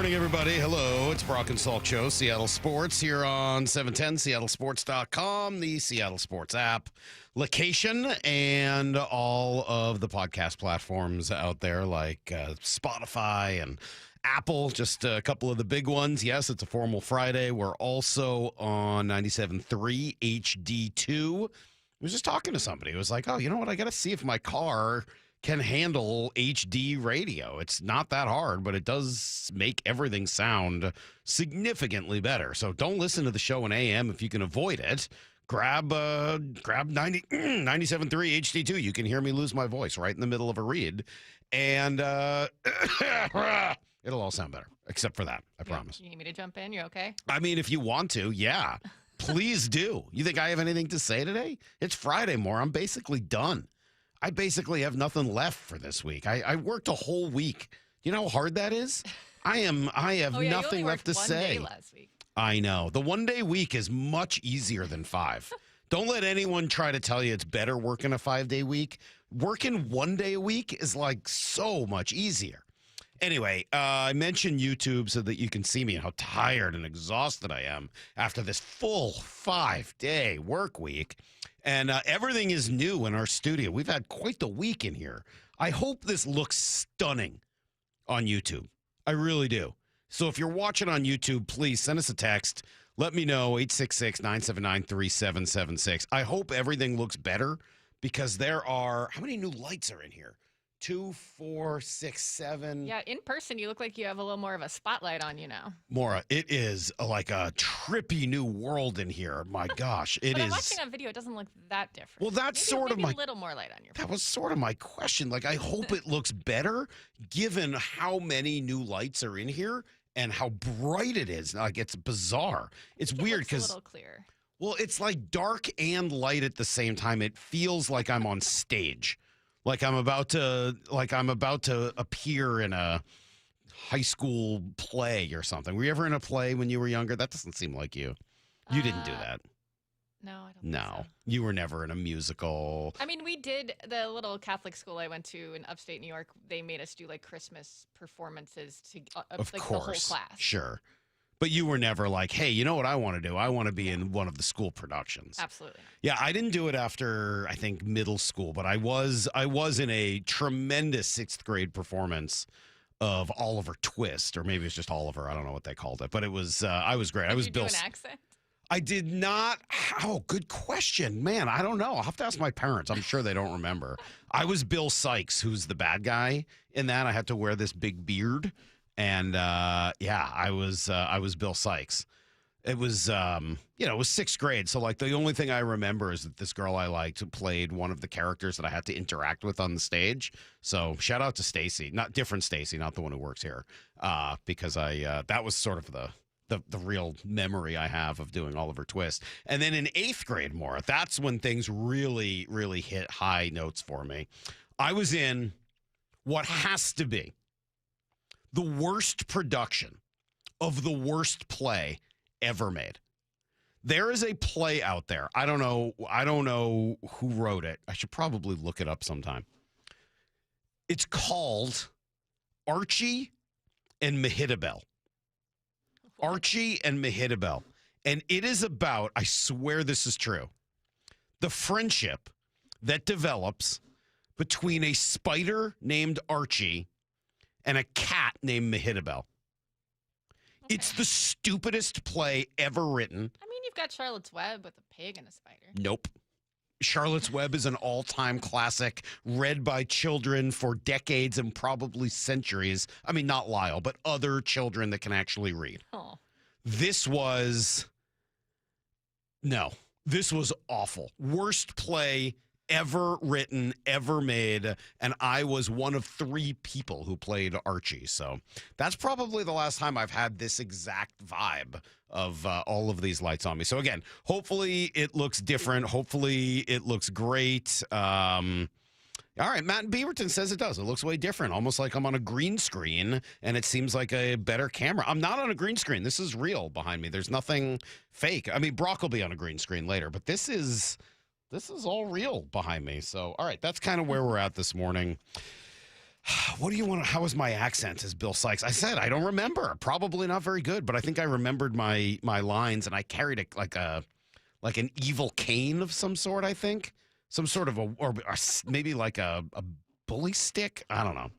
morning, everybody. Hello, it's Brock and Salk Show, Seattle Sports, here on 710, seattlesports.com, the Seattle Sports app, location, and all of the podcast platforms out there like Spotify and Apple, just a couple of the big ones. Yes, it's a formal Friday. We're also on 97.3 HD2. I was just talking to somebody who was like, oh, you know what? I got to see if my car can handle HD radio. It's not that hard, but it does make everything sound significantly better. So don't listen to the show in AM if you can avoid it. Grab 97.3 HD2. You can hear me lose my voice right in the middle of a read. And it'll all sound better, except for that, I promise. You need me to jump in? You okay? I mean, if you want to, yeah. Please do. You think I have anything to say today? It's Friday more. I'm basically done. I basically have nothing left for this week. I worked a whole week. You know how hard that is? I have nothing left to say. Day last week. I know. The one-day week is much easier than 5. Don't let anyone try to tell you it's better working a 5-day week. Working 1 day a week is like so much easier. Anyway, I mentioned YouTube so that you can see me and how tired and exhausted I am after this full 5-day work week. And everything is new in our studio. We've had quite the week in here. I hope this looks stunning on YouTube. I really do. So if you're watching on YouTube, please send us a text. Let me know, 866-979-3776. I hope everything looks better because there are, how many new lights are in here? 2, 4, 6, 7. Yeah, in person, you look like you have a little more of a spotlight on you now. Maura, it is like a trippy new world in here. My gosh, it but is. I'm watching on video. It doesn't look that different. Well, that's maybe my. A little more light on your face. That was sort of my question. Like, I hope it looks better, given how many new lights are in here and how bright it is. Like, it's bizarre. It's weird because a little clear. Well, it's like dark and light at the same time. It feels like I'm on stage. Like I'm about to appear in a high school play or something. Were you ever in a play when you were younger? That doesn't seem like you. You didn't do that. No, I don't No, think so. You were never in a musical. I mean, we did, the little Catholic school I went to in upstate New York, they made us do like Christmas performances to Of like course. the whole class. Sure. But you were never like, hey, you know what I want to do? I want to be in one of the school productions. Absolutely. Yeah, I didn't do it after, I think, middle school, but I was in a tremendous 6th grade performance of Oliver Twist, or maybe it's just Oliver. I don't know what they called it, but it was, I was great. Did I was you Bill. do an accent? I did not. Oh, good question. Man, I don't know. I'll have to ask my parents. I'm sure they don't remember. I was Bill Sykes, who's the bad guy in that. I had to wear this big beard. And, yeah, I was Bill Sykes. It was, it was 6th grade. So, like, the only thing I remember is that this girl I liked played one of the characters that I had to interact with on the stage. So, shout out to Stacy. Not different Stacy, not the one who works here. Because that was sort of the real memory I have of doing Oliver Twist. And then in 8th grade, Maura, that's when things really, really hit high notes for me. I was in what has to be the worst production of the worst play ever made. There is a play out there. I don't know who wrote it. I should probably look it up sometime. It's called Archie and Mehitabel. Archie and Mehitabel. And it is about, I swear this is true, the friendship that develops between a spider named Archie and a cat named Mehitabel. Okay. It's the stupidest play ever written. I mean, you've got Charlotte's Web with a pig and a spider. Nope. Charlotte's Web is an all-time classic, read by children for decades and probably centuries. I mean, not Lyle, but other children that can actually read. Oh. This was awful. Worst play ever written, ever made, and I was one of 3 people who played Archie. So that's probably the last time I've had this exact vibe of all of these lights on me. So again, hopefully it looks different. Hopefully it looks great. All right, Matt in Beaverton says it does. It looks way different, almost like I'm on a green screen, and it seems like a better camera. I'm not on a green screen. This is real behind me. There's nothing fake. I mean, Brock will be on a green screen later, but this is all real behind me. So, all right, that's kind of where we're at this morning. What do you want? How was my accent as Bill Sykes? I said I don't remember. Probably not very good, but I think I remembered my lines, and I carried like an evil cane of some sort. I think some sort of maybe like a bully stick. I don't know.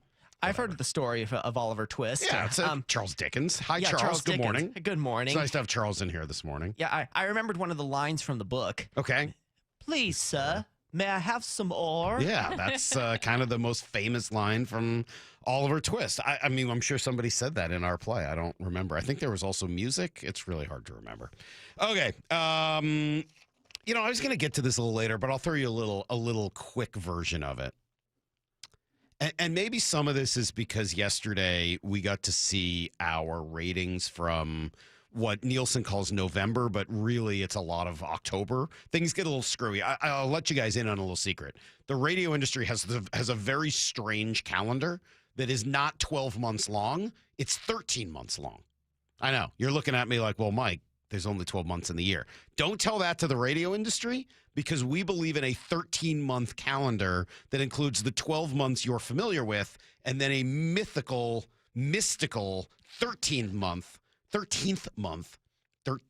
I've heard the story of Oliver Twist. Yeah, it's Charles Dickens. Hi, yeah, Charles. Good Dickens. morning. Good morning. It's nice to have Charles in here this morning. Yeah, I remembered one of the lines from the book. Okay. Please, sir, may I have some ore? Yeah, that's kind of the most famous line from Oliver Twist. I mean, I'm sure somebody said that in our play. I don't remember. I think there was also music. It's really hard to remember. Okay. I was going to get to this a little later, but I'll throw you a little quick version of it. And maybe some of this is because yesterday we got to see our ratings from what Nielsen calls November, but really it's a lot of October. Things get a little screwy. I'll let you guys in on a little secret. The radio industry has a very strange calendar that is not 12 months long. It's 13 months long. I know. You're looking at me like, well, Mike, there's only 12 months in the year. Don't tell that to the radio industry, because we believe in a 13-month calendar that includes the 12 months you're familiar with and then a mystical 13th month,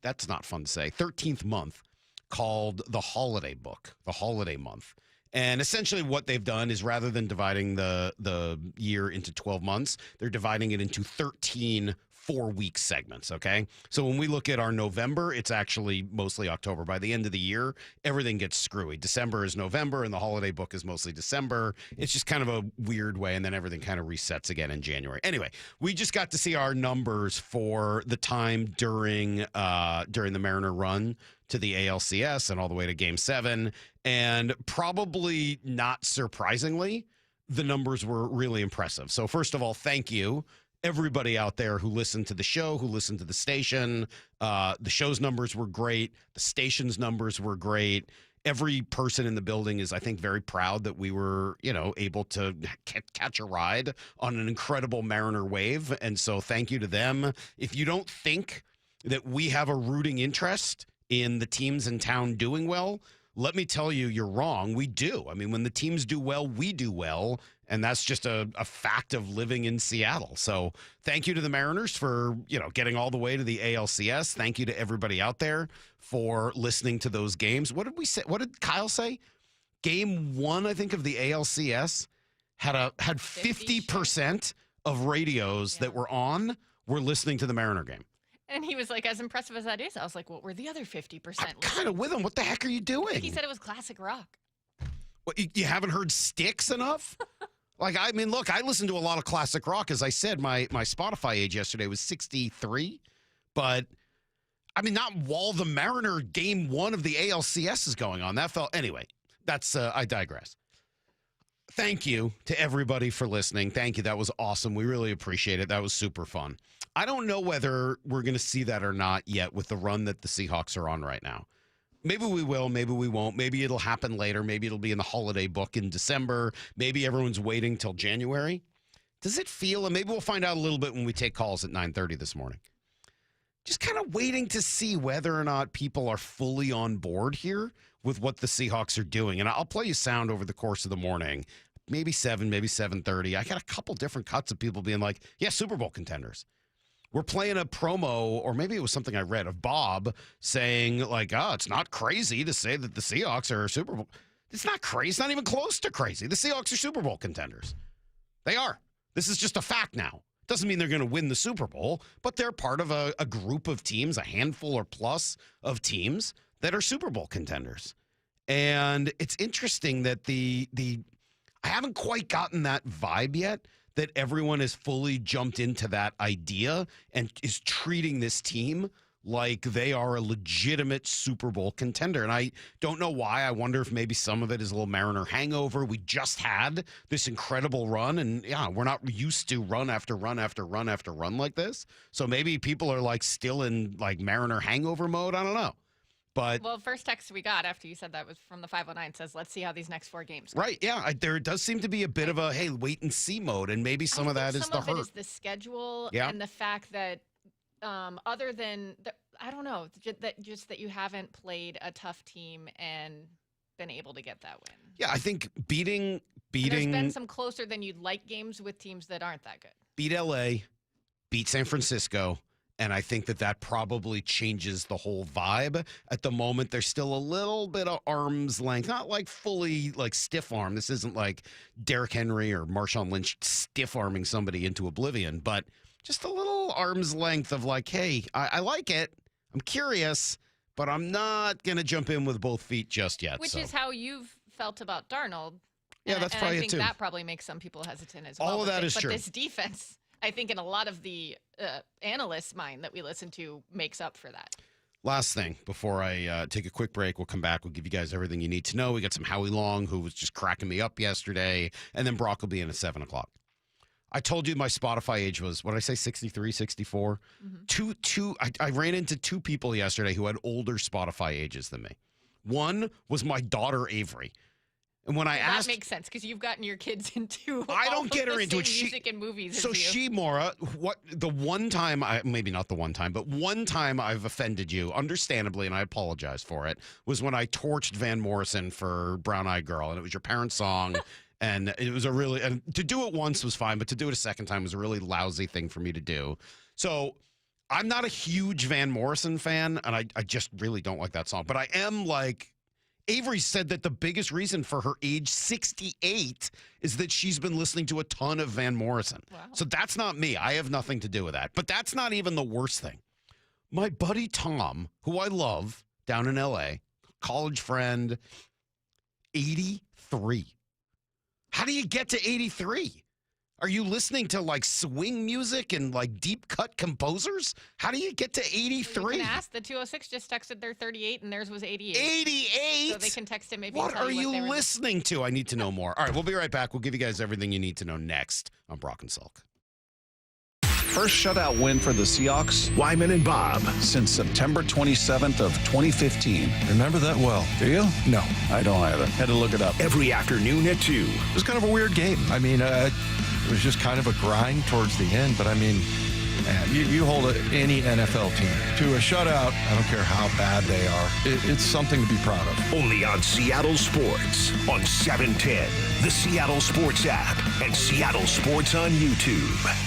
that's not fun to say, 13th month, called the holiday book, the holiday month. And essentially what they've done is, rather than dividing the year into 12 months, they're dividing it into 13 4-week segments, okay? So when we look at our November, it's actually mostly October. By the end of the year, everything gets screwy. December is November, and the holiday book is mostly December. It's just kind of a weird way, and then everything kind of resets again in January. Anyway, we just got to see our numbers for the time during the Mariner run to the ALCS and all the way to Game 7, and probably not surprisingly, the numbers were really impressive. So first of all, thank you, everybody out there who listened to the show, who listened to the station. The show's numbers were great. The station's numbers were great. Every person in the building is, I think, very proud that we were, able to catch a ride on an incredible Mariner wave. And so thank you to them. If you don't think that we have a rooting interest in the teams in town doing well, let me tell you, you're wrong. We do. I mean, when the teams do well, we do well. And that's just a fact of living in Seattle. So thank you to the Mariners for, getting all the way to the ALCS. Thank you to everybody out there for listening to those games. What did we say? What did Kyle say? Game 1, I think, of the ALCS had 50% of radios that were on were listening to the Mariner game. And he was like, as impressive as that is, I was like, what were the other 50%? I'm kind of with him. What the heck are you doing? He said it was classic rock. What, you haven't heard Styx enough? Look, I listen to a lot of classic rock. As I said, my Spotify age yesterday was 63. But, not while the Mariner Game 1 of the ALCS is going on. Anyway, that's, I digress. Thank you to everybody for listening. Thank you. That was awesome. We really appreciate it. That was super fun. I don't know whether we're going to see that or not yet with the run that the Seahawks are on right now. Maybe we will, maybe we won't. Maybe it'll happen later. Maybe it'll be in the holiday book in December. Maybe everyone's waiting till January. Does it feel, and maybe we'll find out a little bit when we take calls at 9:30 this morning. Just kind of waiting to see whether or not people are fully on board here with what the Seahawks are doing. And I'll play you sound over the course of the morning. Maybe 7, maybe 7:30. I got a couple different cuts of people being like, yeah, Super Bowl contenders. We're playing a promo, or maybe it was something I read of Bob saying, like, it's not crazy to say that the Seahawks are a Super Bowl. It's not crazy. It's not even close to crazy. The Seahawks are Super Bowl contenders. They are. This is just a fact now. Doesn't mean they're going to win the Super Bowl, but they're part of a group of teams, a handful or plus of teams that are Super Bowl contenders. And it's interesting that I haven't quite gotten that vibe yet, that everyone has fully jumped into that idea and is treating this team like they are a legitimate Super Bowl contender. And I don't know why. I wonder if maybe some of it is a little Mariner hangover. We just had this incredible run, and we're not used to run after run after run after run like this. So maybe people are like still in like Mariner hangover mode. I don't know. But, first text we got after you said that was from the 509, says, let's see how these next 4 games go. Right, yeah. There does seem to be a bit of a, hey, wait and see mode, and maybe some of that is the hurt. Some of it is the schedule and the fact that other than, I don't know, that you haven't played a tough team and been able to get that win. Yeah, I think beating And there's been beating some closer than you'd like games with teams that aren't that good. beat LA, beat San Francisco, and I think that probably changes the whole vibe. At the moment, there's still a little bit of arm's length, not like fully like stiff arm. This isn't like Derrick Henry or Marshawn Lynch stiff arming somebody into oblivion, but just a little arm's length of like, hey, I like it. I'm curious, but I'm not going to jump in with both feet just yet. Which so. is how you've felt about Darnold. Yeah, And that's I probably it think too. that probably makes some people hesitant as well. All of that is but true. This defense, I think in a lot of the analysts' mind that we listen to, makes up for that. Last thing before I take a quick break, we'll come back. We'll give you guys everything you need to know. We got some Howie Long, who was just cracking me up yesterday, and then Brock will be in at 7 o'clock. I told you my Spotify age was, what did I say, 63, 64? I ran into two people yesterday who had older Spotify ages than me. One was my daughter, Avery. And when I asked, that makes sense because you've gotten your kids into. I all don't of get her the into it. same music and movies. So as you. she, Maura, what the one time maybe not the one time, but one time I've offended you, understandably, and I apologize for it, was when I torched Van Morrison for Brown Eyed Girl, and it was your parents' song. And it was and to do it once was fine, but to do it a second time was a really lousy thing for me to do. So I'm not a huge Van Morrison fan, and I just really don't like that song. But I am like, Avery said that the biggest reason for her age 68 is that she's been listening to a ton of Van Morrison. Wow. So that's not me. I have nothing to do with that. But that's not even the worst thing. My buddy Tom, who I love down in LA, college friend, 83. How do you get to 83? Are you listening to like swing music and like deep cut composers? How do you get to 83? You can ask. The 206 just texted their 38 and theirs was 88. 88? So they can text him maybe. What tell are you they were listening to? I need to know more. All right, we'll be right back. We'll give you guys everything you need to know next on Brock and Salk. First shutout win for the Seahawks Wyman and Bob. since September 27th of 2015. Remember that well. Do you? No. I don't either. Had to look it up. Every afternoon at 2. It was kind of a weird game. I mean, it was just kind of a grind towards the end. But I mean, man, you hold any NFL team to a shutout, I don't care how bad they are. It's something to be proud of. Only on Seattle Sports on 710, the Seattle Sports app, and Seattle Sports on YouTube.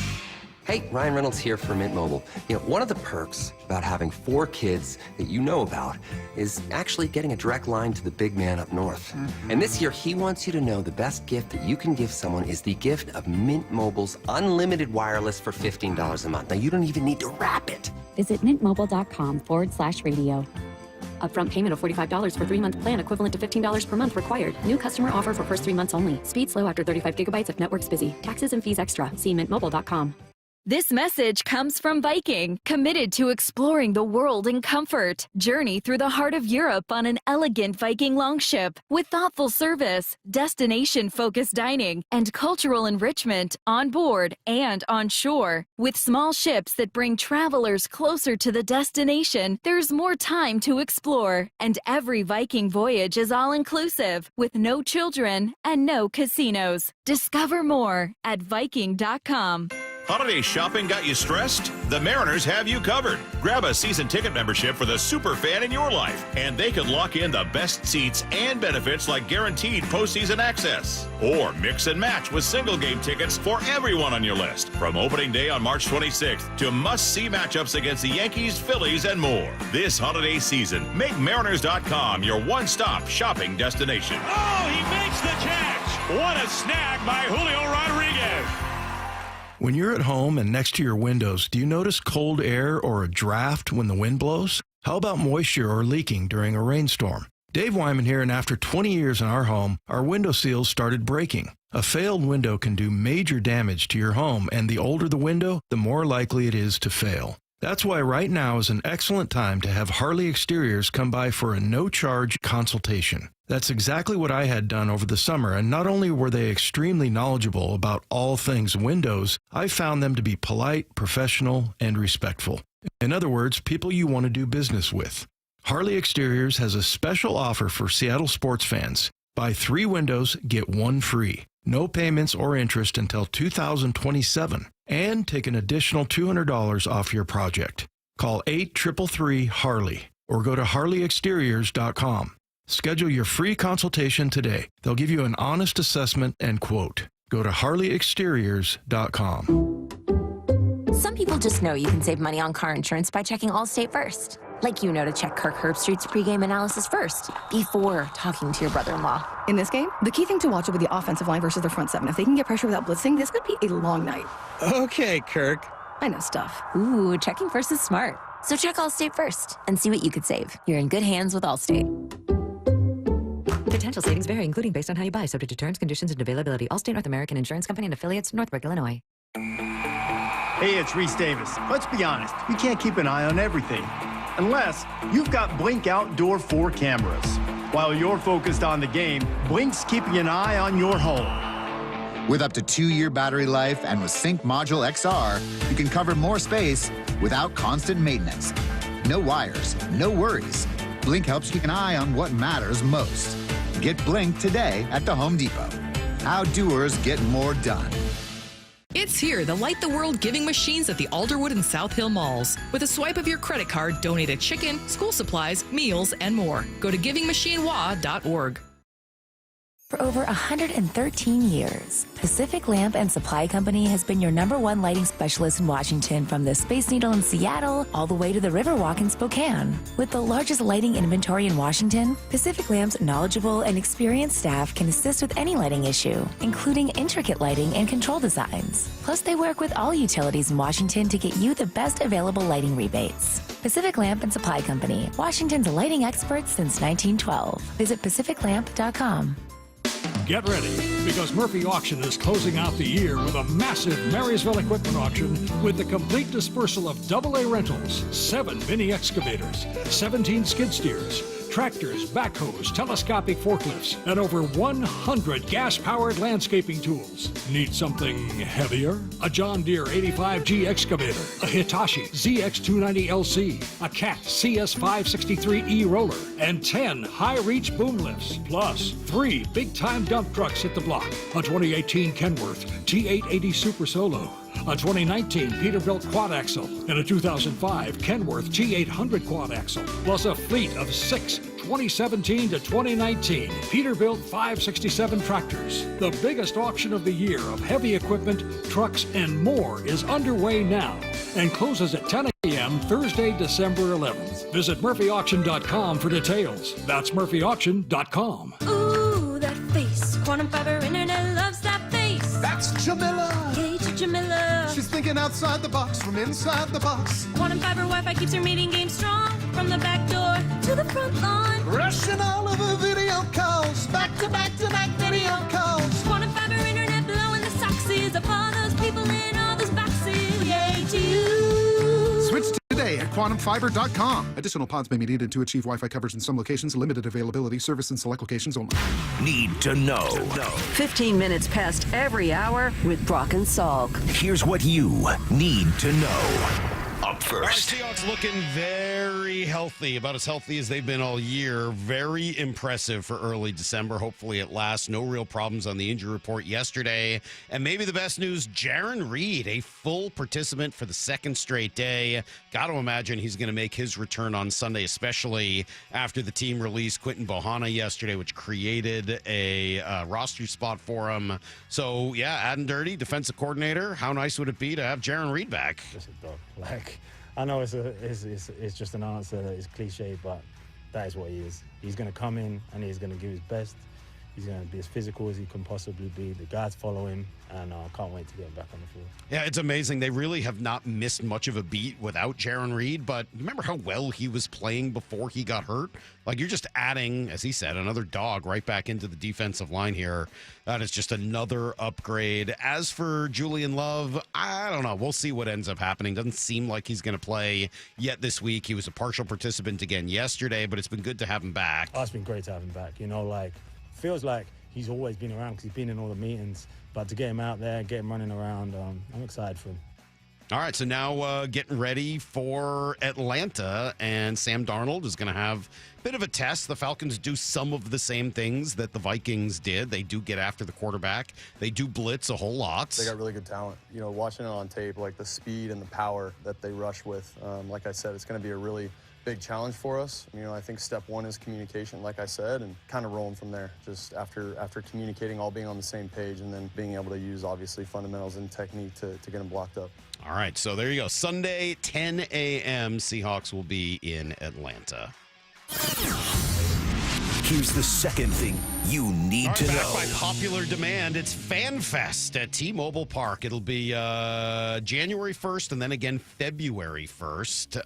Hey, Ryan Reynolds here for Mint Mobile. You know, one of the perks about having 4 kids that you know about is actually getting a direct line to the big man up north. And this year, he wants you to know the best gift that you can give someone is the gift of Mint Mobile's unlimited wireless for $15 a month. Now, you don't even need to wrap it. Visit mintmobile.com/radio. Upfront payment of $45 for 3-month plan equivalent to $15 per month required. New customer offer for first 3 months only. Speed slow after 35 gigabytes if network's busy. Taxes and fees extra. See mintmobile.com. This message comes from Viking, committed to exploring the world in comfort. Journey through the heart of Europe on an elegant Viking longship with thoughtful service, destination-focused dining, and cultural enrichment on board and on shore. With small ships that bring travelers closer to the destination, there's more time to explore. And every Viking voyage is all-inclusive, with no children and no casinos. Discover more at Viking.com. Holiday shopping got you stressed? The Mariners have you covered. Grab a season ticket membership for the super fan in your life, and they can lock in the best seats and benefits like guaranteed postseason access. Or mix and match with single game tickets for everyone on your list, from opening day on March 26th to must-see matchups against the Yankees, Phillies, and more. This holiday season, make Mariners.com your one-stop shopping destination. Oh, he makes the catch! What a snag by Julio Rodriguez! When you're at home and next to your windows, do you notice cold air or a draft when the wind blows? How about moisture or leaking during a rainstorm? Dave Wyman here, and after 20 years in our home, our window seals started breaking. A failed window can do major damage to your home, and the older the window, the more likely it is to fail. That's why right now is an excellent time to have Harley Exteriors come by for a no-charge consultation. That's exactly what I had done over the summer, and not only were they extremely knowledgeable about all things windows, I found them to be polite, professional, and respectful. In other words, people you want to do business with. Harley Exteriors has a special offer for Seattle sports fans. Buy 3 windows, get 1 free. No payments or interest until 2027. And take an additional $200 off your project. Call 833-HARLEY or go to harleyexteriors.com. Schedule your free consultation today. They'll give you an honest assessment and quote. Go to HarleyExteriors.com. Some people just know you can save money on car insurance by checking Allstate first. Like you know to check Kirk Herbstreit's pregame analysis first, before talking to your brother-in-law. In this game, the key thing to watch will be the offensive line versus their front seven. If they can get pressure without blitzing, this could be a long night. Okay, Kirk. I know stuff. Ooh, checking first is smart. So check Allstate first and see what you could save. You're in good hands with Allstate. Potential savings vary, including based on how you buy, subject to terms, conditions, and availability. Allstate North American Insurance Company and affiliates, Northbrook, Illinois. Hey, it's Reese Davis. Let's be honest, we can't keep an eye on everything. Unless you've got Blink Outdoor 4 cameras. While you're focused on the game, Blink's keeping an eye on your home. With up to 2-year battery life and with Sync Module XR, you can cover more space without constant maintenance. No wires, no worries. Blink helps keep an eye on what matters most. Get Blink today at the Home Depot. How doers get more done. It's here, the Light the World giving machines at the Alderwood and South Hill malls. With a swipe of your credit card, donate a chicken, school supplies, meals, and more. Go to givingmachinewa.org. For over 113 years, Pacific Lamp and Supply Company has been your #1 lighting specialist in Washington, from the Space Needle in Seattle all the way to the Riverwalk in Spokane. With the largest lighting inventory in Washington, Pacific Lamp's knowledgeable and experienced staff can assist with any lighting issue, including intricate lighting and control designs. Plus, they work with all utilities in Washington to get you the best available lighting rebates. Pacific Lamp and Supply Company, Washington's lighting experts since 1912. Visit pacificlamp.com. Get ready, because Murphy Auction is closing out the year with a massive Marysville equipment auction with the complete dispersal of AA rentals, 7 mini excavators, 17 skid steers, tractors, backhoes, telescopic forklifts, and over 100 gas-powered landscaping tools. Need something heavier? A John Deere 85G excavator, a Hitachi ZX290LC, a Cat CS563E roller, and 10 high-reach boom lifts, plus 3 big-time dump trucks hit the block, a 2018 Kenworth T880 Super Solo, a 2019 Peterbilt quad axle, and a 2005 Kenworth T800 quad axle, plus a fleet of 6 2017 to 2019 Peterbilt 567 tractors. The biggest auction of the year of heavy equipment, trucks, and more is underway now and closes at 10 a.m. Thursday, December 11th. Visit murphyauction.com for details. That's murphyauction.com. Ooh, that face. Quantum Fiber Internet loves that face. That's Jamila. Yay to Jamila. She's thinking outside the box from inside the box. Quantum Fiber Wi-Fi keeps her meeting game strong. From the back door to the front lawn. Rushing all of her video calls. Back to back to back video calls. Quantum Fiber Internet blowing the soxies up all those people in all those boxes. Yay to you. Switch today at quantumfiber.com. Additional pods may be needed to achieve Wi-Fi coverage in some locations. Limited availability. Service in select locations only. Need to know. 15 minutes past every hour with Brock and Salk. Here's what you need to know. Up first. Our Seahawks looking very healthy, about as healthy as they've been all year. Very impressive for early December. Hopefully it lasts. No real problems on the injury report yesterday. And maybe the best news, Jarran Reed, a full participant for the second straight day. Got to imagine he's going to make his return on Sunday, especially after the team released Quinton Bohanna yesterday, which created a roster spot for him. So, yeah, Adam Dirty, defensive coordinator. How nice would it be to have Jarran Reed back? Just a dog. Like, I know it's just an answer that is cliche, but that is what he is. He's going to come in and he's going to give his best. He's going to be as physical as he can possibly be. The guys follow him, and I can't wait to get him back on the field. Yeah, it's amazing. They really have not missed much of a beat without Jarran Reed, but remember how well he was playing before he got hurt? Like, you're just adding, as he said, another dog right back into the defensive line here. That is just another upgrade. As for Julian Love, I don't know. We'll see what ends up happening. Doesn't seem like he's going to play yet this week. He was a partial participant again yesterday, but it's been good to have him back. Oh, it's been great to have him back. You know, like, feels like he's always been around because he's been in all the meetings, but to get him out there, get him running around, I'm excited for him. All right, so now getting ready for Atlanta, and Sam Darnold is going to have bit of a test. The Falcons do some of the same things that the Vikings did. They do get after the quarterback. They do blitz a whole lot. They got really good talent. You know, watching it on tape, like the speed and the power that they rush with, like I said, it's going to be a really big challenge for us. You know, I think step one is communication, like I said, and kind of rolling from there. Just after communicating, all being on the same page, and then being able to use, obviously, fundamentals and technique to get them blocked up. All right, so there you go. Sunday, 10 a.m., Seahawks will be in Atlanta. Here's the second thing you need to know. By popular demand, it's FanFest at T-Mobile Park. It'll be January 1st and then again February 1st.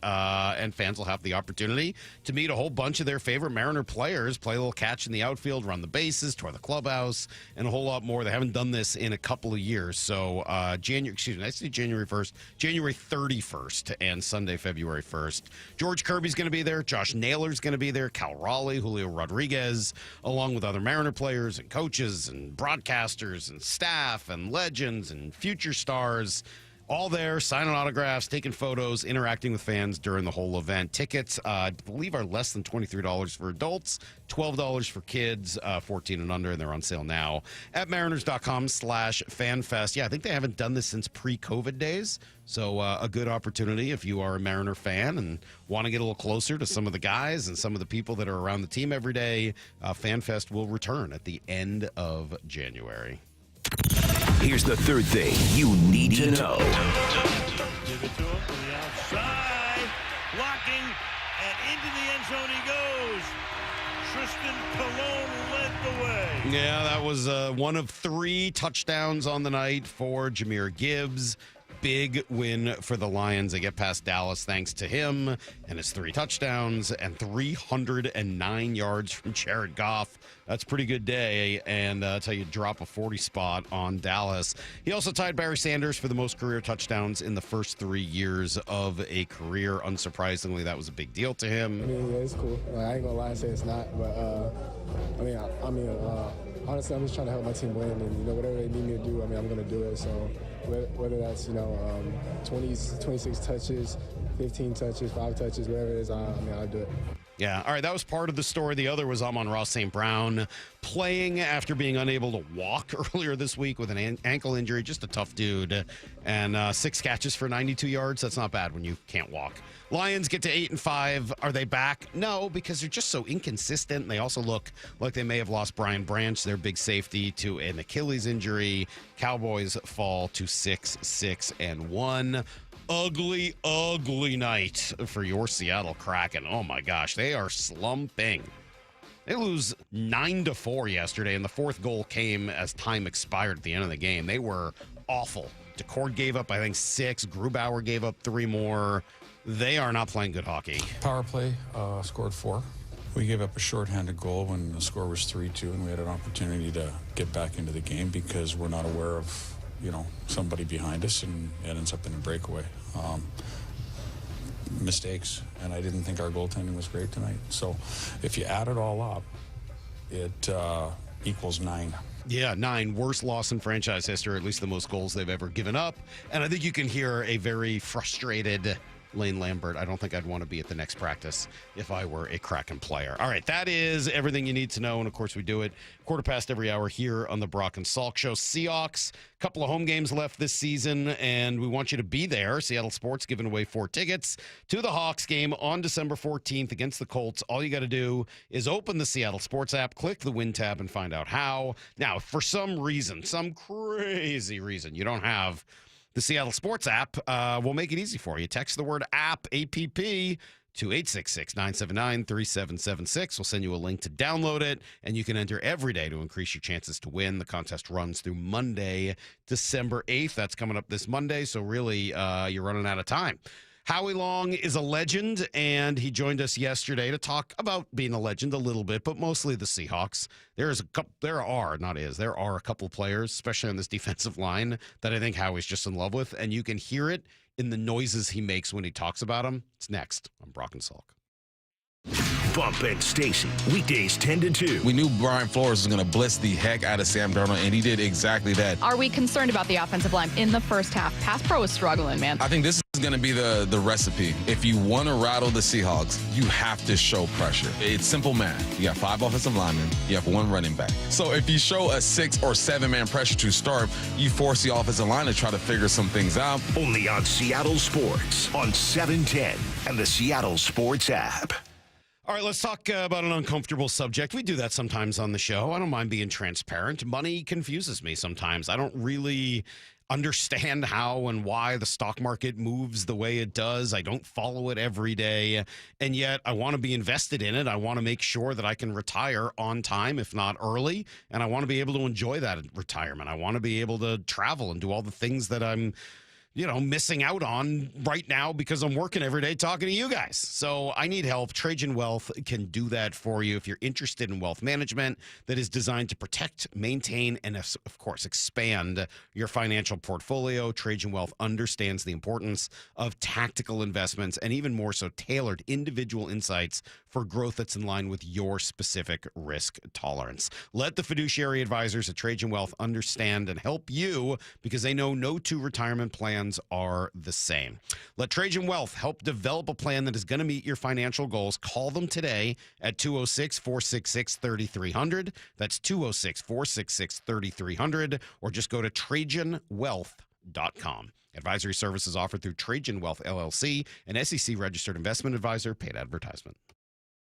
And fans will have the opportunity to meet a whole bunch of their favorite Mariner players, play a little catch in the outfield, run the bases, tour the clubhouse, and a whole lot more. They haven't done this in a couple of years. So January 1st, January 31st, and Sunday, February 1st. George Kirby's going to be there. Josh Naylor's going to be there. Cal Raleigh, Julio Rodriguez, along with other Mariner players and coaches and broadcasters and staff and legends and future stars, all there, signing autographs, taking photos, interacting with fans during the whole event. Tickets, I believe, are less than $23 for adults, $12 for kids, 14 and under, and they're on sale now at mariners.com/fanfest. Yeah, I think they haven't done this since pre-COVID days, so a good opportunity if you are a Mariner fan and want to get a little closer to some of the guys and some of the people that are around the team every day. FanFest will return at the end of January. Here's the third thing you need to know. Give it to him to the outside. Blocking, and into the end zone he goes. Tristan Colon led the way. Yeah, that was one of 3 touchdowns on the night for Jahmyr Gibbs. Big win for the Lions. They get past Dallas thanks to him and his 3 touchdowns and 309 yards from Jared Goff. That's a pretty good day, and that's how you drop a 40 spot on Dallas. He also tied Barry Sanders for the most career touchdowns in the first 3 years of a career. Unsurprisingly, that was a big deal to him. I mean, yeah, it's cool. I ain't gonna lie and say it's not, but honestly, I'm just trying to help my team win, and whatever they need me to do, I'm gonna do it. So whether that's 26 touches, 15 touches, 5 touches, whatever it is, I'll do it. Yeah, all right, that was part of the story. The other was Amon-Ra St. Brown playing after being unable to walk earlier this week with an ankle injury. Just a tough dude. And 6 catches for 92 yards. That's not bad when you can't walk. Lions get to 8-5. Are they back? No, because they're just so inconsistent. They also look like they may have lost Brian Branch, their big safety, to an Achilles injury. Cowboys fall to 6-1. Ugly, ugly night for your Seattle Kraken. Oh my gosh, they are slumping. They lose 9-4 yesterday, and the 4th goal came as time expired at the end of the game. They were awful. DeCord gave up, I think, 6. Grubauer gave up 3 more. They are not playing good hockey. Power play scored 4. We gave up a shorthanded goal when the score was 3-2, and we had an opportunity to get back into the game because we're not aware of somebody behind us, and it ends up in a breakaway. Mistakes, and I didn't think our goaltending was great tonight. So if you add it all up, it equals 9. Yeah, 9. Worst loss in franchise history, at least the most goals they've ever given up. And I think you can hear a very frustrated Lane Lambert. I don't think I'd want to be at the next practice if I were a Kraken player. All right, that is everything you need to know. And, of course, we do it 1/4 every hour here on the Brock and Salk Show. Seahawks, a couple of home games left this season, and we want you to be there. Seattle Sports giving away 4 tickets to the Hawks game on December 14th against the Colts. All you got to do is open the Seattle Sports app, click the Win tab, and find out how. Now, if for some reason, some crazy reason, you don't have the Seattle Sports app, will make it easy for you. Text the word app, APP, to 866-979-3776. We'll send you a link to download it, and you can enter every day to increase your chances to win. The contest runs through Monday, December 8th. That's coming up this Monday, so really you're running out of time. Howie Long is a legend, and he joined us yesterday to talk about being a legend a little bit, but mostly the Seahawks. There are a couple players, especially on this defensive line, that I think Howie's just in love with, and you can hear it in the noises he makes when he talks about them. It's next on Brock and Salk. Bump and Stacy, weekdays 10 to 2. We knew Brian Flores was going to blitz the heck out of Sam Darnold, and he did exactly that. Are we concerned about the offensive line in the first half? Pass pro is struggling, man. I think this is going to be the recipe. If you want to rattle the Seahawks, you have to show pressure. It's simple math. You got 5 offensive linemen. You have 1 running back. So if you show a 6 or 7-man pressure to start, you force the offensive line to try to figure some things out. Only on Seattle Sports on 710 and the Seattle Sports app. All right, let's talk about an uncomfortable subject. We do that sometimes on the show. I don't mind being transparent. Money confuses me sometimes. I don't really understand how and why the stock market moves the way it does. I don't follow it every day, and yet I want to be invested in it. I want to make sure that I can retire on time, if not early, and I want to be able to enjoy that retirement. I want to be able to travel and do all the things that I'm missing out on right now because I'm working every day talking to you guys. So I need help. Trajan Wealth can do that for you if you're interested in wealth management that is designed to protect, maintain, and of course, expand your financial portfolio. Trajan Wealth understands the importance of tactical investments and even more so tailored individual insights for growth that's in line with your specific risk tolerance. Let the fiduciary advisors at Trajan Wealth understand and help you because they know no 2 retirement plans are the same. Let Trajan Wealth help develop a plan that is going to meet your financial goals. Call them today at 206-466-3300. That's 206-466-3300, or just go to TrajanWealth.com. Advisory services offered through Trajan Wealth LLC, an SEC registered investment advisor. Paid advertisement.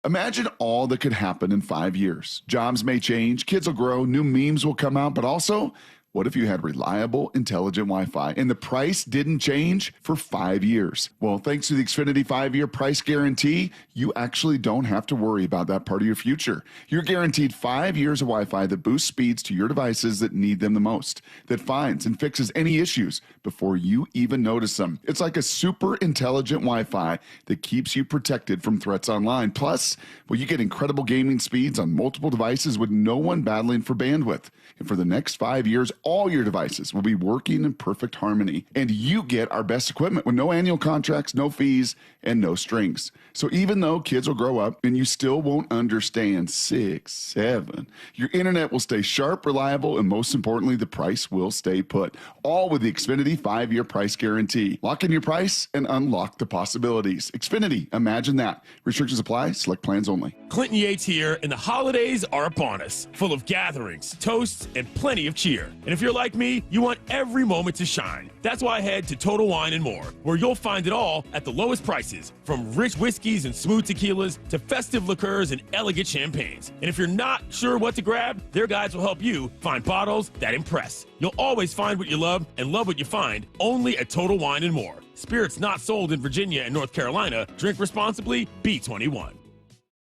Imagine all that could happen in 5 years. Jobs may change, kids will grow, new memes will come out, but also, what if you had reliable, intelligent Wi-Fi and the price didn't change for 5 years? Well, thanks to the Xfinity 5-year price guarantee, you actually don't have to worry about that part of your future. You're guaranteed 5 years of Wi-Fi that boosts speeds to your devices that need them the most, that finds and fixes any issues before you even notice them. It's like a super intelligent Wi-Fi that keeps you protected from threats online. Plus, well, you get incredible gaming speeds on multiple devices with no one battling for bandwidth. And for the next 5 years, all your devices will be working in perfect harmony. And you get our best equipment with no annual contracts, no fees, and no strings. So even though kids will grow up and you still won't understand 6, 7, your internet will stay sharp, reliable, and most importantly, the price will stay put. All with the Xfinity 5-year price guarantee. Lock in your price and unlock the possibilities. Xfinity, imagine that. Restrictions apply. Select plans only. Clinton Yates here, and the holidays are upon us, full of gatherings, toasts, and plenty of cheer. And if you're like me, you want every moment to shine. That's why I head to Total Wine & More, where you'll find it all at the lowest prices, from rich whiskeys and smooth tequilas to festive liqueurs and elegant champagnes. And if you're not sure what to grab, their guides will help you find bottles that impress. You'll always find what you love and love what you find only at Total Wine & More. Spirits not sold in Virginia and North Carolina. Drink responsibly. Be 21.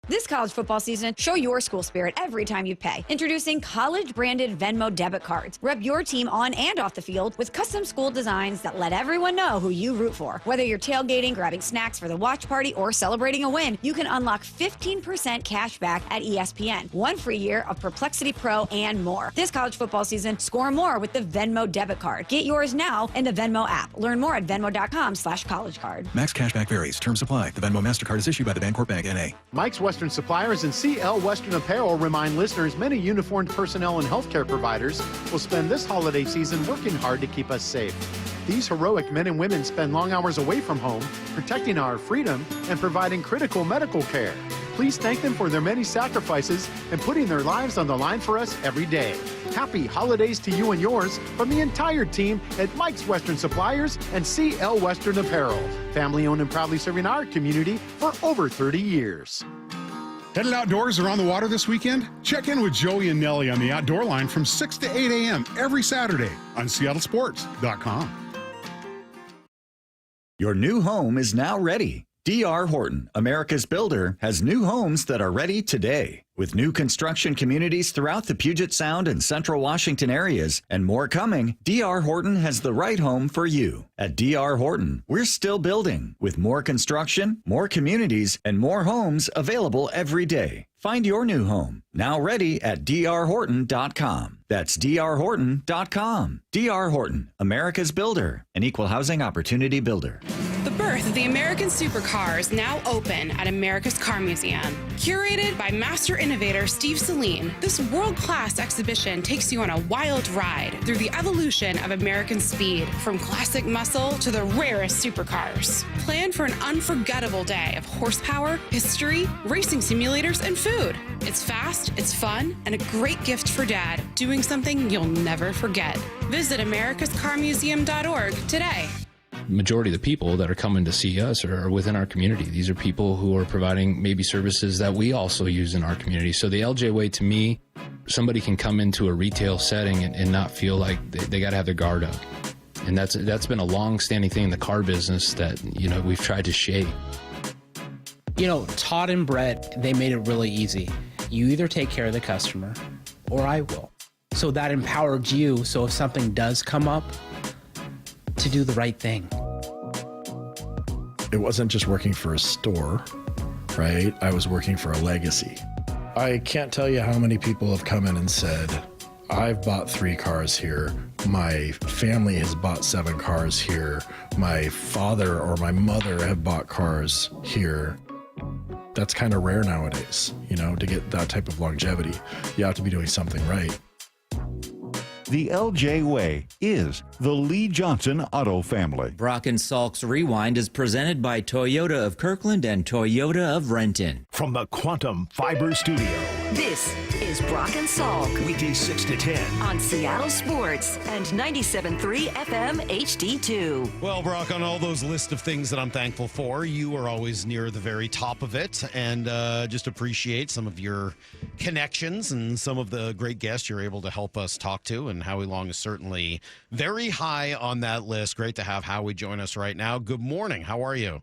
This college football season, show your school spirit every time you pay. Introducing college-branded Venmo debit cards. Rep your team on and off the field with custom school designs that let everyone know who you root for. Whether you're tailgating, grabbing snacks for the watch party, or celebrating a win, you can unlock 15% cash back at ESPN, 1 free year of Perplexity Pro, and more. This college football season, score more with the Venmo debit card. Get yours now in the Venmo app. Learn more at venmo.com/collegecard. Max cashback varies. Terms apply. The Venmo MasterCard is issued by the Bancorp Bank, N.A. Mike's Western Suppliers and CL Western Apparel remind listeners many uniformed personnel and healthcare providers will spend this holiday season working hard to keep us safe. These heroic men and women spend long hours away from home, protecting our freedom and providing critical medical care. Please thank them for their many sacrifices and putting their lives on the line for us every day. Happy holidays to you and yours from the entire team at Mike's Western Suppliers and CL Western Apparel. Family owned and proudly serving our community for over 30 years. Headed outdoors or on the water this weekend? Check in with Joey and Nellie on the Outdoor Line from 6 to 8 a.m. every Saturday on SeattleSports.com. Your new home is now ready. D.R. Horton, America's builder, has new homes that are ready today. With new construction communities throughout the Puget Sound and Central Washington areas and more coming, D.R. Horton has the right home for you. At D.R. Horton, we're still building with more construction, more communities, and more homes available every day. Find your new home, now ready at drhorton.com. That's drhorton.com. D.R. Horton, America's builder, an equal housing opportunity builder. The birth of the American supercar is now open at America's Car Museum. Curated by master innovator Steve Saleen, this world-class exhibition takes you on a wild ride through the evolution of American speed, from classic muscle to the rarest supercars. Plan for an unforgettable day of horsepower, history, racing simulators, and food. It's fast, it's fun, and a great gift for Dad, doing something you'll never forget. Visit americascarmuseum.org today. Majority of the people that are coming to see us are within our community. These are people who are providing maybe services that we also use in our community. So the LJ way, to me, somebody can come into a retail setting and not feel like they got to have their guard up. And that's been a long-standing thing in the car business that, we've tried to shape. Todd and Brett, they made it really easy. You either take care of the customer or I will. So that empowered you. So if something does come up, to do the right thing. It wasn't just working for a store, right? I was working for a legacy. I can't tell you how many people have come in and said, I've bought 3 cars here. My family has bought 7 cars here. My father or my mother have bought cars here. That's kind of rare nowadays, to get that type of longevity. You have to be doing something right. The LJ Way is the Lee Johnson Auto family. Brock and Salk's Rewind is presented by Toyota of Kirkland and Toyota of Renton. From the Quantum Fiber Studio. This is Brock and Salk. Weekdays 6 to 10. On Seattle Sports and 97.3 FM HD2. Well, Brock, on all those list of things that I'm thankful for, you are always near the very top of it, and just appreciate some of your connections and some of the great guests you're able to help us talk to, and Howie Long is certainly very high on that list. Great to have Howie join us right now. Good morning. How are you?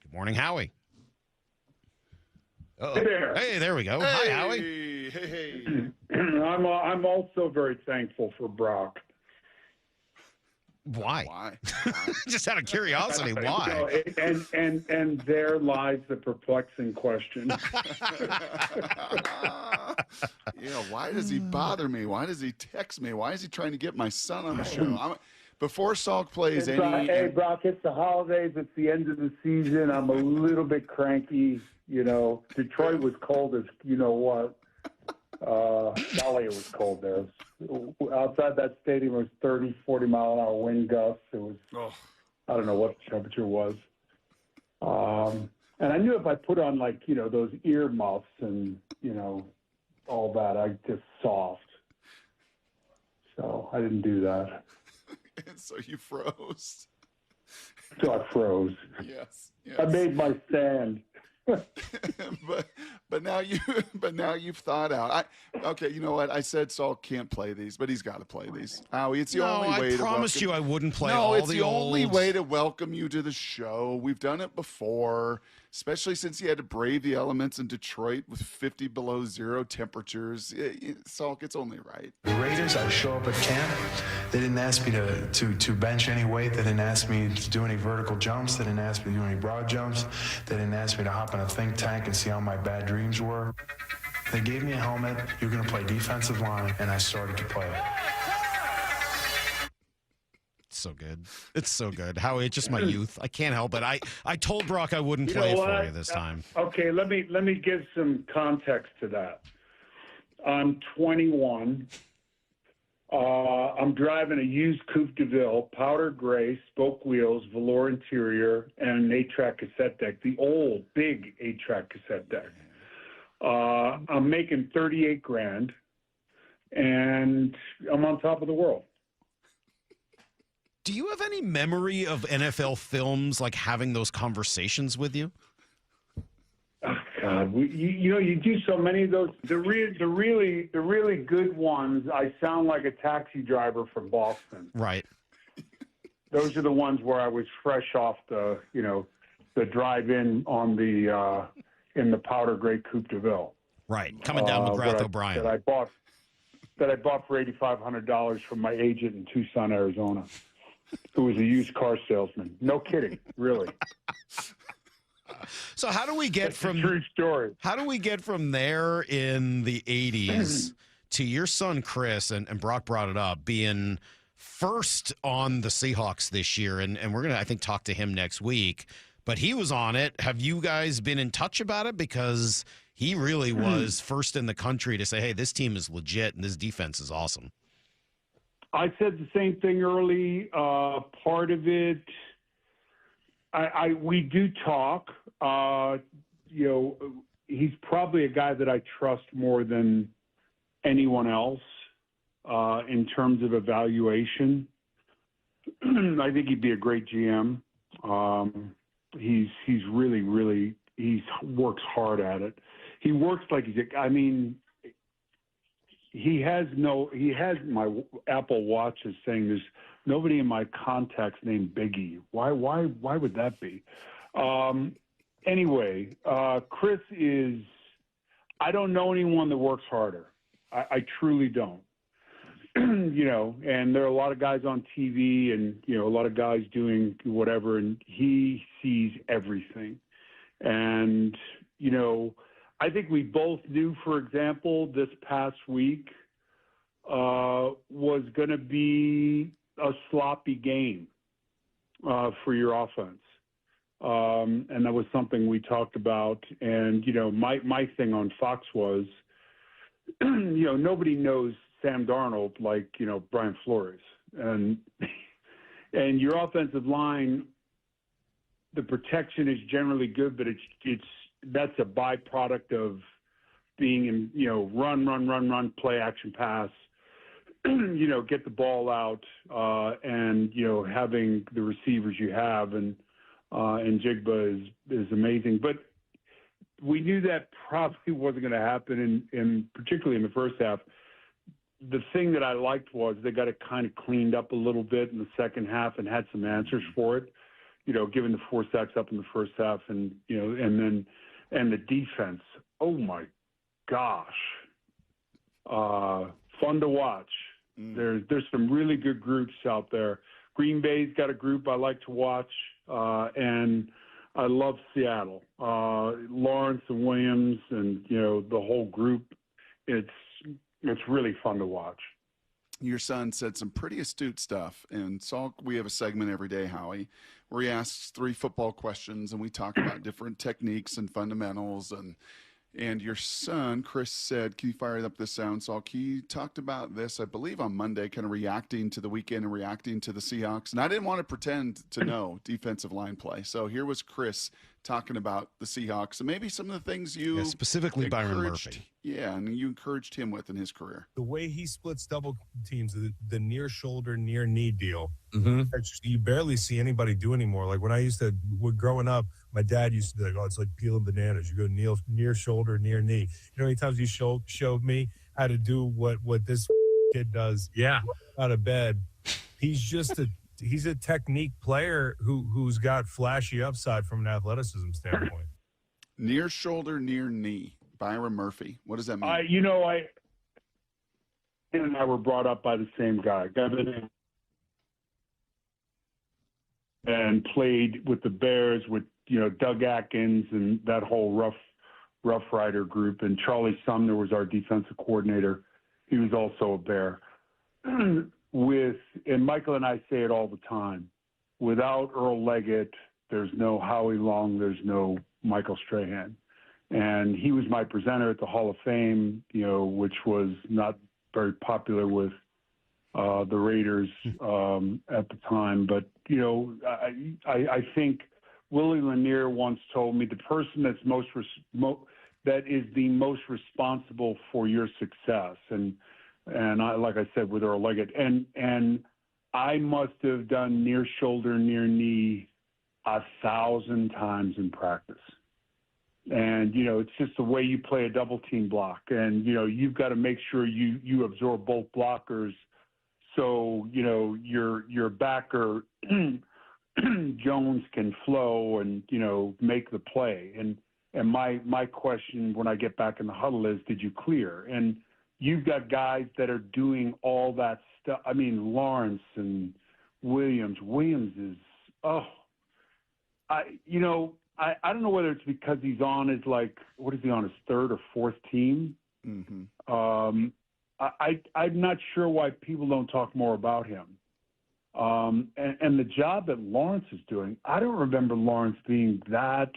Good morning, Howie. Uh-oh. Hey there. Hey, there we go. Hey. Hi, Howie. Hey. I'm also very thankful for Brock. Why? Just out of curiosity, why? And there lies the perplexing question. Why does he bother me? Why does he text me? Why is he trying to get my son on the show? Before Salk plays Hey, Brock, it's the holidays. It's the end of the season. I'm a little bit cranky. Detroit was cold as what. Golly, it was cold there. Outside that stadium, it was 30, 40 mile an hour wind gusts. It was, I don't know what the temperature was. And I knew if I put on those ear muffs and, all that, I'd just soft. So I didn't do that. So you froze. So I froze. Yes. I made my stand. but now you've thought out. Okay, you know what? I said Salk can't play these, but he's got to play these. Howie, it's the only way to welcome. I promised you I wouldn't play No, all it's the the only olds. way to welcome you to the show. We've done it before, especially since he had to brave the elements in Detroit with 50 below zero temperatures. Salk, it's only right. The Raiders, I show up at camp. They didn't ask me to bench any weight. They didn't ask me to do any vertical jumps. They didn't ask me to do any broad jumps. They didn't ask me to hop in a think tank and see how my bad dreams were. They gave me a helmet. You're going to play defensive line, and I started to play it. It's so good. It's so good. Howie, it's just my youth. I can't help it. I told Brock I wouldn't play for you this time. Okay, let me give some context to that. I'm 21. I'm driving a used Coupe de Ville, powder gray, spoke wheels, velour interior, and an 8-track cassette deck, the old, big 8-track cassette deck. I'm making $38,000, and I'm on top of the world. Do you have any memory of NFL films having those conversations with you? Oh, God, you do so many of those. The really good ones. I sound like a taxi driver from Boston. Right. Those are the ones where I was fresh off the drive-in on in the powder gray Coupe de Ville. Right, coming down McGrath O'Brien. That I bought. that I bought for $8,500 from my agent in Tucson, Arizona, who was a used car salesman. No kidding, really. So how do we get That's from a true story? How do we get from there in the 80s to your son Chris, and Brock brought it up, being first on the Seahawks this year, and we're gonna, I think, talk to him next week. But he was on it. Have you guys been in touch about it? Because he really was first in the country to say, hey, this team is legit and this defense is awesome. I said the same thing early. Part of it, we do talk. He's probably a guy that I trust more than anyone else in terms of evaluation. I think he'd be a great GM. He's really, really, he works hard at it. He works like he has my Apple Watch is saying there's nobody in my contacts named Biggie. Why would that be? Anyway, Chris is, I don't know anyone that works harder. I truly don't. And there are a lot of guys on TV and, a lot of guys doing whatever, and he sees everything. And, I think we both knew, for example, this past week was going to be a sloppy game for your offense. And that was something we talked about. And, my thing on Fox was, nobody knows Sam Darnold like, Brian Flores. And your offensive line, the protection is generally good, but that's a byproduct of being in, run, play action pass, get the ball out, and, having the receivers you have. And Jigba is amazing. But we knew that probably wasn't going to happen, in particularly in the first half. The thing that I liked was they got it kind of cleaned up a little bit in the second half and had some answers for it, given the 4 sacks up in the first half and the defense. Oh my gosh. Fun to watch. There's some really good groups out there. Green Bay's got a group I like to watch, and I love Seattle. Lawrence and Williams and, the whole group. It's really fun to watch. Your son said some pretty astute stuff. And Salk, we have a segment every day, Howie, where he asks 3 football questions, and we talk about different techniques and fundamentals. And your son, Chris, said, can you fire up this sound, Salk? He talked about this, I believe, on Monday, kind of reacting to the weekend and reacting to the Seahawks. And I didn't want to pretend to know defensive line play. So here was Chris talking about the Seahawks and maybe some of the things you specifically Byron Murphy. Yeah, and you encouraged him with in his career. The way he splits double teams, the near shoulder, near knee deal, you barely see anybody do anymore. Like when I used to, growing up, my dad used to be like, oh, it's like peeling bananas. You go near shoulder, near knee. You know how many times he showed me how to do what this kid does out of bed? He's a technique player who's got flashy upside from an athleticism standpoint. Near shoulder, near knee. Byron Murphy. What does that mean? And I were brought up by the same guy. And played with the Bears with, Doug Atkins and that whole Rough Rider group. And Charlie Sumner was our defensive coordinator. He was also a Bear. And Michael and I say it all the time, without Earl Leggett, there's no Howie Long, there's no Michael Strahan. And he was my presenter at the Hall of Fame, which was not very popular with the Raiders at the time. But, I think Willie Lanier once told me the person that's that is the most responsible for your success. And I, like I said, with Earl Leggett, and I must have done near shoulder, near knee 1,000 times in practice. And, it's just the way you play a double team block. And, you've got to make sure you absorb both blockers. So, your backer Jones can flow and, make the play. And my question when I get back in the huddle is, did you clear? And, you've got guys that are doing all that stuff. I mean, Lawrence and Williams. Williams is, I don't know whether it's because he's on his, what is he on, his third or fourth team? Mm-hmm. I'm not sure why people don't talk more about him. And the job that Lawrence is doing, I don't remember Lawrence being that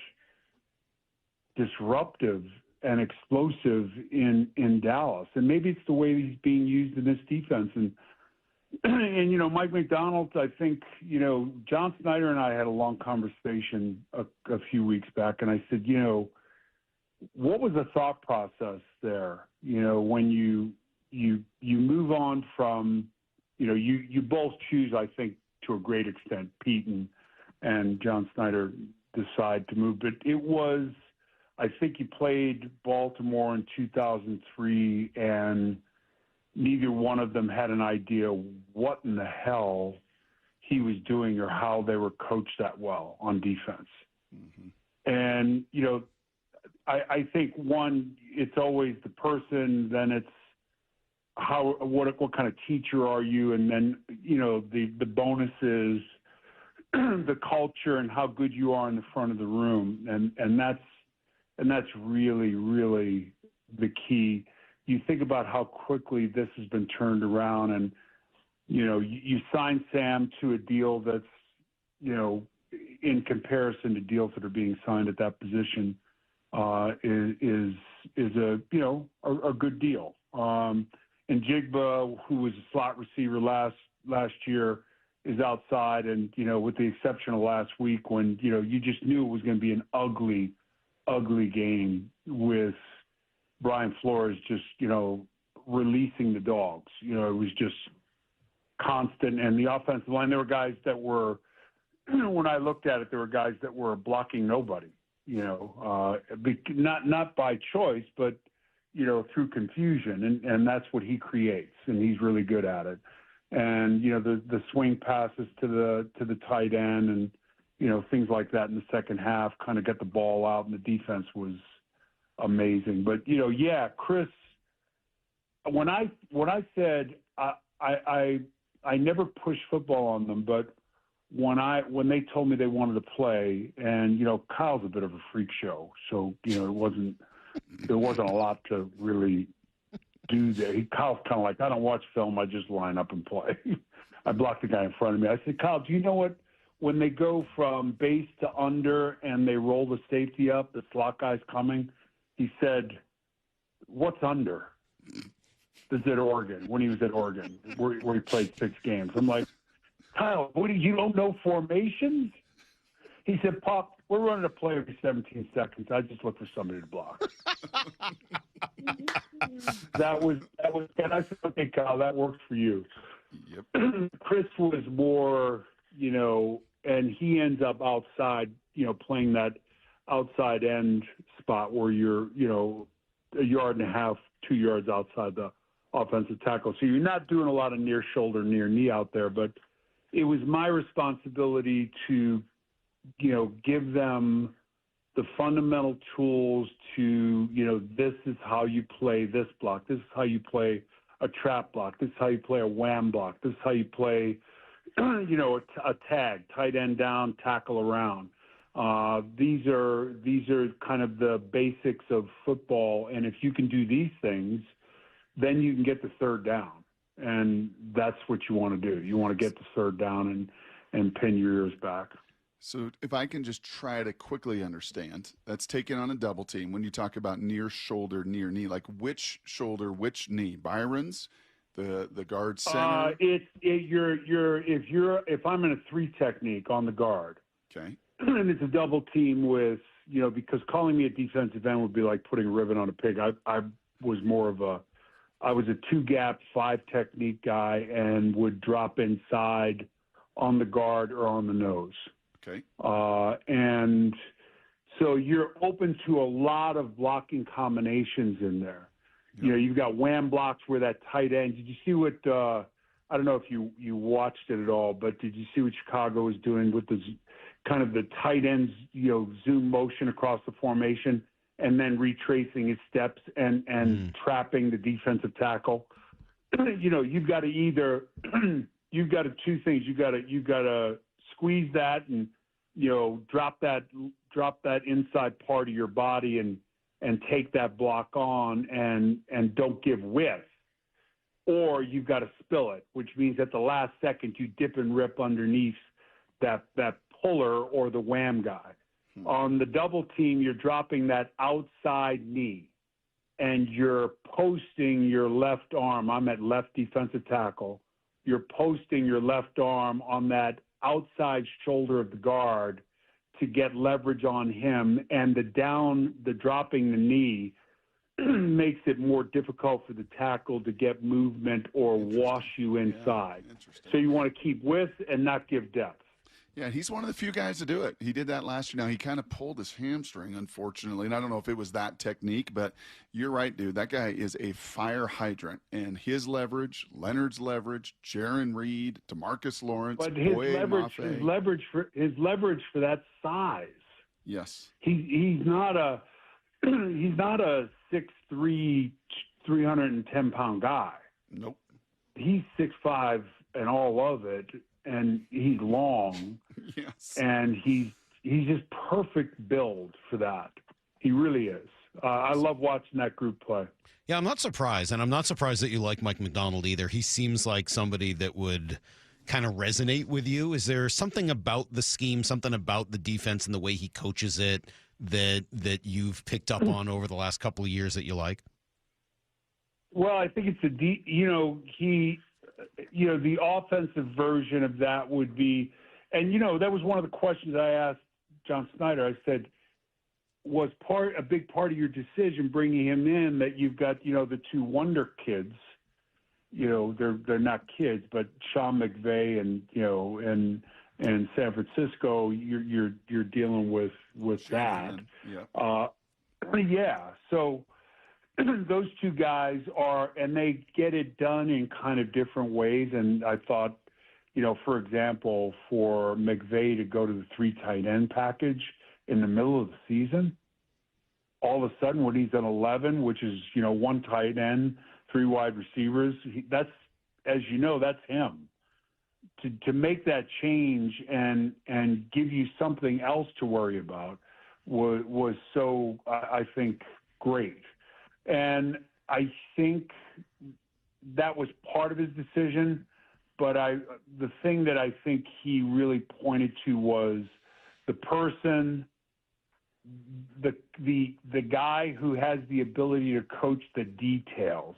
disruptive and explosive in Dallas. And maybe it's the way he's being used in this defense. And Mike McDonald, I think, John Snyder and I had a long conversation a few weeks back, and I said, what was the thought process there? When you move on from, you both choose, I think, to a great extent, Pete and John Snyder decide to move. But it was, I think he played Baltimore in 2003, and neither one of them had an idea what in the hell he was doing or how they were coached that well on defense. Mm-hmm. And, I think, one, it's always the person, then it's what kind of teacher are you, and then, the bonuses, the culture and how good you are in the front of the room. And that's really, really the key. You think about how quickly this has been turned around, and, you sign Sam to a deal that's, in comparison to deals that are being signed at that position, is a good deal. And Jigba, who was a slot receiver last year, is outside, and with the exception of last week when you just knew it was going to be an ugly game with Brian Flores just releasing the dogs. It was just constant, and the offensive line, there were guys that were, when I looked at it, there were guys that were blocking nobody. Not by choice, but through confusion, and that's what he creates, and he's really good at it. And the swing passes to the tight end, and things like that in the second half kind of get the ball out, and the defense was amazing. But Chris, when I said I never pushed football on them, but when they told me they wanted to play, and Kyle's a bit of a freak show, so there wasn't a lot to really do there. Kyle's kind of like, I don't watch film, I just line up and play. I blocked the guy in front of me. I said, Kyle, do you know what? When they go from base to under and they roll the safety up, the slot guy's coming. He said, "What's under?" This is at Oregon, when he was at Oregon, where he played 6 games. I'm like, Kyle, you don't know formations? He said, Pop, we're running a play every 17 seconds. I just look for somebody to block. that was, and I said, okay, Kyle, that works for you. Yep. Chris was more, and he ends up outside, playing that outside end spot where you're, a yard and a half, 2 yards outside the offensive tackle. So you're not doing a lot of near shoulder, near knee out there, but it was my responsibility to, give them the fundamental tools to, this is how you play this block. This is how you play a trap block. This is how you play a wham block. This is how you play, a tag, tight end down, tackle around. These are kind of the basics of football. And if you can do these things, then you can get the third down. And that's what you want to do. You want to get the third down and pin your ears back. So if I can just try to quickly understand, that's taken on a double team. When you talk about near shoulder, near knee, like which shoulder, which knee? Byron's, the guard center. If I'm in a 3 technique on the guard, okay, and it's a double team with because calling me a defensive end would be like putting a ribbon on a pig. I was more of I was a 2-gap 5 technique guy and would drop inside on the guard or on the nose. Okay. And so you're open to a lot of blocking combinations in there. Yep. You've got wham blocks where that tight end. Did you see what? I don't know if you watched it at all, but did you see what Chicago was doing with the kind of the tight ends? Zoom motion across the formation, and then retracing his steps and trapping the defensive tackle. You've got to either you've got to two things. You've got to squeeze that and drop that inside part of your body and take that block on and don't give width. Or you've got to spill it, which means at the last second you dip and rip underneath that puller or the wham guy. On the double team, you're dropping that outside knee and you're posting your left arm. I'm at left defensive tackle. You're posting your left arm on that outside shoulder of the guard to get leverage on him, and the dropping the knee makes it more difficult for the tackle to get movement or wash you inside. So you want to keep width and not give depth. Yeah, he's one of the few guys to do it. He did that last year. Now, he kind of pulled his hamstring, unfortunately, and I don't know if it was that technique, but you're right, dude. That guy is a fire hydrant, and his leverage, Leonard's leverage, Jaron Reed, DeMarcus Lawrence, but his leverage for that size. Yes, he's not a 6'3", 310-pound guy. Nope. He's 6'5" and all of it. And he's long, yes, and he's just perfect build for that. He really is. I love watching that group play. Yeah, I'm not surprised, and I'm not surprised that you like Mike McDonald either. He seems like somebody that would kind of resonate with you. Is there something about the scheme, something about the defense and the way he coaches it that you've picked up on over the last couple of years that you like? Well, I think it's the offensive version of that would be, and that was one of the questions I asked John Snyder. I said, was a big part of your decision bringing him in that you've got the two wonder kids, they're not kids, but Sean McVay and and San Francisco, you're dealing with that. Yeah. So those two guys and they get it done in kind of different ways. And I thought, for example, for McVay to go to the 3 tight end package in the middle of the season, all of a sudden when he's at 11, which is, 1 tight end, 3 wide receivers, that's him. To make that change and give you something else to worry about was so, I think, great. And I think that was part of his decision, but the thing that I think he really pointed to was the person, the guy who has the ability to coach the details.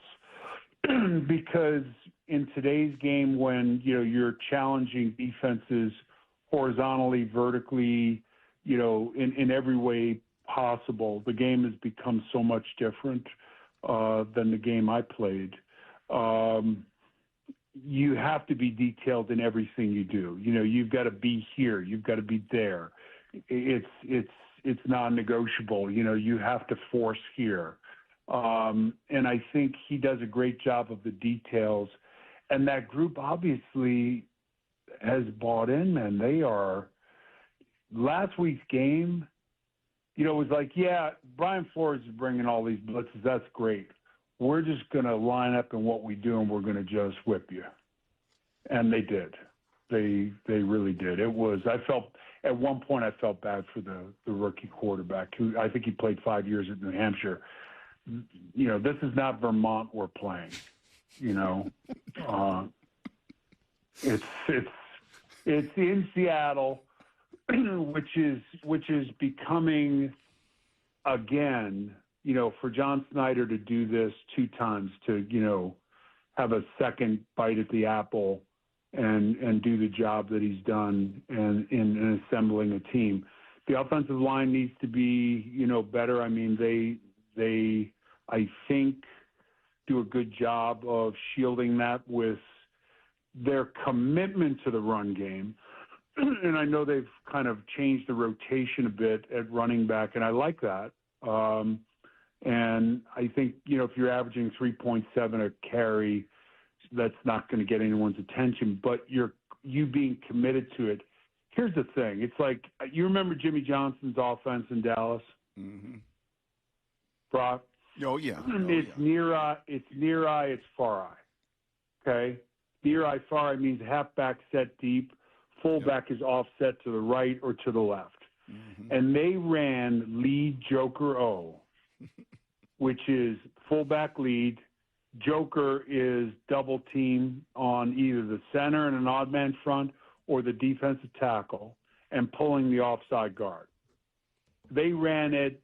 Because in today's game, when you're challenging defenses horizontally, vertically, in every way possible, the game has become so much different than the game I played. You have to be detailed in everything you do. You've got to be here. You've got to be there. It's non-negotiable. You have to force here. And I think he does a great job of the details. And that group obviously has bought in, man. They are – last week's game, it was like, yeah, Brian Flores is bringing all these blitzes. That's great. We're just going to line up in what we do, and we're going to just whip you. And they did. They really did. At one point I felt bad for the rookie quarterback, who I think he played 5 years at New Hampshire. This is not Vermont we're playing. It's in Seattle, which is becoming, again, for John Snyder to do this 2 times, to have a second bite at the apple and do the job that he's done and in assembling a team. The offensive line needs to be better. I mean, they I think do a good job of shielding that with their commitment to the run game. And I know they've kind of changed the rotation a bit at running back, and I like that. And I think, if you're averaging 3.7 a carry, that's not going to get anyone's attention, but you being committed to it. Here's the thing. It's like, you remember Jimmy Johnson's offense in Dallas? Mm-hmm. Brock. Oh yeah. It's near eye. It's near eye. It's far eye. Okay. Near eye, far eye means halfback set deep. Fullback is offset to the right or to the left. And they ran lead joker O, which is fullback lead. Joker is double team on either the center and an odd man front or the defensive tackle and pulling the offside guard. They ran it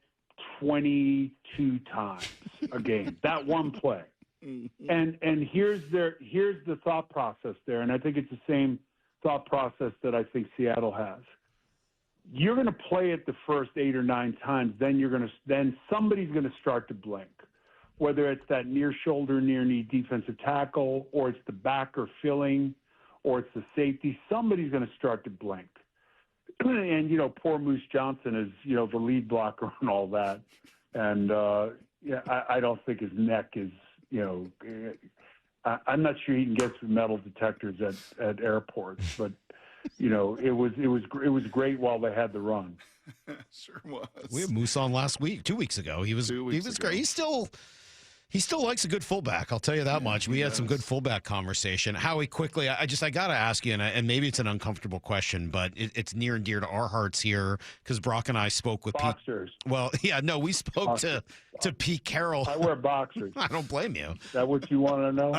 22 times a game, that one play. And here's the thought process there, and I think it's the same thought process that I think Seattle has. You're going to play it the first 8 or 9 times, then somebody's going to start to blink, whether it's that near shoulder, near knee defensive tackle, or it's the backer filling, or it's the safety. Somebody's going to start to blink. And, poor Moose Johnson is, the lead blocker and all that. And, I don't think his neck is, I'm not sure he can get through metal detectors at airports, but, it was great while they had the run. Sure was. We had Moose on 2 weeks ago. He was great. He still likes a good fullback. I'll tell you that much. We had some good fullback conversation. Howie, quickly, I got to ask you, and maybe it's an uncomfortable question, but it's near and dear to our hearts here because Brock and I spoke with boxers. Pete. Well, yeah, no, we spoke to Pete Carroll. I wear boxers. I don't blame you. Is that what you want to know?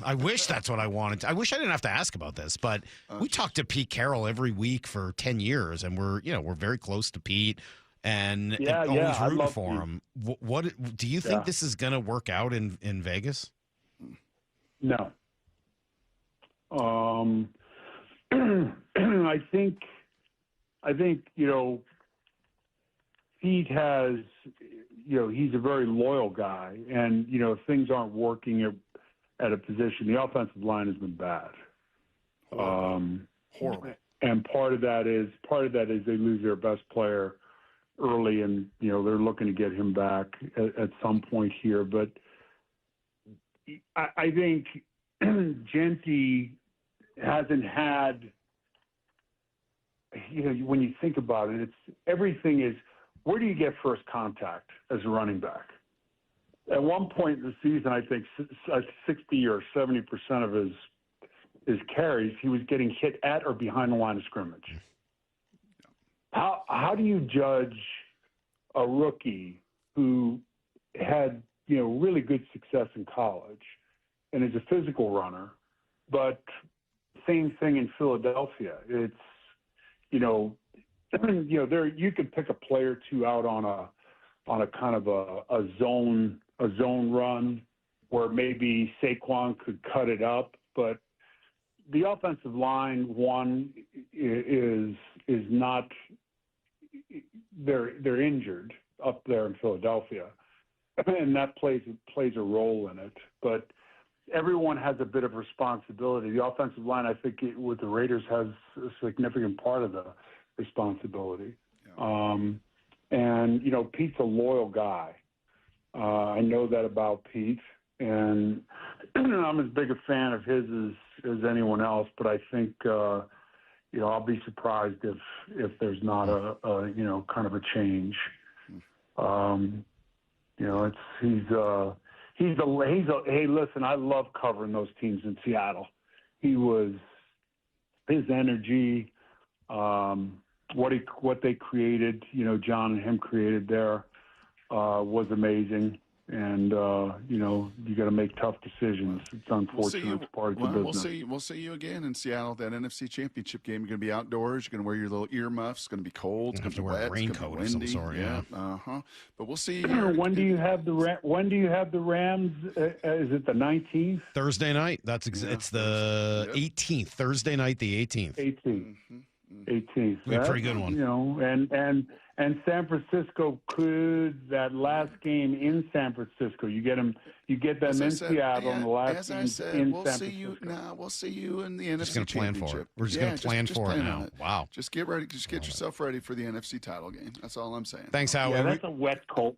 I wish that's what I wanted. I wish I didn't have to ask about this, but we talked to Pete Carroll every week for 10 years, and we're very close to Pete. And always rooting for him. What do you think this is going to work out in Vegas? No. I think Pete has he's a very loyal guy, and if things aren't working at a position, the offensive line has been bad. Horrible. And part of that is they lose their best player early, and they're looking to get him back at some point here. But I think Genty hasn't had. When you think about it, everything is where do you get first contact as a running back? At one point in the season, I think 60 or 70% of his carries, he was getting hit at or behind the line of scrimmage. How do you judge a rookie who had really good success in college and is a physical runner, but same thing in Philadelphia? It's there you could pick a player or two out on a kind of a zone run where maybe Saquon could cut it up, but the offensive line is not. They're injured up there in Philadelphia, and that plays a role in it. But everyone has a bit of responsibility. The offensive line, I think, with the Raiders has a significant part of the responsibility. Yeah. And Pete's a loyal guy. I know that about Pete, and I'm as big a fan of his as anyone else. But I think. I'll be surprised if there's not a kind of a change. Hey, listen, I love covering those teams in Seattle. His energy, what they created, John and him created there, was amazing. And you got to make tough decisions. It's unfortunate. It's part of the business. We'll see you again in Seattle. That NFC Championship game. You're going to be outdoors. You're going to wear your little earmuffs. It's going to be cold. It's going to be wet. A raincoat of some sort. Yeah. But we'll see. When do you have the Rams? Is it the 19th? Thursday night. It's the 18th. Thursday night, the 18th. 18th. 18th. Be a pretty good one. And San Francisco could, that last game in San Francisco, you get them in Seattle, and the last game in San Francisco. We'll see you in the NFC Championship. We're just going to plan for it now. Wow. Just get ready. Just get yourself ready for the NFC title game. That's all I'm saying. Thanks, Howie. Yeah, that's a wet cold.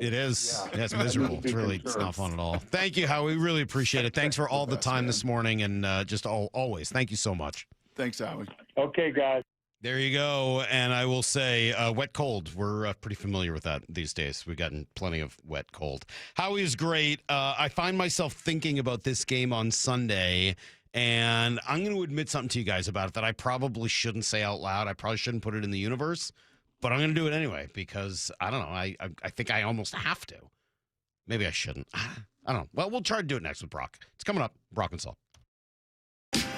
It is. Yeah, it's miserable. It's not fun at all. Thank you, Howie. We really appreciate it. Thanks for all the time this morning, and just always. Thank you so much. Thanks, Howie. Okay, guys. There you go. And I will say, wet cold. We're pretty familiar with that these days. We've gotten plenty of wet cold. Howie is great. I find myself thinking about this game on Sunday, and I'm going to admit something to you guys about it that I probably shouldn't say out loud. I probably shouldn't put it in the universe, but I'm going to do it anyway because, I don't know, I think I almost have to. Maybe I shouldn't. I don't know. Well, we'll try to do it next with Brock. It's coming up. Brock and Salk.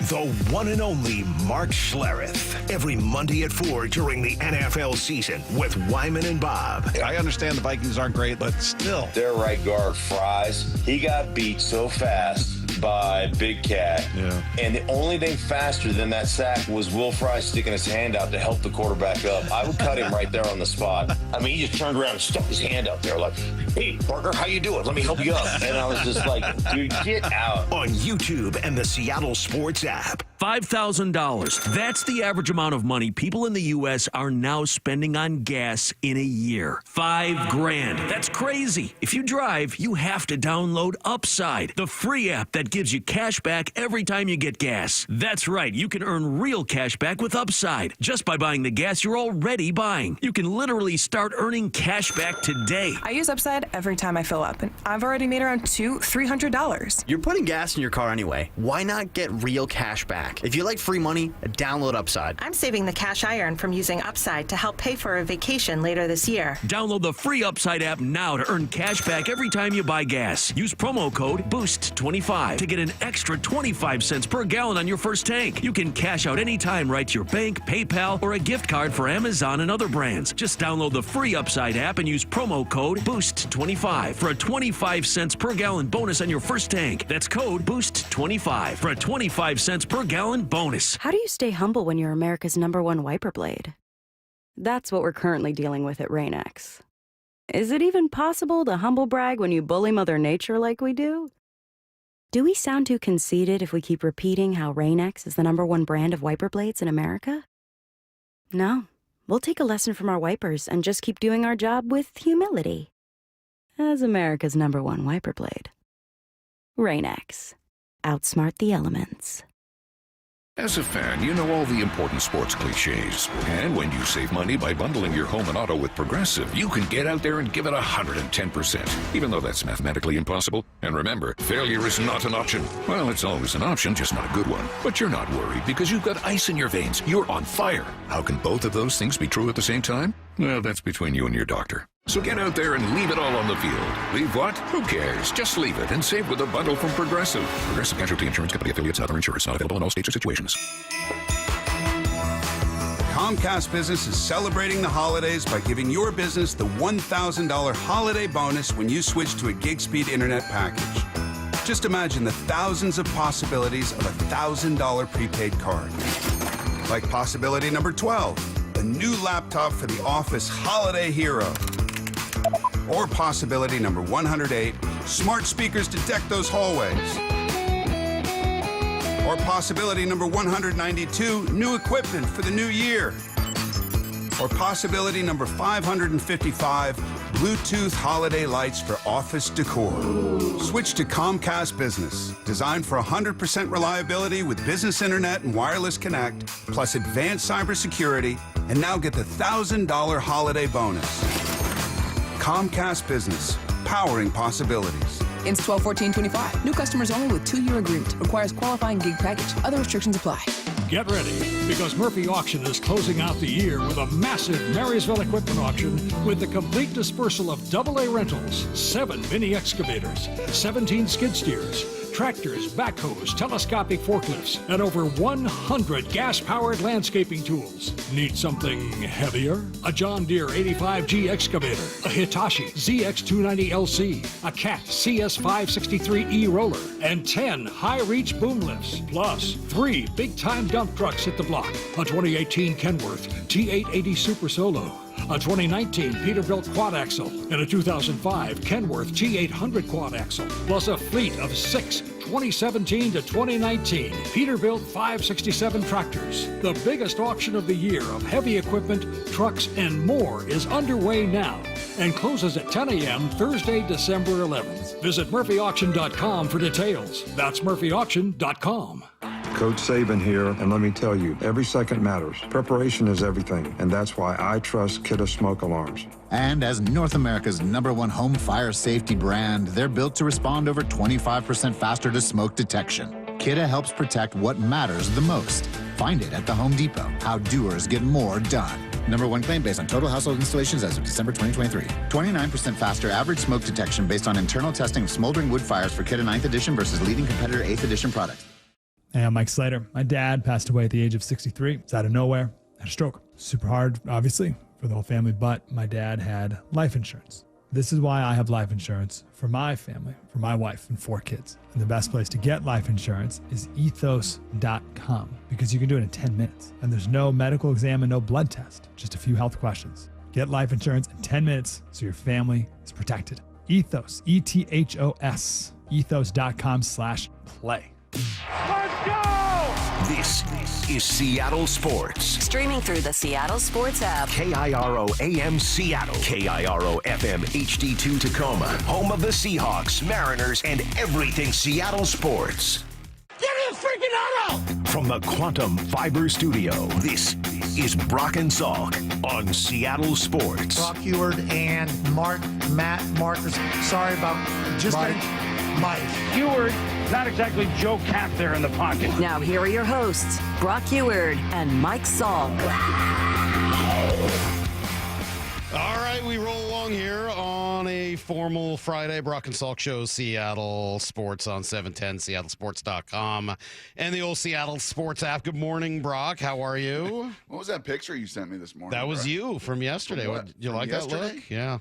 The one and only Mark Schlereth. Every Monday at 4 during the NFL season with Wyman and Bob. I understand the Vikings aren't great, but still. Their right guard, Fries, he got beat so fast by Big Cat. Yeah. And the only thing faster than that sack was Will Fry sticking his hand out to help the quarterback up. I would cut him right there on the spot. I mean, he just turned around and stuck his hand up there like, hey, Parker, how you doing? Let me help you up. And I was just like, dude, get out. On YouTube and the Seattle Sports app. $5,000. That's the average amount of money people in the U.S. are now spending on gas in a year. $5,000. That's crazy. If you drive, you have to download Upside, the free app that gives you cash back every time you get gas. That's right. You can earn real cash back with Upside just by buying the gas you're already buying. You can literally start earning cash back today. I use Upside every time I fill up, and I've already made around $200-$300. You're putting gas in your car anyway. Why not get real cash back? If you like free money, download Upside. I'm saving the cash I earn from using Upside to help pay for a vacation later this year. Download the free Upside app now to earn cash back every time you buy gas. Use promo code BOOST25 to get an extra 25 cents per gallon on your first tank. You can cash out anytime right to your bank, PayPal, or a gift card for Amazon and other brands. Just download the free Upside app and use promo code BOOST25 for a 25 cents per gallon bonus on your first tank. That's code BOOST25 for a 25 cents per gallon bonus. How do you stay humble when you're America's #1 wiper blade? That's what we're currently dealing with at Rain-X. Is it even possible to humble brag when you bully Mother Nature like we do? Do we sound too conceited if we keep repeating how Rain-X is the #1 brand of wiper blades in America? No, we'll take a lesson from our wipers and just keep doing our job with humility. As America's #1 wiper blade. Rain-X. Outsmart the elements. As a fan, you know all the important sports cliches. And when you save money by bundling your home and auto with Progressive, you can get out there and give it 110%, even though that's mathematically impossible. And remember, failure is not an option. Well, it's always an option, just not a good one. But you're not worried because you've got ice in your veins. You're on fire. How can both of those things be true at the same time? Well, that's between you and your doctor. So get out there and leave it all on the field. Leave what? Who cares? Just leave it and save with a bundle from Progressive. Progressive Casualty Insurance Company affiliates, other insurance not available in all states or situations. Comcast Business is celebrating the holidays by giving your business the $1,000 holiday bonus when you switch to a gig speed internet package. Just imagine the thousands of possibilities of a $1,000 prepaid card. Like possibility number 12, a new laptop for the office holiday hero. Or possibility number 108, smart speakers to deck those hallways. Or possibility number 192, new equipment for the new year. Or possibility number 555, Bluetooth holiday lights for office decor. Switch to Comcast Business, designed for 100% reliability with business internet and wireless connect, plus advanced cybersecurity, and now get the $1,000 holiday bonus. Comcast Business, powering possibilities. Ends 12/14/25. New customers only with 2-year agreement. Requires qualifying gig package. Other restrictions apply. Get ready, because Murphy Auction is closing out the year with a massive Marysville equipment auction with the complete dispersal of AA rentals, 7 mini excavators, 17 skid steers, tractors, backhoes, telescopic forklifts, and over 100 gas-powered landscaping tools. Need something heavier? A John Deere 85G excavator, a Hitachi ZX290LC, a Cat CS563E roller, and 10 high-reach boom lifts, plus 3 big-time dump trucks hit the block, a 2018 Kenworth T880 Super Solo, a 2019 Peterbilt quad axle, and a 2005 Kenworth T800 quad axle, plus a fleet of 6 2017 to 2019 Peterbilt 567 tractors. The biggest auction of the year of heavy equipment, trucks, and more is underway now and closes at 10 a.m. Thursday, December 11th. Visit murphyauction.com for details. That's murphyauction.com. Coach Saban here, and let me tell you, every second matters. Preparation is everything, and that's why I trust Kidde Smoke Alarms. And as North America's #1 home fire safety brand, they're built to respond over 25% faster to smoke detection. Kidde helps protect what matters the most. Find it at the Home Depot. How doers get more done. #1 claim based on total household installations as of December 2023. 29% faster average smoke detection based on internal testing of smoldering wood fires for Kidde 9th edition versus leading competitor 8th edition products. Hey, I'm Mike Slater. My dad passed away at the age of 63. It's out of nowhere. Had a stroke. Super hard, obviously, for the whole family, but my dad had life insurance. This is why I have life insurance for my family, for my wife and 4 kids. And the best place to get life insurance is ethos.com because you can do it in 10 minutes. And there's no medical exam and no blood test, just a few health questions. Get life insurance in 10 minutes so your family is protected. Ethos, ETHOS, ethos.com/play. Let's go! This is Seattle Sports. Streaming through the Seattle Sports app. KIRO AM Seattle. KIRO FM HD2 Tacoma. Home of the Seahawks, Mariners, and everything Seattle sports. Give me a freaking auto! From the Quantum Fiber Studio, this is Brock and Salk on Seattle Sports. Brock Heward and Matt Marcus. Sorry about just Mike. Heward, not exactly Joe Cap there in the pocket. Now here are your hosts, Brock Heward and Mike Salk. All right, we roll along here on a formal Friday. Brock and Salk show, Seattle Sports on 710, seattlesports.com, and the old Seattle Sports app. Good morning, Brock. How are you? What was that picture you sent me this morning? That was you from yesterday. From what? You From like yesterday? that look? Yeah.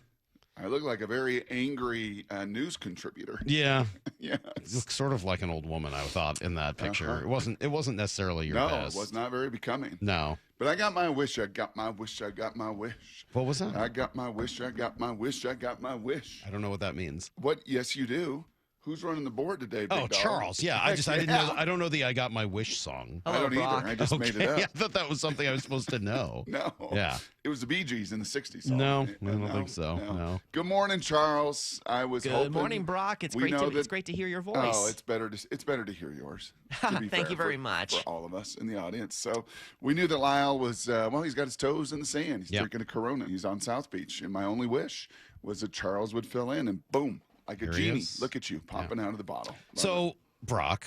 I look like a very angry news contributor. Yeah. Yes. You look sort of like an old woman, I thought, in that picture. Uh-huh. It wasn't necessarily your No, best. it was not very becoming. No. But I got my wish. I got my wish. I got my wish. What was that? I got my wish. I got my wish. I got my wish. I don't know what that means. What? Yes, you do. Who's running the board today, big dog? Charles. Yeah, I didn't know. I don't know the "I Got My Wish" song. I don't either. I just made it up. I thought that was something I was supposed to know. No. Yeah. It was the Bee Gees in the '60s. No, I don't think so. No. Good morning, Charles. I was hoping. Good morning, Brock. It's great to hear your voice. Oh, it's better to hear yours. Thank you very much. For all of us in the audience. So we knew that Lyle was he's got his toes in the sand. He's drinking a Corona. He's on South Beach, and my only wish was that Charles would fill in, and boom. Like a genie. Look at you popping out of the bottle. Love it. Brock,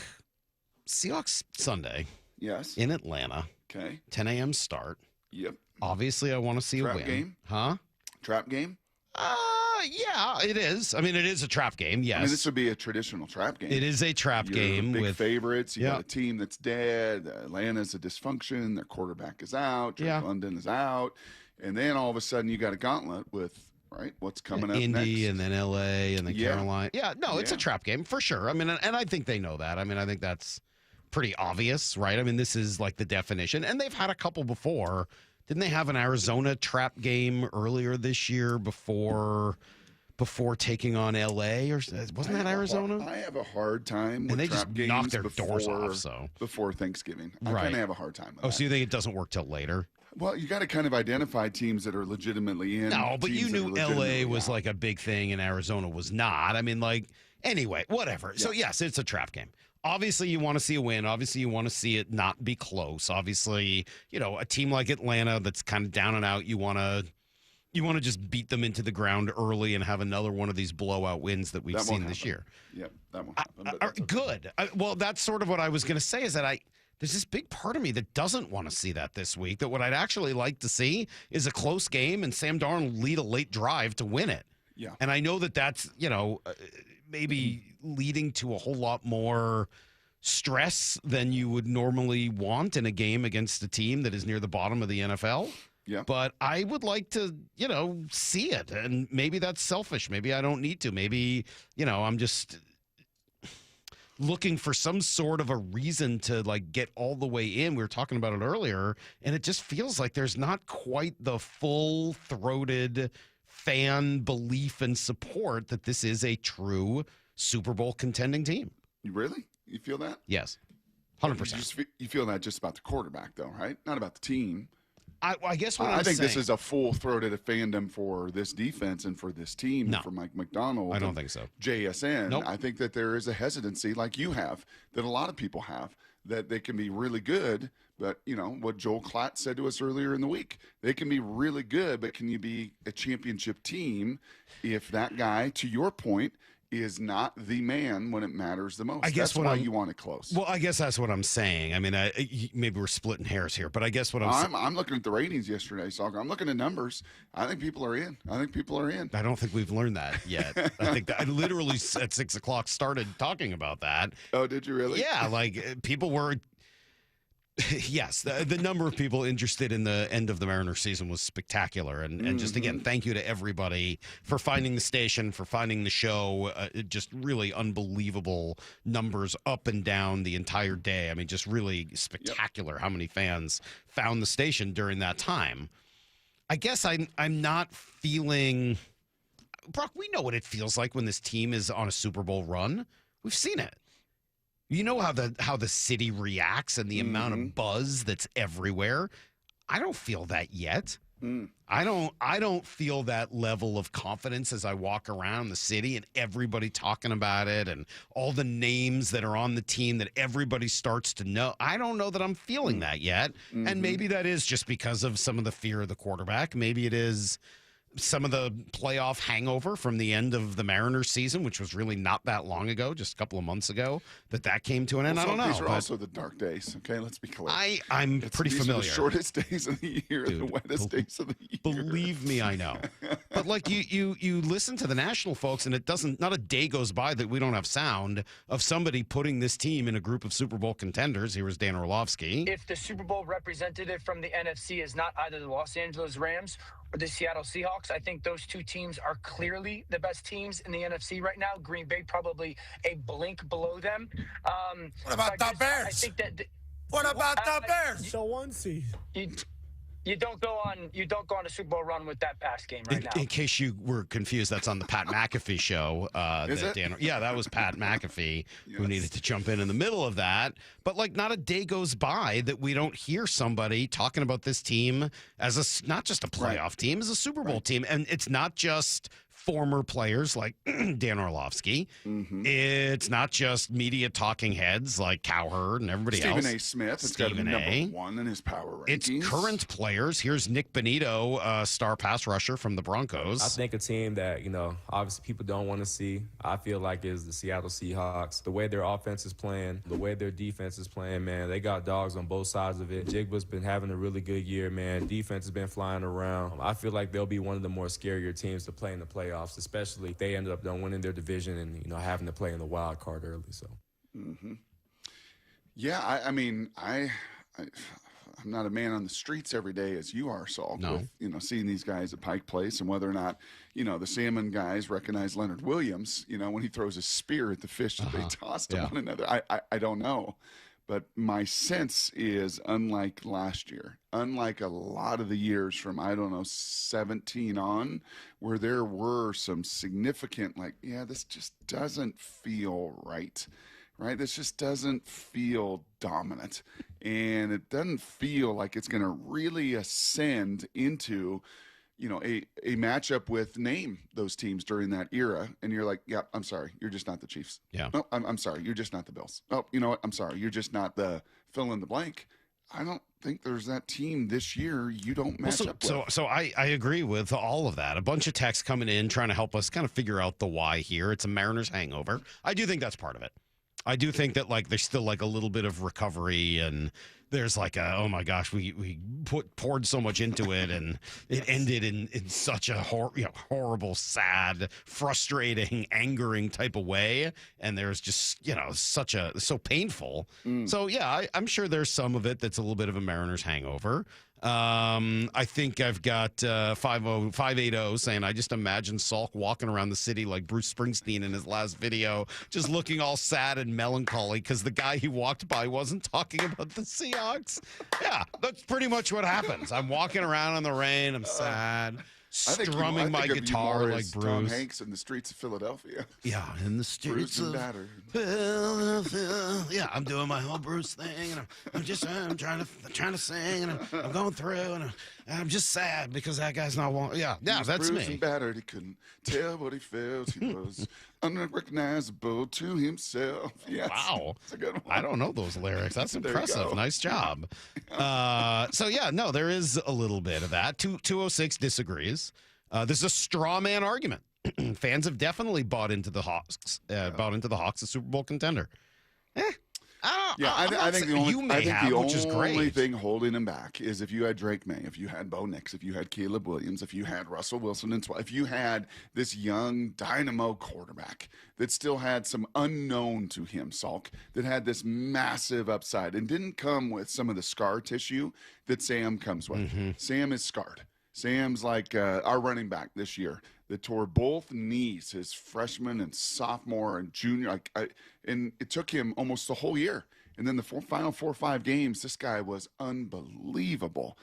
Seahawks Sunday. Yes. In Atlanta. Okay. 10 a.m. start. Yep. Obviously, I want to see Trap a win. Game? Huh? Trap game? Yeah, it is. I mean, it is a trap game, yes. I mean, this would be a traditional trap game. It is a trap game big with favorites. You got a team that's dead. Atlanta's a dysfunction. Their quarterback is out. Drake London is out. And then all of a sudden, you got a gauntlet with what's coming up Indy next. and then L.A. and then Carolina. Yeah, no, it's a trap game for sure. I mean, and I think they know that. I mean, I think that's pretty obvious, right? I mean, this is like the definition. And they've had a couple before. Didn't they have an Arizona trap game earlier this year before taking on L.A. or wasn't that Arizona? I have a hard time with and they trap just games knocked their doors off. Before Thanksgiving. I Right. kind of have a hard time with that. So you think it doesn't work till later? Well, you got to kind of identify teams that are legitimately in. No, but you teams that are knew legitimately L.A. was out. like a big thing and Arizona was not. I mean, like, anyway, whatever. So, yes, it's a trap game. Obviously, you want to see a win. Obviously, you want to see it not be close. Obviously, a team like Atlanta that's kind of down and out, you want to just beat them into the ground early and have another one of these blowout wins that we've That seen won't this happen. year. Yep, that won't happen. But that's okay. Good. Well, that's sort of what I was going to say is that there's this big part of me that doesn't want to see that this week, that what I'd actually like to see is a close game and Sam Darnold lead a late drive to win it. Yeah. And I know that that's, maybe leading to a whole lot more stress than you would normally want in a game against a team that is near the bottom of the NFL. Yeah. But I would like to, see it. And maybe that's selfish. Maybe I don't need to. Maybe, I'm just looking for some sort of a reason to get all the way in. We were talking about it earlier, and it just feels like there's not quite the full-throated fan belief and support that this is a true Super Bowl contending team. You really? You feel that? Yes. 100%. You feel that just about the quarterback, though, right? Not about the team. I guess what I think this is a full-throated fandom for this defense and for this team, No. and for Mike McDonald. I don't think so. JSN. Nope. I think that there is a hesitancy, like you have, that a lot of people have, that they can be really good, but what Joel Klatt said to us earlier in the week, they can be really good, but can you be a championship team if that guy, to your point, is not the man when it matters the most? I guess that's why you want it close. Well, I guess that's what I'm saying. I mean, maybe we're splitting hairs here, but I guess what I'm looking at the ratings yesterday, Salk. I'm looking at numbers. I think people are in. I don't think we've learned that yet. I think that I literally at 6 o'clock started talking about that. Oh, did you really? Yeah, like people were. Yes, the number of people interested in the end of the Mariners season was spectacular. And just, again, thank you to everybody for finding the station, for finding the show. Just really unbelievable numbers up and down the entire day. I mean, just really spectacular how many fans found the station during that time. I guess I'm not feeling... Brock, we know what it feels like when this team is on a Super Bowl run. We've seen it. You know how the city reacts and the amount of buzz that's everywhere. I don't feel that yet. I don't feel that level of confidence as I walk around the city and everybody talking about it and all the names that are on the team that everybody starts to know. I don't know that I'm feeling that yet. And maybe that is just because of some of the fear of the quarterback. Maybe it is some of the playoff hangover from the end of the Mariners season, which was really not that long ago, just a couple of months ago, that came to an end. I don't know. These are also the dark days, okay? Let's be clear. I'm pretty familiar. These are the shortest days of the year, the wettest days of the year. Believe me, I know. But like you listen to the national folks, and not a day goes by that we don't have sound of somebody putting this team in a group of Super Bowl contenders. Here was Dan Orlovsky. If the Super Bowl representative from the NFC is not either the Los Angeles Rams or the Seattle Seahawks, I think those two teams are clearly the best teams in the NFC right now. Green Bay probably a blink below them. What about the Bears? I think that. What about the Bears? So one seed. You don't go on a Super Bowl run with that pass game right now. In case you were confused, that's on the Pat McAfee show. That was Pat McAfee who needed to jump in the middle of that. But like, not a day goes by that we don't hear somebody talking about this team as not just a playoff team, as a Super Bowl team, and it's not just former players like Dan Orlovsky. It's not just media talking heads like Cowherd and everybody else. Stephen A. Smith. It's got number one in his power rankings. It's current players. Here's Nick Bonito, star pass rusher from the Broncos. I think a team that, obviously people don't want to see, I feel like, is the Seattle Seahawks. The way their offense is playing, the way their defense is playing, man, they got dogs on both sides of it. Jigba's been having a really good year, man. Defense has been flying around. I feel like they'll be one of the more scarier teams to play in the playoffs, especially if they ended up winning their division and having to play in the wild card early. So, yeah, I'm not a man on the streets every day as you are, Salk. No. With, seeing these guys at Pike Place and whether or not the Salmon guys recognize Leonard Williams. When he throws a spear at the fish that they toss to one another. I don't know. But my sense is, unlike last year, unlike a lot of the years from, 17 on, where there were some significant, this just doesn't feel right? This just doesn't feel dominant. And it doesn't feel like it's going to really ascend into a matchup with name those teams during that era. And you're like, yeah, I'm sorry, you're just not the Chiefs. Yeah. Oh, I'm sorry, you're just not the Bills. Oh, you know what? I'm sorry, you're just not the fill in the blank. I don't think there's that team this year you don't match up with. So I agree with all of that. A bunch of texts coming in trying to help us kind of figure out the why here. It's a Mariners hangover. I do think that's part of it. I do think that there's still a little bit of recovery, and there's oh my gosh, we poured so much into it, and it ended in such a horrible, sad, frustrating, angering type of way, and there's just so painful. So yeah, I'm sure there's some of it that's a little bit of a Mariners hangover. I think I've got 580 saying, I just imagine Salk walking around the city like Bruce Springsteen in his last video, just looking all sad and melancholy because the guy he walked by wasn't talking about the Seahawks. Yeah, that's pretty much what happens. I'm walking around in the rain. I'm sad. strumming my guitar like Bruce. Tom Hanks in the streets of Philadelphia. Yeah, in the streets of Philadelphia. Yeah, I'm doing my whole Bruce thing, and I'm trying to sing, and I'm going through, and I'm just sad because that guy's not one. Yeah, that's bruised me. And battered, he couldn't tell what he felt. He was unrecognizable to himself. Yes, wow, that's a good one. I don't know those lyrics. That's impressive. Nice job. There is a little bit of that. 206 disagrees. This is a straw man argument. Fans have definitely bought into the Hawks. Bought into the Hawks, a Super Bowl contender. I think the only great. thing holding him back is if you had Drake May, if you had Bo Nix, if you had Caleb Williams, if you had Russell Wilson, and if you had this young dynamo quarterback that still had some unknown to him, Salk, that had this massive upside and didn't come with some of the scar tissue that Sam comes with. Mm-hmm. Sam is scarred. Sam's like our running back this year that tore both knees, his freshman and sophomore and junior. And it took him almost the whole year. And then the final 4 or 5 games, this guy was unbelievable,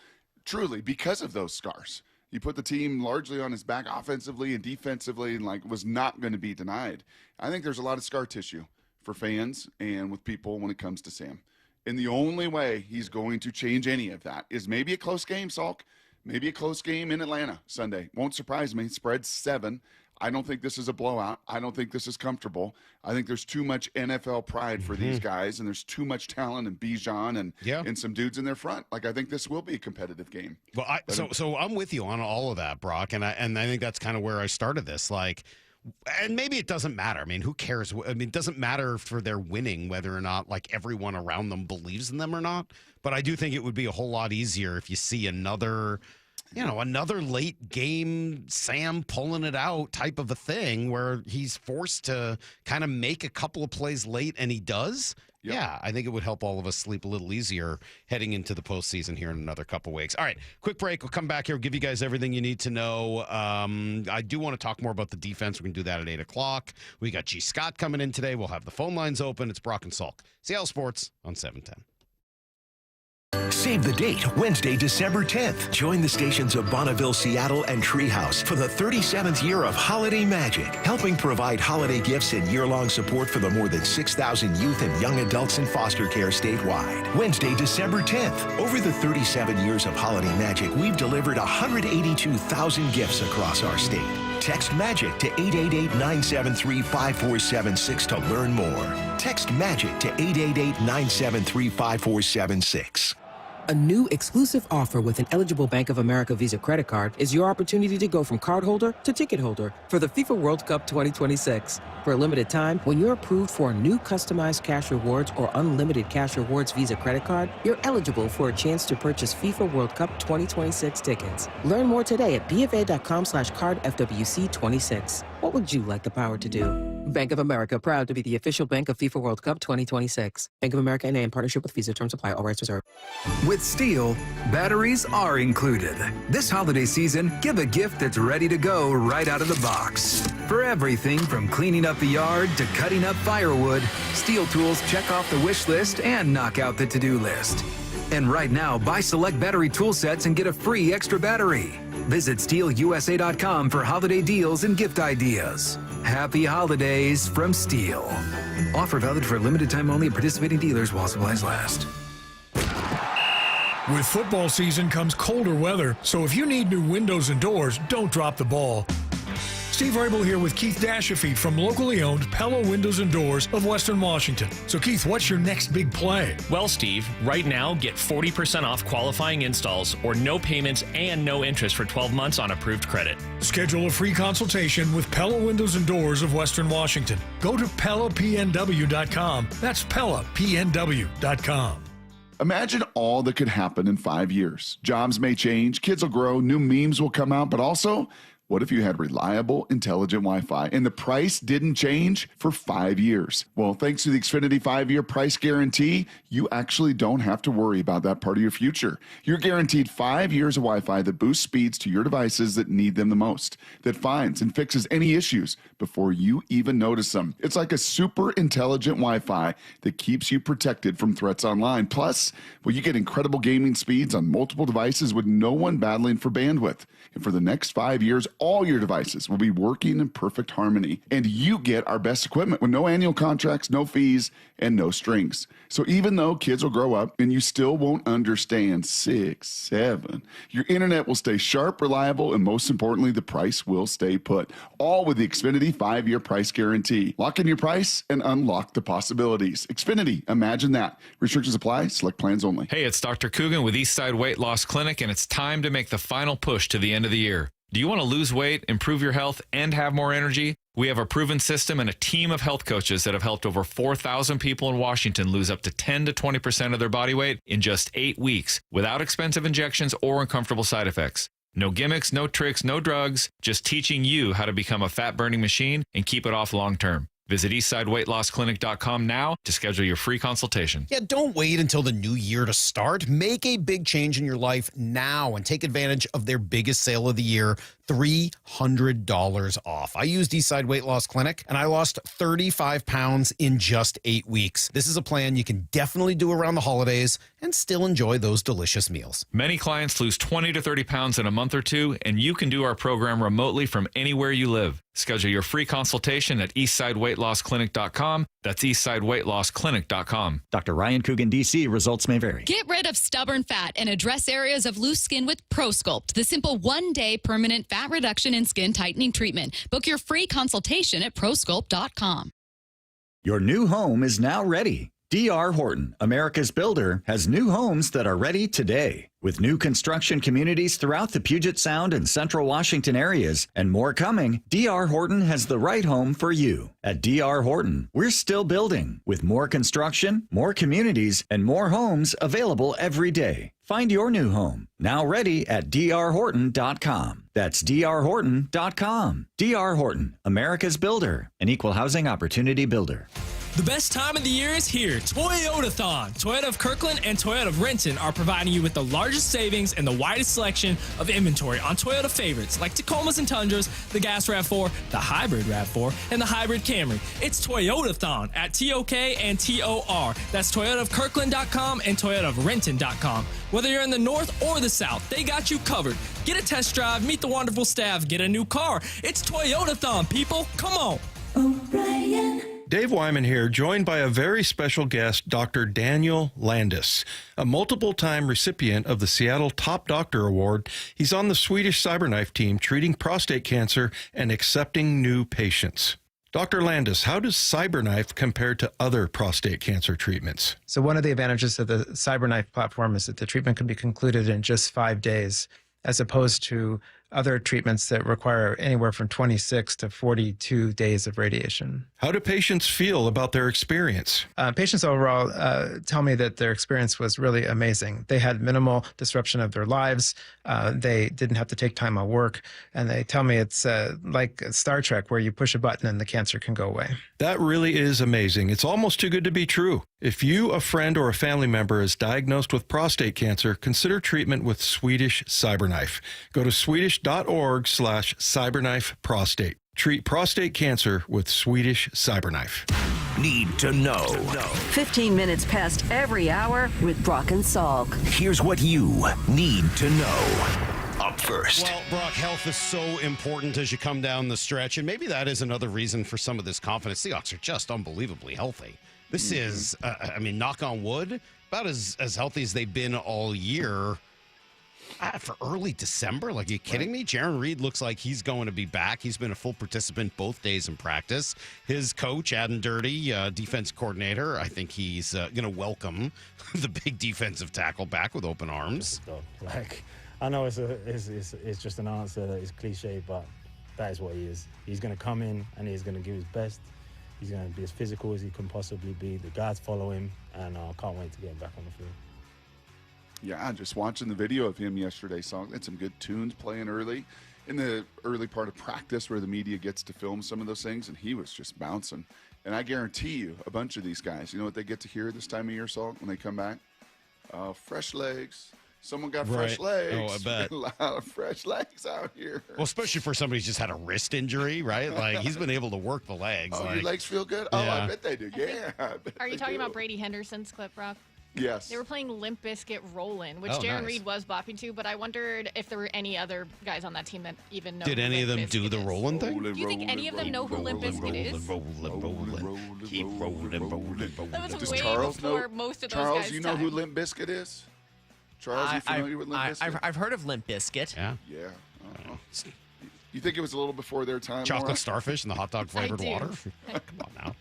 truly, because of those scars. He put the team largely on his back offensively and defensively and was not going to be denied. I think there's a lot of scar tissue for fans and with people when it comes to Sam. And the only way he's going to change any of that is maybe a close game, Salk. Maybe a close game in Atlanta Sunday. Won't surprise me. Spread 7. I don't think this is a blowout. I don't think this is comfortable. I think there's too much NFL pride for these guys, and there's too much talent and Bijan and some dudes in their front. I think this will be a competitive game. Well, so I'm with you on all of that, Brock, and I think that's kind of where I started this. And maybe it doesn't matter. I mean, who cares? I mean, it doesn't matter for their winning whether or not everyone around them believes in them or not. But I do think it would be a whole lot easier if you see another late game Sam pulling it out type of a thing where he's forced to kind of make a couple of plays late, and he does. Yep. Yeah, I think it would help all of us sleep a little easier heading into the postseason here in another couple weeks. All right, quick break. We'll come back here, give you guys everything you need to know. I do want to talk more about the defense. We can do that at 8 o'clock. We got G. Scott coming in today. We'll have the phone lines open. It's Brock and Salk. Seattle Sports on 710. Save the date, Wednesday, December 10th. Join the stations of Bonneville, Seattle, and Treehouse for the 37th year of Holiday Magic, helping provide holiday gifts and year-long support for the more than 6,000 youth and young adults in foster care statewide. Wednesday, December 10th. Over the 37 years of Holiday Magic, we've delivered 182,000 gifts across our state. Text MAGIC to 888-973-5476 to learn more. Text MAGIC to 888-973-5476. A new exclusive offer with an eligible Bank of America Visa credit card is your opportunity to go from cardholder to ticket holder for the FIFA World Cup 2026. For a limited time, when you're approved for a new customized cash rewards or unlimited cash rewards Visa credit card, you're eligible for a chance to purchase FIFA World Cup 2026 tickets. Learn more today at bfa.com/cardfwc26. What would you like the power to do? Bank of America, proud to be the official bank of FIFA World Cup 2026. Bank of America N.A. in partnership with Visa. Terms apply. All rights reserved. With Steel, batteries are included. This holiday season, give a gift that's ready to go right out of the box. For everything from cleaning up the yard to cutting up firewood, Steel tools check off the wish list and knock out the to-do list. And right now, buy select battery tool sets and get a free extra battery. Visit SteelUSA.com for holiday deals and gift ideas. Happy holidays from Steel. Offer valid for a limited time only at participating dealers while supplies last. With football season comes colder weather, so if you need new windows and doors, don't drop the ball. Steve Rabel here with Keith Dashafee from locally owned Pella Windows and Doors of Western Washington. So Keith, what's your next big play? Well, Steve, right now get 40% off qualifying installs or no payments and no interest for 12 months on approved credit. Schedule a free consultation with Pella Windows and Doors of Western Washington. Go to PellaPNW.com. That's PellaPNW.com. Imagine all that could happen in 5 years. Jobs may change, kids will grow, new memes will come out, but also, What if you had reliable, intelligent Wi-Fi and the price didn't change for 5 years? Well, thanks to the Xfinity 5-year price guarantee, you actually don't have to worry about that part of your future. You're guaranteed 5 years of Wi-Fi that boosts speeds to your devices that need them the most, that finds and fixes any issues before you even notice them. It's like a super intelligent Wi-Fi that keeps you protected from threats online. Plus, well, you get incredible gaming speeds on multiple devices with no one battling for bandwidth. And for the next 5 years, all your devices will be working in perfect harmony. And you get our best equipment with no annual contracts, no fees, and no strings. So even though kids will grow up and you still won't understand 6, 7, your internet will stay sharp, reliable, and most importantly, the price will stay put. All with the Xfinity 5-year price guarantee. Lock in your price and unlock the possibilities. Xfinity, imagine that. Restrictions apply. Select plans only. Hey, it's Dr. Coogan with Eastside Weight Loss Clinic, and it's time to make the final push to the end of the year. Do you want to lose weight, improve your health, and have more energy? We have a proven system and a team of health coaches that have helped over 4,000 people in Washington lose up to 10 to 20% of their body weight in just 8 weeks without expensive injections or uncomfortable side effects. No gimmicks, no tricks, no drugs, just teaching you how to become a fat-burning machine and keep it off long-term. Visit eastsideweightlossclinic.com now to schedule your free consultation. Yeah, don't wait until the new year to start. Make a big change in your life now and take advantage of their biggest sale of the year, $300 off. I used Eastside Weight Loss Clinic, and I lost 35 pounds in just 8 weeks. This is a plan you can definitely do around the holidays and still enjoy those delicious meals. Many clients lose 20 to 30 pounds in a month or two, and you can do our program remotely from anywhere you live. Schedule your free consultation at eastsideweightlossclinic.com. That's eastsideweightlossclinic.com. Dr. Ryan Coogan, D.C. Results may vary. Get rid of stubborn fat and address areas of loose skin with ProSculpt, the simple one-day permanent fat reduction and skin tightening treatment. Book your free consultation at prosculpt.com. Your new home is now ready. D.R. Horton, America's builder, has new homes that are ready today. With new construction communities throughout the Puget Sound and Central Washington areas and more coming, D.R. Horton has the right home for you. At D.R. Horton, we're still building with more construction, more communities, and more homes available every day. Find your new home, now ready at drhorton.com. That's drhorton.com. D.R. Horton, America's builder, an equal housing opportunity builder. The best time of the year is here, Toyotathon. Toyota of Kirkland and Toyota of Renton are providing you with the largest savings and the widest selection of inventory on Toyota favorites like Tacomas and Tundras, the Gas RAV4, the Hybrid RAV4, and the Hybrid Camry. It's Toyotathon at TOK and TOR. That's ToyotaofKirkland.com and ToyotaofRenton.com. Whether you're in the north or the south, they got you covered. Get a test drive, meet the wonderful staff, get a new car. It's Toyotathon, people. Come on. O'Brien. Dave Wyman here, joined by a very special guest, Dr. Daniel Landis, a multiple-time recipient of the Seattle Top Doctor Award. He's on the Swedish CyberKnife team treating prostate cancer and accepting new patients. Dr. Landis, how does CyberKnife compare to other prostate cancer treatments? So one of the advantages of the CyberKnife platform is that the treatment can be concluded in just 5 days, as opposed to other treatments that require anywhere from 26 to 42 days of radiation. How do patients feel about their experience? Patients overall tell me that their experience was really amazing. They had minimal disruption of their lives. They didn't have to take time off work. And they tell me it's like Star Trek, where you push a button and the cancer can go away. That really is amazing. It's almost too good to be true. If you, a friend, or a family member is diagnosed with prostate cancer, consider treatment with Swedish CyberKnife. Go to swedish.org/CyberKnifeProstate. Treat prostate cancer with Swedish CyberKnife. Need to know. 15 minutes past every hour with Brock and Salk. Here's what you need to know. Up first. Well, Brock, health is so important as you come down the stretch, and maybe that is another reason for some of this confidence. Seahawks are just unbelievably healthy. This is, knock on wood, about as healthy as they've been all year. For early December? Like, are you kidding me? Jaron Reed looks like he's going to be back. He's been a full participant both days in practice. His coach, Adam Dirty, defense coordinator, I think he's going to welcome the big defensive tackle back with open arms. Like, I know it's just an answer that is cliche, but that is what he is. He's going to come in and he's going to give his best. He's going to be as physical as he can possibly be. The guys follow him, and I can't wait to get him back on the field. Yeah, just watching the video of him yesterday, Salk, had some good tunes playing early. in the early part of practice where the media gets to film some of those things, and he was just bouncing. And I guarantee you, a bunch of these guys, you know what they get to hear this time of year, Salk, when they come back? Fresh legs. Someone got fresh legs. Oh, I bet. A lot of fresh legs out here. Well, especially for somebody who's just had a wrist injury, right? Like, he's been able to work the legs. Oh, like, your legs feel good? Oh, I bet they do. Yeah. Are you talking about Brady Henderson's clip, Brock? Yes. They were playing Limp Bizkit Rollin', which Oh, Jaron nice. Reed was bopping to, but I wondered if there were any other guys on that team that even know Did who any of Limp them do Bizkit the is. rolling thing? Do you think any of them know who Limp Bizkit is? Keep rolling. That was Does way Charles before know? most of those Charles, guys' you know who time. Limp Bizkit is? Charles, you familiar with Limp Bizkit? I've heard of Limp Bizkit. Yeah. Yeah. You think it was a little before their time? Chocolate Maura? starfish and the hot dog flavored I do. water. Come on now.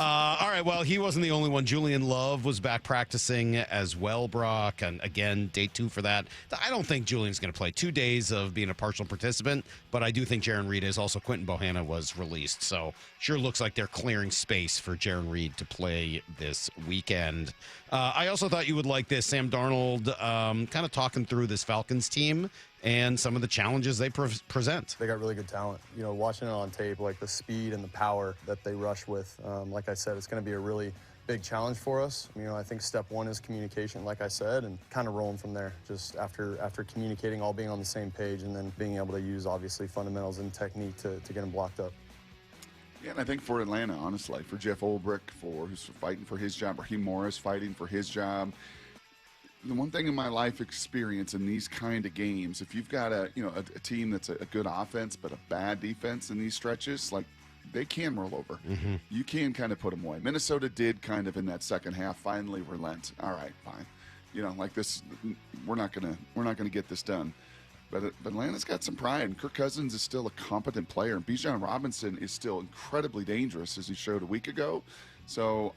All right. Well, he wasn't the only one. Julian Love was back practicing as well, Brock. And again, day 2 for that. I don't think Julian's going to play 2 days of being a partial participant, but I do think Jaron Reed is. Also, Quentin Bohanna was released. So sure looks like they're clearing space for Jaron Reed to play this weekend. I also thought you would like this. Sam Darnold kind of talking through this Falcons team and some of the challenges they present. They got really good talent. You know, watching it on tape, like the speed and the power that they rush with, like I said, it's going to be a really big challenge for us. You know, I think step 1 is communication, like I said, and kind of rolling from there. Just after communicating, all being on the same page, and then being able to use, obviously, fundamentals and technique to get them blocked up. Yeah, and I think for Atlanta, honestly, for Jeff Ulbrich, who's fighting for his job, Raheem Morris fighting for his job. The one thing in my life experience in these kind of games, if you've got a team that's a good offense but a bad defense in these stretches, like they can roll over. Mm-hmm. You can kind of put them away. Minnesota did kind of in that second half finally relent. All right, fine. You know, like this, we're not gonna get this done. But Atlanta's got some pride, and Kirk Cousins is still a competent player, and Bijan Robinson is still incredibly dangerous, as he showed a week ago. So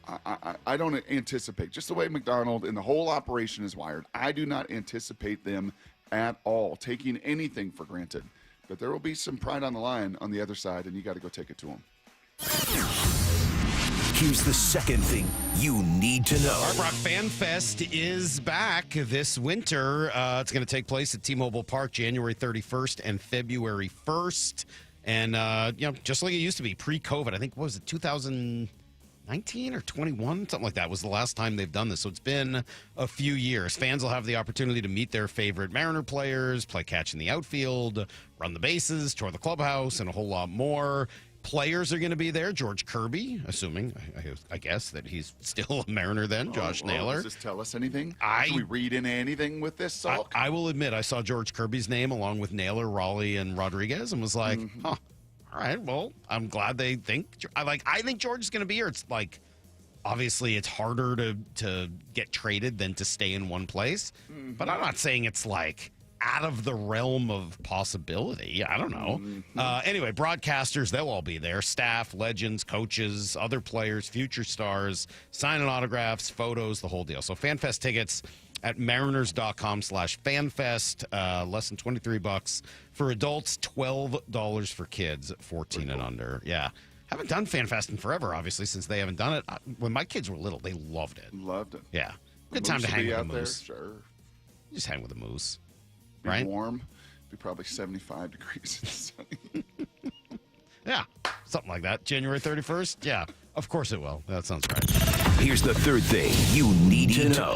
I don't anticipate, just the way McDonald and the whole operation is wired, I do not anticipate them at all taking anything for granted. But there will be some pride on the line on the other side, and you got to go take it to them. Here's the second thing you need to know. All right, Brock, Fan Fest is back this winter. It's going to take place at T-Mobile Park January 31st and February 1st. And, just like it used to be pre-COVID, I think, what was it, 2019 or 21? Something like that was the last time they've done this. So it's been a few years. Fans will have the opportunity to meet their favorite Mariner players, play catch in the outfield, run the bases, tour the clubhouse, and a whole lot more. Players are going to be there. George Kirby, assuming, I guess, that he's still a Mariner then. Josh Naylor. Does this tell us anything? Can we read into anything with this, Salk? I will admit, I saw George Kirby's name along with Naylor, Raleigh, and Rodriguez and was like, all right, well, I'm glad they think. I think George is going to be here. It's like, obviously, it's harder to get traded than to stay in one place. But I'm not saying it's like out of the realm of possibility. I don't know. Anyway, broadcasters, they'll all be there. Staff, legends, coaches, other players, future stars, signing autographs, photos, the whole deal. So FanFest tickets at mariners.com/fanfest, less than $23 for adults, $12 for kids, 14 and under. Yeah. Haven't done FanFest in forever, obviously, since they haven't done it. When my kids were little, they loved it. Loved it. Yeah. The Good time to moose will hang be with out the there, moose. sure. Just hang with the moose. Be Right? warm. Be probably 75 degrees. Yeah, something like that. January 31st? Yeah, of course it will. That sounds right. Here's the third thing you need to know.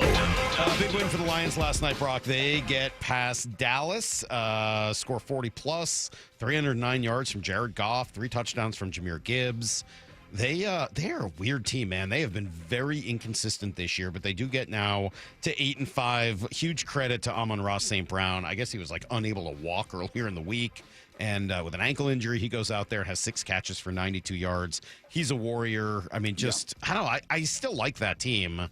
Big win for the Lions last night, Brock. They get past Dallas, score 40+, 309 yards from Jared Goff, 3 touchdowns from Jahmyr Gibbs. They are a weird team, man. They have been very inconsistent this year, but they do get now to 8-5. Huge credit to Amon-Ra St. Brown. I guess he was unable to walk earlier in the week. And with an ankle injury, he goes out there and has 6 catches for 92 yards. He's a warrior. I mean, I don't know. I still like that team.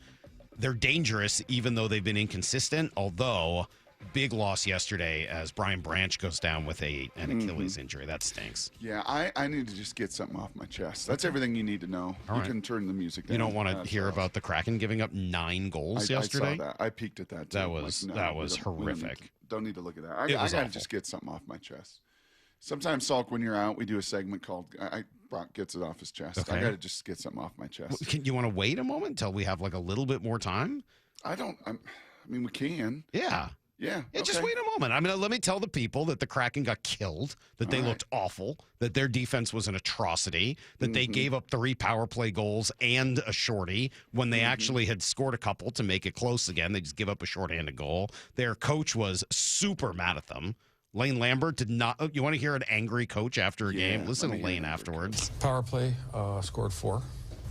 They're dangerous, even though they've been inconsistent, although big loss yesterday as Brian Branch goes down with an Achilles injury. That stinks. Yeah, I need to just get something off my chest. That's everything you need to know. All you right. can turn the music down. You don't want to hear about the Kraken giving up 9 goals yesterday? I saw that. I peeked at that, too. That was horrific. Don't need to look at that. I got to just get something off my chest. Sometimes, Salk, when you're out, we do a segment called Brock Gets It Off His Chest. Okay. I got to just get something off my chest. Well, you want to wait a moment until we have a little bit more time? I mean, we can. Yeah. Yeah. Just wait a moment. I mean, let me tell the people that the Kraken got killed, that they looked awful, that their defense was an atrocity, that they gave up 3 power play goals and a shorty when they actually had scored a couple to make it close again. They just give up a shorthanded goal. Their coach was super mad at them. Lane Lambert did not. You want to hear an angry coach after a game? Listen to Lane afterwards. Power play, scored 4.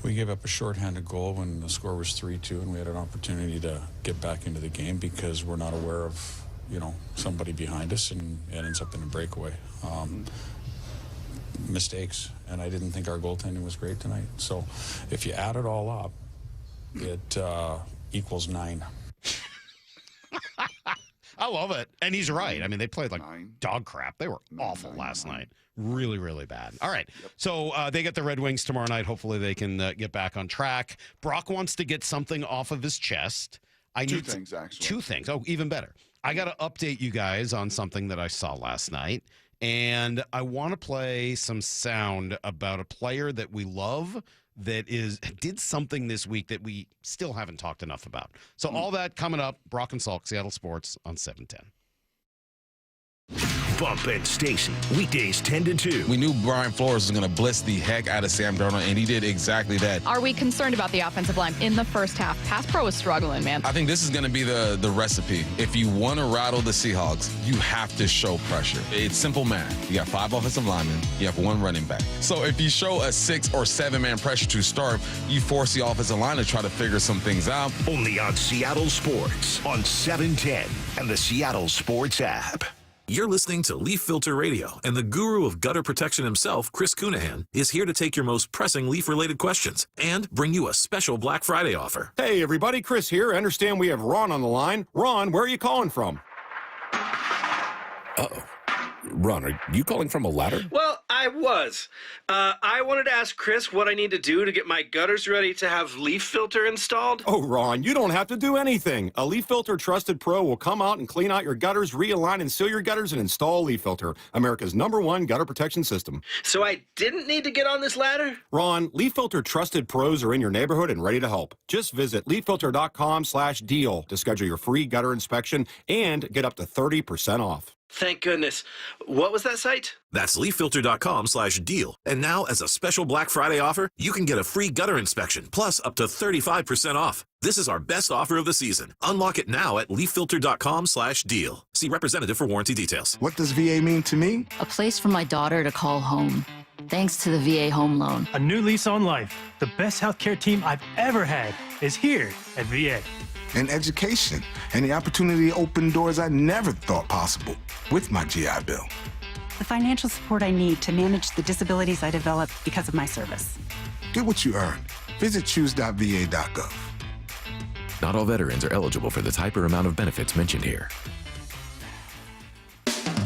We gave up a shorthanded goal when the score was 3-2, and we had an opportunity to get back into the game because we're not aware of, somebody behind us, and it ends up in a breakaway. Mistakes, and I didn't think our goaltending was great tonight. So if you add it all up, it equals 9. I love it. And he's right. I mean, they played like dog crap. They were awful last night. Really, really bad. All right. So they get the Red Wings tomorrow night. Hopefully they can get back on track. Brock wants to get something off of his chest. Two things, actually. 2 things. Oh, even better. I got to update you guys on something that I saw last night. And I want to play some sound about a player that we love that did something this week that we still haven't talked enough about. So all that coming up. Brock and Salk, Seattle Sports on 710. Bump and Stacy, weekdays 10 to 2. We knew Brian Flores was going to blitz the heck out of Sam Darnold, and he did exactly that. Are we concerned about the offensive line in the first half? Pass pro was struggling, man. I think this is going to be the recipe. If you want to rattle the Seahawks, you have to show pressure. It's simple math. You got 5 offensive linemen. You have 1 running back. So if you show a 6 or 7-man pressure to start, you force the offensive line to try to figure some things out. Only on Seattle Sports on 710 and the Seattle Sports app. You're listening to Leaf Filter Radio, and the guru of gutter protection himself, Chris Cunahan, is here to take your most pressing leaf-related questions and bring you a special Black Friday offer. Hey, everybody, Chris here. I understand we have Ron on the line. Ron, where are you calling from? Uh-oh. Ron, are you calling from a ladder? Well, I was. I wanted to ask Chris what I need to do to get my gutters ready to have leaf filter installed. Oh, Ron, you don't have to do anything. A Leaf Filter Trusted Pro will come out and clean out your gutters, realign and seal your gutters, and install Leaf Filter, America's #1 gutter protection system. So I didn't need to get on this ladder? Ron, Leaf Filter Trusted Pros are in your neighborhood and ready to help. Just visit leaffilter.com/deal to schedule your free gutter inspection and get up to 30% off. Thank goodness. What was that site? That's leaffilter.com/deal. And now, as a special Black Friday offer, you can get a free gutter inspection, plus up to 35% off. This is our best offer of the season. Unlock it now at leaffilter.com/deal. See representative for warranty details. What does VA mean to me? A place for my daughter to call home. Thanks to the VA Home Loan. A new lease on life. The best healthcare team I've ever had is here at VA. And education, and the opportunity to open doors I never thought possible with my GI Bill. The financial support I need to manage the disabilities I developed because of my service. Get what you earn. Visit choose.va.gov. Not all veterans are eligible for the type or amount of benefits mentioned here.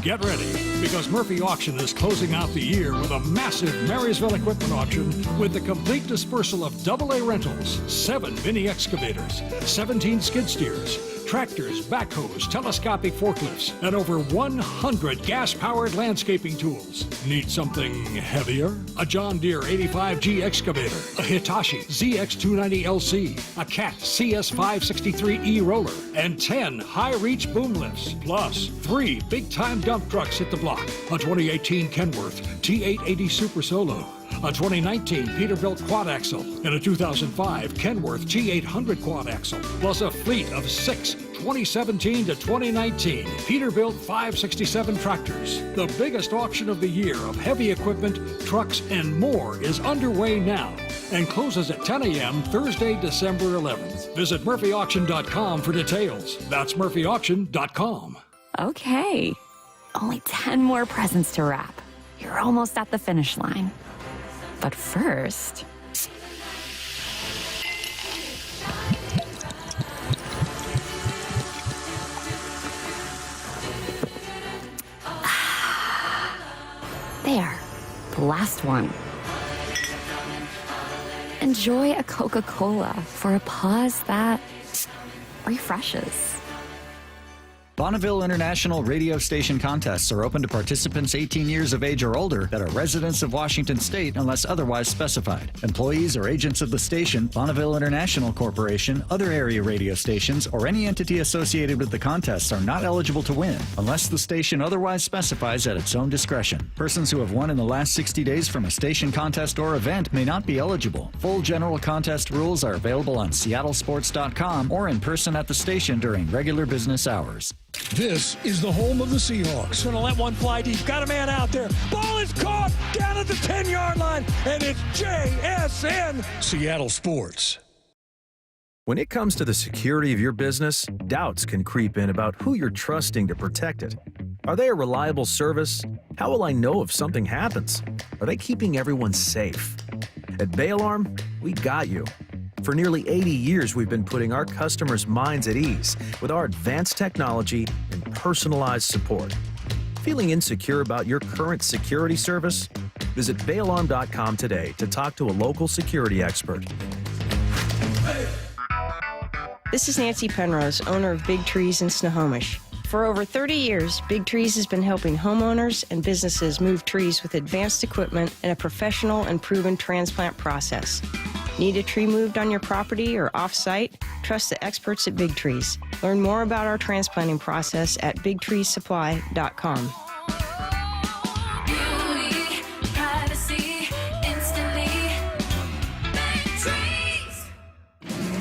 Get ready, because Murphy Auction is closing out the year with a massive Marysville equipment auction with the complete dispersal of AA rentals, 7 mini excavators, 17 skid steers, tractors, backhoes, telescopic forklifts, and over 100 gas-powered landscaping tools. Need something heavier? A John Deere 85G excavator, a Hitachi ZX290LC, a Cat CS563E roller, and 10 high-reach boom lifts, plus 3 big-time dump trucks hit the block, a 2018 Kenworth T880 Super Solo, a 2019 Peterbilt quad axle, and a 2005 Kenworth T800 quad axle, plus a fleet of 6 2017 to 2019 Peterbilt 567 tractors. The biggest auction of the year of heavy equipment, trucks, and more is underway now and closes at 10 a.m. Thursday, December 11th. Visit murphyauction.com for details. That's murphyauction.com. Okay, only 10 more presents to wrap. You're almost at the finish line. But first... There, the last one. Enjoy a Coca-Cola for a pause that refreshes. Bonneville International radio station contests are open to participants 18 years of age or older that are residents of Washington State unless otherwise specified. Employees or agents of the station, Bonneville International Corporation, other area radio stations, or any entity associated with the contests are not eligible to win unless the station otherwise specifies at its own discretion. Persons who have won in the last 60 days from a station contest or event may not be eligible. Full general contest rules are available on seattlesports.com or in person at the station during regular business hours. This is the home of the Seahawks. Going to let one fly deep. Got a man out there. Ball is caught down at the 10-yard line, and it's JSN. Seattle Sports. When it comes to the security of your business, doubts can creep in about who you're trusting to protect it. Are they a reliable service? How will I know if something happens? Are they keeping everyone safe? At Bay Alarm, we got you. For nearly 80 years, we've been putting our customers' minds at ease with our advanced technology and personalized support. Feeling insecure about your current security service? Visit bayalarm.com today to talk to a local security expert. This is Nancy Penrose, owner of Big Trees in Snohomish. For over 30 years, Big Trees has been helping homeowners and businesses move trees with advanced equipment and a professional and proven transplant process. Need a tree moved on your property or off-site? Trust the experts at Big Trees. Learn more about our transplanting process at bigtreesupply.com.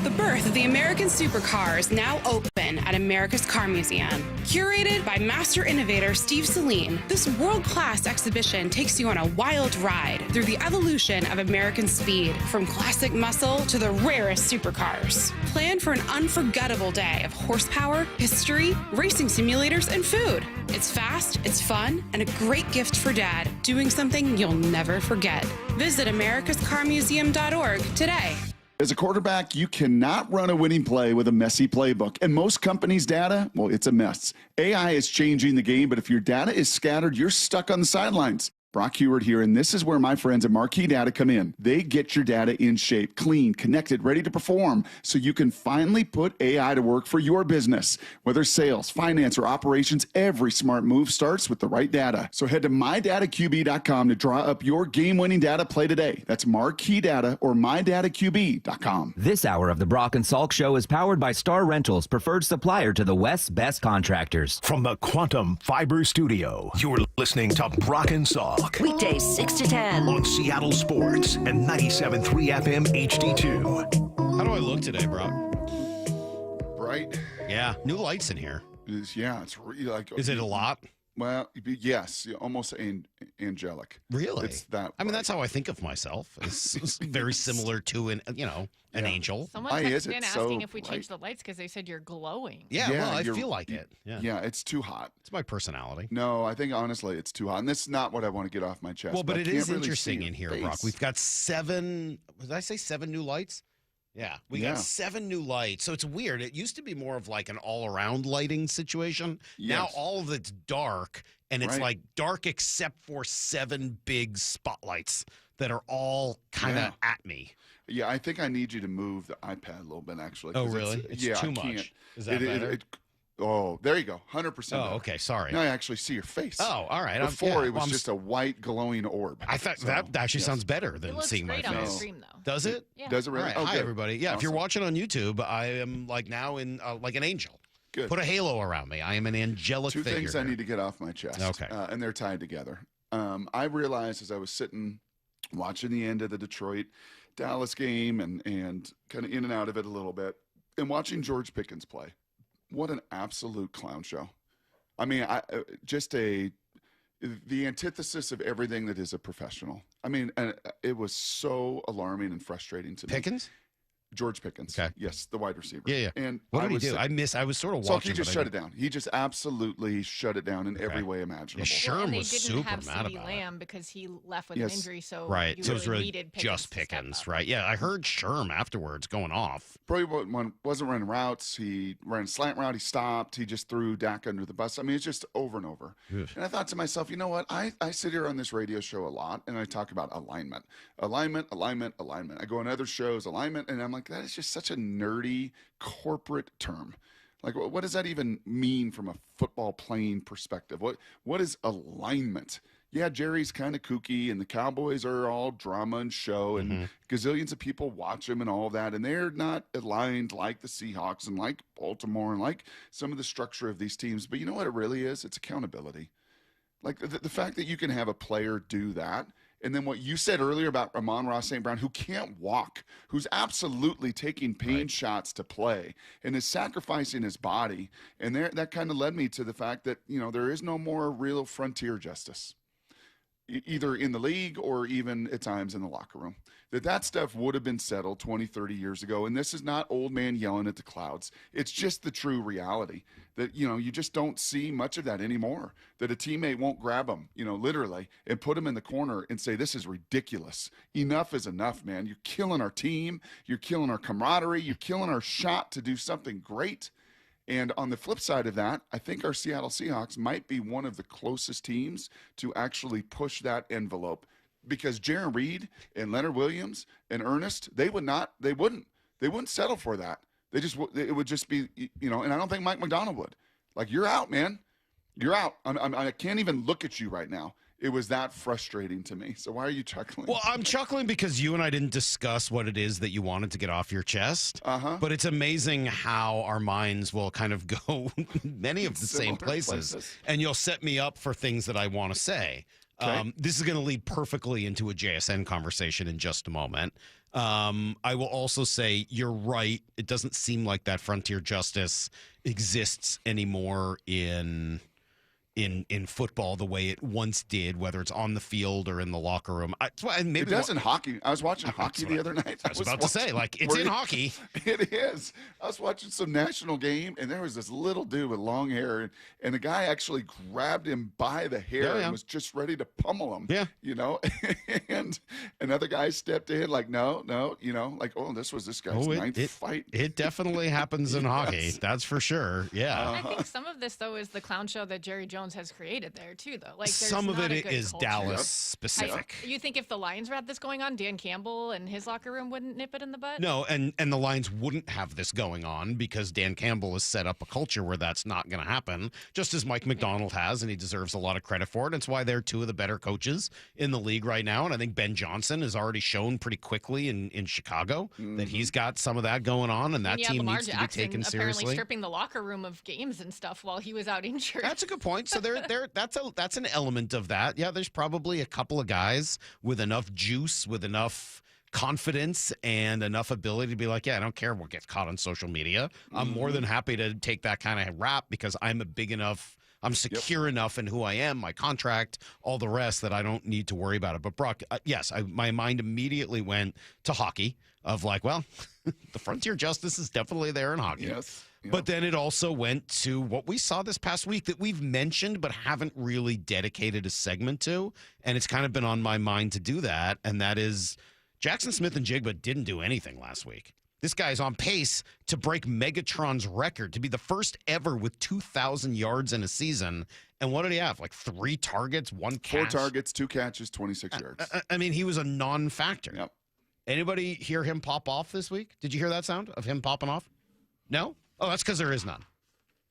The birth of the American supercar is now open at America's Car Museum. Curated by master innovator Steve Saleen, this world-class exhibition takes you on a wild ride through the evolution of American speed, from classic muscle to the rarest supercars. Plan for an unforgettable day of horsepower, history, racing simulators, and food. It's fast, it's fun, and a great gift for Dad, doing something you'll never forget. Visit americascarmuseum.org today. As a quarterback, you cannot run a winning play with a messy playbook. And most companies' data, well, it's a mess. AI is changing the game, but if your data is scattered, you're stuck on the sidelines. Brock Heward here, and this is where my friends at Marquee Data come in. They get your data in shape, clean, connected, ready to perform, so you can finally put AI to work for your business. Whether sales, finance, or operations, every smart move starts with the right data. So head to mydataqb.com to draw up your game-winning data play today. That's Marquee Data or mydataqb.com. This hour of the Brock and Salk Show is powered by Star Rentals, preferred supplier to the West's best contractors. From the Quantum Fiber Studio, you're listening to Brock and Salk. Weekdays 6 to 10 on Seattle Sports and 97.3 FM HD2. How do I look today, Brock? Bright. Yeah, new lights in here. It's really like. Is it a lot? Well, yes, almost angelic. Really? It's that. I mean, that's how I think of myself. It's very similar to an angel. Someone texted in asking if we changed the lights because they said you're glowing. Yeah, well, I feel like it. Yeah, it's too hot. It's my personality. No, I think honestly it's too hot. And that's not what I want to get off my chest. Well, but it is really interesting in here, Brock. We've got 7, did I say 7 new lights? Yeah, we got 7 new lights. So it's weird. It used to be more of like an all-around lighting situation. Yes. Now all of it's dark, and it's like dark except for 7 big spotlights that are all kind of at me. Yeah, I think I need you to move the iPad a little bit, actually. Oh, really? It's too much. Is that better? Oh, there you go. 100%. Oh, okay. Sorry. Now I actually see your face. Oh, all right. Before it was just a white glowing orb. I thought that actually sounds better than seeing my face. It looks great on the stream, though. Does it? Yeah. Does it really? All right. Oh, Hi, good. everybody. Yeah, if you're Awesome. watching on YouTube, I am like now in like an angel. Good. Put a halo around me. I am an angelic Two figure. things I need to get off my chest. Okay. And they're tied together. I realized as I was sitting watching the end of the Detroit-Dallas game and kind of in and out of it a little bit and watching George Pickens play. What an absolute clown show. I mean, the antithesis of everything that is a professional. I mean, and it was so alarming and frustrating to me. Pickens? George Pickens. Okay. Yes, the wide receiver. Yeah. And what did he do? I was sort of So watching. he just shut it down. He just absolutely shut it down in every way imaginable. Yeah, Sherm And they was didn't super have mad CeeDee about Lamb because he left with Yes. an injury, so Right. you So it was really needed Pickens just to step Pickens, up. right? Yeah, I heard Sherm afterwards going off. Probably wasn't running routes. He ran a slant route. He stopped. He just threw Dak under the bus. I mean, it's just over and over. Ugh. And I thought to myself, you know what? I sit here on this radio show a lot, and I talk about alignment. I go on other shows, alignment, and I'm like, that is just such a nerdy corporate term. Like, what does that even mean from a football playing perspective? What is alignment? Yeah, Jerry's kind of kooky, and the Cowboys are all drama and show, and gazillions of people watch them and all of that, and they're not aligned like the Seahawks and like Baltimore and like some of the structure of these teams. But you know what it really is? It's accountability. Like the fact that you can have a player do that, and then what you said earlier about Amon-Ra St. Brown, who can't walk, who's absolutely taking pain shots to play and is sacrificing his body. And that kind of led me to the fact that, there is no more real frontier justice, either in the league or even at times in the locker room. That stuff would have been settled 20, 30 years ago. And this is not old man yelling at the clouds. It's just the true reality that, you just don't see much of that anymore. That a teammate won't grab him, literally, and put him in the corner and say, this is ridiculous. Enough is enough, man. You're killing our team. You're killing our camaraderie. You're killing our shot to do something great. And on the flip side of that, I think our Seattle Seahawks might be one of the closest teams to actually push that envelope, because Jaron Reed and Leonard Williams and Ernest, they wouldn't settle for that. It would just be, and I don't think Mike McDonald would. Like, you're out, man. You're out. I can't even look at you right now. It was that frustrating to me. So why are you chuckling? Well, I'm chuckling because you and I didn't discuss what it is that you wanted to get off your chest. But it's amazing how our minds will kind of go many of the same places. And you'll set me up for things that I want to say. Okay. This is going to lead perfectly into a JSN conversation in just a moment. I will also say you're right. It doesn't seem like that frontier justice exists anymore in football the way it once did, whether it's on the field or in the locker room. It does in hockey. I was watching hockey the other night. I was about to say, it's in hockey. It is. I was watching some national game, and there was this little dude with long hair, and the guy actually grabbed him by the hair and was just ready to pummel him. Yeah. And another guy stepped in like, no, this was this guy's ninth fight. It definitely happens in hockey. That's for sure. Yeah. I think some of this, though, is the clown show that Jerry Jones has created there too, though. Like, some of it is culture. Dallas specific. You think if the Lions were at this going on, Dan Campbell and his locker room wouldn't nip it in the butt? No, and the Lions wouldn't have this going on because Dan Campbell has set up a culture where that's not going to happen, just as Mike McDonald has, and he deserves a lot of credit for it. It's why they're two of the better coaches in the league right now, and I think Ben Johnson has already shown pretty quickly in Chicago that he's got some of that going on, and that team Lamar needs Jackson to be taken apparently seriously. Stripping the locker room of games and stuff while he was out injured. That's a good point. So that's an element of that. Yeah, there's probably a couple of guys with enough juice, with enough confidence and enough ability to be like, yeah, I don't care what gets caught on social media. I'm more than happy to take that kind of rap because I'm I'm secure enough in who I am, my contract, all the rest, that I don't need to worry about it. But Brock, yes, my mind immediately went to hockey of like, well, the frontier justice is definitely there in hockey. Yes. Yeah. But then it also went to what we saw this past week that we've mentioned but haven't really dedicated a segment to, and it's kind of been on my mind to do that, and that is Jackson Smith-Njigba didn't do anything last week. This guy's on pace to break Megatron's record, to be the first ever with 2,000 yards in a season. And what did he have? Like 3 targets, 1 catch? 4 targets, 2 catches, 26 yards. I mean, he was a non-factor. Yep. Anybody hear him pop off this week? Did you hear that sound of him popping off? No? Oh, that's because there is none.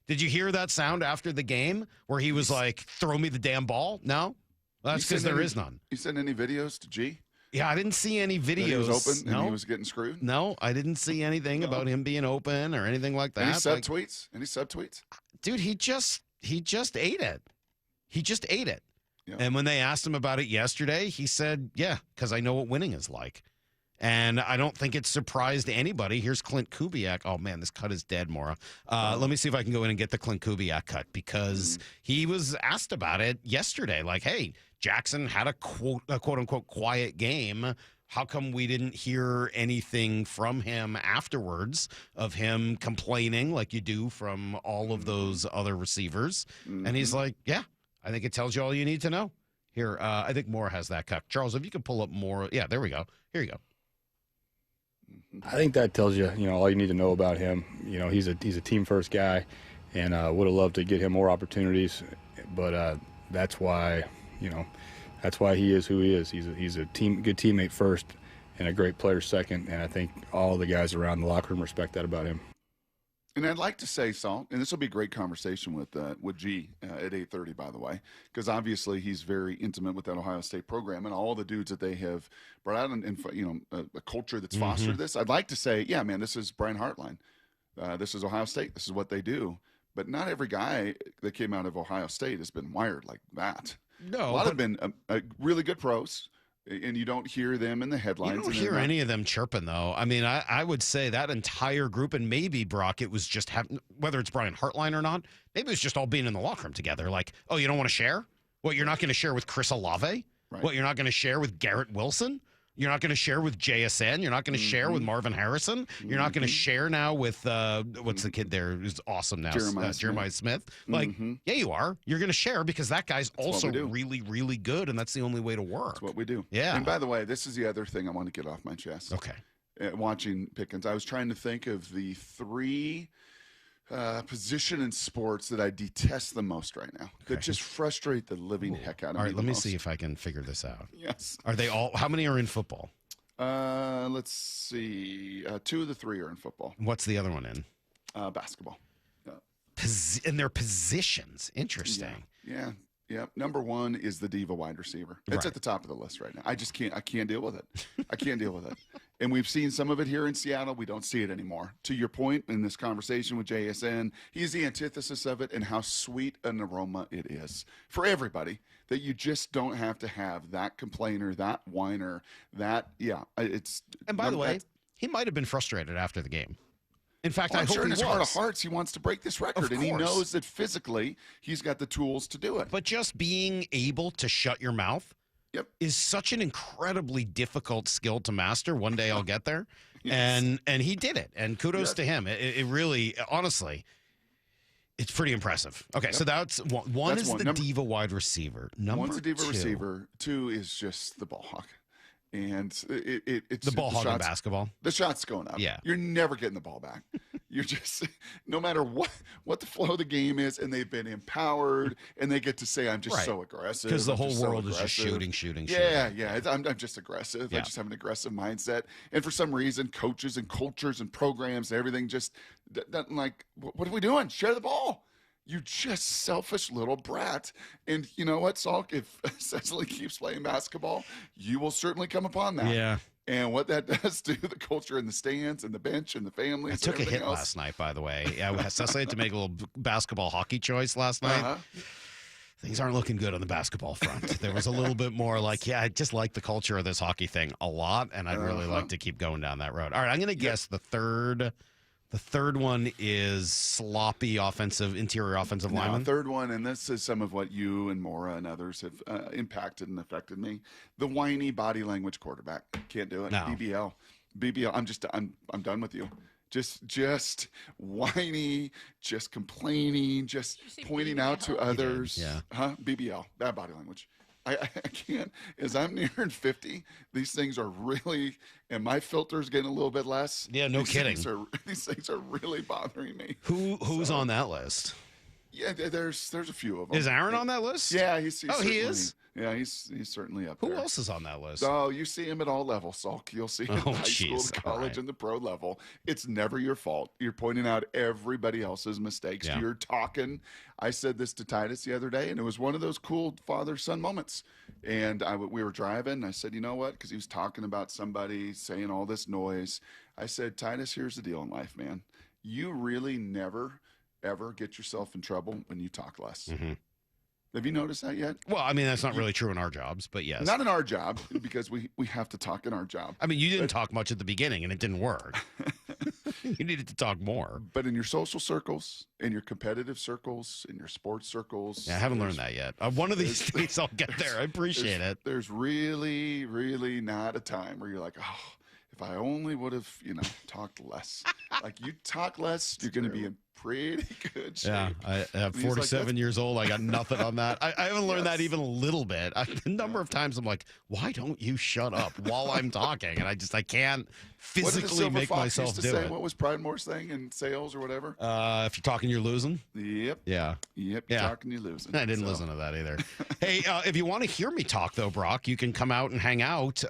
Did you hear that sound after the game where he was like, throw me the damn ball? No? Well, that's because there is none. You sent any videos to G? Yeah, I didn't see any videos. He was open and he was getting screwed? No, I didn't see anything about him being open or anything like that. Any subtweets? Any subtweets? Dude, he just ate it. He just ate it. Yeah. And when they asked him about it yesterday, he said, yeah, because I know what winning is like. And I don't think it surprised anybody. Here's Clint Kubiak. Oh, man, this cut is dead, Maura. Let me see if I can go in and get the Clint Kubiak cut because he was asked about it yesterday. Like, hey, Jackson had a quote-unquote quiet game. How come we didn't hear anything from him afterwards of him complaining like you do from all of those other receivers? And he's like, yeah, I think it tells you all you need to know. Here, I think Maura has that cut. Charles, if you could pull up Maura. Yeah, there we go. Here you go. I think that tells you, all you need to know about him. He's a team first guy, and would have loved to get him more opportunities, but that's why, that's why he is who he is. He's a good teammate first, and a great player second, and I think all the guys around the locker room respect that about him. And I'd like to say, Salk, and this will be a great conversation with G at 8:30, by the way, because obviously he's very intimate with that Ohio State program and all the dudes that they have brought out, and a culture that's fostered this. I'd like to say, yeah, man, this is Brian Hartline. This is Ohio State. This is what they do. But not every guy that came out of Ohio State has been wired like that. No, a lot have been really good pros. And you don't hear them in the headlines. You don't hear any of them chirping, though. I mean, I would say that entire group, and maybe, Brock, it was just whether it's Brian Hartline or not, maybe it was just all being in the locker room together. Like, oh, you don't want to share? What, you're not going to share with Chris Olave? Right. What, you're not going to share with Garrett Wilson? You're not going to share with JSN? You're not going to share with Marvin Harrison? You're not going to share now with, what's the kid there who's awesome now? Jeremiah Smith. Like, yeah, you are. You're going to share because that guy's also really, really good, and that's the only way to work. That's what we do. Yeah. And by the way, this is the other thing I want to get off my chest. Okay. Watching Pickens, I was trying to think of the three position in sports that I detest the most right now, that just frustrate the living heck out of me. All right, let me most. see if I can figure this out. Yes. Are they all, how many are in football? Let's see. 2 of the 3 are in football. What's the other one in? Basketball. And their positions. Interesting. Yeah. Number 1 is the diva wide receiver. It's at the top of the list right now. I can't deal with it. I can't deal with it. And we've seen some of it here in Seattle. We don't see it anymore. To your point in this conversation with JSN, he's the antithesis of it, and how sweet an aroma it is for everybody, that you just don't have to have that complainer, that whiner, it's. And by the way, he might have been frustrated after the game. In fact, I hope sure in his he heart was. of hearts he wants to break this record, and he knows that physically he's got the tools to do it. But just being able to shut your mouth is such an incredibly difficult skill to master. One day I'll get there. And he did it. And kudos to him. It really, honestly, it's pretty impressive. Okay, so that's one. One is the diva wide receiver. One's a diva receiver. 2 is just the ball hawk. And it's the ball hog in basketball. The shot's going up. Yeah. You're never getting the ball back. You're just, no matter what the flow of the game is, and they've been empowered, and they get to say, I'm just so aggressive. Because the whole world is just shooting. Yeah. I'm just aggressive. I just have an aggressive mindset. And for some reason, coaches and cultures and programs and everything just, like, what are we doing? Share the ball. You just selfish little brat. And you know what, Salk? If Cecily keeps playing basketball, you will certainly come upon that. Yeah. And what that does to the culture in the stands and the bench and the families. I took a hit last night, by the way. Cecily had to make a little basketball hockey choice last night. Things aren't looking good on the basketball front. There was a little bit more like, I just like the culture of this hockey thing a lot, and I'd really like to keep going down that road. All right, I'm going to guess the third one is sloppy interior offensive lineman. The third one, and this is some of what you and Maura and others have impacted and affected me. The whiny body language quarterback. Can't do it. No. BBL. I'm done with you. Just whiny, just complaining, just pointing out to others. Yeah. BBL. Bad body language. I can't. As I'm nearing 50, these things are really, and my filter's getting a little bit less. Yeah, no kidding. These things are really bothering me. Who's on that list? Yeah, there's a few of them. Is Aaron on that list? Yeah, he's he is? Yeah, he's certainly up there. Who else is on that list? Oh, you see him at all levels, Salk. You'll see him in high school, to college, and the pro level. It's never your fault. You're pointing out everybody else's mistakes. Yeah. You're talking. I said this to Titus the other day, and it was one of those cool father-son moments. And we were driving, and I said, you know what? Because he was talking about somebody saying all this noise. I said, Titus, here's the deal in life, man. You really never, ever get yourself in trouble when you talk less. Mm-hmm. Have you noticed that yet? Well, I mean, that's not really true in our jobs, but yes. Not in our job, because we have to talk in our job. I mean, you didn't talk much at the beginning, and it didn't work. You needed to talk more. But in your social circles, in your competitive circles, in your sports circles. Yeah, I haven't learned that yet. One of these days I'll get there. I appreciate it. There's really, really not a time where you're like, oh, if I only would have, talked less. Like, you talk less, you're going to be in pretty good shape. Yeah, I'm 47 years old. I got nothing on that. I haven't learned that even a little bit. The number of times I'm like, why don't you shut up while I'm talking? And I can't physically make myself do it. What was Pridemore's thing in sales or whatever? If you're talking, you're losing. Yep. Yeah. Yep. You're talking, you're losing. I didn't listen to that either. Hey, if you want to hear me talk, though, Brock, you can come out and hang out.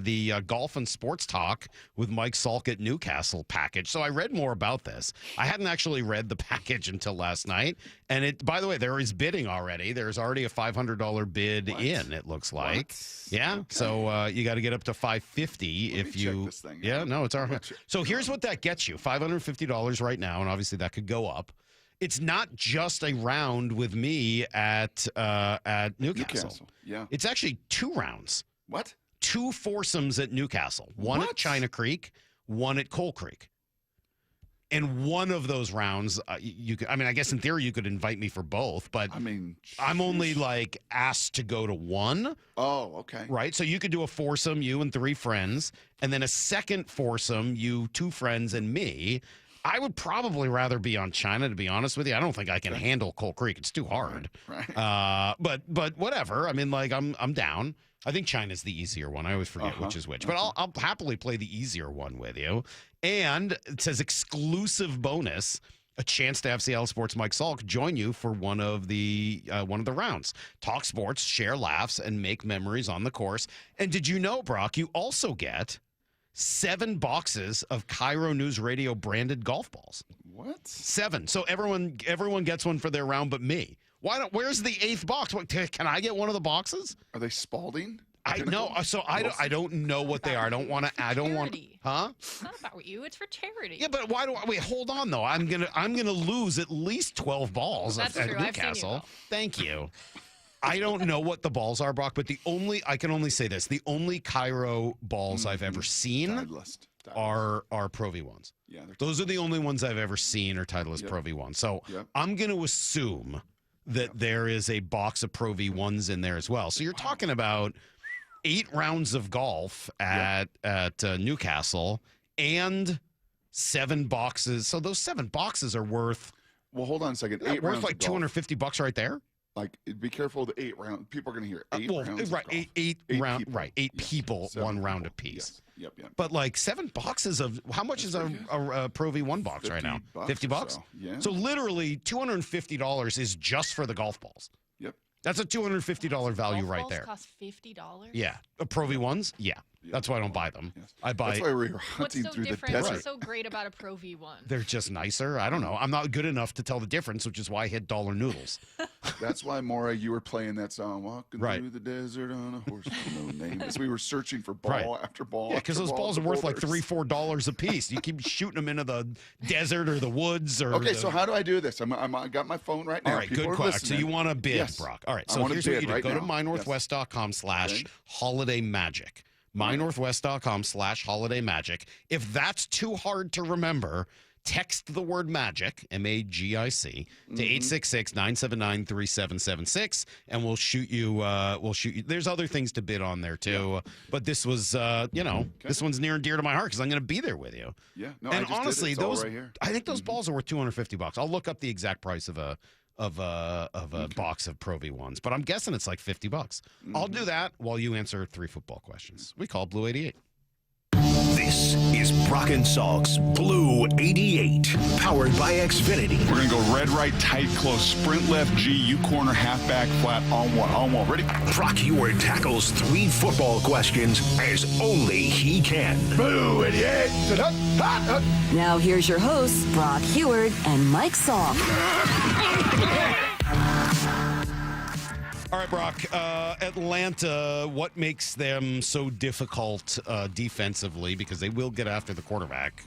The Golf and Sports Talk with Mike Salk at Newcastle package. So I read more about this. I hadn't actually read the package until last night. And it, by the way, there is bidding already. There's already a $500 bid in, it looks like. Yeah. Okay. So you got to get up to $550 if you. Check this thing yeah. out. No, it's all right. So here's what that gets you: $550 right now, and obviously that could go up. It's not just a round with me at Newcastle. Yeah. It's actually 2 rounds. What? 2 foursomes at Newcastle. One at China Creek, one at Coal Creek. And one of those rounds, you could, I guess in theory you could invite me for both, but I'm only like asked to go to one. Oh, okay. Right? So you could do a foursome, you and 3 friends, and then a second foursome, you, 2 friends, and me. I would probably rather be on China, to be honest with you. I don't think I can handle Coal Creek. It's too hard. Right. But whatever. I mean, like, I'm down. I think China's the easier one. I always forget which is which. But I'll happily play the easier one with you. And it says exclusive bonus, a chance to have Seattle Sports Mike Salk join you for one of the rounds. Talk sports, share laughs, and make memories on the course. And did you know, Brock, you also get 7 boxes of Cairo News Radio branded golf balls. What? 7. So everyone gets one for their round but me. Where's the 8th box? Can I get one of the boxes? Are they Spalding? I know. So I don't know what they are. I don't want. Huh? It's not about you. It's for charity. Yeah, but why do I wait? Hold on though. I'm gonna lose at least 12 balls That's at true. Newcastle. I've seen you Thank you. I don't know what the balls are, Brock, but I can only say this: the only Cairo balls I've ever seen are Pro V1s. Yeah, those are the only ones I've ever seen are Titleist Pro V1. So I'm going to assume that there is a box of Pro V1s in there as well. So you're talking about 8 rounds of golf at Newcastle and 7 boxes. So those 7 boxes are worth. Well, hold on a second. 8 worth rounds like $250 right there. Like, be careful of the 8 round. People are going to hear 8 rounds. Right, of golf. 8 round. people. Right, 8 people, 1 round apiece. Yep. But like 7 boxes of how much is a Pro V1 box right now? $50. So, yeah. So literally $250 is just for the golf balls. Yep. That's a $250 value Golf right balls there. cost $50. Yeah, Pro V1s. Yeah, that's why I don't buy them. I buy. That's why we were What's hunting so through different? the desert. What's so great about a Pro V1? They're just nicer. I don't know. I'm not good enough to tell the difference, which is why I hit dollar noodles. That's why, Maura, you were playing that song, Walking Right. Through the Desert on a Horse with No Name. As we were searching for ball after ball. Yeah, because those balls are worth like $3-4 a piece. You keep shooting them into the desert or the woods or. Okay, so how do I do this? I got my phone right now. All right, People good are question. So listening. you want to bid, Yes. Brock. All right, I so wanna here's what bid you do. right Go to now. mynorthwest.com/holiday magic. mynorthwest.com/holiday magic. If that's too hard to remember, text the word magic, MAGIC, to 866-979-3776, and we'll shoot you. There's other things to bid on there too, but this was, this one's near and dear to my heart because I'm going to be there with you. Yeah, no, and I just honestly, did it. It's all those right here. I think those balls are worth $250. I'll look up the exact price of a box of Pro V1s, but I'm guessing it's like $50. I'll do that while you answer 3 football questions. We call Blue 88. This is Brock and Salk's Blue 88, powered by Xfinity. We're going to go red, right, tight, close, sprint left, G, U corner, halfback, flat, on one. Ready? Brock Heward tackles 3 football questions as only he can. Blue 88. Now here's your hosts, Brock Heward and Mike Salk. All right, Brock. Atlanta, what makes them so difficult defensively? Because they will get after the quarterback.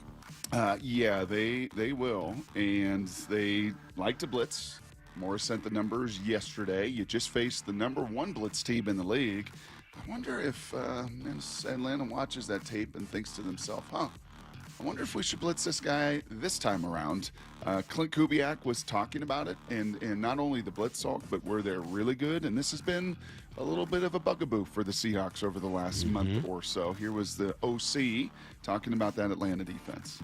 Yeah, they will, and they like to blitz. Morris sent the numbers yesterday. You just faced the number 1 blitz team in the league. I wonder if Atlanta watches that tape and thinks to themselves, I wonder if we should blitz this guy this time around. Clint Kubiak was talking about it, and not only the blitz Salk, but where they're really good. And this has been a little bit of a bugaboo for the Seahawks over the last month or so. Here was the OC talking about that Atlanta defense.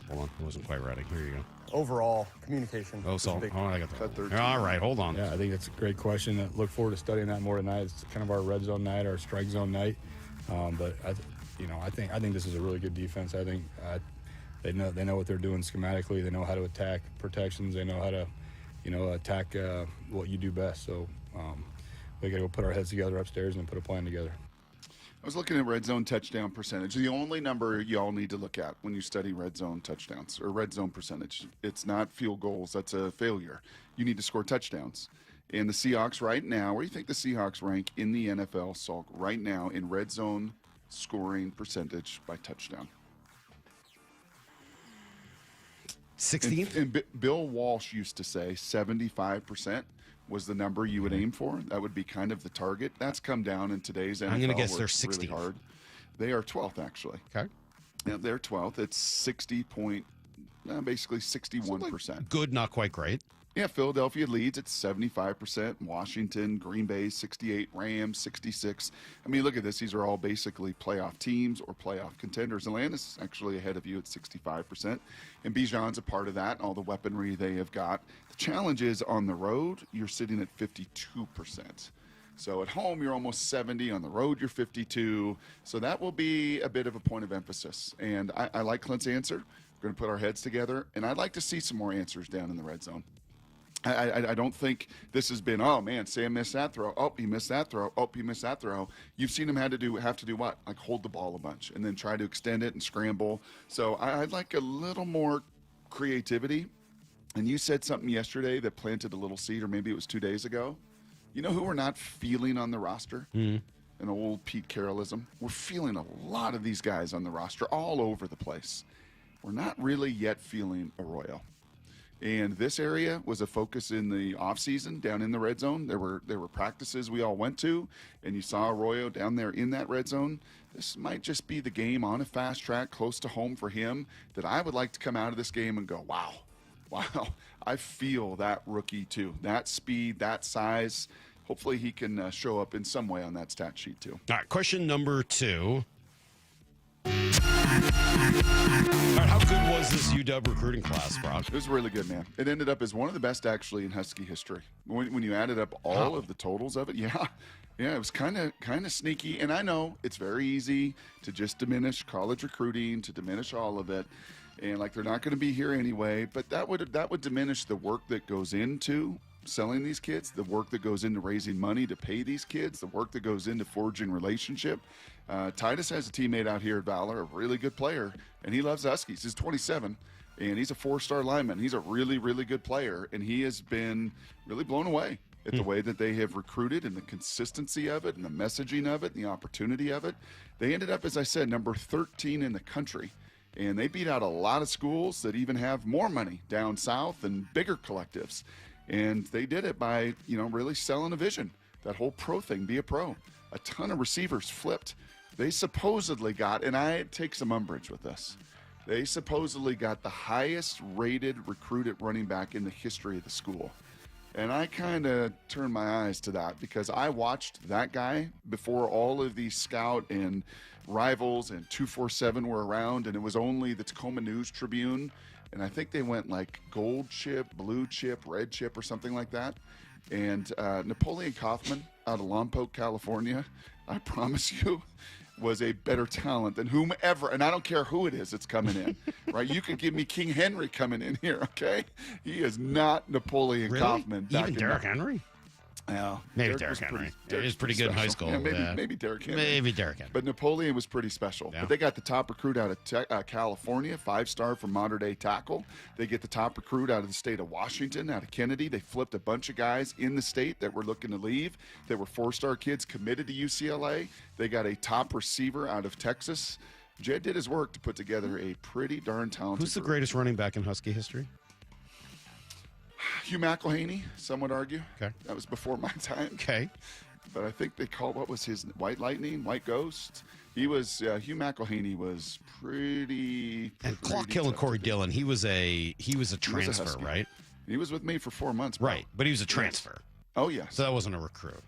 Hold on. I wasn't quite ready. Here you go. Overall, communication. Oh, so I got Cut that. All right, hold on. Yeah, I think it's a great question. Look forward to studying that more tonight. It's kind of our red zone night, our strike zone night. But I think this is a really good defense. I think they know what they're doing schematically. They know how to attack protections. They know how to, attack what you do best. So we got to go put our heads together upstairs and put a plan together. I was looking at red zone touchdown percentage. The only number you all need to look at when you study red zone touchdowns or red zone percentage. It's not field goals. That's a failure. You need to score touchdowns. And the Seahawks right now, where do you think the Seahawks rank in the NFL, Salk, right now in red zone scoring percentage by touchdown? 16th? And Bill Walsh used to say 75% was the number you would aim for. That would be kind of the target. That's come down in today's NFL. I'm going to guess they're 60. 60. Really hard. They are 12th, actually. Okay. Yeah, they're 12th. It's 60 point, basically 61%. Good, not quite great. Yeah, Philadelphia leads at 75%. Washington, Green Bay, 68. Rams, 66. I mean, look at this. These are all basically playoff teams or playoff contenders. Atlanta's actually ahead of you at 65%. And Bijan's a part of that, all the weaponry they have got. The challenge is on the road, you're sitting at 52%. So at home, you're almost 70. On the road, you're 52. So that will be a bit of a point of emphasis. And I like Clint's answer. We're going to put our heads together. And I'd like to see some more answers down in the red zone. I don't think this has been, oh, man, Sam missed that throw. Oh, he missed that throw. Oh, he missed that throw. You've seen him have to do what? Like hold the ball a bunch and then try to extend it and scramble. So I'd like a little more creativity. And you said something yesterday that planted a little seed, or maybe it was 2 days ago. You know who we're not feeling on the roster? An old Pete Carrollism. We're feeling a lot of these guys on the roster all over the place. We're not really yet feeling Arroyo. And this area was a focus in the offseason down in the red zone. There were practices we all went to, and you saw Arroyo down there in that red zone. This might just be the game on a fast track close to home for him that I would like to come out of this game and go, wow, I feel that rookie too. That speed, that size. Hopefully he can show up in some way on that stat sheet too. All right, question number 2. All right, how good was this UW recruiting class, Brock? It was really good, man. It ended up as one of the best, actually, in Husky history. When you added up all of the totals of it, yeah, it was kind of sneaky. And I know it's very easy to just diminish college recruiting, to diminish all of it, and like they're not going to be here anyway. But that would diminish the work that goes into selling these kids, the work that goes into raising money to pay these kids, the work that goes into forging relationship. Titus has a teammate out here at Valor, a really good player, and he loves Huskies. He's 27, and he's a 4-star lineman. He's a really, really good player, and he has been really blown away at the way that they have recruited and the consistency of it and the messaging of it and the opportunity of it. They ended up, as I said, number 13 in the country, and they beat out a lot of schools that even have more money down south and bigger collectives. And they did it by, really selling a vision. That whole pro thing, be a pro. A ton of receivers flipped. They supposedly got, and I take some umbrage with this, they supposedly got the highest rated recruited running back in the history of the school. And I kind of turned my eyes to that because I watched that guy before all of these scout and rivals and 247 were around, and it was only the Tacoma News Tribune. And I think they went like gold chip, blue chip, red chip, or something like that. And Napoleon Kaufman out of Lompoc, California, I promise you, was a better talent than whomever. And I don't care who it is that's coming in, right? You could give me King Henry coming in here, okay? He is not Napoleon Kaufman. Even Derrick Henry? Yeah, maybe Derrick Henry. He was pretty good in high school. Yeah, maybe Derrick Henry. Maybe Derrick Henry. But Napoleon was pretty special. Yeah. But they got the top recruit out of California, 5-star for modern-day tackle. They get the top recruit out of the state of Washington, out of Kennedy. They flipped a bunch of guys in the state that were looking to leave. They were 4-star kids committed to UCLA. They got a top receiver out of Texas. Jed did his work to put together a pretty darn talented Who's the group. greatest running back in Husky history? Hugh McElhaney, some would argue. Okay. That was before my time. Okay. But I think they called, what was his, White Lightning, White Ghost? He was, Hugh McElhaney was pretty And Clark Hill and Corey Dillon, he was a transfer, Husky. right? He was with me for 4 months. Bro. Right, but he was a transfer. Oh, yeah. So that wasn't a recruit.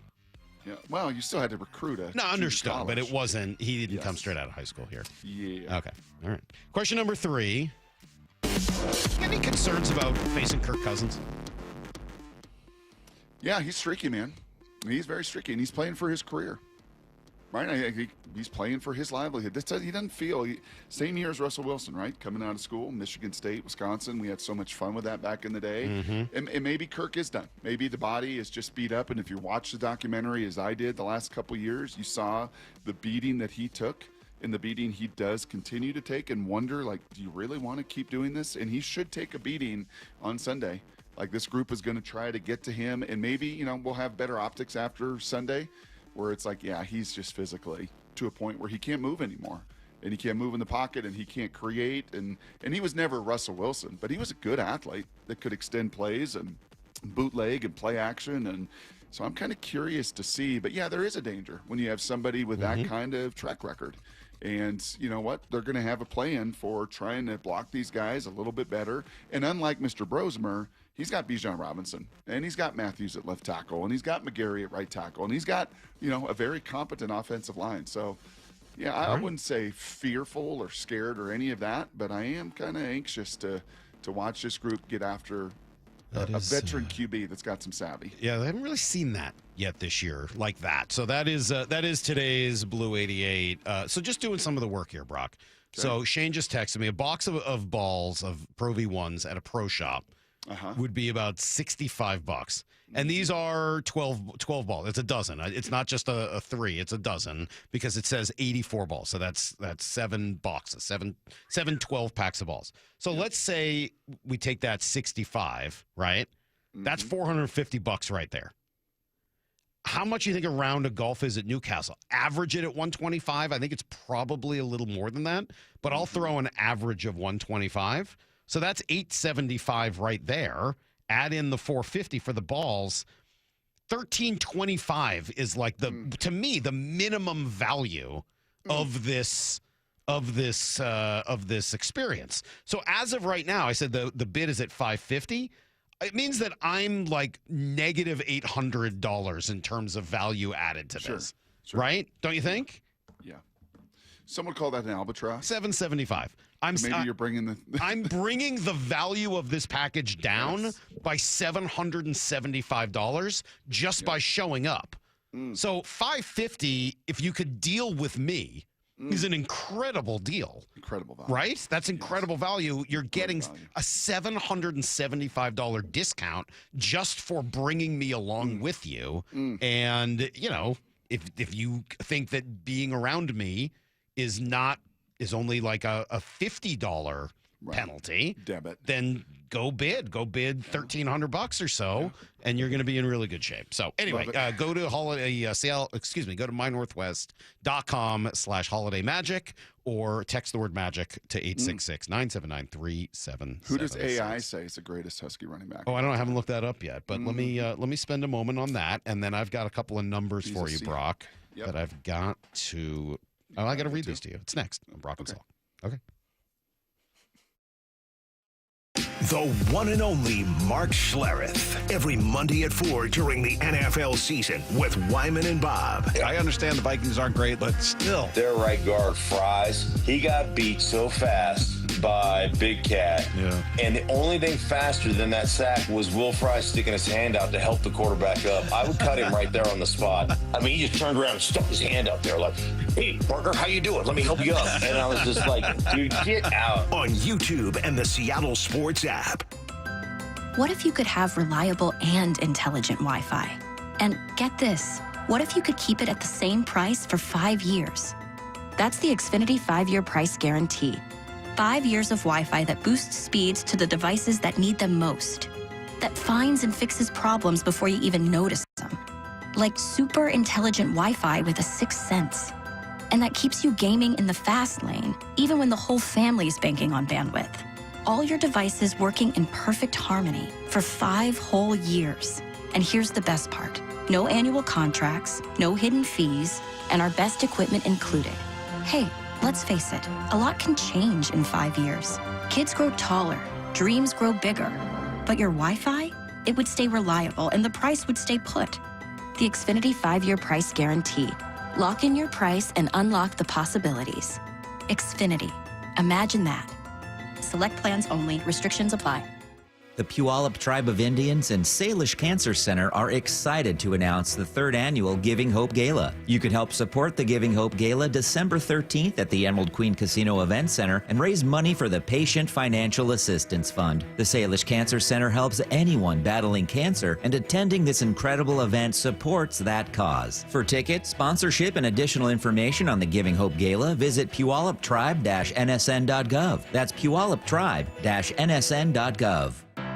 Yeah. Well, you still had to recruit a No, understood, college. but it wasn't, he didn't come straight out of high school here. Yeah. Okay, all right. Question number 3. Any concerns about facing Kirk Cousins? Yeah, he's streaky, man. He's very streaky, and he's playing for his career. Right? He's playing for his livelihood. He doesn't feel same year as Russell Wilson, right? Coming out of school, Michigan State, Wisconsin. We had so much fun with that back in the day. Mm-hmm. And maybe Kirk is done. Maybe the body is just beat up. And if you watch the documentary, as I did the last couple of years, you saw the beating that he took and the beating he does continue to take, and wonder, like, do you really want to keep doing this? And he should take a beating on Sunday. Like, this group is going to try to get to him, and maybe, we'll have better optics after Sunday, where it's like, yeah, he's just physically to a point where he can't move anymore. And he can't move in the pocket, and he can't create. And he was never Russell Wilson, but he was a good athlete that could extend plays and bootleg and play action. And so I'm kind of curious to see. But, yeah, there is a danger when you have somebody with that kind of track record. And you know what? They're going to have a plan for trying to block these guys a little bit better. And unlike Mr. Brosmer, he's got Bijan Robinson, and he's got Matthews at left tackle, and he's got McGarry at right tackle, and he's got, a very competent offensive line. So, yeah, I wouldn't say fearful or scared or any of that, but I am kind of anxious to watch this group get after a veteran QB that's got some savvy. Yeah, I haven't really seen that yet this year like that. So that is today's Blue 88. So just doing some of the work here, Brock. Okay. So Shane just texted me a box of balls of Pro V1s at a pro shop. Would be about $65. And these are 12 balls. It's a dozen. It's not just a 3. It's a dozen because it says 84 balls. So that's 7 boxes, 7 12 packs of balls. So let's say we take that 65, right? That's $450 right there. How much do you think a round of golf is at Newcastle? Average it at 125. I think it's probably a little more than that, but I'll throw an average of 125. So that's $875 right there. Add in the $450 for the balls. $1325 is like to me, the minimum value of this experience. So as of right now, I said the bid is at $550. It means that I'm like negative $800 in terms of value added to this. Sure. Right? Don't you think? Yeah. Some would call that an albatross. $775. Maybe you're bringing the. I'm bringing the value of this package down by $775 just by showing up. So $550, if you could deal with me, is an incredible deal. Incredible value, right? That's incredible value. You're getting a $775 discount just for bringing me along with you. And if you think that being around me is only like a $50 penalty, debit, then go bid $1,300 or so, and you're going to be in really good shape. So anyway, go to go to mynorthwest.com/holiday magic or text the word magic to 866-979-3776. Who does AI say is the greatest Husky running back? Oh, I haven't looked that up yet, but let me spend a moment on that, and then I've got a couple of numbers for you, Brock, that I've got to. Oh, I got to read this to you. It's next on Brock and Salk. Okay. The one and only Mark Schlereth. Every Monday at 4 during the NFL season with Wyman and Bob. I understand the Vikings aren't great, but still. Their right guard, Fries, he got beat so fast by Big Cat. Yeah. And the only thing faster than that sack was Will Fries sticking his hand out to help the quarterback up. I would cut him right there on the spot. I mean, he just turned around and stuck his hand out there like, hey, Parker, how you doing? Let me help you up. And I was just like, dude, get out. On YouTube and the Seattle Sports app. What if you could have reliable and intelligent Wi-Fi? And get this, what if you could keep it at the same price for 5 years? That's the Xfinity 5-year price guarantee. 5 years of Wi-Fi that boosts speeds to the devices that need them most. That finds and fixes problems before you even notice them. Like super intelligent Wi-Fi with a 6th sense. And that keeps you gaming in the fast lane, even when the whole family's banking on bandwidth. All your devices working in perfect harmony for 5 whole years. And here's the best part. No annual contracts, no hidden fees, and our best equipment included. Hey, let's face it, a lot can change in 5 years. Kids grow taller, dreams grow bigger. But your Wi-Fi? It would stay reliable and the price would stay put. The Xfinity 5-year price guarantee. Lock in your price and unlock the possibilities. Xfinity. Imagine that. Select plans only. Restrictions apply. The Puyallup Tribe of Indians and Salish Cancer Center are excited to announce the 3rd annual Giving Hope Gala. You can help support the Giving Hope Gala December 13th at the Emerald Queen Casino Event Center and raise money for the Patient Financial Assistance Fund. The Salish Cancer Center helps anyone battling cancer, and attending this incredible event supports that cause. For tickets, sponsorship, and additional information on the Giving Hope Gala, visit puyalluptribe-nsn.gov. That's puyalluptribe-nsn.gov.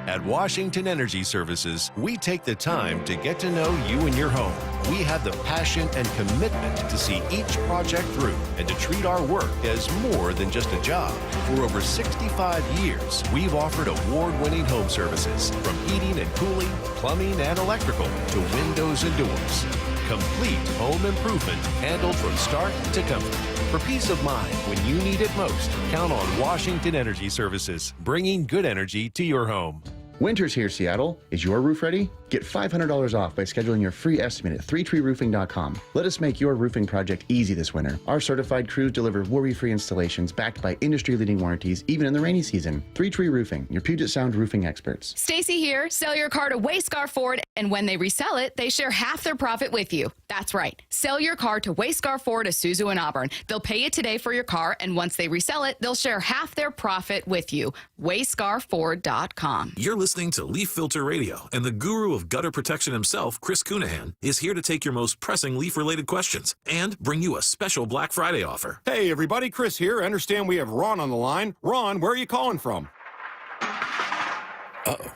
At Washington Energy Services, we take the time to get to know you and your home. We have the passion and commitment to see each project through and to treat our work as more than just a job. For over 65 years, we've offered award-winning home services, from heating and cooling, plumbing and electrical, to windows and doors. Complete home improvement handled from start to comfort. For peace of mind when you need it most, count on Washington Energy Services, bringing good energy to your home. Winter's here, Seattle. Is your roof ready? Get $500 off by scheduling your free estimate at 3treeroofing.com. Let us make your roofing project easy this winter. Our certified crews deliver worry-free installations backed by industry-leading warranties, even in the rainy season. 3Tree Roofing, your Puget Sound roofing experts. Stacy here. Sell your car to Wayscar Ford, and when they resell it, they share half their profit with you. That's right. Sell your car to Wayscar Ford, Isuzu, and Auburn. They'll pay you today for your car, and once they resell it, they'll share half their profit with you. WayscarFord.com. You're listening to Leaf Filter Radio, and the guru of gutter protection himself, Chris Cunahan, is here to take your most pressing leaf-related questions and bring you a special Black Friday offer. Hey, everybody, Chris here. I understand we have Ron on the line. Ron, where are you calling from? Uh-oh.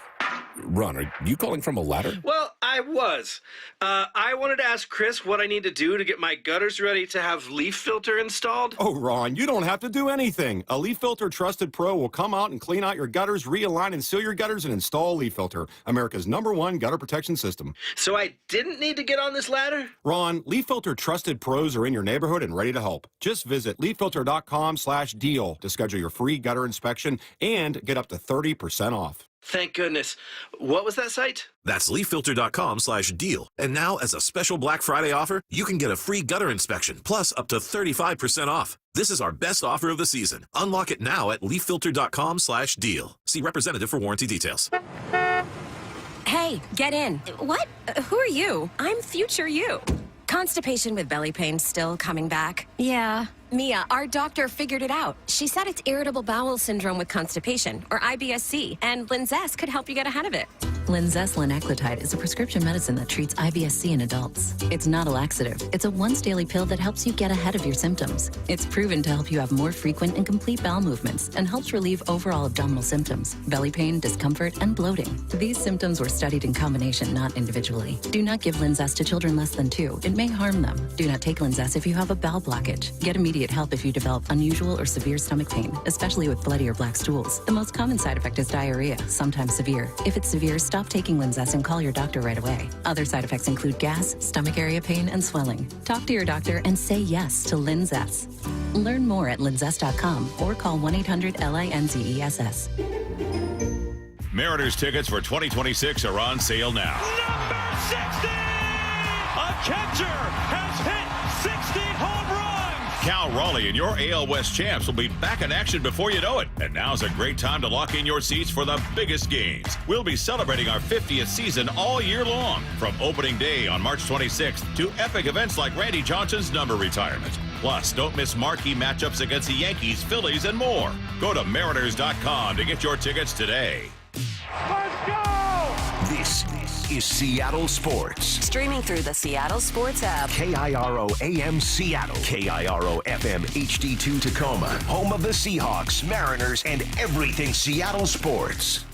Ron, are you calling from a ladder? Well, I was. I wanted to ask Chris what I need to do to get my gutters ready to have leaf filter installed. Oh, Ron, you don't have to do anything. A Leaf Filter Trusted Pro will come out and clean out your gutters, realign and seal your gutters, and install Leaf Filter, America's #1 gutter protection system. So I didn't need to get on this ladder? Ron, Leaf Filter Trusted Pros are in your neighborhood and ready to help. Just visit leaffilter.com/deal to schedule your free gutter inspection and get up to 30% off. Thank goodness. What was that site? That's leaffilter.com/deal. And now, as a special Black Friday offer, you can get a free gutter inspection, plus up to 35% off. This is our best offer of the season. Unlock it now at leaffilter.com/deal. See representative for warranty details. Hey, get in. What? Who are you? I'm future you. Constipation with belly pain still coming back? Yeah. Mia, our doctor figured it out. She said it's irritable bowel syndrome with constipation, or IBS-C, and Linzess could help you get ahead of it. Linzess linaclotide is a prescription medicine that treats IBS-C in adults. It's not a laxative. It's a once-daily pill that helps you get ahead of your symptoms. It's proven to help you have more frequent and complete bowel movements and helps relieve overall abdominal symptoms, belly pain, discomfort, and bloating. These symptoms were studied in combination, not individually. Do not give Linzess to children less than 2. It may harm them. Do not take Linzess if you have a bowel blockage. Get immediate help if you develop unusual or severe stomach pain, especially with bloody or black stools. The most common side effect is diarrhea, sometimes severe. If it's severe, stop taking Linzess and call your doctor right away. Other side effects include gas, stomach area pain, and swelling. Talk to your doctor and say yes to Linzess. Learn more at linzess.com or call 1-800-LINZESS. Mariners tickets for 2026 are on sale now. Number 60! A catcher has hit 60 home runs! Cal Raleigh and your AL West champs will be back in action before you know it. And now's a great time to lock in your seats for the biggest games. We'll be celebrating our 50th season all year long, from opening day on March 26th to epic events like Randy Johnson's number retirement. Plus, don't miss marquee matchups against the Yankees, Phillies, and more. Go to Mariners.com to get your tickets today. Let's go! This is Seattle Sports. Streaming through the Seattle Sports app. KIRO AM Seattle. KIRO FM HD2 Tacoma. Home of the Seahawks, Mariners, and everything Seattle sports.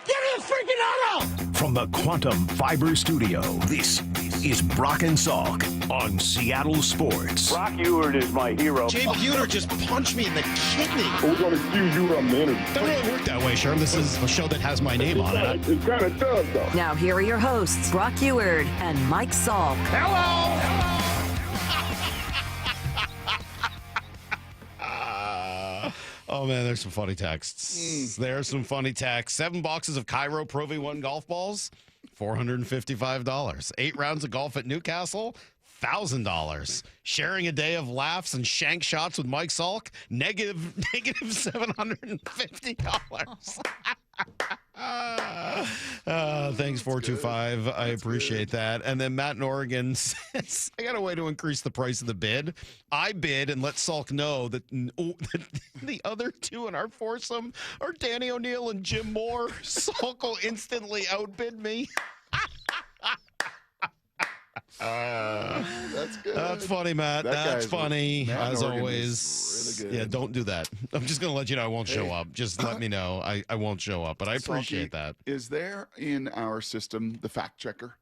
Give me a freaking auto! From the Quantum Fiber Studio, this is Brock and Salk on Seattle Sports. Brock Ewert is my hero. Jay Buhner just punched me in the kidney. We're going to excuse you on the interview. Doesn't really work that way, Sherm. This is a show that has my name on it. It kind of does, though. Now here are your hosts, Brock Ewert and Mike Salk. Hello! Oh, man, there's some funny texts. There's some funny texts. 7 boxes of Cairo Pro V1 golf balls, $455. 8 rounds of golf at Newcastle, $1,000. Sharing a day of laughs and shank shots with Mike Salk, negative $750. Thanks, 425. I appreciate that. And then Matt in Oregon says, I got a way to increase the price of the bid. I bid and let Salk know that the other two in our foursome are Danny O'Neill and Jim Moore. Salk will instantly outbid me. That's good. That's funny, Matt. That's funny, Matt as Norgan always. is really good. Yeah, don't do that. I'm just going to let you know I won't show up. Just let me know I won't show up, but I appreciate that. Is there in our system the fact checker?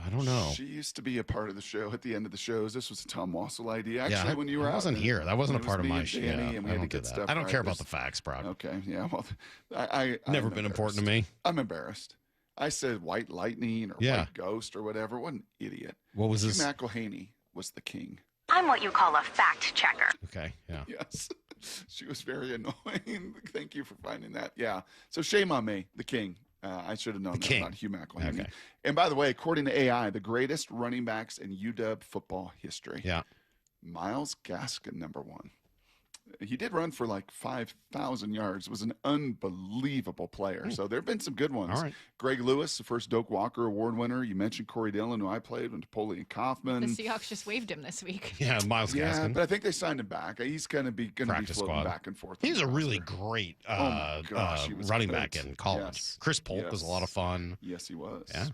I don't know. She used to be a part of the show at the end of the shows. This was a Tom Wassel idea. Actually, Yeah, when you were I wasn't out, here. That wasn't a it was part of me my and show. Danny, Yeah, and we I had to don't do get that. stuff I don't right. care about There's- the facts, Brock. Okay, yeah. Well, Never I'm been important to me. I'm embarrassed. I said White Lightning or Yeah. White Ghost or whatever. What an idiot. What was Hugh this? McElhaney was the king. I'm what you call a fact checker. Okay, yeah. Yes. She was very annoying. Thank you for finding that. Yeah. So shame on me, the king. I should have known that king. about Hugh McElhaney. Okay. And by the way, according to AI, the greatest running backs in UW football history. Yeah. Miles Gaskin, number one. He did run for like 5,000 yards. Was an unbelievable player. So there have been some good ones. All right. Greg Lewis, the first Doak Walker Award winner. You mentioned Corey Dillon, who I played with Napoleon Kaufman. The Seahawks just waived him this week. Yeah, Miles Yeah, Gaskin. but I think they signed him back. He's going to be Practice floating squad. back and forth. He's a really great Oh my gosh, he was running great. back in college. Yes. Chris Polk was a lot of fun. Yes, he was. Yeah.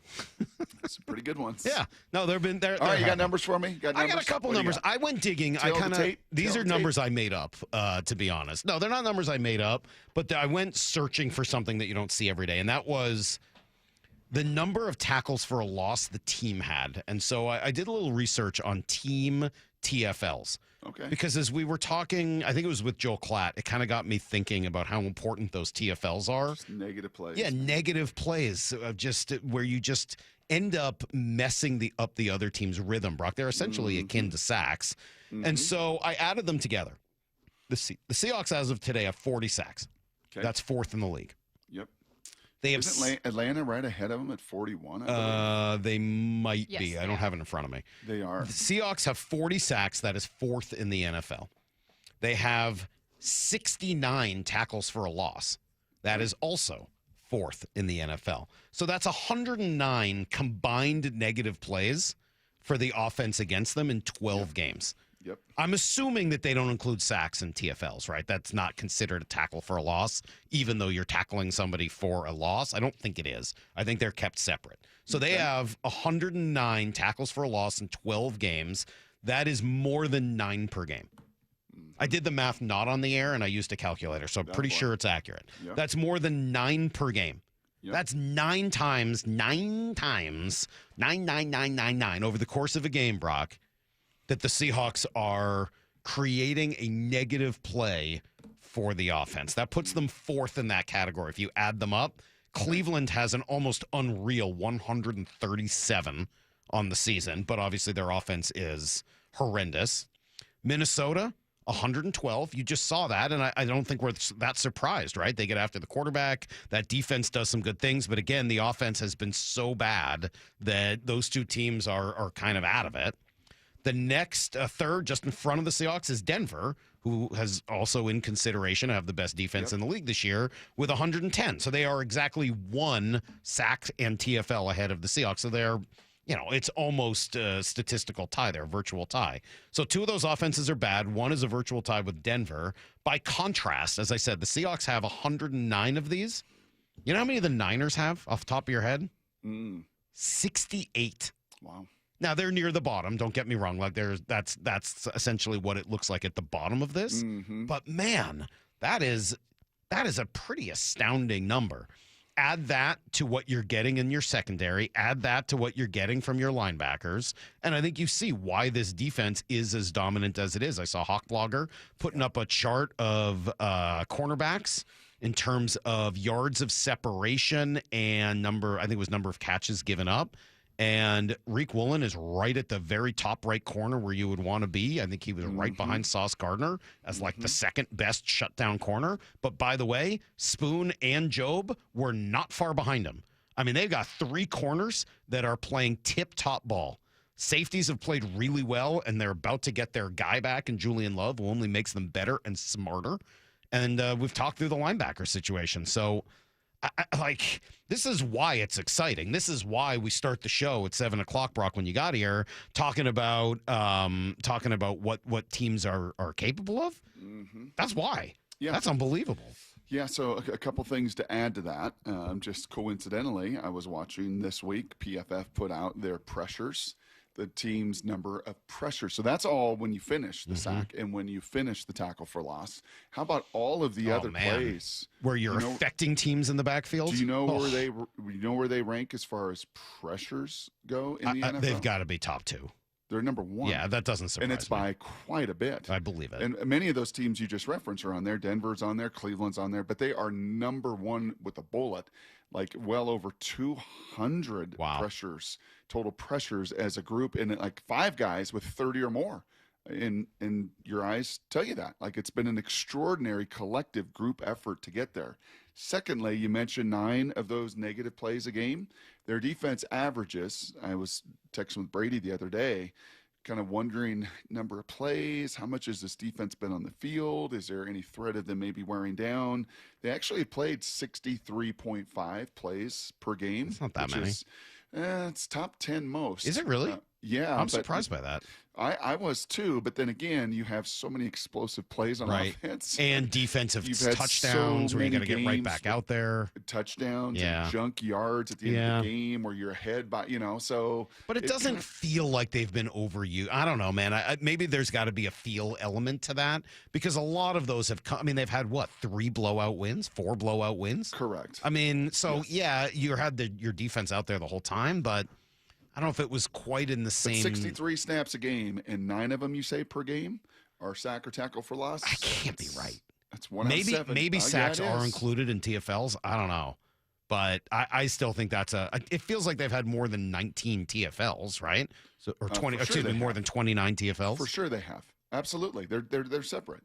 Some pretty good ones. Yeah. No, there have been there. All right, you got have been. numbers for me? I got a couple numbers. I went digging. I Tail of the kind of tape? these Tail are of the numbers I made up, to be honest. No, they're not numbers I made up, but I went searching for something that you don't see every day, and that was the number of tackles for a loss the team had. And so I did a little research on team TFLs. Okay. Because as we were talking, I think it was with Joel Klatt, it kind of got me thinking about how important those TFLs are. Just negative plays. Yeah, negative plays, just where you just end up messing up the other team's rhythm, Brock. They're essentially akin to sacks. And so I added them together. The Seahawks, as of today, have 40 sacks. Okay. That's fourth in the league. Yep. They have Isn't Atlanta right ahead of them at 41? they might Yes, be. I they don't are. have it in front of me. They are. The Seahawks have 40 sacks. That is fourth in the NFL. They have 69 tackles for a loss. That is also fourth in the NFL. So that's 109 combined negative plays for the offense against them in 12 games. Yep. I'm assuming that they don't include sacks and TFLs, right? That's not considered a tackle for a loss, even though you're tackling somebody for a loss. I don't think it is. I think they're kept separate. So they have 109 tackles for a loss in 12 games. That is more than 9 per game. I did the math not on the air, and I used a calculator, so I'm pretty sure it's accurate. Yep. That's more than 9 per game. Yep. That's 9 times 9 over the course of a game, Brock, that the Seahawks are creating a negative play for the offense. That puts them fourth in that category. If you add them up, Cleveland has an almost unreal 137 on the season, but obviously their offense is horrendous. Minnesota, 112. You just saw that, and I don't think we're that surprised, right? They get after the quarterback. That defense does some good things, but again, the offense has been so bad that those two teams are kind of out of it. The next third, just in front of the Seahawks, is Denver, who has also in consideration have the best defense in the league this year with 110. So they are exactly one sack and TFL ahead of the Seahawks. So they're, it's almost a statistical tie. They're a virtual tie. So two of those offenses are bad. One is a virtual tie with Denver. By contrast, as I said, the Seahawks have 109 of these. You know how many the Niners have off the top of your head? 68. Wow. Now they're near the bottom. Don't get me wrong. Like that's essentially what it looks like at the bottom of this. But man, that is a pretty astounding number. Add that to what you're getting in your secondary. Add that to what you're getting from your linebackers, and I think you see why this defense is as dominant as it is. I saw Hawk Blogger putting up a chart of cornerbacks in terms of yards of separation and number of catches given up. And Reek Woolen is right at the very top right corner where you would want to be. I think he was right behind Sauce Gardner as like the second best shutdown corner. But by the way, Spoon and Job were not far behind him. I mean, they've got 3 corners that are playing tip-top ball. Safeties have played really well, and they're about to get their guy back, and Julian Love, who only makes them better and smarter. And we've talked through the linebacker situation. So, this is why it's exciting. This is why we start the show at 7 o'clock, Brock, when you got here, talking about what teams are capable of. Mm-hmm. That's why. Yeah. That's unbelievable. Yeah, so a couple things to add to that. Just coincidentally, I was watching this week, PFF put out their pressures, the team's number of pressures. So that's all when you finish the sack and when you finish the tackle for loss. How about all of the other plays where you're affecting teams in the backfield? Do you know where they rank as far as pressures go in the NFL? They've got to be top 2. They're number 1. Yeah, that doesn't surprise me. And it's by quite a bit. I believe it. And many of those teams you just referenced are on there. Denver's on there. Cleveland's on there. But they are number 1 with a bullet, like well over 200 pressures, total pressures as a group. And like 5 guys with 30 or more. And your eyes tell you that. Like it's been an extraordinary collective group effort to get there. Secondly, you mentioned 9 of those negative plays a game. Their defense averages, I was texting with Brady the other day, kind of wondering number of plays, how much has this defense been on the field? Is there any threat of them maybe wearing down? They actually played 63.5 plays per game. It's not that many. It's top 10 most. Is it really? Yeah. I'm surprised by that. I was too, but then again, you have so many explosive plays on offense. And defensive touchdowns where you got to get right back out there. Touchdowns and junk yards at the end of the game where you're ahead by, so. But it doesn't feel like they've been overused. I don't know, man. Maybe there's got to be a feel element to that because a lot of those have come. I mean, they've had 3 blowout wins, 4 blowout wins? Correct. I mean, so you had your defense out there the whole time, but I don't know if it was quite in the same. 63 snaps a game, and 9 of them, you say, per game are sack or tackle for loss? That can't be right. That's 1 out of 7. Maybe sacks are included in TFLs. I don't know. But I still think it feels like they've had more than 19 TFLs, right? So, or 20, excuse me, more than 29 TFLs? For sure they have. Absolutely. They're separate.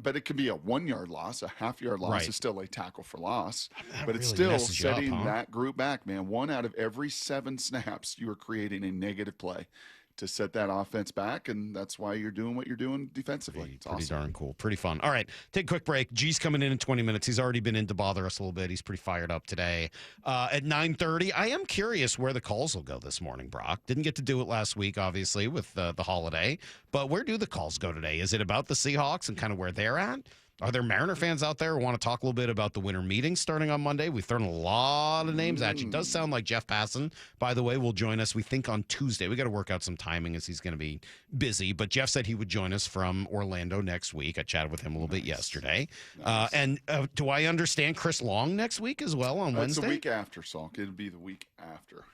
But it could be a 1-yard loss, a half-yard loss is still a tackle for loss. But it's still setting that group back, man. 1 out of every 7 snaps, you are creating a negative play to set that offense back, and that's why you're doing what you're doing defensively. It's pretty awesome. darn cool. Pretty fun. All right, take a quick break. G's coming in 20 minutes. He's already been in to bother us a little bit. He's pretty fired up today. At 9:30, I am curious where the calls will go this morning, Brock. Didn't get to do it last week, obviously, with the holiday. But where do the calls go today? Is it about the Seahawks and kind of where they're at? Are there Mariner fans out there who want to talk a little bit about the winter meeting starting on Monday? We've thrown a lot of names at you. It does sound like Jeff Passan, by the way, will join us, we think, on Tuesday. We got to work out some timing as he's going to be busy. But Jeff said he would join us from Orlando next week. I chatted with him a little bit yesterday. And do I understand Chris Long next week as well on Wednesday? It's the week after, Salk. It'll be the week after.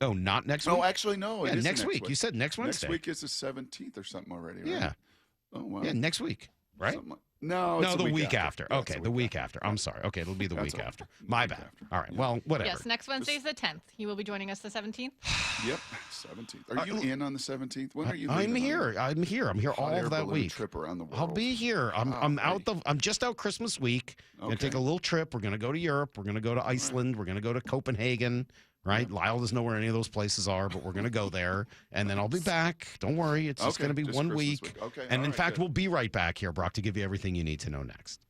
Oh, not next week? No, actually, no. It is next week. You said next Wednesday. Next week is the 17th or something already, right? Yeah. Oh, wow. Yeah, next week, right? No, the week after. Yeah, okay, the week after. I'm sorry. Okay, it'll be the week after. My bad. All right. Well, whatever. Yes, next Wednesday's the 10th. He will be joining us the 17th. Yep, 17th. Are you in on the 17th? When are you? I'm here. I'm here all of that week. Trip around the world. I'll be here. I'm just out Christmas week. I'm gonna take a little trip. We're gonna go to Europe. We're gonna go to Iceland. We're gonna go to Copenhagen. Right? Lyle doesn't know where any of those places are, but we're going to go there. And then I'll be back. Don't worry. It's just going to be 1 week. Okay. And in fact, we'll be right back here, Brock, to give you everything you need to know next.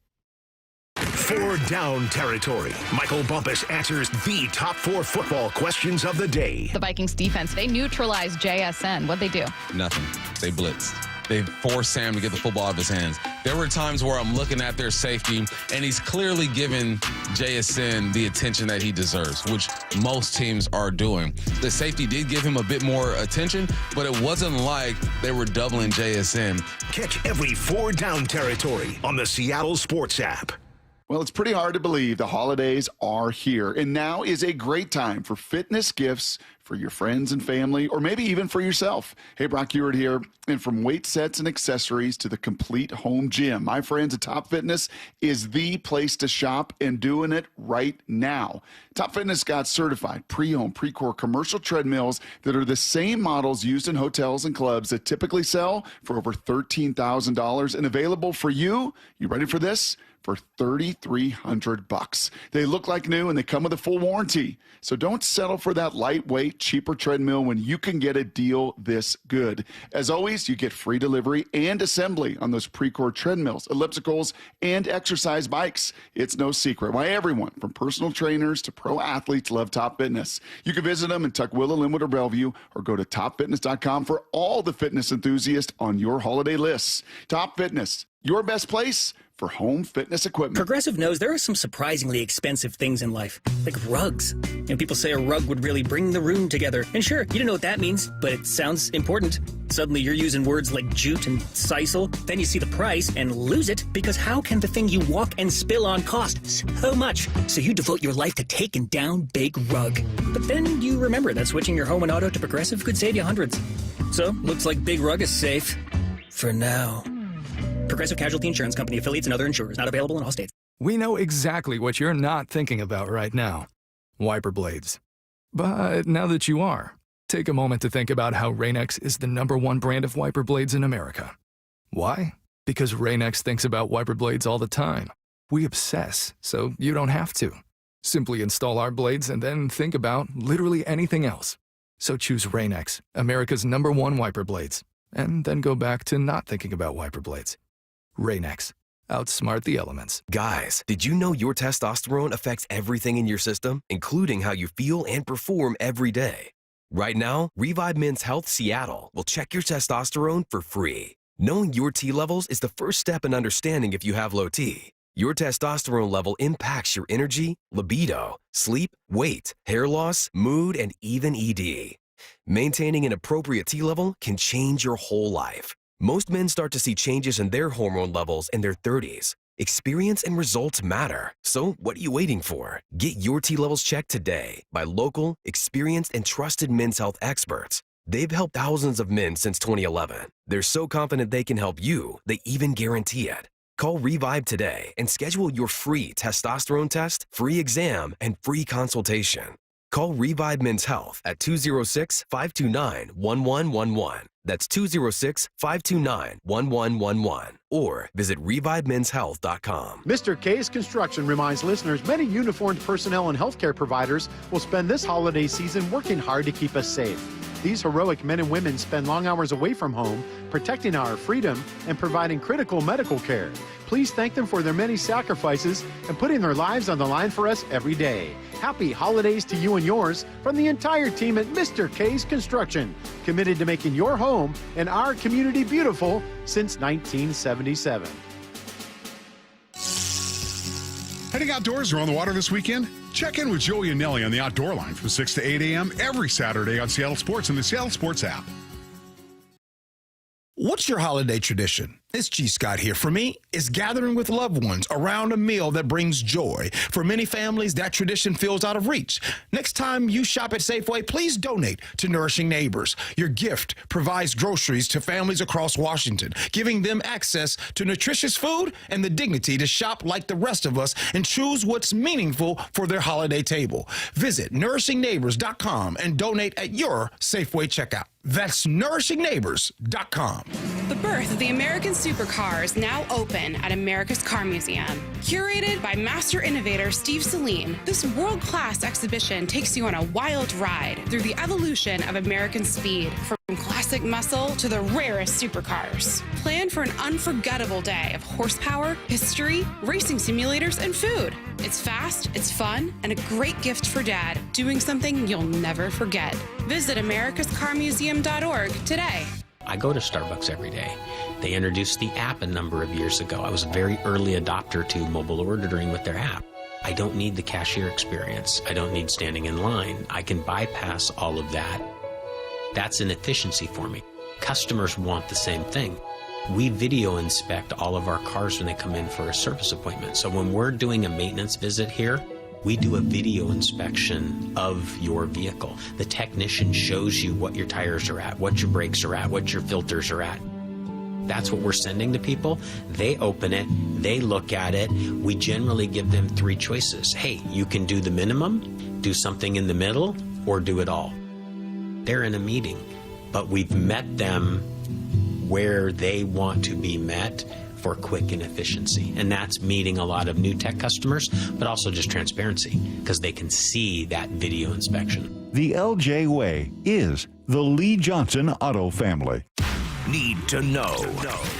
4 down territory. Michael Bumpus answers the top 4 football questions of the day. The Vikings defense, they neutralized JSN. What'd they do? Nothing. They blitzed. They forced Sam to get the football out of his hands. There were times where I'm looking at their safety, and he's clearly giving JSN the attention that he deserves, which most teams are doing. The safety did give him a bit more attention, but it wasn't like they were doubling JSN. Catch every 4 down territory on the Seattle Sports app. Well, it's pretty hard to believe the holidays are here, and now is a great time for fitness gifts for your friends and family, or maybe even for yourself. Hey, Brock Ewart here, and from weight sets and accessories to the complete home gym, my friends at Top Fitness is the place to shop, and doing it right now. Top Fitness got certified pre-owned, pre-core commercial treadmills that are the same models used in hotels and clubs that typically sell for over $13,000 and available for you. You ready for this? for $3,300. They look like new and they come with a full warranty. So don't settle for that lightweight, cheaper treadmill when you can get a deal this good. As always, you get free delivery and assembly on those Precor treadmills, ellipticals, and exercise bikes. It's no secret why everyone from personal trainers to pro athletes love Top Fitness. You can visit them in Tukwila, Linwood, or Bellevue, or go to topfitness.com for all the fitness enthusiasts on your holiday lists. Top Fitness, your best place for home fitness equipment. Progressive knows there are some surprisingly expensive things in life, like rugs. And people say a rug would really bring the room together. And sure, you don't know what that means, but it sounds important. Suddenly you're using words like jute and sisal. Then you see the price and lose it, because how can the thing you walk and spill on cost so much? So you devote your life to taking down Big Rug. But then you remember that switching your home and auto to Progressive could save you hundreds. So looks like Big Rug is safe. For now. Progressive Casualty Insurance Company, affiliates, and other insurers. Not available in all states. We know exactly what you're not thinking about right now. Wiper blades. But now that you are, take a moment to think about how Rain-X is the #1 brand of wiper blades in America. Why? Because Rain-X thinks about wiper blades all the time. We obsess, so you don't have to. Simply install our blades and then think about literally anything else. So choose Rain-X, America's #1 wiper blades, and then go back to not thinking about wiper blades. Rain-X. Outsmart the elements. Guys, did you know your testosterone affects everything in your system, including how you feel and perform every day? Right now, Revive Men's Health Seattle will check your testosterone for free. Knowing your T levels is the first step in understanding if you have low T. Your testosterone level impacts your energy, libido, sleep, weight, hair loss, mood, and even ED. Maintaining an appropriate T level can change your whole life. Most men start to see changes in their hormone levels in their 30s. Experience and results matter. So what are you waiting for? Get your T levels checked today by local, experienced, and trusted men's health experts. They've helped thousands of men since 2011. They're so confident they can help you, they even guarantee it. Call Revive today and schedule your free testosterone test, free exam, and free consultation. Call Revive Men's Health at 206-529-1111. That's 206-529-1111. Or visit ReviveMen'sHealth.com. Mr. K's Construction reminds listeners many uniformed personnel and healthcare providers will spend this holiday season working hard to keep us safe. These heroic men and women spend long hours away from home, protecting our freedom and providing critical medical care. Please thank them for their many sacrifices and putting their lives on the line for us every day. Happy holidays to you and yours from the entire team at Mr. K's Construction, committed to making your home and our community beautiful since 1977. Heading outdoors or on the water this weekend? Check in with Joey and Nelly on the Outdoor Line from 6 to 8 a.m. every Saturday on Seattle Sports and the Seattle Sports app. What's your holiday tradition? It's G. Scott here. For me, it's gathering with loved ones around a meal that brings joy. For many families, that tradition feels out of reach. Next time you shop at Safeway, please donate to Nourishing Neighbors. Your gift provides groceries to families across Washington, giving them access to nutritious food and the dignity to shop like the rest of us and choose what's meaningful for their holiday table. Visit nourishingneighbors.com and donate at your Safeway checkout. That's nourishingneighbors.com. The birth of the American supercar is now open at America's Car Museum. Curated by master innovator Steve Saleen, this world-class exhibition takes you on a wild ride through the evolution of American speed, from classic muscle to the rarest supercars. Plan for an unforgettable day of horsepower, history, racing simulators, and food. It's fast, it's fun, and a great gift for Dad, doing something you'll never forget. Visit americascarmuseum.org today. I go to Starbucks every day. They introduced the app a number of years ago. I was a very early adopter to mobile ordering with their app. I don't need the cashier experience. I don't need standing in line. I can bypass all of that. That's an efficiency for me. Customers want the same thing. We video inspect all of our cars when they come in for a service appointment. So when we're doing a maintenance visit here, we do a video inspection of your vehicle. The technician shows you what your tires are at, what your brakes are at, what your filters are at. That's what we're sending to people. They open it, they look at it. We generally give them 3 choices. Hey, you can do the minimum, do something in the middle, or do it all. They're in a meeting, but we've met them where they want to be met for quick and efficiency. And that's meeting a lot of new tech customers, but also just transparency because they can see that video inspection. The LJ way is the Lee Johnson Auto family. Need to know.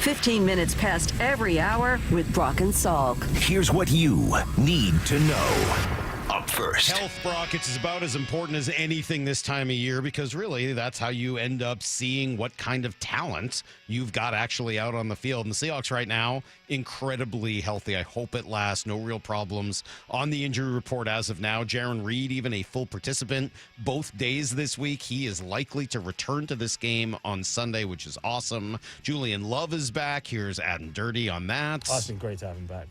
15 minutes past every hour with Brock and Salk. Here's what you need to know. Up first. Health, Brock, it's about as important as anything this time of year because really that's how you end up seeing what kind of talent you've got actually out on the field. And the Seahawks right now, incredibly healthy. I hope it lasts. No real problems on the injury report as of now. Jaron Reed, even a full participant both days this week. He is likely to return to this game on Sunday, which is awesome. Julian Love is back. Here's Adam Dirty on that. Oh, it's been great to have him back.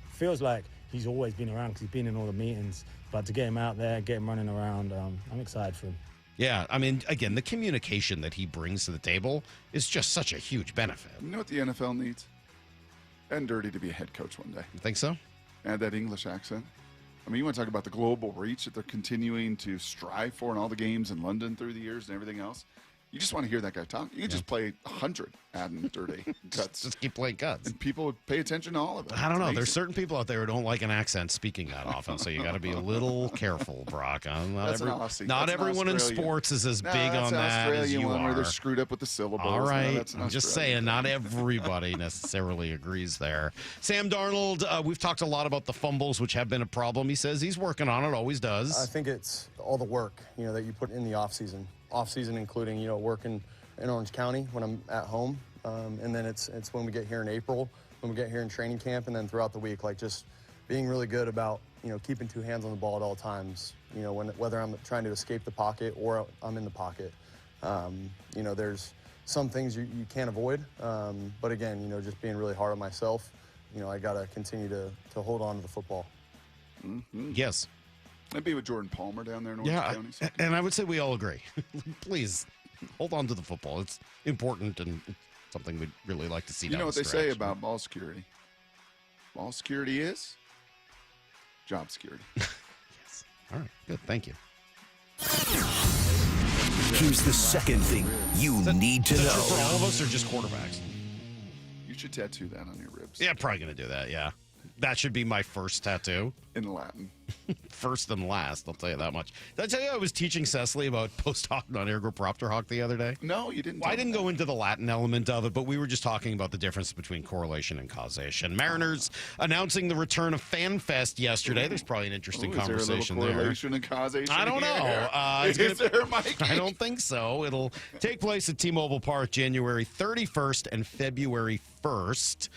Feels like he's always been around because he's been in all the meetings. But to get him out there, get him running around, I'm excited for him. Yeah, I mean, again, the communication that he brings to the table is just such a huge benefit. You know what the NFL needs? And Dirty to be a head coach one day. You think so? And that English accent. I mean, you want to talk about the global reach that they're continuing to strive for in all the games in London through the years and everything else. You just want to hear that guy talk. You can just play 100 Adam Dirty cuts. Just keep playing cuts. And people would pay attention to all of it. I don't know. There's certain people out there who don't like an accent speaking that often, so you got to be a little careful, Brock. Not everyone in sports is as big on that as you are. Where they're screwed up with the syllables. All right. I'm just saying, not everybody necessarily agrees there. Sam Darnold, we've talked a lot about the fumbles, which have been a problem. He says he's working on it, always does. I think it's all the work, that you put in the offseason. Off-season including, working in Orange County when I'm at home. And then it's when we get here in April, when we get here in training camp, and then throughout the week, just being really good about, keeping two hands on the ball at all times, whether I'm trying to escape the pocket or I'm in the pocket. There's some things you can't avoid. But again, just being really hard on myself, I got to continue to hold on to the football. Mm-hmm. Yes. I'd be with Jordan Palmer down there in Orange County. Yeah, and I would say we all agree. Please, hold on to the football. It's important and something we'd really like to see. You know what they say about ball security? Ball security is job security. Yes. All right, good. Thank you. Here's the second thing you need to know. For all of us or just quarterbacks? You should tattoo that on your ribs. Yeah, probably going to do that, yeah. That should be my first tattoo. In Latin. First and last, I'll tell you that much. Did I tell you I was teaching Cecily about post hoc non ergo propter hoc the other day? No, you didn't. Well, I didn't go into the Latin element of it, but we were just talking about the difference between correlation and causation. Mariners announcing the return of FanFest yesterday. There's probably an interesting conversation there. Is there a little there. correlation and causation? I don't know. Is there, Mike? I don't think so. It'll take place at T-Mobile Park January 31st and February 1st.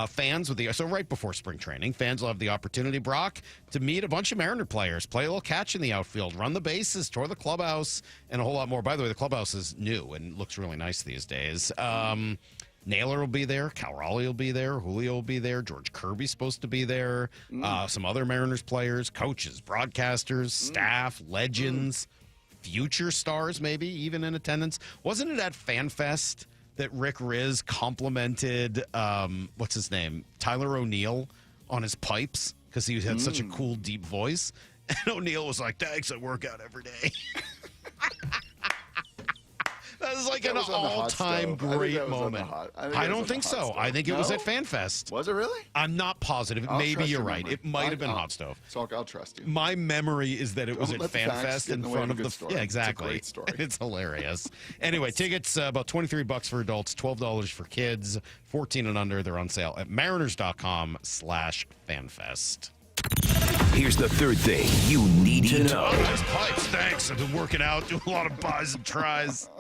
Fans so right before spring training, fans will have the opportunity, Brock, to meet a bunch of Mariner players, play a little catch in the outfield, run the bases, tour the clubhouse, and a whole lot more. By the way, the clubhouse is new and looks really nice these days. Naylor will be there, Cal Raleigh will be there, Julio will be there, George Kirby's supposed to be there, some other Mariners players, coaches, broadcasters, staff, legends, future stars maybe even in attendance. Wasn't it at FanFest that Rick Riz complimented, what's his name, Tyler O'Neill on his pipes because he had such a cool, deep voice? And O'Neill was like, thanks, I work out every day. That was like an all-time great moment. I don't think so. I think it was at FanFest. Was it really? I'm not positive. Maybe you're right. It might have been hot stove. So I'll trust you. My memory is that it was at FanFest in front of the. Yeah, exactly. It's a great story. It's hilarious. Anyway, tickets about $23 for adults, $12 for kids, 14 and under. They're on sale at mariners.com/fanfest. Here's the third thing you need to know. Nice pipes, thanks. I've been working out, doing a lot of buys and tries.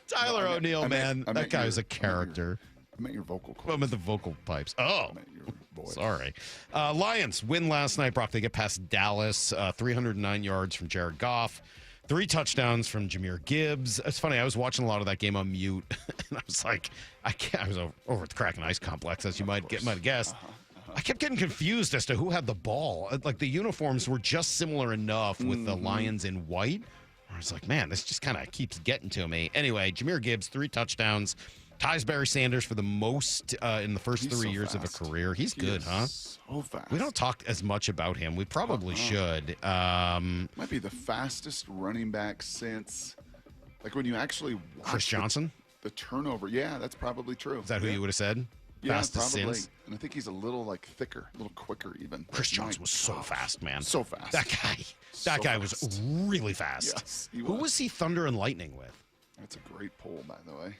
Tyler O'Neill, man, that guy is a character. I meant your vocal cords. I meant the vocal pipes. Oh, sorry. Lions win last night, Brock. They get past Dallas, 309 yards from Jared Goff. 3 touchdowns from Jahmyr Gibbs. It's funny. I was watching a lot of that game on mute, and I was like, I was over at the Kraken Ice Complex, as you might have guessed. I kept getting confused as to who had the ball. Like, the uniforms were just similar enough with the Lions in white. I was like, man, this just kind of keeps getting to me. Anyway, Jahmyr Gibbs, 3 touchdowns. Ties Barry Sanders for the most in the first 3 years of a career. He's good, huh? So fast. We don't talk as much about him. We probably should. Might be the fastest running back since, like, when you actually watch Chris Johnson? the turnover. Yeah, that's probably true. Is that who you would have said? Yeah, Fastest probably. since? And I think he's a little thicker, a little quicker even. Chris Johnson was so fast, man. So fast. That guy was really fast. Yes, Who was he thunder and lightning with? That's a great poll, by the way.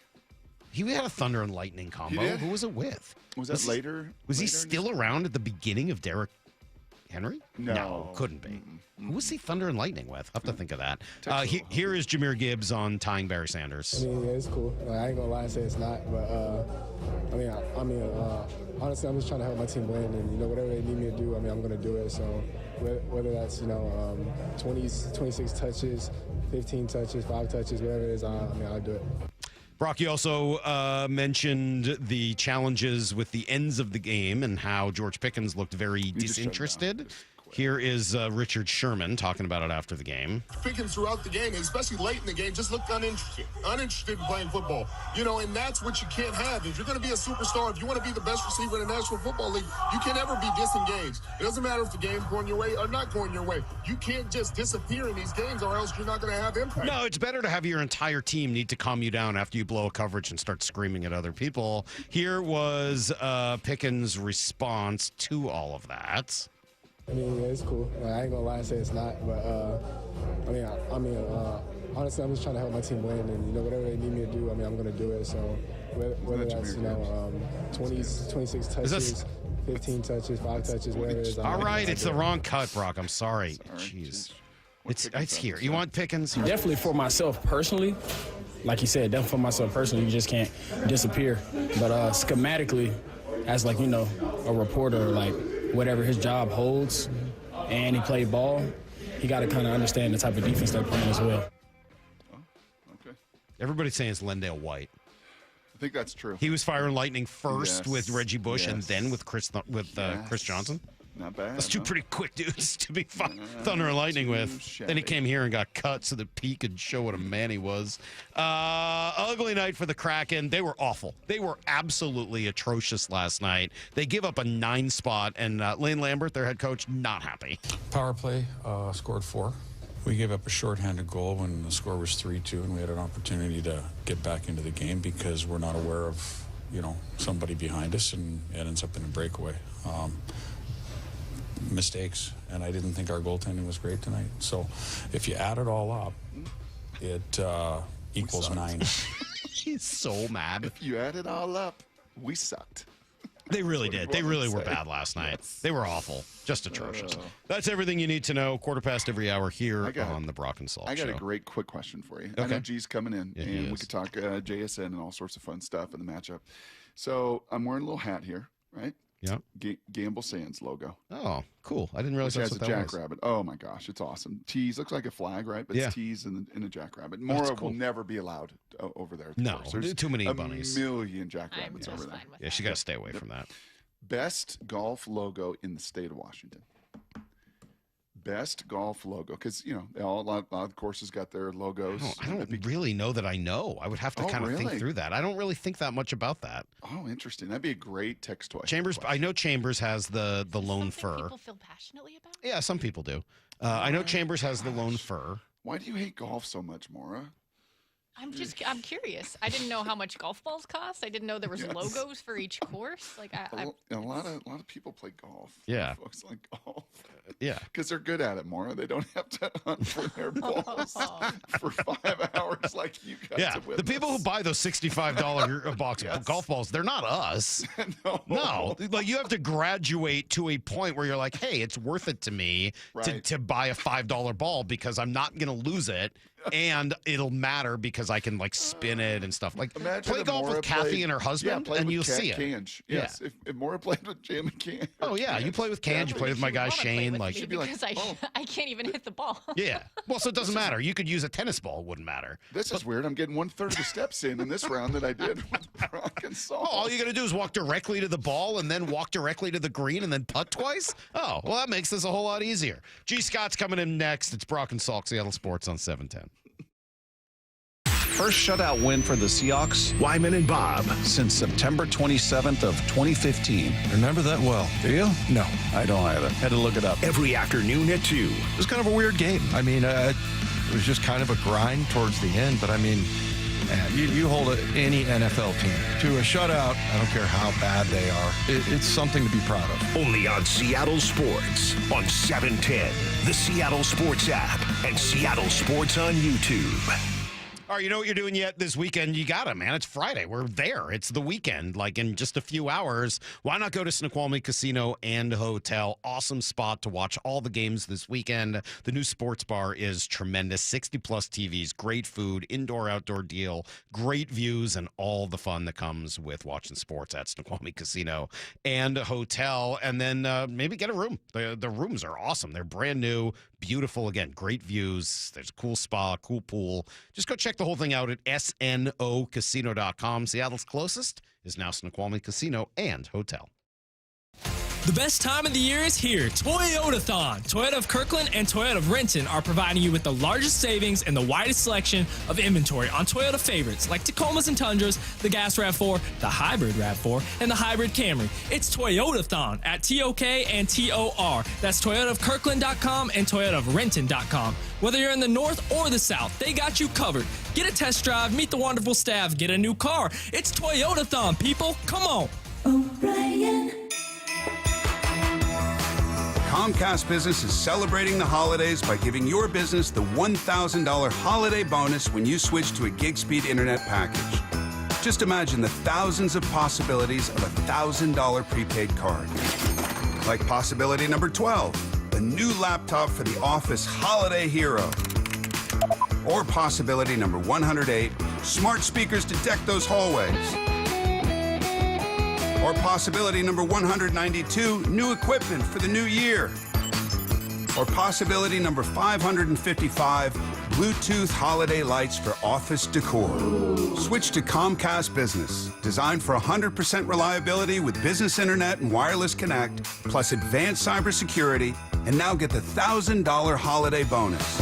He had a thunder and lightning combo. He did? Who was it with? Was that later? Was he later in still around at the beginning of Derrick Henry? No. Couldn't be. Who was he thunder and lightning with? I'll have to think of that. Texas Here is Jahmyr Gibbs on tying Barry Sanders. I mean, yeah, it's cool. I ain't gonna lie and say it's not, but honestly, I'm just trying to help my team win, and whatever they need me to do, I'm gonna do it. So whether that's 26 touches, 15 touches, 5 touches, whatever it is, I'll do it. Brock, you also mentioned the challenges with the ends of the game and how George Pickens looked very disinterested. Here is Richard Sherman talking about it after the game. Pickens throughout the game, especially late in the game, just looked uninterested in playing football. And that's what you can't have. If you're going to be a superstar, if you want to be the best receiver in the National Football League, you can't ever be disengaged. It doesn't matter if the game's going your way or not going your way. You can't just disappear in these games or else you're not going to have impact. No, it's better to have your entire team need to calm you down after you blow a coverage and start screaming at other people. Here was Pickens' response to all of that. I mean, yeah, it's cool. I ain't gonna lie and say it's not, but honestly, I'm just trying to help my team win, and whatever they need me to do, I'm gonna do it. So whether that's 26 touches, 15 touches, 5 touches, whatever it is. All right, it's the wrong cut, Brock. I'm sorry. Jeez, it's here. You want Pickens? Definitely for myself personally. Like you said, definitely for myself personally, you just can't disappear. But schematically, as a reporter, whatever his job holds, and he played ball, he got to kind of understand the type of defense they're playing as well. Okay. Everybody's saying it's Lendale White. I think that's true. He was firing lightning first with Reggie Bush and then with Chris Johnson. Not bad. That's two pretty quick dudes to be thunder and lightning with. Then he came here and got cut so that Pete could show what a man he was. Ugly night for the Kraken. They were awful. They were absolutely atrocious last night. They give up a 9 spot, and Lane Lambert, their head coach, not happy. Power play, scored 4. We gave up a shorthanded goal when the score was 3-2, and we had an opportunity to get back into the game because we're not aware of, somebody behind us, and it ends up in a breakaway. Mistakes, and I didn't think our goaltending was great tonight. So if you add it all up, it equals 9. He's so mad. If you add it all up, we sucked. They really did. They really were bad last night. They were awful. Just atrocious. That's everything you need to know. 1/4 every hour here on the Brock and Salk I got Show. a great quick question for you. Okay. I know G's coming in, Yeah, and we could talk JSN and all sorts of fun stuff in the matchup. So I'm wearing a little hat here, right? Yeah. Gamble Sands logo. Oh, cool. I didn't realize Which that's has what a that was. jackrabbit. Oh my gosh, it's awesome. Tees looks like a flag, right? But it's tees in a jackrabbit. That's Mora cool. will never be allowed over there. At the No, course. There's too many bunnies. A million jackrabbits over there. Yeah, she got to stay away from that. Best golf logo in the state of Washington. Best golf logo, because a lot of courses got their logos. I don't really know that I know. I would have to kind of think through that. I don't really think that much about that. Oh, interesting. That'd be a great text toy. Chambers, I know Chambers has the lone fur. People feel passionately about? Yeah, some people do. I know Chambers has the lone fur. Why do you hate golf so much, Maura? I'm curious. I didn't know how much golf balls cost. I didn't know there was logos for each course. A lot of people play golf. Yeah. Folks like golf. Yeah. Because they're good at it, Maura. They don't have to hunt for their balls for 5 hours like you guys. Yeah, the people who buy those $65 box golf balls, they're not us. No, like you have to graduate to a point where you're like, hey, it's worth it to me to buy a $5 ball because I'm not going to lose it. And it'll matter because I can spin it and stuff. Play golf with Kathy and her husband, and you'll see it. Kange. Yes, if Maura played with Jim and Kange. Oh yeah, you play with Kange, you play with my guy Shane. She'd be because I can't even hit the ball. Yeah, well, so it doesn't matter. You could use a tennis ball; it wouldn't matter. This is weird. I'm getting 1/3 of the steps in this round that I did with Brock and Salk. Oh, all you got to do is walk directly to the ball and then walk directly to the green and then putt twice. Oh, well, that makes this a whole lot easier. G. Scott's coming in next. It's Brock and Salk, Seattle Sports on 710. First shutout win for the Seahawks. Wyman and Bob. Since September 27th of 2015. Remember that well, do you? No, I don't either. Had to look it up. Every afternoon at 2. It was kind of a weird game. I mean, it was just kind of a grind towards the end, but I mean, Man, you hold any NFL team to a shutout. I don't care how bad they are. It's something to be proud of. Only on Seattle Sports on 710, the Seattle Sports app, and Seattle Sports on YouTube. All right, you know what you're doing yet this weekend? You got it, man. It's Friday. We're there. It's the weekend, like in just a few hours. Why not go to Snoqualmie Casino and Hotel? Awesome spot to watch all the games this weekend. The new sports bar is tremendous. 60-plus TVs, great food, indoor-outdoor deal, great views, and all the fun that comes with watching sports at Snoqualmie Casino and Hotel. And then maybe get a room. The rooms are awesome. They're brand new, beautiful. Again, great views. There's a cool spa, cool pool. Just go check the whole thing out at snocasino.com. Seattle's closest is now Snoqualmie Casino and Hotel. The best time of the year is here. Toyotathon. Toyota of Kirkland and Toyota of Renton are providing you with the largest savings and the widest selection of inventory on Toyota favorites like Tacomas and Tundras, the Gas RAV4, the Hybrid RAV4, and the Hybrid Camry. It's Toyotathon at TOK and TOR. That's ToyotaofKirkland.com and ToyotaofRenton.com. Whether you're in the north or the south, they got you covered. Get a test drive, meet the wonderful staff, get a new car. It's Toyotathon, people. Come on. O'Brien. Comcast Business is celebrating the holidays by giving your business the $1,000 holiday bonus when you switch to a gig speed internet package. Just imagine the thousands of possibilities of a $1,000 prepaid card. Like possibility number 12, a new laptop for the office holiday hero. Or possibility number 108, smart speakers to deck those hallways. Or possibility number 192, new equipment for the new year. Or possibility number 555, Bluetooth holiday lights for office decor. Switch to Comcast Business, designed for 100% reliability with business internet and wireless connect, plus advanced cybersecurity, and now get the $1,000 holiday bonus.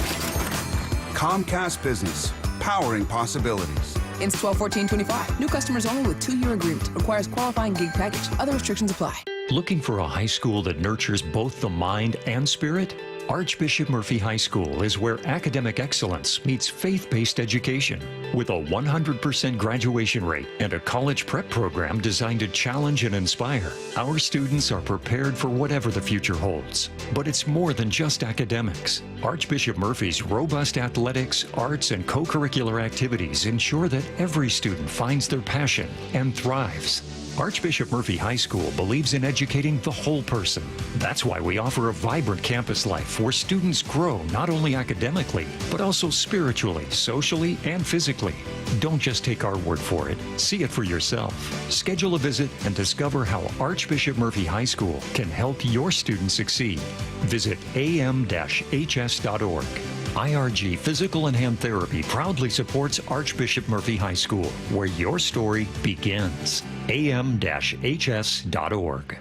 Comcast Business, powering possibilities. Ends 12/14/25. New customers only with 2-year agreement. Requires qualifying gig package. Other restrictions apply. Looking for a high school that nurtures both the mind and spirit? Archbishop Murphy High School is where academic excellence meets faith-based education. With a 100% graduation rate and a college prep program designed to challenge and inspire, our students are prepared for whatever the future holds. But it's more than just academics. Archbishop Murphy's robust athletics, arts, and co-curricular activities ensure that every student finds their passion and thrives. Archbishop Murphy High School believes in educating the whole person. That's why we offer a vibrant campus life where students grow not only academically, but also spiritually, socially, and physically. Don't just take our word for it. See it for yourself. Schedule a visit and discover how Archbishop Murphy High School can help your students succeed. Visit am-hs.org. IRG Physical and Hand Therapy proudly supports Archbishop Murphy High School, where your story begins. am-hs.org.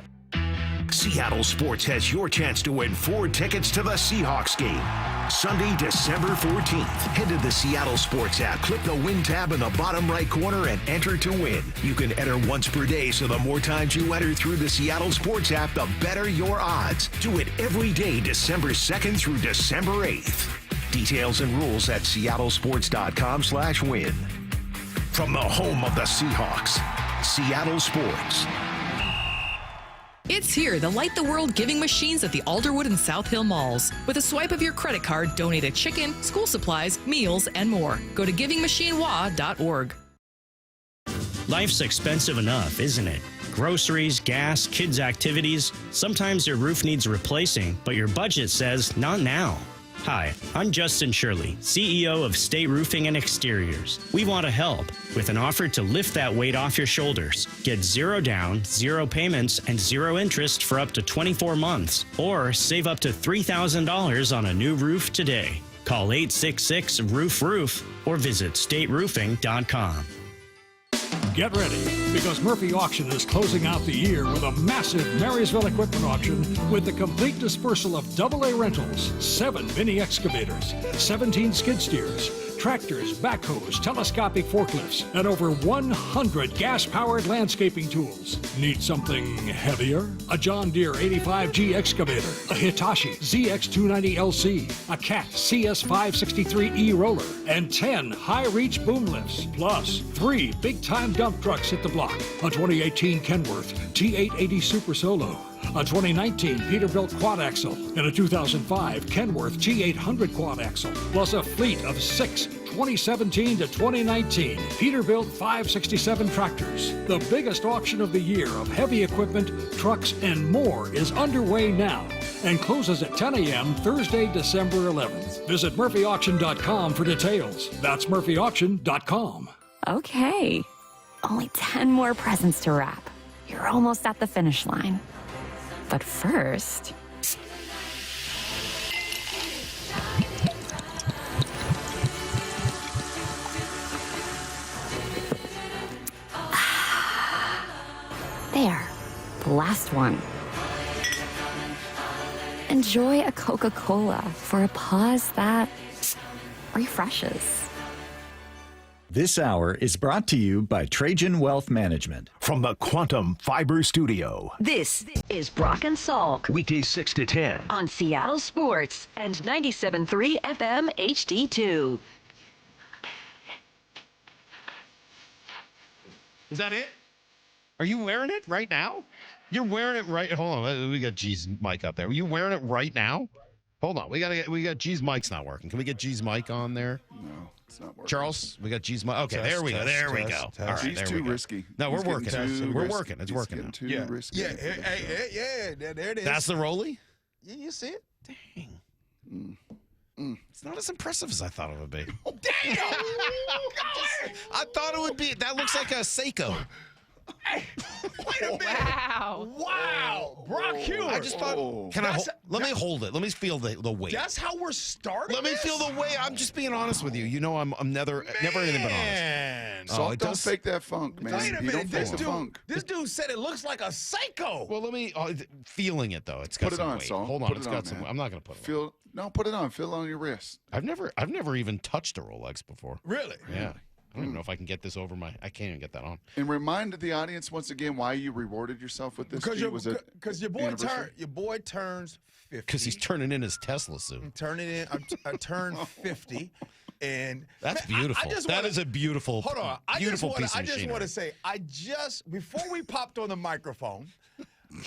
Seattle Sports has your chance to win 4 tickets to the Seahawks game. Sunday, December 14th. Head to the Seattle Sports app, click the Win tab in the bottom right corner, and enter to win. You can enter once per day, so the more times you enter through the Seattle Sports app, the better your odds. Do it every day, December 2nd through December 8th. Details and rules at seattlesports.com/win. From the home of the Seahawks, Seattle Sports. It's here, the Light the World giving machines at the Alderwood and South Hill malls. With a swipe of your credit card, donate a chicken, school supplies, meals, and more. Go to givingmachinewa.org. Life's expensive enough, isn't it? Groceries, gas, kids' activities. Sometimes your roof needs replacing, but your budget says not now. Hi, I'm Justin Shirley, CEO of State Roofing and Exteriors. We want to help with an offer to lift that weight off your shoulders. Get 0 down, 0 payments, and 0 interest for up to 24 months. Or save up to $3,000 on a new roof today. Call 866-ROOF-ROOF or visit stateroofing.com. Get ready, because Murphy Auction is closing out the year with a massive Marysville equipment auction with the complete dispersal of AA rentals, 7 mini excavators, 17 skid steers, tractors, backhoes, telescopic forklifts, and over 100 gas-powered landscaping tools. Need something heavier? A John Deere 85G excavator, a Hitachi ZX290LC, a Cat CS563E roller, and 10 high-reach boom lifts, plus 3 big-time dump trucks hit the block. A 2018 Kenworth T880 Super Solo, a 2019 Peterbilt quad axle, and a 2005 Kenworth T800 quad axle, plus a fleet of 6 2017 to 2019 Peterbilt 567 tractors. The biggest auction of the year of heavy equipment, trucks, and more is underway now and closes at 10 a.m. Thursday, December 11th. Visit murphyauction.com for details. That's murphyauction.com. Okay. Only 10 more presents to wrap. You're almost at the finish line. But first... There. The last one. Enjoy a Coca-Cola for a pause that refreshes. This hour is brought to you by Trajan Wealth Management. From the Quantum Fiber Studio. This is Brock and Salk. Weekdays 6 to 10. On Seattle Sports and 97.3 FM HD2. Is that it? Are you wearing it right now? You're wearing it right. Hold on, we got G's mic up there. Are you wearing it right now? Hold on, we got G's mic's not working. Can we get G's mic on there? No, it's not working. Charles, we got G's mic. Okay, there we go. There we go. All right, G's there too we go. risky. No, we're He's working. getting We're too working. It's risky. working now. He's getting too risky. Yeah, there it is. That's the Rolly? Yeah, you see it? Dang. It's not as impressive as I thought it would be. Damn! I thought it would be. That looks like a Seiko. Hey, wait a minute. Wow. Brock Hewitt. I just thought, let me hold it. Let me feel the weight. That's how we're starting. Let me feel the weight. I'm just being honest with you. You know, I'm never anything but honest. So don't fake that funk, man. Wait a You minute. don't fake the funk. This dude said it looks like a Seiko. Well, let me feeling it though. It's got Put it some on, weight. Saul. Hold on, Put it's it got on, some. man. I'm not gonna put it on. Put it on. Feel it on your wrist. I've never even touched a Rolex before. Really? Yeah. I don't even know if I can get this over my. I can't even get that on. And remind the audience once again why you rewarded yourself with this. Because your boy turns 50. Because he's turning in his Tesla suit. I turned 50, and that's beautiful. That is a beautiful. Hold on. Beautiful piece of I just machinery. want to say, before we popped on the microphone,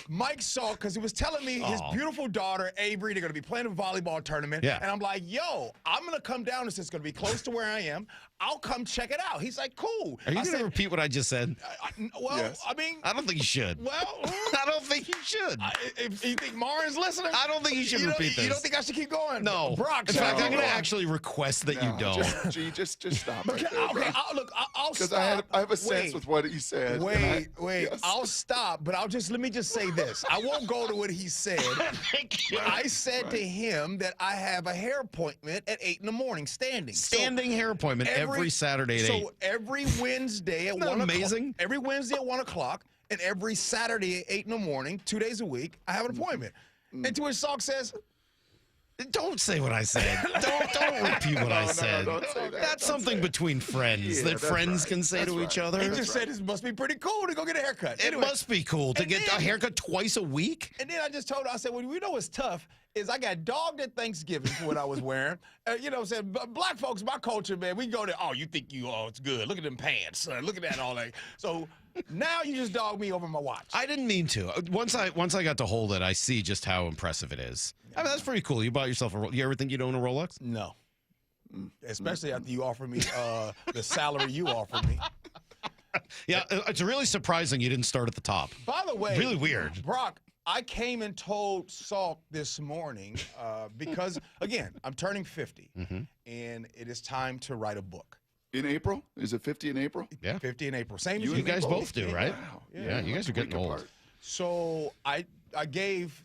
Mike saw, because he was telling me his beautiful daughter, Avery, they're going to be playing a volleyball tournament. Yeah. And I'm like, yo, I'm going to come down. It's going to be close to where I am. I'll come check it out. He's like, cool. Are you going to repeat what I just said? I mean. I don't think you should. Well. I don't think you should. If you think Marin's listening? I don't think you should repeat this. You don't think I should keep going? No. Brock. In fact, I'm going to actually request that you don't. Just stop right there. Okay, I'll stop. Because I have a sense with what he said. Wait. Yes. I'll stop, but let me just say this. I won't go to what he said. I said to him that I have a hair appointment at 8 in the morning, standing. Hair appointment every Saturday at 8. So every Wednesday at 1 o'clock. Amazing? Every Wednesday at 1 o'clock and every Saturday at 8 in the morning, 2 days a week, I have an appointment. And to which Salk says, don't say what I said. Don't repeat what I said. Don't say that. That's something between friends that friends can say to each other. He just said it must be pretty cool to go get a haircut. It must be cool to get a haircut twice a week. And then I just told her, I said, well, we know what's tough is I got dogged at Thanksgiving for what I was wearing. You know what I'm saying? Black folks, my culture, man, we go there, you think it's good. Look at them pants, son. Look at that, all that. So now you just dog me over my watch. I didn't mean to. Once I got to hold it, I see just how impressive it is. I mean, that's pretty cool. You bought yourself you ever think you'd own a Rolex? No. Especially after you offer me the salary you offered me. Yeah, it's really surprising you didn't start at the top. By the way, really weird. Brock, I came and told Salk this morning because, again, I'm turning 50, and it is time to write a book. In April? Is it 50 in April? Yeah. 50 in April. Same as you guys both do, right? Wow. Yeah, you guys are getting old. So I gave.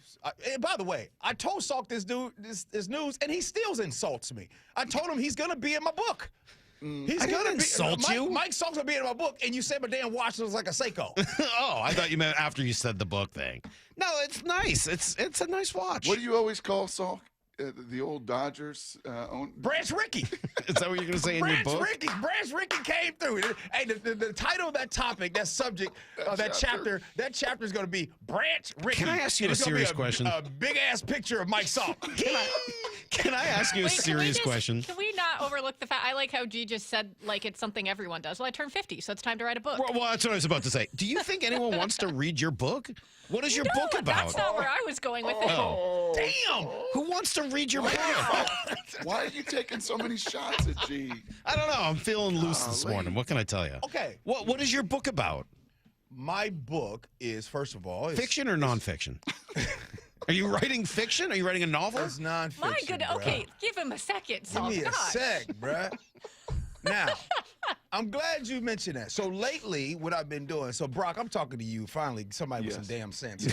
And by the way, I told Salk this news, and he still insults me. I told him he's gonna be in my book. He's gonna insult you. Mike Salk's gonna be in my book, and you said my damn watch looks like a Seiko. Oh, I thought you meant after you said the book thing. No, it's nice. It's a nice watch. What do you always call Salk? The old Dodgers own Branch Rickey. Is that what you're going to say in your book? Branch Rickey came through. Hey, the title of that topic, that subject, that chapter is going to be Branch Rickey. Can I ask you a serious question? A big-ass picture of Mike Salk. Can I ask you a serious question? Can we not overlook the fact? I like how G just said like it's something everyone does. Well, I turned 50, so it's time to write a book. Well, that's what I was about to say. Do you think anyone wants to read your book? What is your book about? That's not where I was going with it. Oh. Damn! Who wants to read your book? Why are you taking so many shots at G? I don't know. I'm feeling loose this morning. What can I tell you? Okay. What is your book about? My book is, first of all, fiction or nonfiction? Are you writing fiction? Are you writing a novel? It's nonfiction. My goodness. Okay, give him a second. Give me a Gosh. sec, bruh. Now, I'm glad you mentioned that. So lately, what I've been doing, so Brock, I'm talking to you, finally, somebody with some damn sense.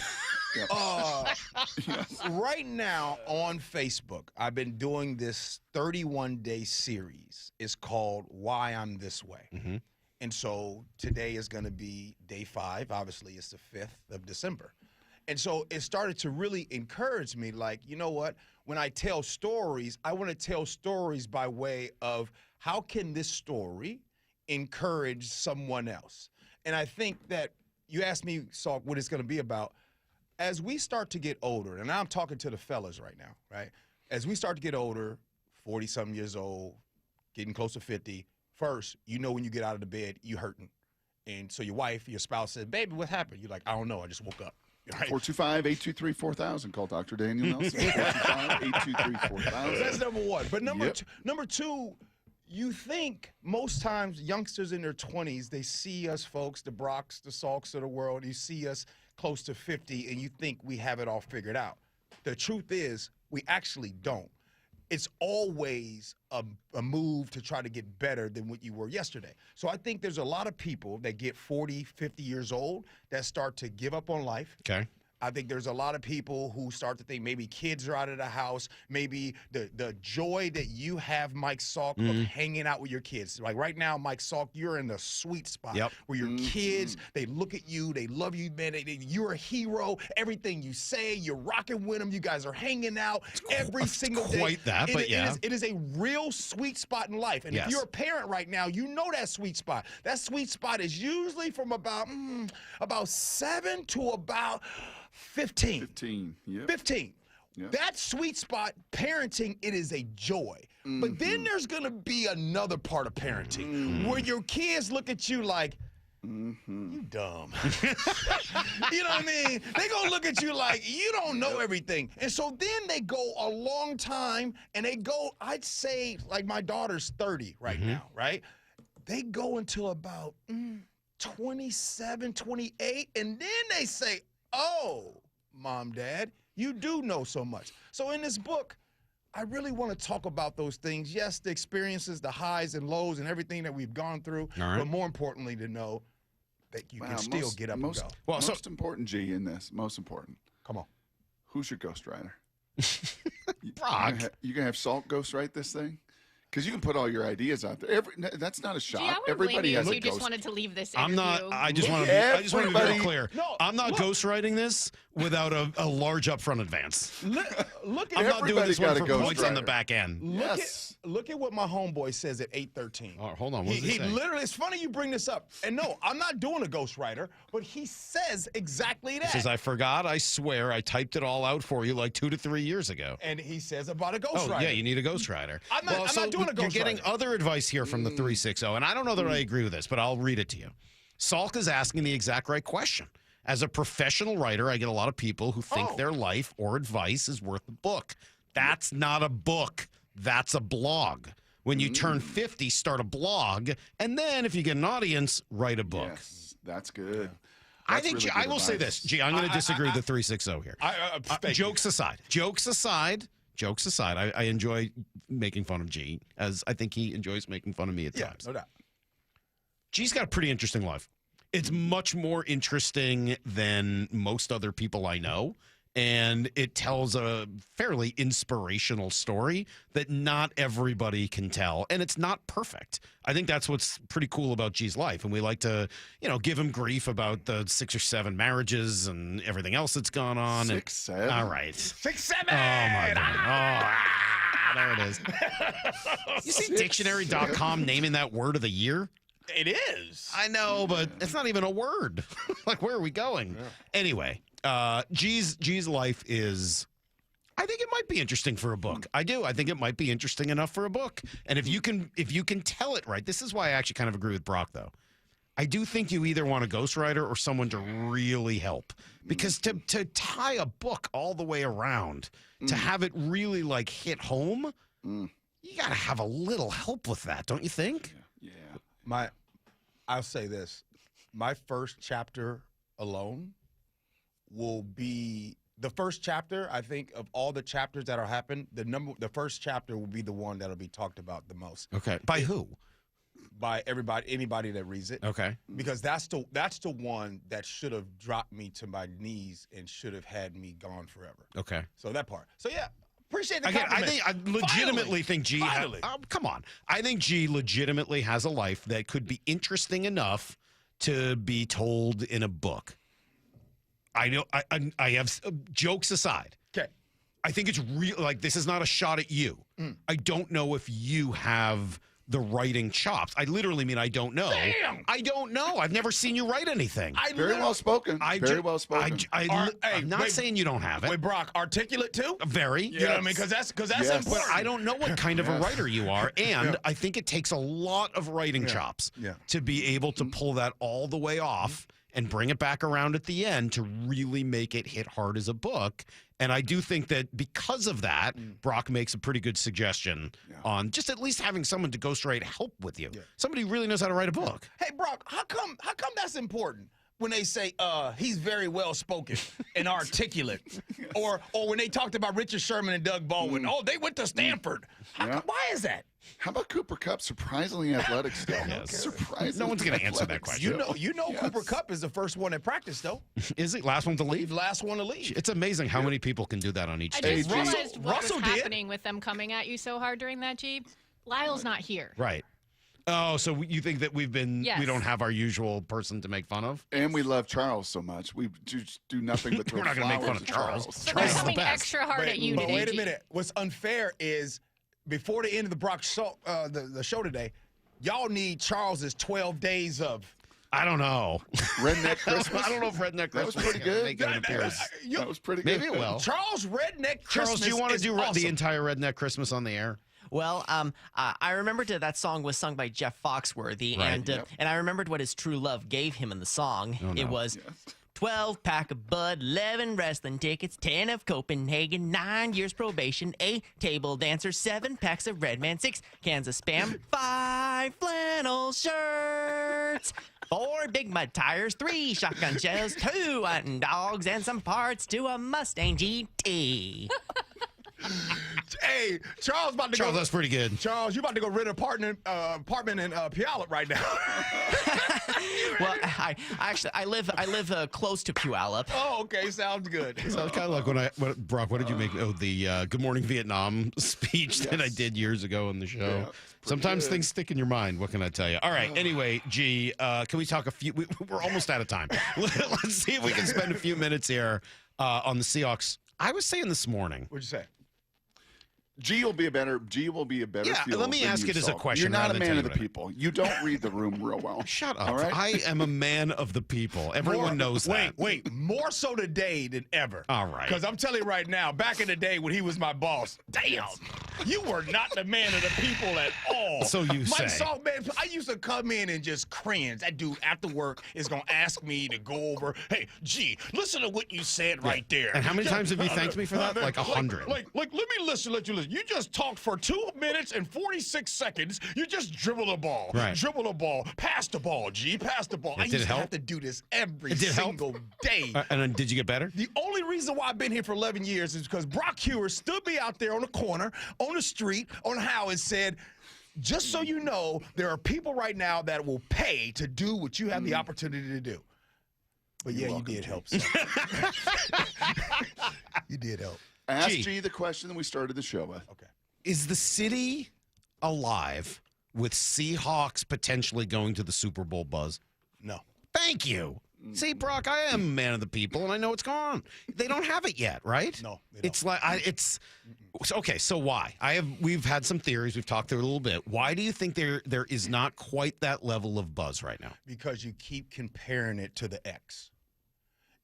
Right now on Facebook, I've been doing this 31-day series. It's called Why I'm This Way. Mm-hmm. And so today is going to be day 5. Obviously, it's the 5th of December. And so it started to really encourage me, like, you know what? When I tell stories, I want to tell stories by way of how can this story encourage someone else? And I think that you asked me, Salk, what it's going to be about. As we start to get older, and I'm talking to the fellas right now, right? As we start to get older, 40-something years old, getting close to 50, first, you know when you get out of the bed, you hurting. And so your wife, your spouse says, baby, what happened? You're like, I don't know, I just woke up. Right? 425-823-4000. Call Dr. Daniel Nelson. 425-823-4000. That's number one. But number two, you think most times youngsters in their 20s, they see us folks, the Brocks, the Salks of the world, you see us close to 50, and you think we have it all figured out. The truth is, we actually don't. It's always a move to try to get better than what you were yesterday. So I think there's a lot of people that get 40, 50 years old that start to give up on life. Okay. I think there's a lot of people who start to think maybe kids are out of the house, maybe the joy that you have, Mike Salk, of hanging out with your kids. Like right now, Mike Salk, you're in the sweet spot where your kids, they look at you, they love you, man. You're a hero. Everything you say, you're rocking with them. You guys are hanging out every single day. Quite that, but yeah. It is a real sweet spot in life. And if you're a parent right now, you know that sweet spot. That sweet spot is usually from about 7 to about 15. 15, yeah. 15. Yep. That sweet spot, parenting, it is a joy. But then there's going to be another part of parenting where your kids look at you like, you dumb. You know what I mean? They're going to look at you like, you don't know everything. And so then they go a long time, and they go, I'd say, like my daughter's 30 right now, right? They go until about 27, 28, and then they say, oh, Mom, Dad, you do know so much. So in this book, I really want to talk about those things. Yes, the experiences, the highs and lows and everything that we've gone through, but more importantly to know that you can still get up and go. Well, most important, G, in this, most important. Come on. Who's your ghostwriter? Brock. You going to have Salk ghostwrite this thing? Because you can put all your ideas out there. That's not a shot. Gee, I wouldn't Everybody blame you has if a you ghost. just wanted to leave this I'm interview. not. I just want to be very clear. No, I'm not ghostwriting this without a large upfront advance. Look at I'm not doing this one got a for points on the ghostwriter. back end. Look at what my homeboy says at 8:13. Oh, hold on. What does He it say? literally, it's funny you bring this up. And no, I'm not doing a ghostwriter, but he says exactly that. He says, I forgot, I swear, I typed it all out for you like 2 to 3 years ago. And he says about a ghostwriter. Oh, yeah, you need a ghostwriter. I'm not doing a You're getting ghostwriter. other advice here from the 360, and I don't know that I agree with this, but I'll read it to you. Salk is asking the exact right question. As a professional writer, I get a lot of people who think their life or advice is worth a book. That's not a book. That's a blog. When you turn 50, start a blog, and then if you get an audience, write a book. Yes, that's good. I think, really I good will say advice. this. Gee, I'm going to disagree with the 360 here. Jokes aside, I enjoy making fun of G, as I think he enjoys making fun of me at times. No doubt. G's got a pretty interesting life. It's much more interesting than most other people I know, and it tells a fairly inspirational story that not everybody can tell, and it's not perfect. I think that's what's pretty cool about G's life, and we like to, give him grief about the 6 or 7 marriages and everything else that's gone on. 6, 7? All right. 6, 7! Oh, my God. There it is. You see dictionary.com naming that word of the year? It is. I know, but it's not even a word. Like, where are we going? Yeah. Anyway, G's life is, I think it might be interesting for a book. I do. I think it might be interesting enough for a book. And if you can tell it right, this is why I actually kind of agree with Brock, though. I do think you either want a ghostwriter or someone to really help. Because to tie a book all the way around, to have it really, like, hit home, you got to have a little help with that, don't you think? Yeah. I'll say this. My first chapter alone will be the first chapter, I think, of all the chapters that'll happen, the first chapter will be the one that'll be talked about the most. Okay. By who? By anybody that reads it. Okay. Because that's the one that should have dropped me to my knees and should have had me gone forever. Okay. So that part. So yeah. Appreciate the Again, compliment. I legitimately think G. Come on, I think G legitimately has a life that could be interesting enough to be told in a book. I know. I have jokes aside. Okay. I think it's real. Like, this is not a shot at you. I don't know if you have the writing chops. I literally mean I don't know. Damn! I don't know. I've never seen you write anything. Very well spoken. Very well spoken. I'm not saying you don't have it. Wait, Brock, articulate too? Very. You know what I mean? Because that's important. But I don't know what kind of a writer you are, and I think it takes a lot of writing chops to be able to pull that all the way off and bring it back around at the end to really make it hit hard as a book. And I do think that because of that, Brock makes a pretty good suggestion on just at least having someone to ghostwrite help with you. Somebody who really knows how to write a book. Hey, Brock, how come that's important? When they say he's very well spoken and articulate, or when they talked about Richard Sherman and Doug Baldwin, they went to Stanford. Why is that? How about Cooper Kupp? Surprisingly athletic still. Surprisingly, no one's going to answer that question. You know, Cooper Kupp is the first one in practice, though. Is he last one to leave? Last one to leave. It's amazing how many people can do that on each I stage. just realized what was happening with them coming at you so hard during that, G. Lyle's not here. Right. Oh, so you think that we don't have our usual person to make fun of? And we love Charles so much. We just do nothing but throw We're not going to make fun of Charles. So they're coming extra hard at you today. Wait a minute. What's unfair is before the end of the Brock show, the show today, y'all need Charles's 12 days of. I don't know. Redneck Christmas? I don't know if Redneck Christmas was pretty good. That was pretty good. Maybe it will. Charles Redneck Christmas. Charles, do you want to do awesome. the entire Redneck Christmas on the air? Well, I remembered that song was sung by Jeff Foxworthy, Right. and I remembered what his true love gave him in the song. Oh, no. It was 12 pack of Bud, 11 wrestling tickets, 10 of Copenhagen, 9 years probation, 8 table dancers, 7 packs of Red Man, 6 cans of Spam, 5 flannel shirts, 4 Big Mud tires, 3 shotgun shells, 2 hunting dogs, and some parts to a Mustang GT. Hey, Charles about to Charles, go. that's pretty good. Charles, you about to go rent an apartment in Puyallup right now. Well, I live close to Puyallup. Oh, okay, sounds good. Sounds kind of like Brock, what did you make of the Good Morning Vietnam speech that I did years ago on the show? Yeah, Sometimes things stick in your mind. What can I tell you? All right. Anyway, G, can we talk we're almost out of time. Let's see if we can spend a few minutes here on the Seahawks. I was saying this morning. What'd you say? G will be a better field let me than ask you, it as a Salk. question. You're not rather a than man tell of the you what people. You don't read the room real well. Shut up. All right? I am a man of the people. Everyone knows that. Wait, more so today than ever. All right. Because I'm telling you right now, back in the day when he was my boss, damn, you were not the man of the people at all. So you Mike say. Salk, man, I used to come in and just cringe. That dude after work is going to ask me to go over, hey, G, listen to what you said right there. And how many times have you thanked me for that? Like 100. Like, let you listen. You just talked for 2 minutes and 46 seconds. You just dribble the ball. Right. Dribble the ball. Pass the ball, G. Pass the ball. I Did used it to help? have to do this every It did help? single day. And then did you get better? The only reason why I've been here for 11 years is because Brock Hewer stood me out there on the corner, on the street, on Howie and said, just so you know, there are people right now that will pay to do what you have the opportunity to do. But yeah, you did help. You did help. Ask G the question that we started the show with. Okay. Is the city alive with Seahawks potentially going to the Super Bowl buzz? No. Thank you. See, Brock, I am a man of the people, and I know what's going on. They don't have it yet, right? No, they don't. It's like Okay, so why? We've had some theories. We've talked through it a little bit. Why do you think there is not quite that level of buzz right now? Because you keep comparing it to the X.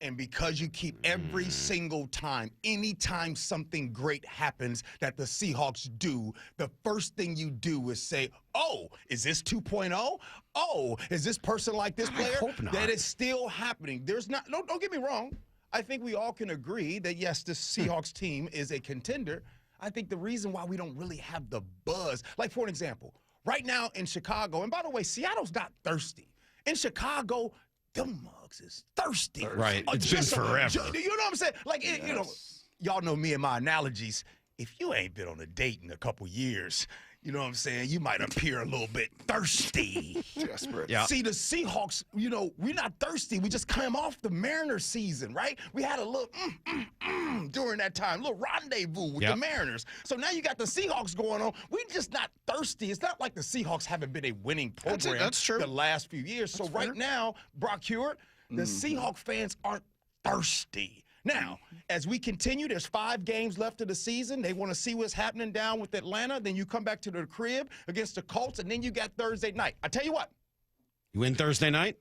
And because you keep every single time, anytime something great happens that the Seahawks do, the first thing you do is say, oh, is this 2.0? Oh, is this person like this player? I hope not. That is still happening. There's not, don't get me wrong. I think we all can agree that, yes, this Seahawks team is a contender. I think the reason why we don't really have the buzz, like for an example, right now in Chicago, and by the way, Seattle's not thirsty. In Chicago, them mugs is thirsty. Right. It's been forever. You know what I'm saying? Like, you know, y'all know me and my analogies. If you ain't been on a date in a couple years, you know what I'm saying? You might appear a little bit thirsty. Desperate. Yeah. See, the Seahawks, you know, we're not thirsty. We just came off the Mariners season, right? We had a little during that time, a little rendezvous with the Mariners. So now you got the Seahawks going on. We're just not thirsty. It's not like the Seahawks haven't been a winning program That's true. the last few years. So right now, Brock Hewitt, the Seahawk fans aren't thirsty. Now, as we continue, there's 5 games left of the season. They want to see what's happening down with Atlanta. Then you come back to the crib against the Colts, and then you got Thursday night. I tell you what. You win Thursday night?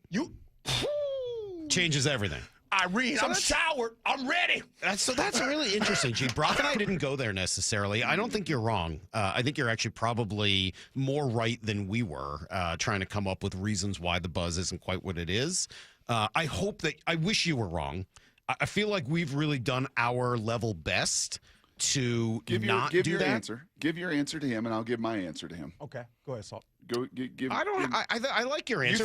Changes everything. Irene, I'm showered. I'm ready. That's really interesting, G. Brock and I didn't go there necessarily. I don't think you're wrong. I think you're actually probably more right than we were, trying to come up with reasons why the buzz isn't quite what it is. I wish you were wrong. I feel like we've really done our level best to give not your do that. Answer. Give your answer to him, and I'll give my answer to him. Okay, go ahead, Salk. I like your answer. You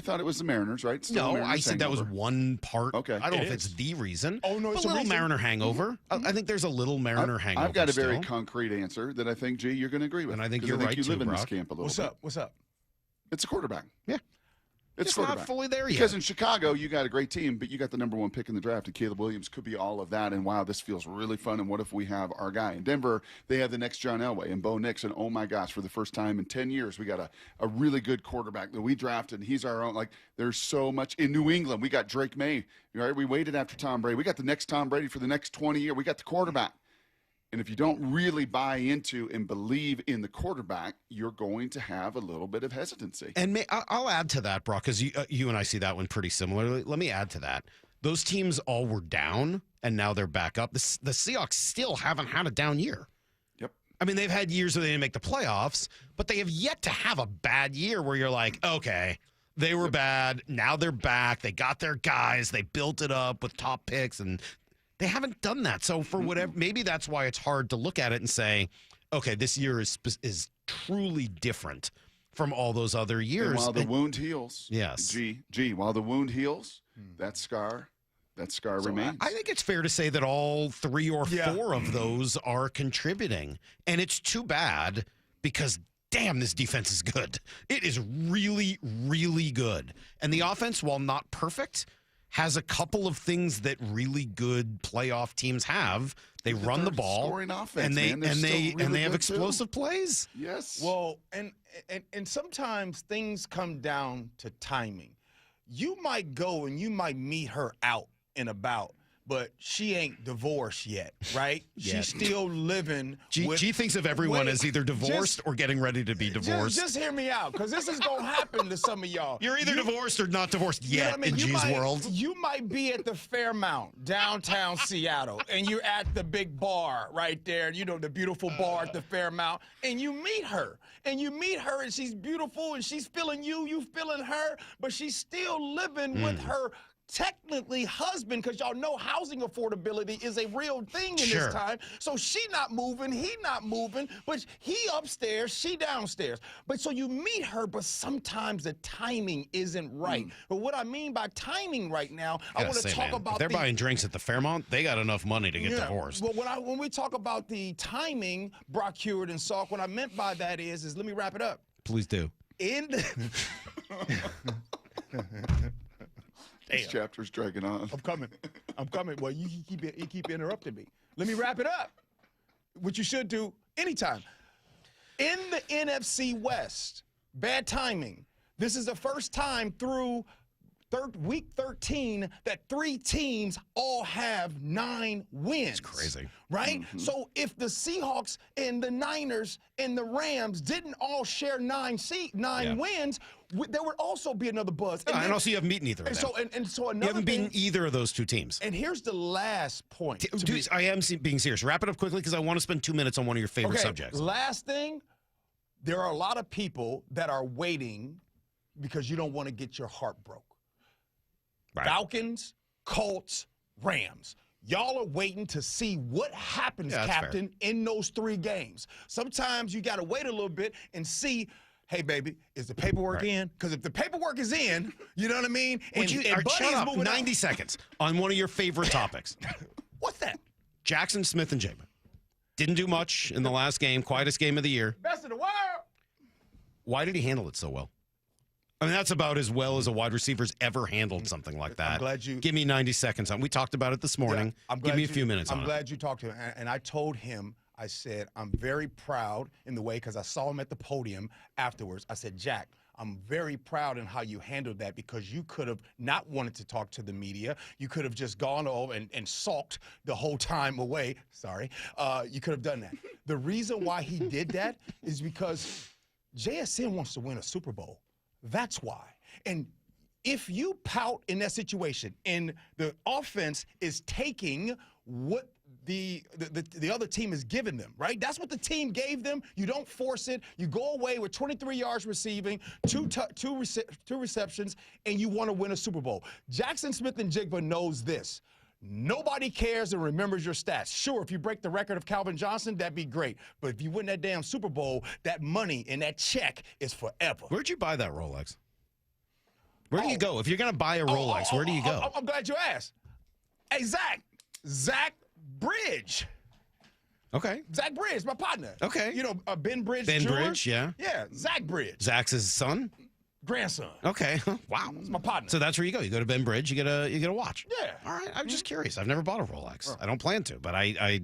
thought it was the Mariners, right? Still No, I said that was one part. Okay, I don't know if it's the reason. Oh no, it's a little reason. Mariner hangover. I think there's a little Mariner hangover. I've got a very still. concrete answer that I think, G, you're going to agree with. And I think 'cause you're right you too, live in this Brock. camp a little What's bit. up? What's up? It's a quarterback. Yeah. It's not fully there yet. Because in Chicago, you got a great team, but you got the #1 pick in the draft, and Caleb Williams could be all of that. And wow, this feels really fun. And what if we have our guy in Denver? They have the next John Elway and Bo Nix. And oh my gosh, for the first time in 10 years, we got a really good quarterback that we drafted. And he's our own. Like, there's so much in New England. We got Drake May. Right? We waited after Tom Brady. We got the next Tom Brady for the next 20 years. We got the quarterback. And if you don't really buy into and believe in the quarterback, you're going to have a little bit of hesitancy. And I'll add to that, Brock, because you and I see that one pretty similarly. Let me add to that. Those teams all were down, and now they're back up. The Seahawks still haven't had a down year. Yep. I mean, they've had years where they didn't make the playoffs, but they have yet to have a bad year where you're like, okay, they were bad. Now they're back. They got their guys. They built it up with top picks, and they haven't done that. So for whatever, maybe that's why it's hard to look at it and say, okay, this year is truly different from all those other years. And while the wound heals, yes, G, while the wound heals, that scar remains. I think it's fair to say that all 3 or 4 of those are contributing, and it's too bad because damn, this defense is good. It is really, really good, and the offense, while not perfect, has a couple of things that really good playoff teams have. They run the ball, scoring offense, and they have explosive plays. Yes. Well, and sometimes things come down to timing. You might go and you might meet her out and about, but she ain't divorced yet, right? She's still living. She thinks of everyone as either divorced or getting ready to be divorced. Just hear me out, because this is going to happen to some of y'all. You're either divorced or not divorced yet in G's world. You might be at the Fairmount, downtown Seattle, and you're at the big bar right there, you know, the beautiful bar at the Fairmount, and you meet her. And she's beautiful, and she's feeling you feeling her, but she's still living with her technically husband, because y'all know housing affordability is a real thing in this time. So she not moving, he not moving, but he upstairs, she downstairs. But so you meet her, but sometimes the timing isn't right. But what I mean by timing right now, I want to talk about if they're buying drinks at the Fairmont, they got enough money to get divorced. Well, when we talk about the timing, Brock Hewitt and Salk, what I meant by that is let me wrap it up. Please do. This chapter's dragging on. I'm coming. Well, you keep interrupting me. Let me wrap it up. What you should do anytime. In the NFC West, bad timing. This is the first time through week 13 that 3 teams all have 9 wins. It's crazy. Right? So if the Seahawks and the Niners and the Rams didn't all share 9 wins, there would also be another buzz. And also you haven't beaten either of them. So another you haven't beaten either of those 2 teams. And here's the last point. I am being serious. Wrap it up quickly because I want to spend 2 minutes on one of your favorite subjects. Last thing, there are a lot of people that are waiting because you don't want to get your heart broke. Right. Falcons, Colts, Rams. Y'all are waiting to see what happens, Captain, in those 3 games. Sometimes you got to wait a little bit and see, hey, baby, is the paperwork in? Because if the paperwork is in, you know what I mean? Shut up, 90 seconds on one of your favorite topics. What's that? Jackson Smith and Jigba. Didn't do much in the last game, quietest game of the year. Best in the world. Why did he handle it so well? I mean, that's about as well as a wide receiver's ever handled something like that. I'm glad you... Give me 90 seconds on. We talked about it this morning. Give me a few minutes on it. I'm glad you talked to him. And I told him, I said, I'm very proud in the way, because I saw him at the podium afterwards. I said, Jack, I'm very proud in how you handled that, because you could have not wanted to talk to the media. You could have just gone over and sulked the whole time away. Sorry. You could have done that. The reason why he did that is because JSN wants to win a Super Bowl. That's why. And if you pout in that situation and the offense is taking what the other team is giving them, right? That's what the team gave them. You don't force it. You go away with 23 yards receiving, two receptions, and you want to win a Super Bowl. Jackson Smith and Jigba knows this. Nobody cares and remembers your stats. Sure, if you break the record of Calvin Johnson, that'd be great. But if you win that damn Super Bowl, that money and that check is forever. Where'd you buy that Rolex? Where do you go? If you're going to buy a Rolex, where do you go? I'm glad you asked. Hey, Zach Bridge. Okay. Zach Bridge, my partner. Okay. You know, Ben Bridge Ben Jr.? Bridge, yeah. Yeah, Zach Bridge. Zach's his son? Grandson. Okay. Wow. It's my partner. So that's where you go. You go to Ben Bridge, you get a watch. Yeah. All right. I'm just curious. I've never bought a Rolex. I don't plan to, but I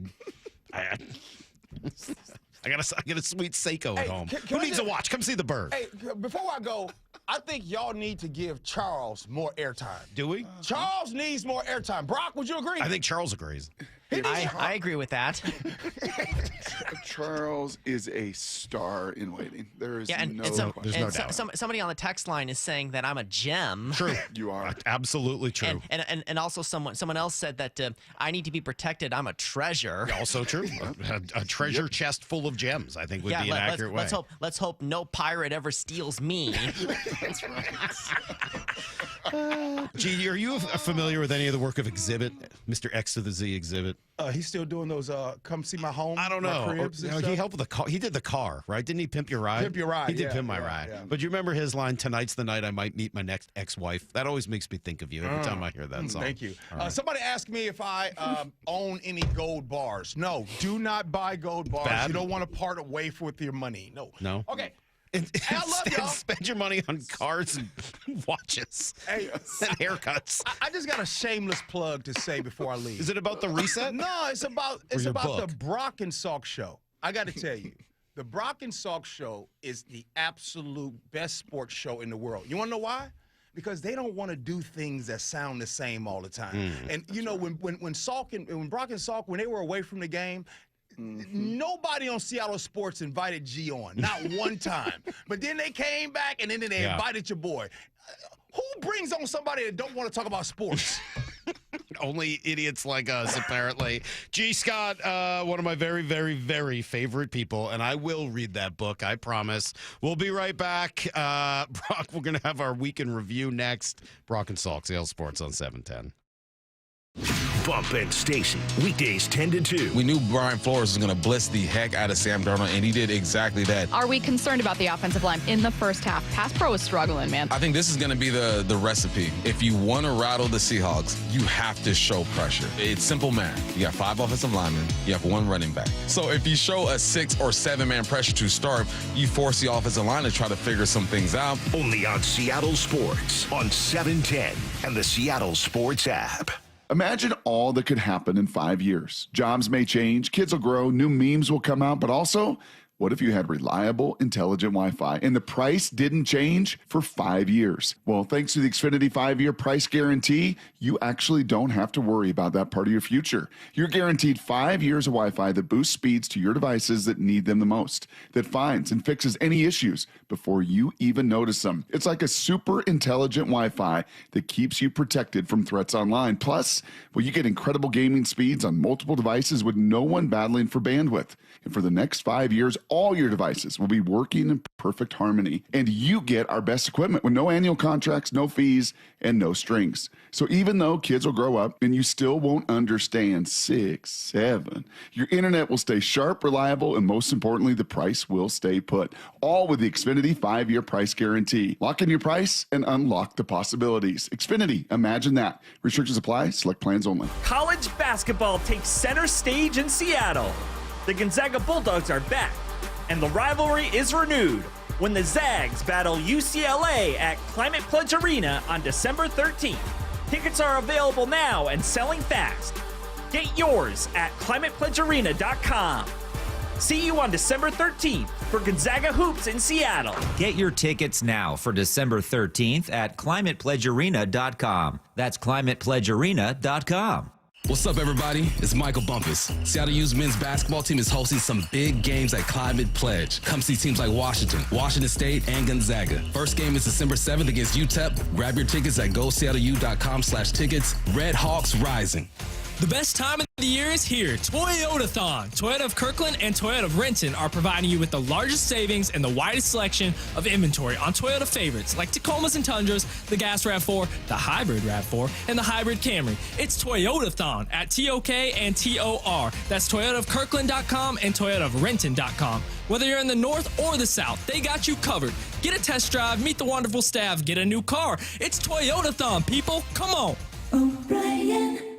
got a sweet Seiko at home. Who needs a watch? Come see the bird. Hey, before I go, I think y'all need to give Charles more airtime. Do we? Charles needs more airtime. Brock, would you agree? I think Charles agrees. I agree with that. Charles is a star in waiting. There is no doubt. Somebody on the text line is saying that I'm a gem. True. You are. Absolutely true. And also someone else said that I need to be protected. I'm a treasure. Also true. A treasure chest full of gems, I think, would be an accurate way. Let's hope no pirate ever steals me. That's right. Gee, are you familiar with any of the work of Exhibit, Mr. X to the Z Exhibit? He's still doing those come see my home. I don't know. He helped with the car. He did the car, right? Didn't he pimp your ride? Pimp your ride. He did pimp my ride. Yeah. But you remember his line, "Tonight's the night I might meet my next ex-wife." That always makes me think of you every time I hear that song. Thank you. Right. Somebody asked me if I own any gold bars. No, do not buy gold bars. Bad. You don't want to part away with your money. No. Okay. I love y'all. Spend your money on cars and watches and haircuts. I just got a shameless plug to say before I leave. Is it about the reset? No, it's about the Brock and Salk show. I got to tell you, the Brock and Salk show is the absolute best sports show in the world. You want to know why? Because they don't want to do things that sound the same all the time. And you know, when Brock and Salk, when they were away from the game, nobody on Seattle Sports invited G on, not one time. But then they came back and then they invited your boy. Who brings on somebody that don't want to talk about sports? Only idiots like us, apparently. G. Scott, one of my very, very, very favorite people, and I will read that book, I promise. We'll be right back. Brock, we're going to have our weekend review next. Brock and Salk, Seattle Sports on 710. Bump and Stacy, weekdays 10 to 2. We knew Brian Flores was going to blitz the heck out of Sam Darnold, and he did exactly that. Are we concerned about the offensive line in the first half? Pass pro was struggling, man. I think this is going to be the recipe. If you want to rattle the Seahawks, you have to show pressure. It's simple math. You got 5 offensive linemen. You have 1 running back. So if you show a 6 or 7-man pressure to start, you force the offensive line to try to figure some things out. Only on Seattle Sports on 710 and the Seattle Sports app. Imagine all that could happen in 5 years. Jobs may change, kids will grow, new memes will come out, but also, What if you had reliable, intelligent Wi-Fi and the price didn't change for 5 years? Well, thanks to the Xfinity 5-year price guarantee, you actually don't have to worry about that part of your future. You're guaranteed 5 years of Wi-Fi that boosts speeds to your devices that need them the most, that finds and fixes any issues before you even notice them. It's like a super intelligent Wi-Fi that keeps you protected from threats online. Plus, well, you get incredible gaming speeds on multiple devices with no one battling for bandwidth. And for the next 5 years, all your devices will be working in perfect harmony. And you get our best equipment with no annual contracts, no fees, and no strings. So even though kids will grow up and you still won't understand 6, 7, your internet will stay sharp, reliable, and most importantly, the price will stay put. All with the Xfinity 5-year price guarantee. Lock in your price and unlock the possibilities. Xfinity, imagine that. Restrictions apply. Select plans only. College basketball takes center stage in Seattle. The Gonzaga Bulldogs are back, and the rivalry is renewed when the Zags battle UCLA at Climate Pledge Arena on December 13th. Tickets are available now and selling fast. Get yours at climatepledgearena.com. See you on December 13th for Gonzaga Hoops in Seattle. Get your tickets now for December 13th at climatepledgearena.com. That's climatepledgearena.com. What's up, everybody? It's Michael Bumpus. Seattle U's men's basketball team is hosting some big games at Climate Pledge. Come see teams like Washington State, and Gonzaga. First game is December 7th against UTEP. Grab your tickets at goseattleu.com/tickets. Red Hawks rising. The best time of the year is here. Toyotathon. Toyota of Kirkland and Toyota of Renton are providing you with the largest savings and the widest selection of inventory on Toyota favorites like Tacomas and Tundras, the Gas RAV4, the Hybrid RAV4, and the Hybrid Camry. It's Toyotathon at TOK and TOR. That's ToyotaofKirkland.com and ToyotaofRenton.com. Whether you're in the north or the south, they got you covered. Get a test drive, meet the wonderful staff, get a new car. It's Toyotathon, people. Come on.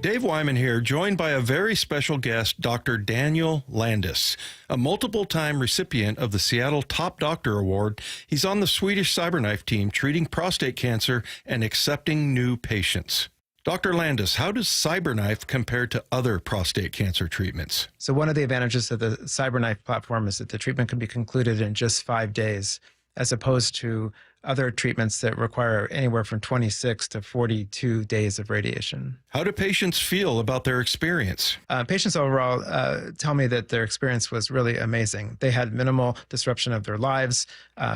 Dave Wyman here, joined by a very special guest, Dr. Daniel Landis, a multiple-time recipient of the Seattle Top Doctor Award. He's on the Swedish CyberKnife team treating prostate cancer and accepting new patients. Dr. Landis, how does CyberKnife compare to other prostate cancer treatments? So one of the advantages of the CyberKnife platform is that the treatment can be concluded in just 5 days, as opposed to other treatments that require anywhere from 26 to 42 days of radiation. How do patients feel about their experience? Patients overall tell me that their experience was really amazing. They had minimal disruption of their lives.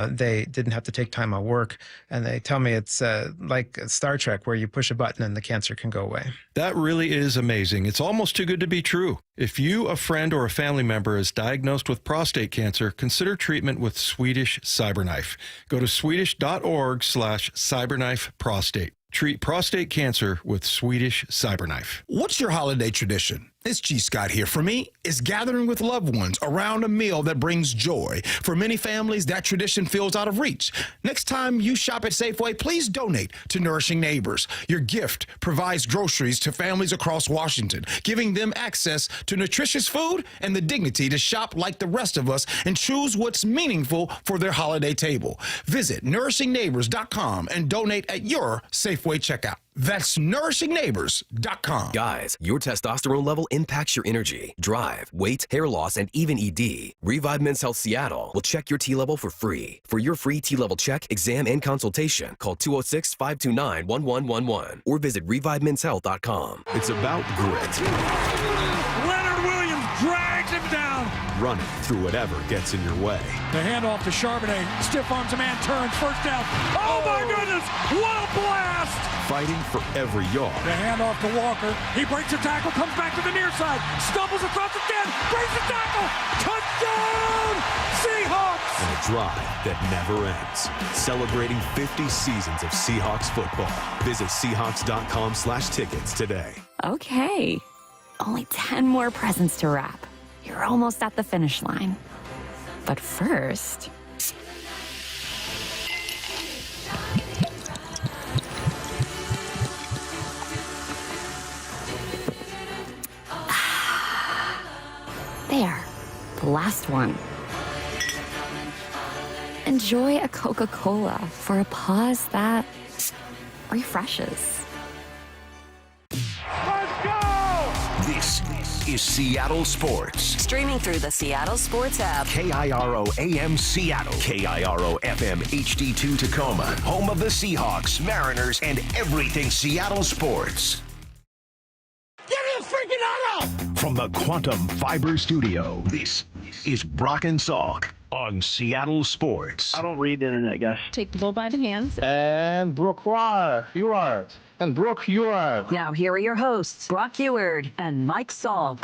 They didn't have to take time off work. And they tell me it's like Star Trek, where you push a button and the cancer can go away. That really is amazing. It's almost too good to be true. If you, a friend, or a family member is diagnosed with prostate cancer, consider treatment with Swedish CyberKnife. Go to swedish.org/CyberKnifeProstate. Treat prostate cancer with Swedish CyberKnife. What's your holiday tradition? It's G. Scott here. For me, it's gathering with loved ones around a meal that brings joy. For many families, that tradition feels out of reach. Next time you shop at Safeway, please donate to Nourishing Neighbors. Your gift provides groceries to families across Washington, giving them access to nutritious food and the dignity to shop like the rest of us and choose what's meaningful for their holiday table. Visit nourishingneighbors.com and donate at your Safeway checkout. That's nourishingneighbors.com. Guys, your testosterone level impacts your energy, drive, weight, hair loss, and even ED. Revive Men's Health Seattle will check your T level for free. For your free T level check, exam, and consultation, call 206-529-1111 or visit revivemenshealth.com. It's about grit. Leonard Williams drags him down. Running through whatever gets in your way. The handoff to Charbonnet. Stiff arms a man, turns, first down. Oh my goodness, what a blast! Fighting for every yard. The handoff to Walker. He breaks a tackle, comes back to the near side, stumbles across the 10, breaks the tackle. Touchdown, Seahawks! And a drive that never ends. Celebrating 50 seasons of Seahawks football. Visit Seahawks.com/tickets today. Okay, only 10 more presents to wrap. You're almost at the finish line. But first... There, the last one. Enjoy a Coca-Cola for a pause that refreshes. Let's go! This is Seattle Sports. Streaming through the Seattle Sports app. KIRO AM Seattle. KIRO FM HD2 Tacoma. Home of the Seahawks, Mariners, and everything Seattle sports. Give me a freaking auto! From the Quantum Fiber Studio, this is Brock and Salk on Seattle Sports. I don't read the internet, guys. Take the bull by the hands. And Brooke, you are. And Brooke, you are. Now here are your hosts, Brock Eward and Mike Salk.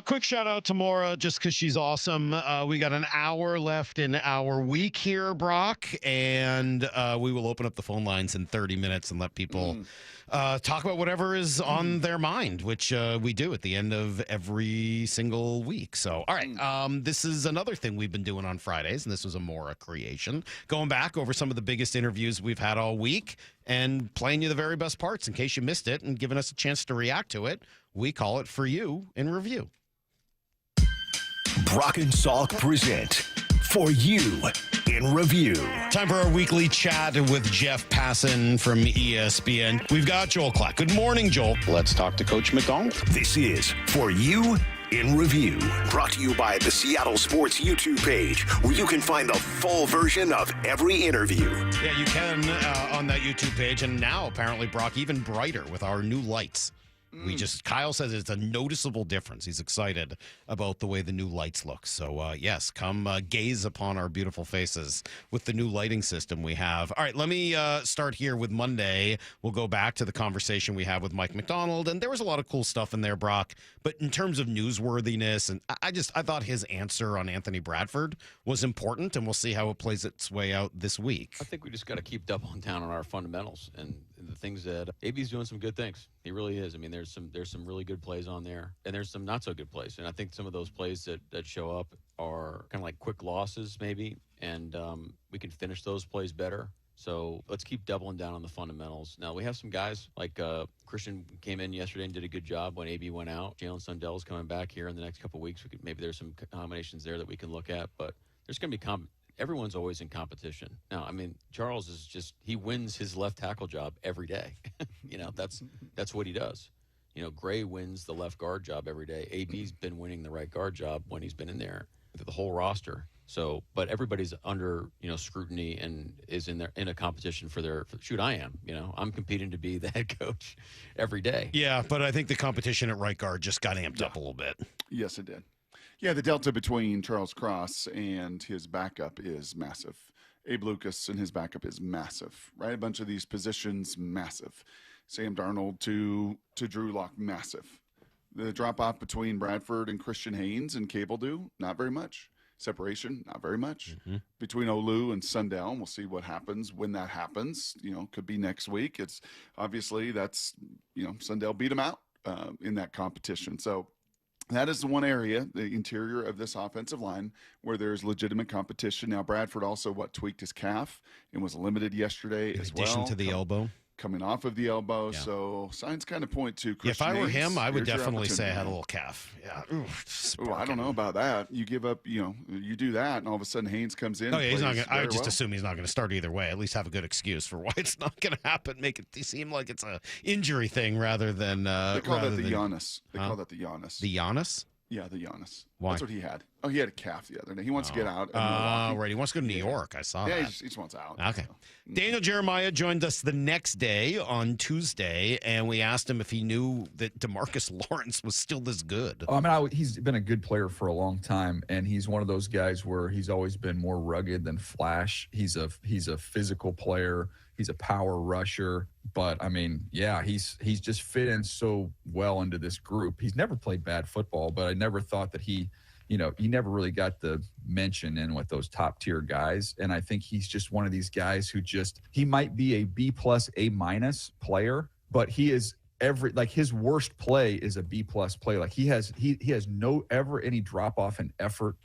Quick shout out to Maura just because she's awesome. We got an hour left in our week here, Brock, and we will open up the phone lines in 30 minutes and let people talk about whatever is on their mind, which we do at the end of every single week. So, all right, this is another thing we've been doing on Fridays, and this was a Maura creation, going back over some of the biggest interviews we've had all week and playing you the very best parts in case you missed it and giving us a chance to react to it. We call it For You in Review. Brock and Salk present For You in Review. Time for our weekly chat with Jeff Passan from ESPN. We've got Joel Clack. Good morning, Joel. Let's talk to Coach McDonald. This is For You in Review. Brought to you by the Seattle Sports YouTube page, where you can find the full version of every interview. Yeah, you can on that YouTube page. And now, apparently, Brock, even brighter with our new lights. Kyle says it's a noticeable difference. He's excited about the way the new lights look. So, yes, come gaze upon our beautiful faces with the new lighting system we have. All right, let me start here with Monday. We'll go back to the conversation we had with Mike McDonald, and there was a lot of cool stuff in there, Brock. But in terms of newsworthiness, and I thought his answer on Anthony Bradford was important, and we'll see how it plays its way out this week. I think we just got to keep doubling down on our fundamentals and the things that AB's doing some good things. He really is. I mean, there's some really good plays on there, and there's some not so good plays. And I think some of those plays that show up are kind of like quick losses maybe, and we can finish those plays better. So let's keep doubling down on the fundamentals. Now, we have some guys like Christian came in yesterday and did a good job when AB went out. Jalen Sundell's coming back here in the next couple of weeks. Maybe there's some combinations there that we can look at, but there's going to be everyone's always in competition. Now, I mean, Charles is he wins his left tackle job every day. That's what he does. Gray wins the left guard job every day. AB's been winning the right guard job when he's been in there, the whole roster. So, but everybody's under, scrutiny and is in a competition for I am, I'm competing to be the head coach every day. Yeah, but I think the competition at right guard just got amped up a little bit. Yes, it did. Yeah, the delta between Charles Cross and his backup is massive. Abe Lucas and his backup is massive, right? A bunch of these positions, massive. Sam Darnold to Drew Lock, massive. The drop-off between Bradford and Christian Haynes and Cable Dew, not very much. Separation, not very much. Between Olu and Sundell, we'll see what happens when that happens. Could be next week. It's obviously Sundell beat him out in that competition. So that is the one area, the interior of this offensive line, where there's legitimate competition. Now, Bradford also tweaked his calf and was limited yesterday as well. In addition to the elbow. Coming off of the elbow, so signs kind of point to Christian If I were Haynes, him, I would here's your definitely say I opportunity. had a little calf. Yeah. I don't know about that. You give up, you do that, and all of a sudden Haynes comes in. Oh, yeah, he's not plays gonna, I very just well. assume he's not going to start either way. At least have a good excuse for why it's not going to happen. Make it seem like it's a injury thing rather than. They call that the Giannis. They call that the Giannis. The Giannis? Yeah, the Giannis. Why? That's what he had. Oh, he had a calf the other day. He wants to get out. of Oh, Milwaukee. right. He wants to go to New York. I saw Yeah, that. he just wants out. Okay. Daniel Jeremiah joined us the next day on Tuesday, and we asked him if he knew that DeMarcus Lawrence was still this good. I mean, he's been a good player for a long time, and he's one of those guys where he's always been more rugged than flash. He's a physical player. He's a power rusher. But, I mean, yeah, he's just fit in so well into this group. He's never played bad football, but I never thought that he never really got the mention in with those top tier guys. And I think he's just one of these guys who he might be a B+, A- player, but he is his worst play is a B+ play. Like he has no ever any drop off in effort.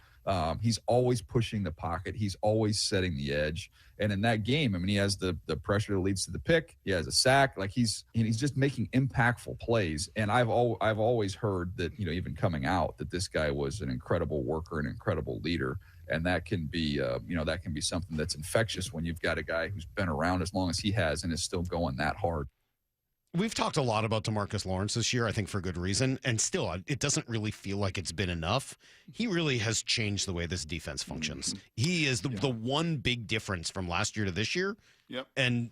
He's always pushing the pocket. He's always setting the edge. And in that game, I mean, he has the pressure that leads to the pick. He has a sack. Like he's just making impactful plays. And I've always heard that, even coming out, that this guy was an incredible worker, an incredible leader. And that can be, something that's infectious when you've got a guy who's been around as long as he has and is still going that hard. We've talked a lot about DeMarcus Lawrence this year, I think for good reason, and still, it doesn't really feel like it's been enough. He really has changed the way this defense functions. He is the one big difference from last year to this year, and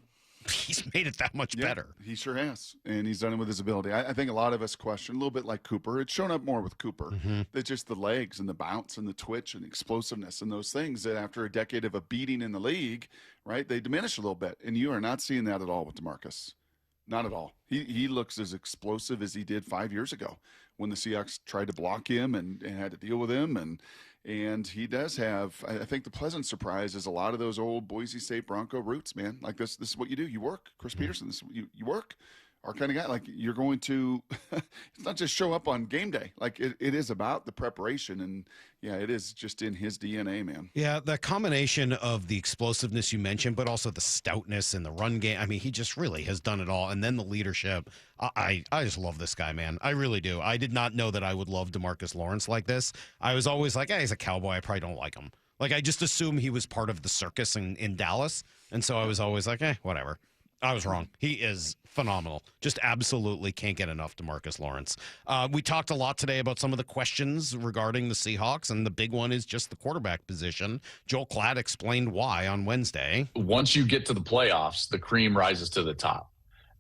he's made it that much better. He sure has, and he's done it with his ability. I think a lot of us question, a little bit like Cooper. It's shown up more with Cooper. It's just the legs and the bounce and the twitch and the explosiveness and those things that after a decade of a beating in the league, right, they diminish a little bit, and you are not seeing that at all with DeMarcus. Not at all. He looks as explosive as he did 5 years ago when the Seahawks tried to block him and had to deal with him. And he does have, I think the pleasant surprise is a lot of those old Boise State Bronco roots, man. Like this is what you do. You work. Chris Peterson, you work. Our kind of guy, like you're going to, it's not just show up on game day. Like it is about the preparation. And yeah, it is just in his DNA, man. Yeah, the combination of the explosiveness you mentioned, but also the stoutness in the run game. I mean, he just really has done it all. And then the leadership. I just love this guy, man. I really do. I did not know that I would love DeMarcus Lawrence like this. I was always like, hey, he's a Cowboy. I probably don't like him. Like, I just assume he was part of the circus in Dallas. And so I was always like, whatever. I was wrong. He is phenomenal. Just absolutely can't get enough DeMarcus Lawrence. We talked a lot today about some of the questions regarding the Seahawks, and the big one is just the quarterback position. Joel Klatt explained why on Wednesday. Once you get to the playoffs, the cream rises to the top.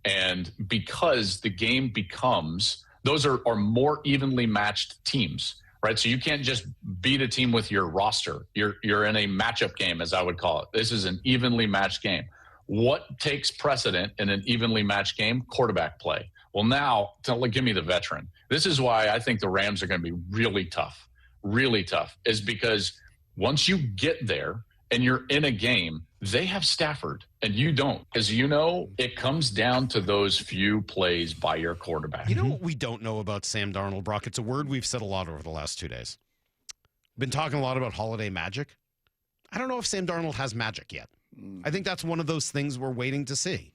And because the game becomes, those are more evenly matched teams, right? So you can't just beat a team with your roster. You're in a matchup game, as I would call it. This is an evenly matched game. What takes precedent in an evenly matched game? Quarterback play. Well, now, give me the veteran. This is why I think the Rams are going to be really tough, is because once you get there and you're in a game, they have Stafford and you don't. As you know, it comes down to those few plays by your quarterback. You know what we don't know about Sam Darnold, Brock? It's a word we've said a lot over the last 2 days. Been talking a lot about holiday magic. I don't know if Sam Darnold has magic yet. I think that's one of those things we're waiting to see.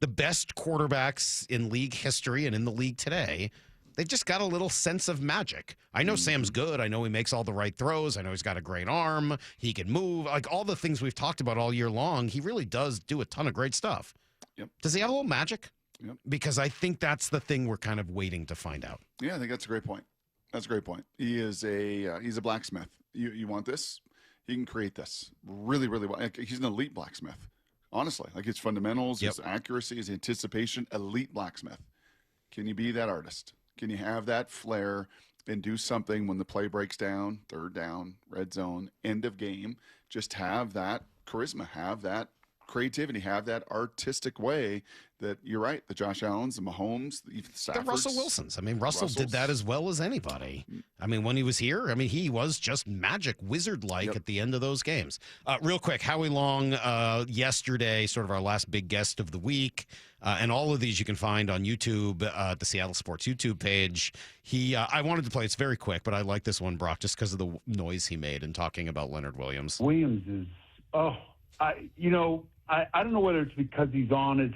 The best quarterbacks in league history and in the league today, they've just got a little sense of magic. I know Sam's good. I know he makes all the right throws. I know he's got a great arm. He can move. Like all the things we've talked about all year long, he really does do a ton of great stuff. Does he have a little magic? Because I think that's the thing we're kind of waiting to find out. Yeah, I think that's a great point. That's a great point. He is he's a blacksmith. You want this? He can create this really, really well. He's an elite blacksmith, honestly. Like his fundamentals, his accuracy, his anticipation, elite blacksmith. Can you be that artist? Can you have that flair and do something when the play breaks down, third down, red zone, end of game? Just have that charisma, have that creativity, have that artistic way that you're right. The Josh Allens, the Mahomes, the Russell Wilsons. I mean, Russell did that as well as anybody. I mean, when he was here, I mean, he was just magic, wizard-like at the end of those games. Real quick, Howie Long, yesterday, sort of our last big guest of the week, and all of these you can find on YouTube, the Seattle Sports YouTube page. I wanted to play, it's very quick, but I like this one, Brock, just because of the noise he made in talking about Leonard Williams. Williams is, I don't know whether it's because he's on his,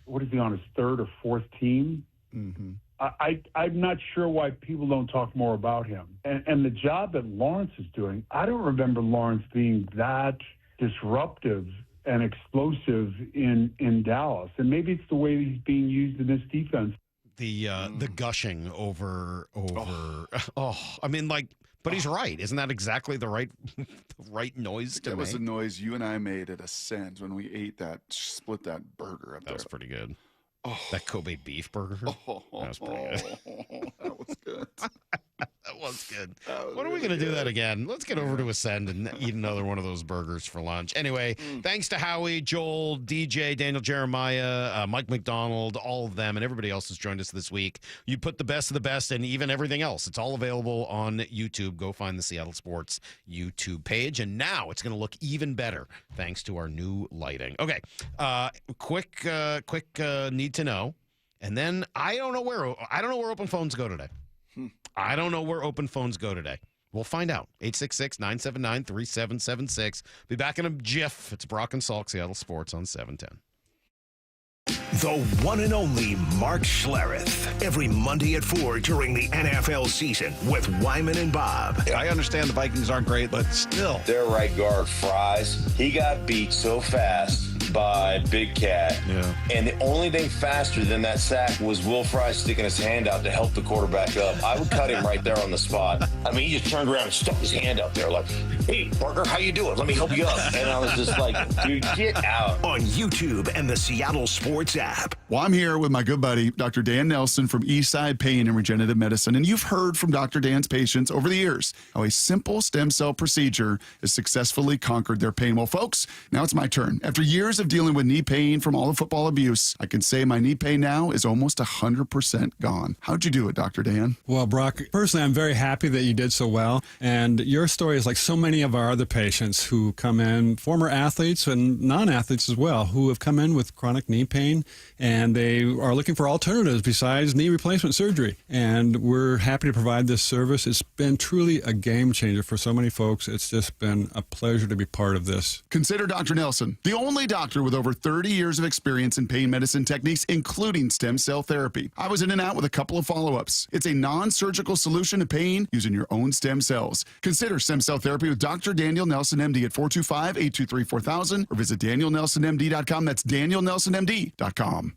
what is he on, his third or fourth team? Mm-hmm. I'm not sure why people don't talk more about him. And the job that Lawrence is doing, I don't remember Lawrence being that disruptive and explosive in Dallas. And maybe it's the way he's being used in this defense. The gushing over I mean, but he's right. Isn't that exactly the right noise to make? That was the noise you and I made at Ascend when we ate split that burger up there. That was pretty good. Oh. That Kobe beef burger. That was pretty good. That was good. That was good. When are we going to do that again? Let's get over to Ascend and eat another one of those burgers for lunch. Anyway, thanks to Howie, Joel, DJ, Daniel Jeremiah, Mike McDonald, all of them, and everybody else has joined us this week. You put the best of the best and even everything else. It's all available on YouTube. Go find the Seattle Sports YouTube page. And now it's going to look even better thanks to our new lighting. Okay, quick need to know. And then I don't know where open phones go today. I don't know where open phones go today. We'll find out. 866-979-3776. Be back in a jiff. It's Brock and Salk, Seattle Sports on 710. The one and only Mark Schlereth. Every Monday at 4 during the NFL season with Wyman and Bob. I understand the Vikings aren't great, but still. Their right guard, Fries, he got beat so fast. by Big Cat. Yeah. And the only thing faster than that sack was Will Fry sticking his hand out to help the quarterback up. I would cut him right there on the spot. I mean, he just turned around and stuck his hand out there like, hey, Parker, how you doing? Let me help you up. And I was just like, dude, get out. On YouTube and the Seattle Sports app. Well, I'm here with my good buddy, Dr. Dan Nelson from Eastside Pain and Regenerative Medicine. And you've heard from Dr. Dan's patients over the years how a simple stem cell procedure has successfully conquered their pain. Well, folks, now it's my turn. After years of dealing with knee pain from all the football abuse, I can say my knee pain now is almost 100% gone. How'd you do it, Dr. Dan? Well, Brock, personally, I'm very happy that you did so well. And your story is like so many of our other patients who come in, former athletes and non-athletes as well, who have come in with chronic knee pain, and they are looking for alternatives besides knee replacement surgery. And we're happy to provide this service. It's been truly a game changer for so many folks. It's just been a pleasure to be part of this. Consider Dr. Nelson, the only doctor with over 30 years of experience in pain medicine techniques, including stem cell therapy. I was in and out with a couple of follow-ups. It's a non-surgical solution to pain using your own stem cells. Consider stem cell therapy with Dr. Daniel Nelson, MD at 425-823-4000 or visit DanielNelsonMD.com. That's DanielNelsonMD.com.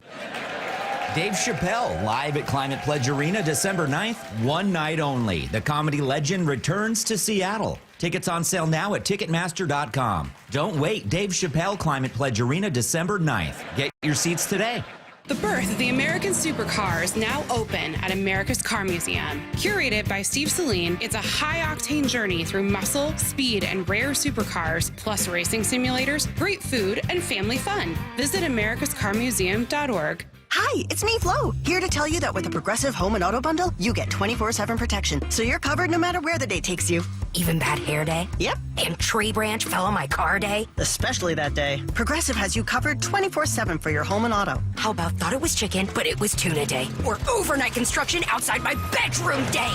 Dave Chappelle, live at Climate Pledge Arena December 9th, one night only. The comedy legend returns to Seattle. Tickets on sale now at Ticketmaster.com. Don't wait. Dave Chappelle, Climate Pledge Arena December 9th. Get your seats today. The birth of the American supercar is now open at America's Car Museum. Curated by Steve Saline, it's a high-octane journey through muscle, speed, and rare supercars, plus racing simulators, great food, and family fun. Visit americascarmuseum.org. Hi, it's me, Flo, here to tell you that with a Progressive Home and Auto Bundle, you get 24/7 protection, so you're covered no matter where the day takes you. Even bad hair day? Yep. And tree branch fell on my car day? Especially that day. Progressive has you covered 24/7 for your home and auto. How about thought it was chicken, but it was tuna day? Or overnight construction outside my bedroom day?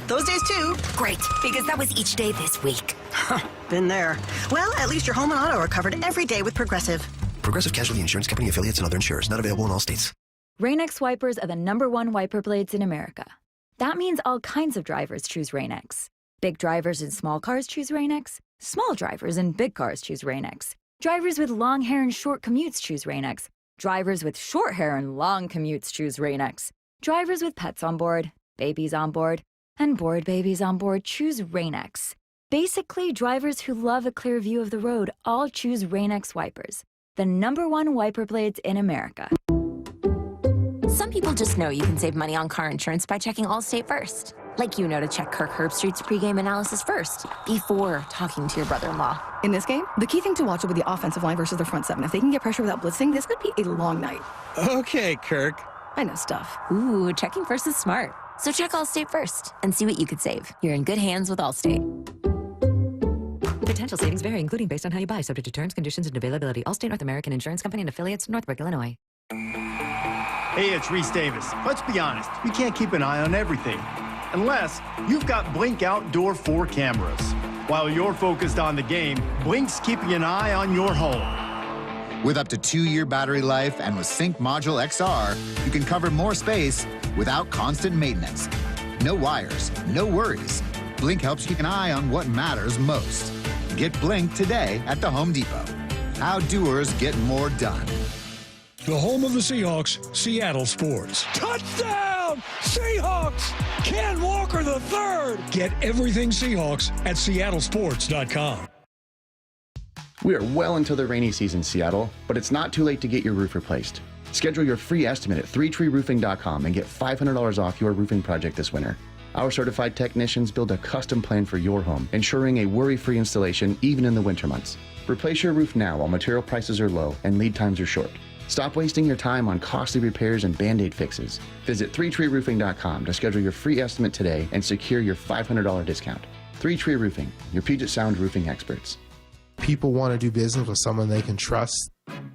Those days too. Great, because that was each day this week. Been there. Well, at least your home and auto are covered every day with Progressive. Progressive Casualty Insurance Company affiliates and other insurers. Not available in all states. Rain-X wipers are the #1 wiper blades in America. That means all kinds of drivers choose Rain-X. Big drivers in small cars choose Rain-X. Small drivers in big cars choose Rain-X. Drivers with long hair and short commutes choose Rain-X. Drivers with short hair and long commutes choose Rain-X. Drivers with pets on board, babies on board, and bored babies on board choose Rain-X. Basically, drivers who love a clear view of the road all choose Rain-X wipers, the #1 wiper blades in America. Some people just know you can save money on car insurance by checking Allstate first. Like you know to check Kirk Herbstreit's pregame analysis first, before talking to your brother-in-law. In this game, the key thing to watch will be the offensive line versus their front seven. If they can get pressure without blitzing, this could be a long night. Okay, Kirk. I know stuff. Ooh, checking first is smart. So check Allstate first and see what you could save. You're in good hands with Allstate. Potential savings vary, including based on how you buy, subject to terms, conditions, and availability. Allstate North American Insurance Company and affiliates, Northbrook, Illinois. Hey, it's Reese Davis. Let's be honest, you can't keep an eye on everything. Unless you've got Blink Outdoor 4 cameras. While you're focused on the game, Blink's keeping an eye on your home. With up to 2-year battery life and with Sync Module XR, you can cover more space without constant maintenance. No wires, no worries. Blink helps keep an eye on what matters most. Get Blink today at the Home Depot. How doers get more done. The home of the Seahawks, Seattle Sports. Touchdown! Seahawks! Ken Walker III! Get everything Seahawks at seattlesports.com. We are well into the rainy season, Seattle, but it's not too late to get your roof replaced. Schedule your free estimate at 3treeroofing.com and get $500 off your roofing project this winter. Our certified technicians build a custom plan for your home, ensuring a worry-free installation even in the winter months. Replace your roof now while material prices are low and lead times are short. Stop wasting your time on costly repairs and Band-Aid fixes. Visit 3treeroofing.com to schedule your free estimate today and secure your $500 discount. 3Tree Roofing, your Puget Sound roofing experts. People want to do business with someone they can trust,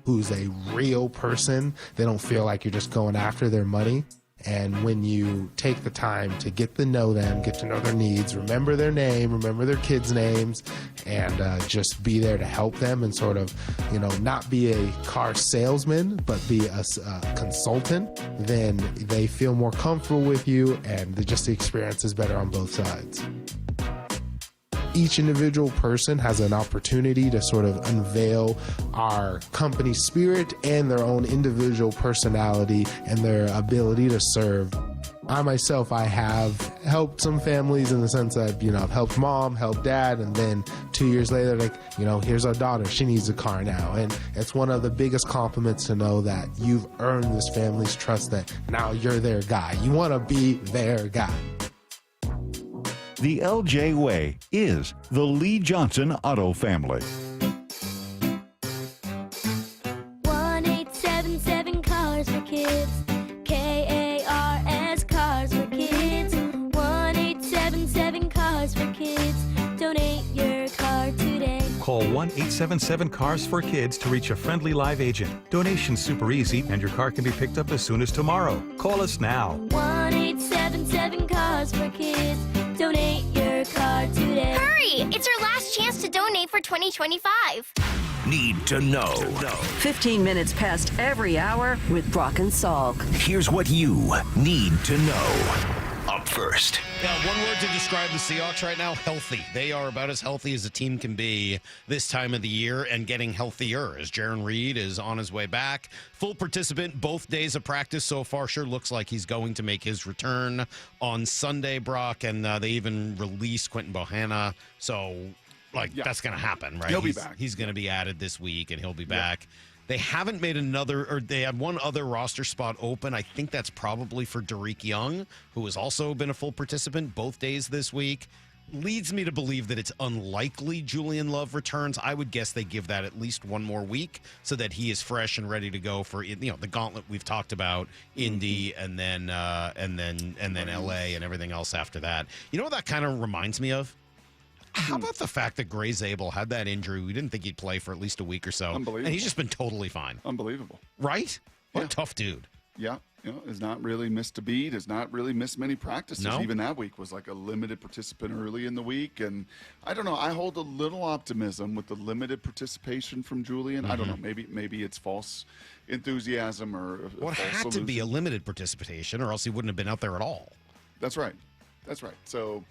who's a real person. They don't feel like you're just going after their money. And when you take the time to get to know them, get to know their needs, remember their name, remember their kids' names, and just be there to help them and sort of, not be a car salesman, but be a consultant, then they feel more comfortable with you and the experience is better on both sides. each individual person has an opportunity to sort of unveil our company spirit and their own individual personality and their ability to serve. I myself, I have helped some families in the sense that, I've helped mom, helped dad, and then 2 years later, here's our daughter, she needs a car now. And it's one of the biggest compliments to know that you've earned this family's trust, that now you're their guy. You want to be their guy. The LJ Way is the Lee Johnson Auto family. 1-877 Cars for Kids. KARS Cars for Kids. 1-877 Cars for Kids. Donate your car today. Call 1-877-CARS-4-KIDS to reach a friendly live agent. Donation's super easy, and your car can be picked up as soon as tomorrow. Call us now. 1-877 Cars for Kids. Donate your car today. Hurry! It's our last chance to donate for 2025. Need to know. 15 minutes past every hour with Brock and Salk. Here's what you need to know. Up first. Yeah, one word to describe the Seahawks right now, healthy. They are about as healthy as a team can be this time of the year and getting healthier as Jaron Reed is on his way back. Full participant both days of practice so far. Sure looks like he's going to make his return on Sunday, Brock, and they even released Quentin Bohanna. So, that's going to happen, right? He'll be back. He's going to be added this week, and he'll be back. They haven't made they had one other roster spot open. I think that's probably for Derek Young, who has also been a full participant both days this week. Leads me to believe that it's unlikely Julian Love returns. I would guess they give that at least one more week so that he is fresh and ready to go for the gauntlet we've talked about, Indy, and then LA and everything else after that. You know what that kind of reminds me of? How about the fact that Gray Zabel had that injury? We didn't think he'd play for at least a week or so. Unbelievable. And he's just been totally fine. Unbelievable. Right? What a tough dude. Yeah. Has not really missed a beat, has not really missed many practices. No? Even that week was like a limited participant early in the week. And I don't know, I hold a little optimism with the limited participation from Julian. I don't know, maybe it's false enthusiasm or Well, it had to be a limited participation or else he wouldn't have been out there at all. That's right. So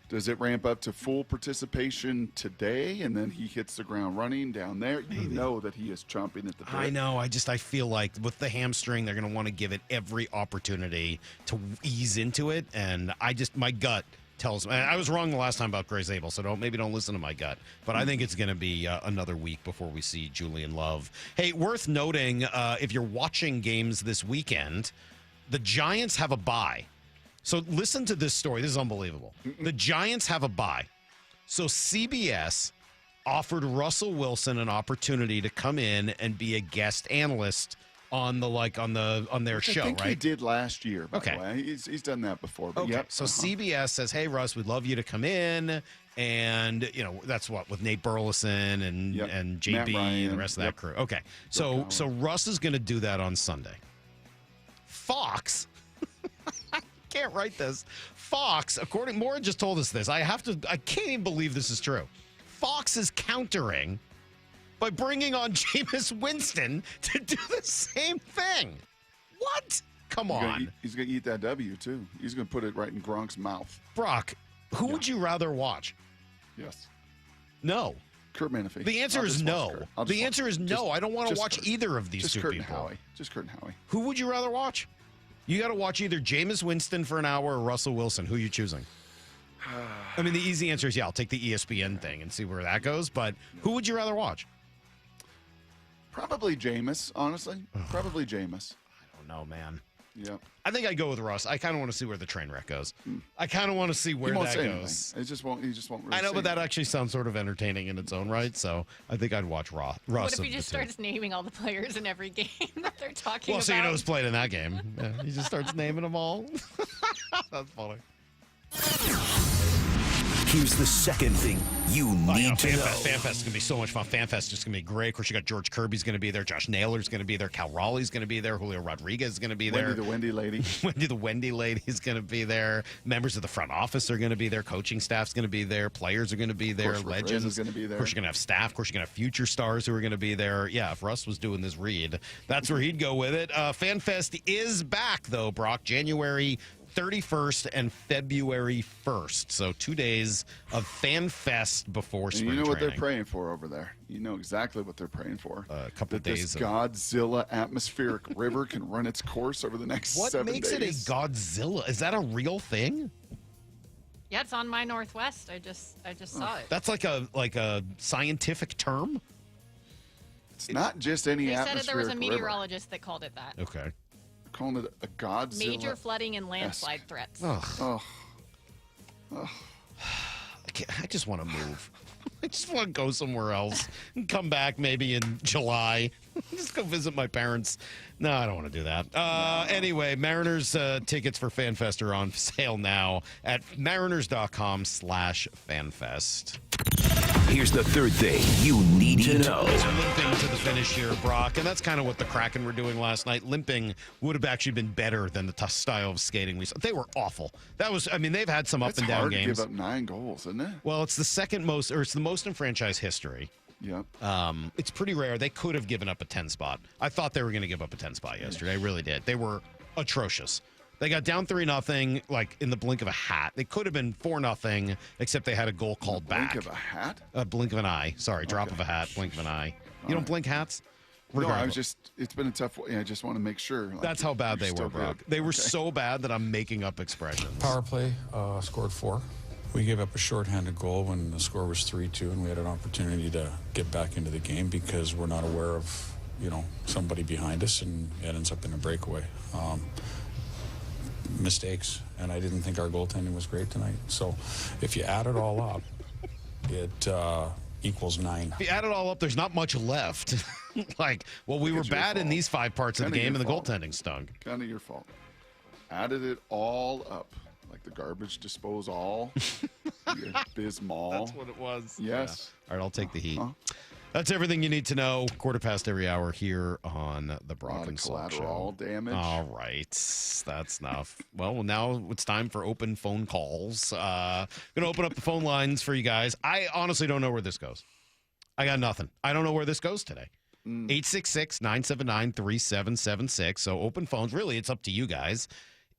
does it ramp up to full participation today, and then he hits the ground running down there? You know that he is chomping at the bit. I know. I feel like with the hamstring, they're going to want to give it every opportunity to ease into it. And my gut tells me, I was wrong the last time about Gray Zabel, so maybe don't listen to my gut. But I think it's going to be another week before we see Julian Love. Hey, worth noting, if you're watching games this weekend, the Giants have a bye. So listen to this story. This is unbelievable. The Giants have a bye. So CBS offered Russell Wilson an opportunity to come in and be a guest analyst on their show, I think right? he did last year, by the way. He's done that before. But Okay. So CBS says, "Hey Russ, we'd love you to come in." And that's with Nate Burleson and JB and the rest of that crew. Okay. So Russ is going to do that on Sunday. Fox can't write this. Fox, Maura just told us this. I can't even believe this is true. Fox is countering by bringing on Jameis Winston to do the same thing. What? Come on. He's going to eat that W, too. He's going to put it right in Gronk's mouth. Brock, who would you rather watch? Yes. No. Kurt Menefee. The answer is no. The answer is no. I don't want to watch either of these two people. Just Kurt and Howie. Who would you rather watch? You got to watch either Jameis Winston for an hour or Russell Wilson. Who are you choosing? I mean, the easy answer is, I'll take the ESPN thing and see where that goes. But who would you rather watch? Probably Jameis, honestly. Probably Jameis. I don't know, man. Yeah. I think I'd go with Russ. I kind of want to see where the train wreck goes. I kind of want to see where that goes. He just won't really I know, but that actually sounds sort of entertaining in its own right. So I think I'd watch Russ. What if he just starts naming all the players in every game that they're talking about? Well, so you know who's playing in that game. Yeah, he just starts naming them all. That's funny. Here's the second thing you need to know. FanFest is going to be so much fun. FanFest is going to be great. Of course, you got George Kirby's going to be there. Josh Naylor's going to be there. Cal Raleigh's going to be there. Julio Rodriguez is going to be there. Wendy the Wendy Lady. Wendy the Wendy Lady is going to be there. Members of the front office are going to be there. Coaching staff's going to be there. Players are going to be there. Of course, Legends is going to be there. Of course, you're going to have staff. Of course, you're going to have future stars who are going to be there. Yeah, if Russ was doing this read, that's where he'd go with it. FanFest is back, though, Brock. January 31st and February 1st. So 2 days of Fan Fest before And spring you know what they're training. praying for over there. You know exactly what they're praying for. A couple that days this of- Godzilla atmospheric river can run its course over the next What 7 makes days. it a Godzilla? Is that a real thing? Yeah, it's on my Northwest. I just saw it. That's like a scientific term? It's not just any They said atmospheric there was a river. meteorologist that called it that. Okay. They're calling it a Godzilla. Major flooding and landslide threats. Ugh. I just want to move. I just want to go somewhere else and come back maybe in July. Just go visit my parents. No, I don't want to do that. Anyway, Mariners tickets for FanFest are on sale now at mariners.com/fanfest. Here's the third thing you need to know. Limping to the finish here, Brock, and that's kind of what the Kraken were doing last night. Limping would have actually been better than the tough style of skating we saw. They were awful. That was, I mean, they've had some up and down hard games. to give up 9 goals, isn't it? Well, it's the second most, or it's the most in franchise history. Yep. It's pretty rare. They could have given up a 10 spot. I thought they were going to give up a 10 spot yesterday. I really did. They were atrocious. They got down 3-0, like in the blink of a hat. They could have been 4-0, except they had a goal called back. Blink of a hat? A blink of an eye. Sorry, drop of a hat, blink of an eye. You don't blink hats? No, I Regardless. was just, it's been a tough one. I just want to make sure. Like, That's how bad you're they still were, Brock. good. They were Okay. so bad that I'm making up expressions. Power play, scored 4. We gave up a shorthanded goal when the score was 3-2, and we had an opportunity to get back into the game because we're not aware of, somebody behind us, and it ends up in a breakaway. Mistakes, and I didn't think our goaltending was great tonight. So if you add it all up, it equals 9. If you add it all up, there's not much left. We were bad in these 5 parts of the game, and the goaltending stunk. Kind of your fault. Added it all up. Like the garbage disposal. Bismol. That's what it was. Yes. Yeah. All right, I'll take the heat. That's everything you need to know. 15:15 every hour here on the Brock and Salk Show. Collateral damage. All right, that's enough. Well, now it's time for open phone calls. Going to open up the phone lines for you guys. I honestly don't know where this goes. I got nothing. I don't know where this goes today. 866-979-3776. So open phones. Really, it's up to you guys.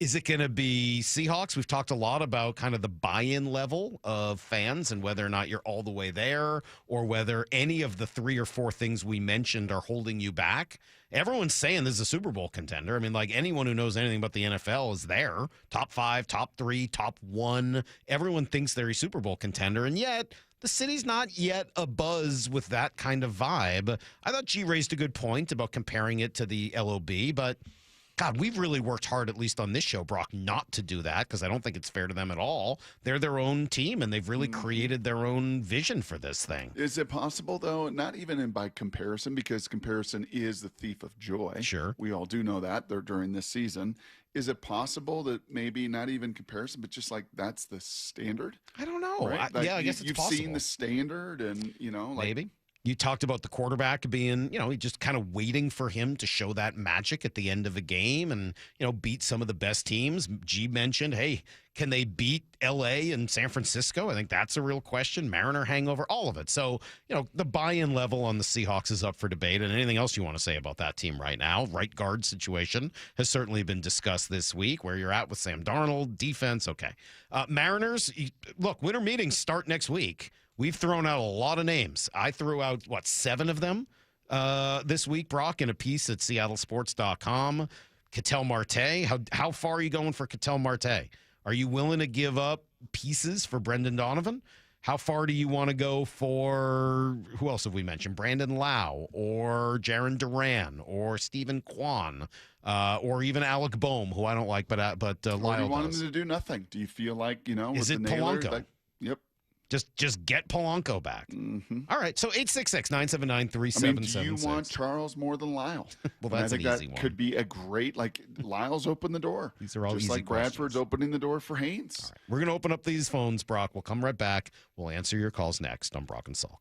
Is it going to be Seahawks? We've talked a lot about kind of the buy-in level of fans and whether or not you're all the way there or whether any of the 3 or 4 things we mentioned are holding you back. Everyone's saying this is a Super Bowl contender. I mean, like anyone who knows anything about the NFL is there. Top 5, top 3, top 1. Everyone thinks they're a Super Bowl contender, and yet the city's not yet abuzz with that kind of vibe. I thought G raised a good point about comparing it to the LOB, but God, we've really worked hard, at least on this show, Brock, not to do that because I don't think it's fair to them at all. They're their own team, and they've really created their own vision for this thing. Is it possible, though, not even by comparison, because comparison is the thief of joy. Sure. We all do know that during this season. Is it possible that maybe not even comparison, but just like that's the standard? I don't know. Right? I guess it's you've possible. seen the standard and, Maybe. You talked about the quarterback being, just kind of waiting for him to show that magic at the end of a game and, beat some of the best teams. G mentioned, hey, can they beat L.A. and San Francisco? I think that's a real question. Mariner hangover, all of it. So, the buy-in level on the Seahawks is up for debate. And anything else you want to say about that team right now? Right guard situation has certainly been discussed this week, where you're at with Sam Darnold, defense, okay. Mariners, look, winter meetings start next week. We've thrown out a lot of names. I threw out, 7 of them this week, Brock, in a piece at seattlesports.com. Ketel Marte, how far are you going for Ketel Marte? Are you willing to give up pieces for Brendan Donovan? How far do you want to go for, who else have we mentioned? Brandon Lau or Jaron Duran or Stephen Kwan or even Alec Boehm, who I don't like, but or Lyle do you want does. him to do nothing? Do you feel like, Is with it the nailer, Polanco? Yep. Just get Polanco back. All right, so 866-979-3776. Do you want Charles more than Lyle? Well, And that's I think an easy that one. could be a great, Lyle's opened the door. These are all just easy like Bradford's questions. opening the door for Haynes. We're going to open up these phones, Brock. We'll come right back. We'll answer your calls next on Brock and Salk.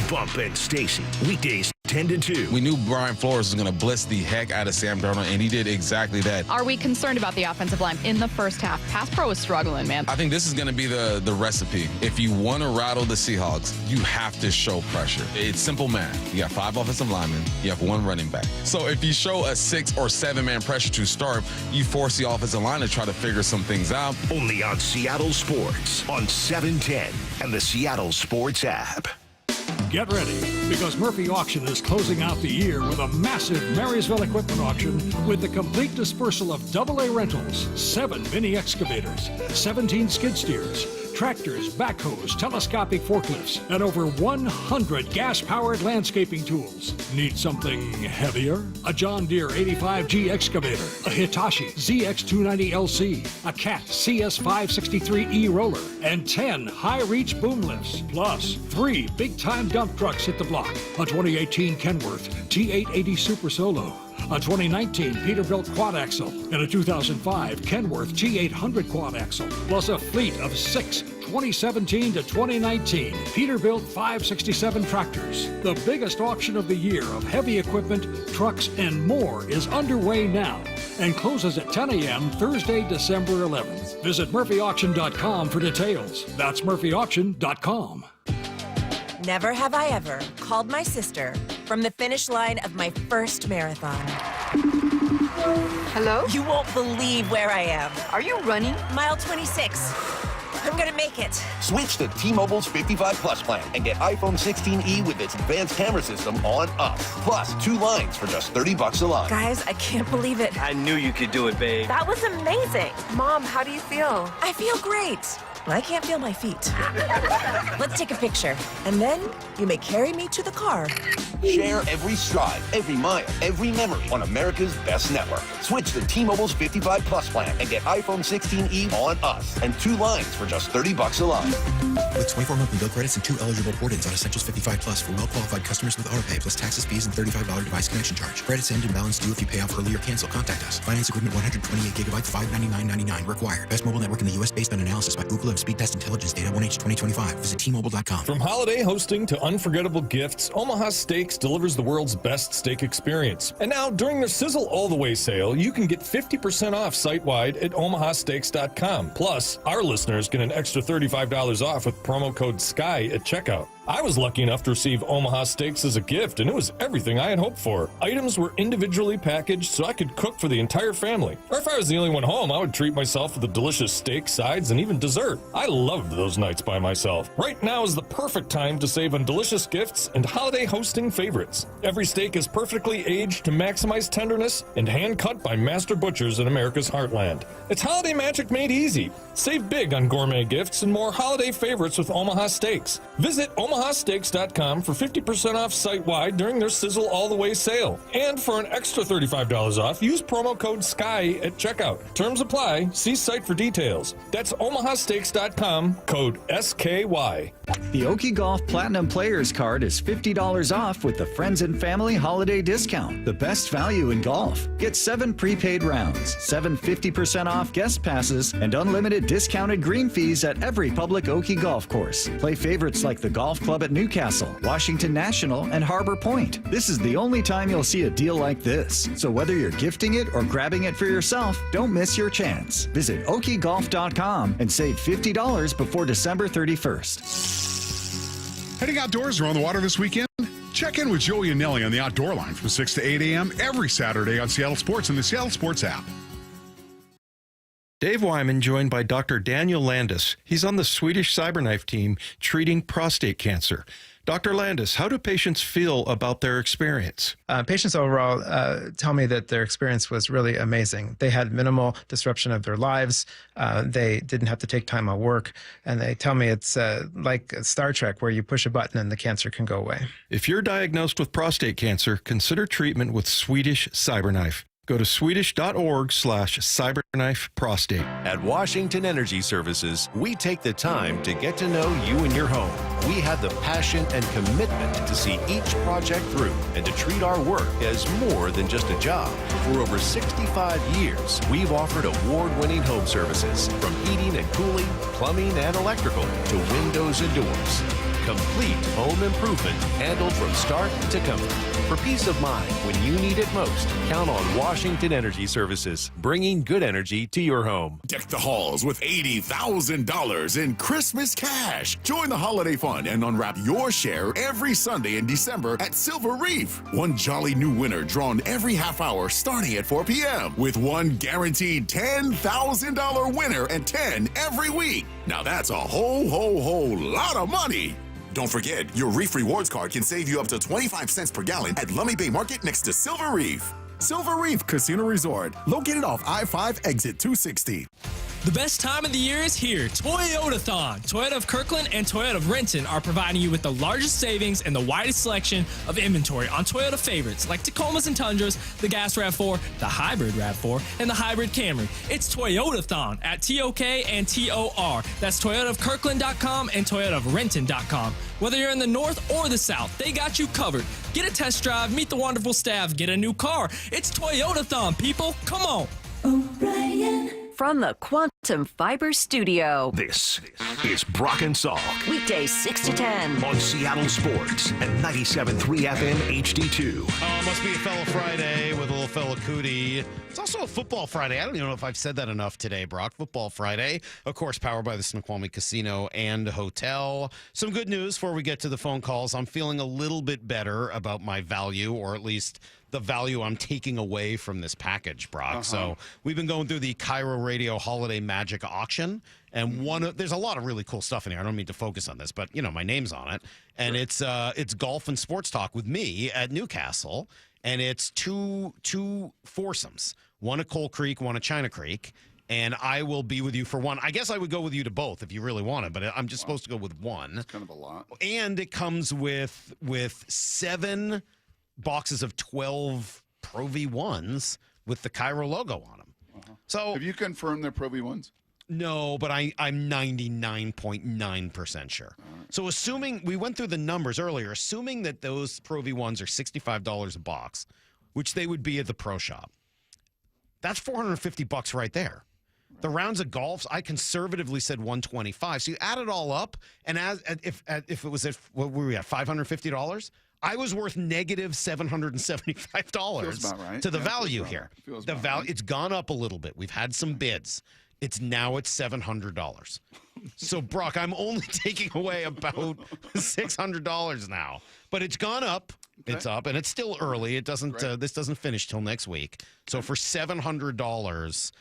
Bump and Stacy, weekdays 10 to 2. We knew Brian Flores was going to blitz the heck out of Sam Darnold, and he did exactly that. Are we concerned about the offensive line in the first half? Pass pro is struggling, man. I think this is going to be the recipe. If you want to rattle the Seahawks, you have to show pressure. It's simple math. You got 5 offensive linemen. You have 1 running back. So if you show a 6 or 7-man pressure to start, you force the offensive line to try to figure some things out. Only on Seattle Sports on 710 and the Seattle Sports app. Get ready, because Murphy Auction is closing out the year with a massive Marysville equipment auction with the complete dispersal of AA rentals, 7 mini excavators, 17 skid steers, tractors, backhoes, telescopic forklifts, and over 100 gas-powered landscaping tools. Need something heavier? A John Deere 85G excavator, a Hitachi ZX290LC, a Cat CS563E roller, and 10 high-reach boom lifts, plus 3 big-time dump trucks hit the block, a 2018 Kenworth T880 Super Solo, a 2019 Peterbilt quad axle, and a 2005 Kenworth T800 quad axle, plus a fleet of 6 2017 to 2019 Peterbilt 567 tractors. The biggest auction of the year of heavy equipment, trucks, and more is underway now and closes at 10 a.m. Thursday, December 11th. Visit murphyauction.com for details. That's murphyauction.com. Never have I ever called my sister from the finish line of my first marathon. Hello? You won't believe where I am. Are you running? Mile 26. I'm gonna make it. Switch to T-Mobile's 55 Plus plan and get iPhone 16e with its advanced camera system on us. Plus 2 lines for just $30 a line. Guys, I can't believe it. I knew you could do it, babe. That was amazing. Mom, how do you feel? I feel great. I can't feel my feet. Let's take a picture, and then you may carry me to the car. Share every stride, every mile, every memory on America's best network. Switch to T-Mobile's 55 Plus plan and get iPhone 16e on us and 2 lines for just $30 a line. With 24 monthly bill credits and 2 eligible port-ins on Essentials 55 Plus for well-qualified customers with autopay plus taxes, fees, and $35 device connection charge. Credits end and balance due if you pay off early or cancel. Contact us. Finance agreement 128 gigabytes, $599.99 required. Best mobile network in the U.S. based on analysis by Ookla and Speed Test Intelligence data 1H 2025. Visit T-Mobile.com. From holiday hosting to unforgettable gifts, Omaha Steaks delivers the world's best steak experience. And now, during their Sizzle All the Way sale, you can get 50% off site-wide at omahasteaks.com. Plus, our listeners get an extra $35 off with promo code SKY at checkout. I was lucky enough to receive Omaha Steaks as a gift, and it was everything I had hoped for. Items were individually packaged so I could cook for the entire family. Or if I was the only one home, I would treat myself with a delicious steak, sides, and even dessert. I loved those nights by myself. Right now is the perfect time to save on delicious gifts and holiday hosting favorites. Every steak is perfectly aged to maximize tenderness and hand-cut by master butchers in America's heartland. It's holiday magic made easy. Save big on gourmet gifts and more holiday favorites with Omaha Steaks. Visit omahasteaks.com for 50% off site-wide during their Sizzle All the Way sale. And for an extra $35 off, use promo code SKY at checkout. Terms apply. See site for details. That's omahasteaks.com, code SKY. The Okie Golf Platinum Players Card is $50 off with the Friends and Family Holiday Discount. The best value in golf. Get 7 prepaid rounds, 7 50% off guest passes, and unlimited discounted green fees at every public Okie golf course. Play favorites like the Golf Club at Newcastle, Washington National, and Harbor Point. This is the only time you'll see a deal like this. So whether you're gifting it or grabbing it for yourself, don't miss your chance. Visit okiegolf.com and save $50 before December 31st. Heading outdoors or on the water this weekend? Check in with Joey and Nelly on the Outdoor Line from 6 to 8 a.m. every Saturday on Seattle Sports and the Seattle Sports app. Dave Wyman joined by Dr. Daniel Landis. He's on the Swedish CyberKnife team treating prostate cancer. Dr. Landis, how do patients feel about their experience? Patients overall tell me that their experience was really amazing. They had minimal disruption of their lives. They didn't have to take time off work. And they tell me it's like Star Trek, where you push a button and the cancer can go away. If you're diagnosed with prostate cancer, consider treatment with Swedish CyberKnife. Go to swedish.org/cyberknifeprostate. At Washington Energy Services, we take the time to get to know you and your home. We have the passion and commitment to see each project through and to treat our work as more than just a job. For over 65 years, we've offered award-winning home services, from heating and cooling, plumbing and electrical, to windows and doors. Complete home improvement handled from start to comfort. For peace of mind when you need it most, count on Washington Energy Services, bringing good energy to your home. Deck the halls with $80,000 in Christmas cash. Join the holiday fun and unwrap your share every Sunday in December at Silver Reef. One jolly new winner drawn every half hour starting at 4 p.m. with one guaranteed $10,000 winner and 10 every week. Now that's a whole lot of money. Don't forget, your Reef Rewards card can save you up to 25 cents per gallon at Lummi Bay Market next to Silver Reef. Silver Reef Casino Resort, located off I-5 exit 260. The best time of the year is here, Toyotathon. Toyota of Kirkland and Toyota of Renton are providing you with the largest savings and the widest selection of inventory on Toyota favorites like Tacomas and Tundras, the Gas RAV4, the Hybrid RAV4, and the Hybrid Camry. It's Toyotathon at TOK and TOR. That's ToyotaofKirkland.com and ToyotaofRenton.com. Whether you're in the north or the south, they got you covered. Get a test drive, meet the wonderful staff, get a new car. It's Toyotathon, people. Come on. O'Brien. From the Quantum Fiber Studio. This is Brock and Salk. Weekdays 6 to 10. On Seattle Sports and 97.3 FM HD2. Oh, must be a fellow Friday with a little fella Cootie. It's also a football Friday. I don't even know if I've said that enough today, Brock. Football Friday, of course, powered by the Snoqualmie Casino and Hotel. Some good news before we get to the phone calls. I'm feeling a little bit better about my value, or at least the value I'm taking away from this package, Brock. So we've been going through the Cairo Radio Holiday Magic Auction, and there's a lot of really cool stuff in here. I don't mean to focus on this, but my name's on it, and it's golf and sports talk with me at Newcastle, and it's two foursomes, one at Coal Creek, one at China Creek. And I will be with you for one. I guess I would go with you to both if you really wanted, but I'm just supposed to go with one. That's kind of a lot. And it comes with 7 boxes of 12 Pro V1s with the Cairo logo on them. So have you confirmed they're Pro V1s? No, but I'm 99.9% sure. So assuming we went through the numbers earlier, assuming that those Pro V1s are $65 a box, which they would be at the pro shop, that's $450 right there. The rounds of golfs, I conservatively said $125. So you add it all up, and if it was what were we at, $550? I was worth negative $775 to the value here. It's gone up a little bit. We've had some bids. It's now at $700. So, Brock, I'm only taking away about $600 now. But it's gone up. Okay. It's up, and it's still early. It doesn't. This doesn't finish till next week. So for $700,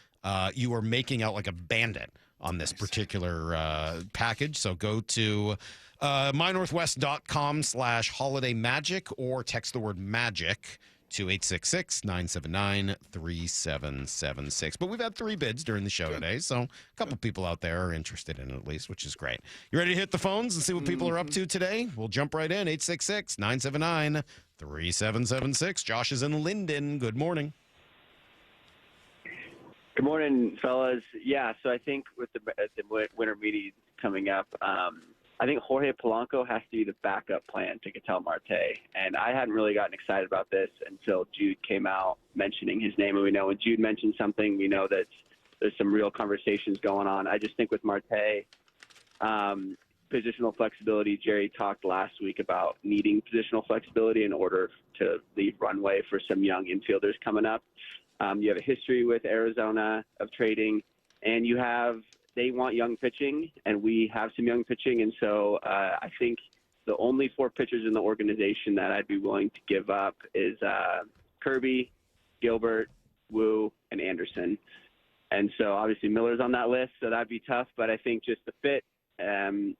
you are making out like a bandit on this particular package. So go to mynorthwest.com/holidaymagic or text the word magic to 866-979-3776. But we've had 3 bids during the show today, so a couple people out there are interested in it at least, which is great. You ready to hit the phones and see what people are up to today? We'll jump right in. 866-979-3776. Josh is in Linden. Good morning. Good morning, fellas. Yeah, so I think with the winter meeting coming up, I think Jorge Polanco has to be the backup plan to Ketel Marte. And I hadn't really gotten excited about this until Jude came out mentioning his name. And we know when Jude mentions something, we know that there's some real conversations going on. I just think with Marte, positional flexibility, Jerry talked last week about needing positional flexibility in order to leave runway for some young infielders coming up. You have a history with Arizona of trading, and they want young pitching, and we have some young pitching. And so I think the only 4 pitchers in the organization that I'd be willing to give up is Kirby, Gilbert, Wu, and Anderson. And so obviously Miller's on that list, so that'd be tough. But I think just the fit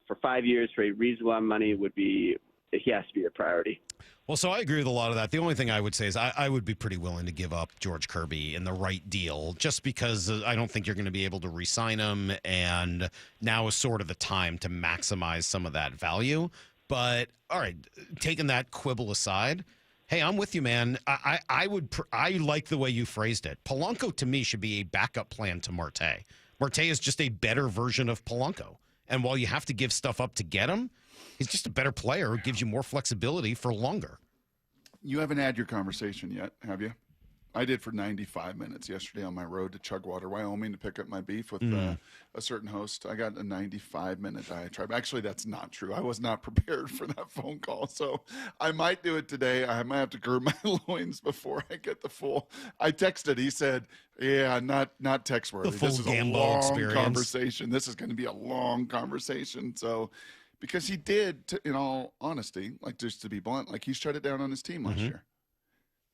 for 5 years for a reasonable amount of money he has to be a priority. Well, so I agree with a lot of that. The only thing I would say is I would be pretty willing to give up George Kirby in the right deal, just because I don't think you're going to be able to re-sign him, and now is sort of the time to maximize some of that value. But, all right, taking that quibble aside, hey, I'm with you, man. I like the way you phrased it. Polanco, to me, should be a backup plan to Marte. Marte is just a better version of Polanco. And while you have to give stuff up to get him, he's just a better player who gives you more flexibility for longer. You haven't had your conversation yet, have you? I did for 95 minutes yesterday on my road to Chugwater, Wyoming, to pick up my beef with a certain host. I got a 95-minute diatribe. Actually, that's not true. I was not prepared for that phone call, so I might do it today. I might have to gird my loins before I get the full. I texted. He said, "Yeah, not text worthy. This is a long conversation. This is going to be a long conversation." So, because he did, in all honesty, like just to be blunt, like he shut it down on his team last year.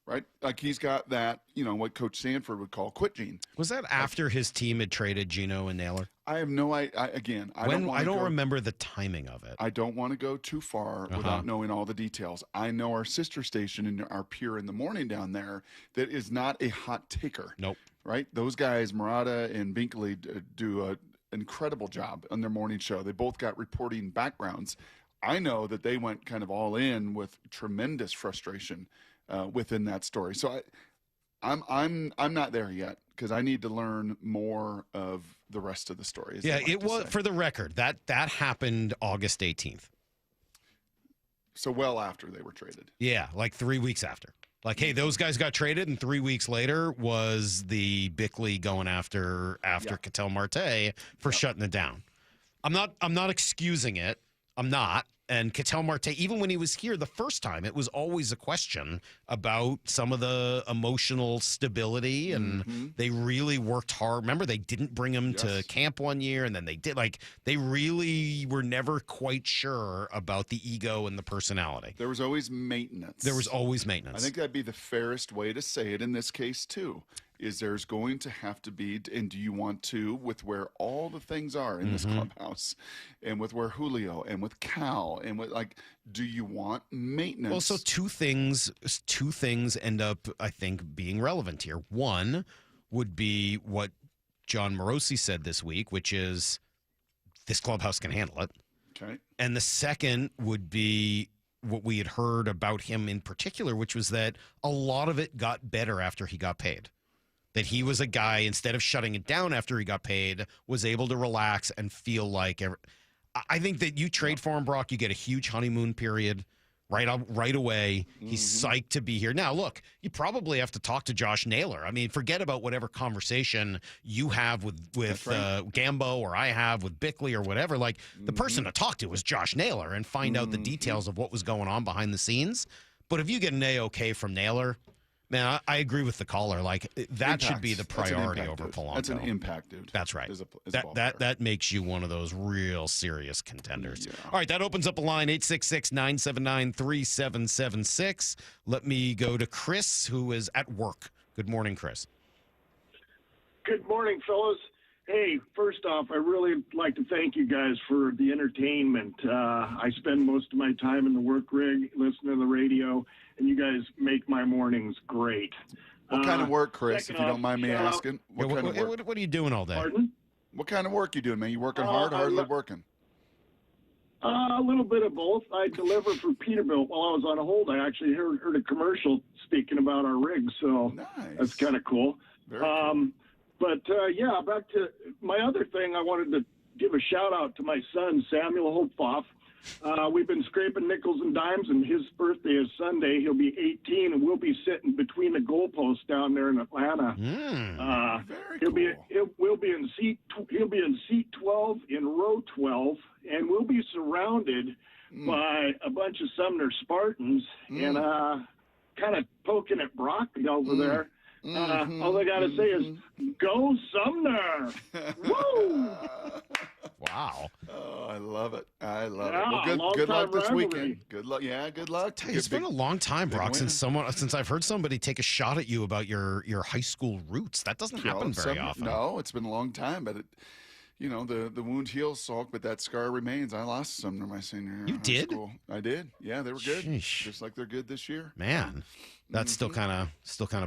Right? Like he's got that, what Coach Sanford would call quit gene. Was that after his team had traded Geno and Naylor? I have no idea. I don't remember the timing of it. I don't want to go too far without knowing all the details. I know our sister station and our peer in the morning down there that is not a hot taker. Nope. Right? Those guys, Murata and Binkley, do an incredible job on their morning show. They both got reporting backgrounds. I know that they went kind of all in with tremendous frustration within that story. So I'm not there yet because I need to learn more of the rest of the story. Yeah, it was, for the record, that happened August 18th. So well after they were traded. Yeah, like 3 weeks after. Like, hey, those guys got traded, and 3 weeks later was the Bickley going after Ketel Marte for shutting it down. I'm not excusing it. I'm not. And Ketel Marte, even when he was here the first time, it was always a question about some of the emotional stability, and they really worked hard. Remember, they didn't bring him to camp one year, and then they did. Like, they really were never quite sure about the ego and the personality. There was always maintenance. I think that'd be the fairest way to say it in this case, too. Is there's going to have to be, and do you want to, with where all the things are in this clubhouse, and with where Julio and with Cal, and with do you want maintenance? Well, so two things end up, I think, being relevant here. One would be what John Morosi said this week, which is this clubhouse can handle it. Okay. And the second would be what we had heard about him in particular, which was that a lot of it got better after he got paid. That he was a guy, instead of shutting it down after he got paid, was able to relax and feel like I think that you trade for him, Brock, you get a huge honeymoon period right away. He's psyched to be here. Now, look, you probably have to talk to Josh Naylor. I mean, forget about whatever conversation you have with Gambo or I have with Bickley or whatever. Like, the person to talk to was Josh Naylor and find out the details of what was going on behind the scenes. But if you get an A-OK from Naylor, man, I agree with the caller. Like, that should be the priority over Polanco. That's an impact, dude. That's right. That makes you one of those real serious contenders. Yeah. All right, that opens up a line, 866-979-3776. Let me go to Chris, who is at work. Good morning, Chris. Good morning, fellas. Hey, first off, I really like to thank you guys for the entertainment. I spend most of my time in the work rig listening to the radio, and you guys make my mornings great. What kind of work, Chris, if you don't mind me asking? What kind of work? What are you doing all day? Pardon? What kind of work you doing, man? You working hard or hardly working? A little bit of both. I delivered for Peterbilt while I was on hold. I actually heard a commercial speaking about our rig, so that's kind of cool. Very cool. But, yeah, back to my other thing, I wanted to give a shout-out to my son, Samuel Hopfoff. We've been scraping nickels and dimes, and his birthday is Sunday. He'll be 18, and we'll be sitting between the goalposts down there in Atlanta. Very he'll cool. He'll be in seat 12 in row 12, and we'll be surrounded by a bunch of Sumner Spartans and kind of poking at Broccoli over there. All I got to say is, go Sumner! Woo! Wow. Oh, I love it. I love Yeah, it. Well, good luck this rivalry. weekend. Good luck. Yeah, good luck. It's been a long time, Brock, since I've heard somebody take a shot at you about your high school roots. That doesn't happen very often. No, it's been a long time, but the wound heals, Salk, but that scar remains. I lost Sumner my senior year. You did? School. I did. Yeah, they were good. Sheesh. Just like they're good this year. Man, that still kind of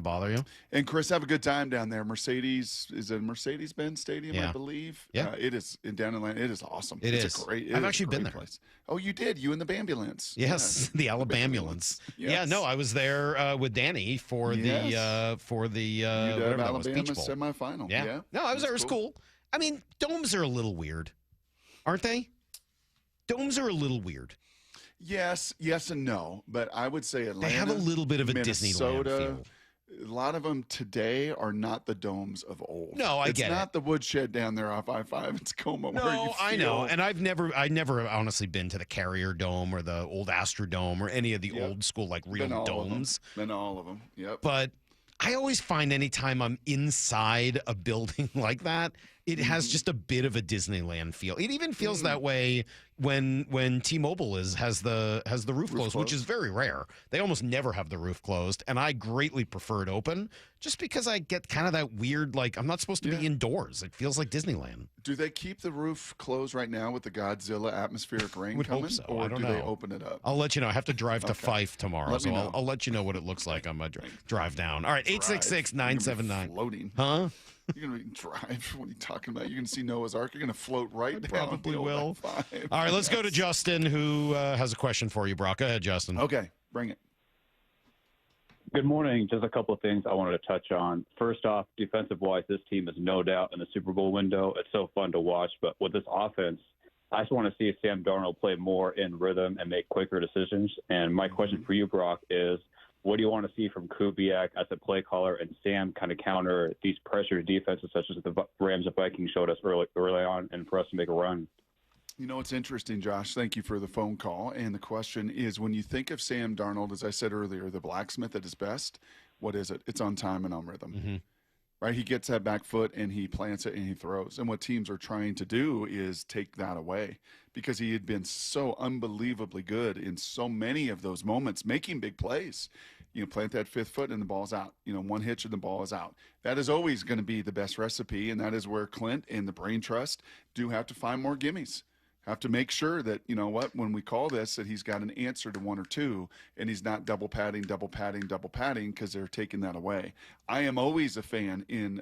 bother you. And Chris, have a good time down there. Mercedes is a Mercedes-Benz Stadium, I believe. Yeah, it is down in Atlanta. It is awesome. It's great. I've actually been there. Place. Oh, you did. You and the Bambulance. Yes, the Alabambulance. Yes. Yeah, no, I was there with Danny for the whatever that was, Peach Bowl semifinal. Yeah. No, I was there. It was cool. I mean, domes are a little weird, aren't they? Domes are a little weird. Yes and no, but I would say Atlanta. They have a little bit of a Minnesota, Disneyland feel. A lot of them today are not the domes of old. No, I get it. It's not the woodshed down there off I-5. It's Como. No, where you I know. feel- And I never honestly been to the Carrier Dome or the old Astrodome or any of the old school, like, real Been all of them. domes. Been all of them. Yep. But I always find anytime I'm inside a building like that, it has just a bit of a Disneyland feel. It even feels that way when T-Mobile has the roof closed, which is very rare. They almost never have the roof closed, and I greatly prefer it open just because I get kind of that weird, like, I'm not supposed to be indoors. It feels like Disneyland. Do they keep the roof closed right now with the Godzilla atmospheric rain Would coming? hope so. Or I don't do know. they open it up? I'll let you know. I have to drive to Fife tomorrow, Let me so know. I'll let you know what it looks like on my drive down. All right, 866-979. Floating. Huh? You're going to drive. What are you talking about? You're going to see Noah's Ark. You're going to float right down. Probably the old will. I-5. All right, let's go to Justin, who has a question for you, Brock. Go ahead, Justin. Okay, bring it. Good morning. Just a couple of things I wanted to touch on. First off, defensive-wise, this team is no doubt in the Super Bowl window. It's so fun to watch. But with this offense, I just want to see Sam Darnold play more in rhythm and make quicker decisions. And my question for you, Brock, is what do you want to see from Kubiak as a play caller and Sam kind of counter these pressure defenses such as the Rams and Vikings showed us early on and for us to make a run? You know, it's interesting, Josh. Thank you for the phone call. And the question is, when you think of Sam Darnold, as I said earlier, the blacksmith at his best, what is it? It's on time and on rhythm. Right? He gets that back foot and he plants it and he throws. And what teams are trying to do is take that away because he had been so unbelievably good in so many of those moments, making big plays. You know, plant that fifth foot and the ball's out. You know, one hitch and the ball is out. That is always going to be the best recipe, and that is where Clint and the Brain Trust do have to find more gimmies. Have to make sure that, you know what, when we call this, that he's got an answer to one or two, and he's not double padding because they're taking that away. I am always a fan in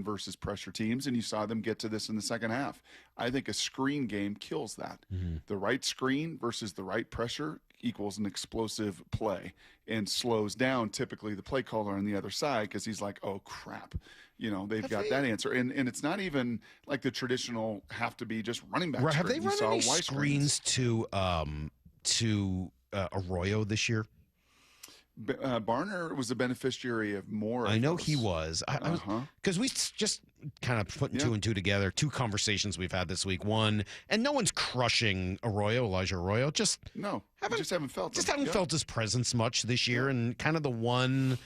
versus pressure teams, and you saw them get to this in the second half. I think a screen game kills that. The right screen versus the right pressure equals an explosive play and slows down typically the play caller on the other side because he's like, oh, crap. You know, they've got that answer. And it's not even like the traditional have to be just running back. Right, have they screen. run any screens to Arroyo this year? Barner was a beneficiary of more. I know he was. Because we just kind of putting two and two together. Two conversations we've had this week. One, and no one's crushing Elijah Arroyo. Just haven't felt felt his presence much this year, and kind of the one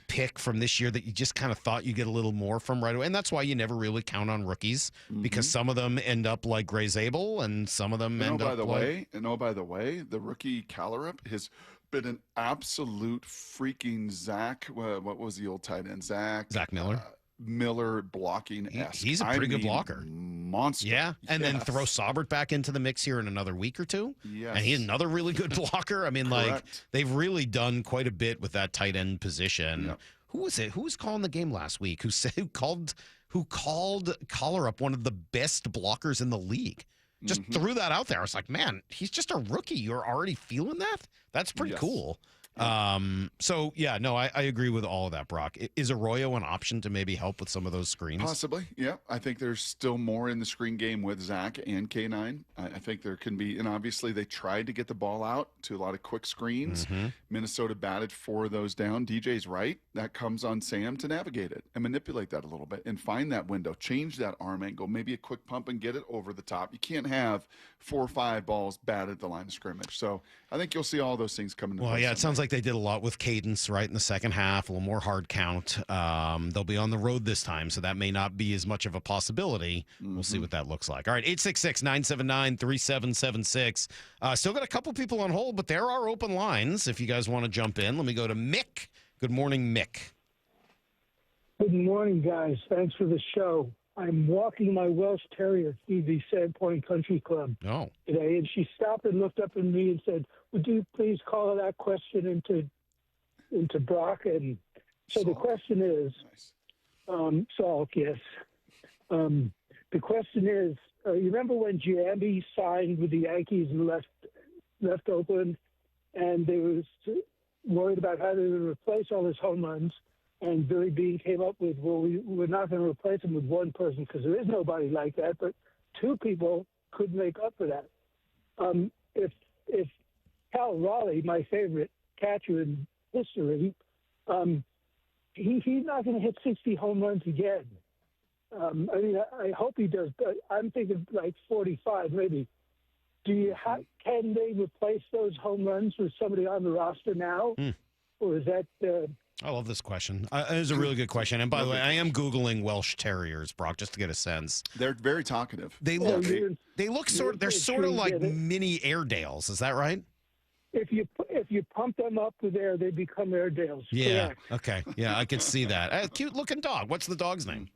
pick from this year that you just kind of thought you get a little more from right away. And that's why you never really count on rookies because some of them end up like Gray Zabel and some of them end up by the way, the rookie Callerup has been an absolute freaking Zach. What was the old tight end? Zach Miller. Miller blocking. He's a pretty good blocker. Monster. Yeah. And then throw Saubert back into the mix here in another week or two. Yes. And he's another really good blocker. I mean, like, they've really done quite a bit with that tight end position. Yep. Who was it? Who was calling the game last week? Who called Callerup one of the best blockers in the league? Just threw that out there. I was like, man, he's just a rookie. You're already feeling that? That's pretty cool. So yeah, no, I agree with all of that, Brock. Is Arroyo an option to maybe help with some of those screens? Possibly, yeah. I think there's still more in the screen game with Zach and K9. I think there can be, and obviously they tried to get the ball out to a lot of quick screens. Minnesota batted 4 of those down. DJ's right. That comes on Sam to navigate it and manipulate that a little bit and find that window, change that arm angle, maybe a quick pump and get it over the top. You can't have 4 or 5 balls batted at the line of scrimmage. So I think you'll see all those things come into play. Well, yeah, it sounds like they did a lot with cadence right in the second half, a little more hard count. They'll be on the road this time, so that may not be as much of a possibility. We'll see what that looks like. All right, 866-979-3776. Still got a couple people on hold, but there are open lines if you guys want to jump in. Let me go to Mick. Good morning, Mick. Good morning, guys. Thanks for the show. I'm walking my Welsh Terrier through the Sandpoint Country Club today, and she stopped and looked up at me and said, would you please call that question into Brock? And so the question is, Salk, yes. The question is, you remember when Giambi signed with the Yankees and left Oakland, and they was worried about how they would replace all his home runs, and Billy Beane came up with, well, we're not going to replace him with one person because there is nobody like that, but 2 people could make up for that. If Cal Raleigh, my favorite catcher in history, he's not going to hit 60 home runs again. I mean, I hope he does, but I'm thinking like 45 maybe. Can they replace those home runs with somebody on the roster now? Or is that... I love this question. It is a really good question. And by the way, I am Googling Welsh Terriers, Brock, just to get a sense. They're very talkative. They look they're sort of like mini Airedales. Is that right? If you pump them up with air, they become Airedales. Yeah. Correct. Okay. Yeah, I can see that. Cute looking dog. What's the dog's name?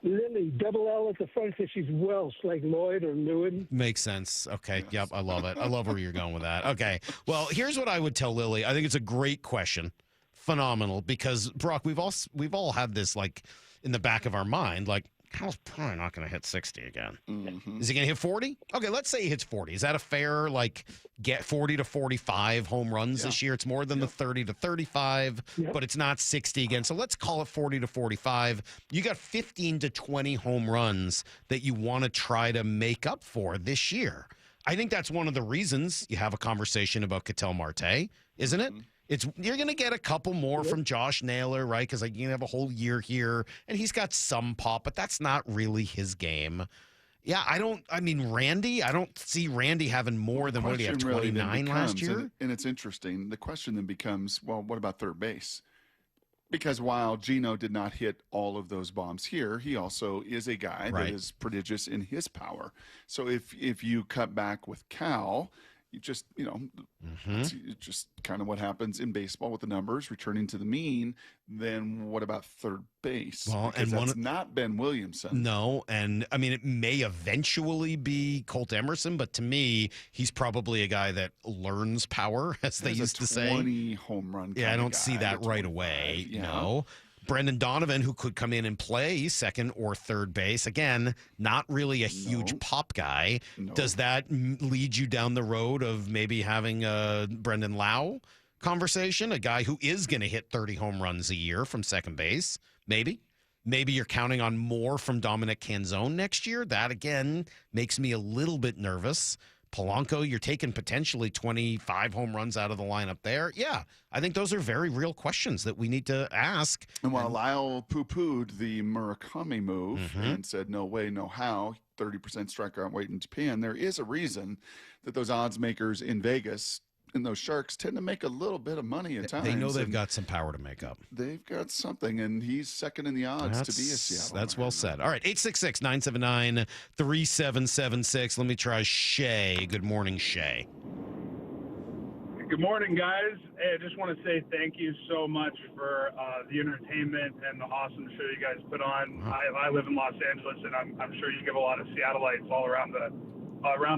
Lily, double L at the front because she's Welsh, like Lloyd or Lewin. Makes sense. Okay. Yes. Yep. I love it. I love where you're going with that. Okay. Well, here's what I would tell Lily. I think it's a great question. Phenomenal. Because, Brock, we've all had this, like, in the back of our mind, like, Kyle's probably not going to hit 60 again. Mm-hmm. Is he going to hit 40? Okay, let's say he hits 40. Is that a fair, like, get 40 to 45 home runs this year? It's more than the 30 to 35, but it's not 60 again. So let's call it 40 to 45. You got 15 to 20 home runs that you want to try to make up for this year. I think that's one of the reasons you have a conversation about Ketel Marte, isn't it? You're going to get a couple more from Josh Naylor, right? Because you have a whole year here, and he's got some pop, but that's not really his game. Yeah, I don't see Randy having more than, what did he have, 29 last year? And it's interesting. The question then becomes, well, what about third base? Because while Gino did not hit all of those bombs here, he also is a guy that is prodigious in his power. So if you cut back with Cal, you just, it's just kind of what happens in baseball with the numbers returning to the mean. Then what about third base? Well, because that's not Ben Williamson. No, and I mean, it may eventually be Colt Emerson, but to me, he's probably a guy that learns power, as they used to say. 20 home run. Yeah, I don't see that right away. Yeah. No. Brendan Donovan, who could come in and play second or third base. Again, not really a huge pop guy. No. Does that lead you down the road of maybe having a Brendan Lau conversation, a guy who is going to hit 30 home runs a year from second base? Maybe. Maybe you're counting on more from Dominic Canzone next year. That, again, makes me a little bit nervous. Polanco, you're taking potentially 25 home runs out of the lineup there. Yeah, I think those are very real questions that we need to ask. And while Lyle poo-pooed the Murakami move and said, no way, no how, 30% strikeout rate in Japan, there is a reason that those odds makers in Vegas and those sharks tend to make a little bit of money at times. They know they've got some power to make up. They've got something, and he's second in the odds to be a Seattle. That's well said. All right, 866-979-3776. Let me try Shay. Good morning, Shay. Good morning, guys. Hey, I just want to say thank you so much for the entertainment and the awesome show you guys put on. I live in Los Angeles, and I'm sure you give a lot of Seattleites all around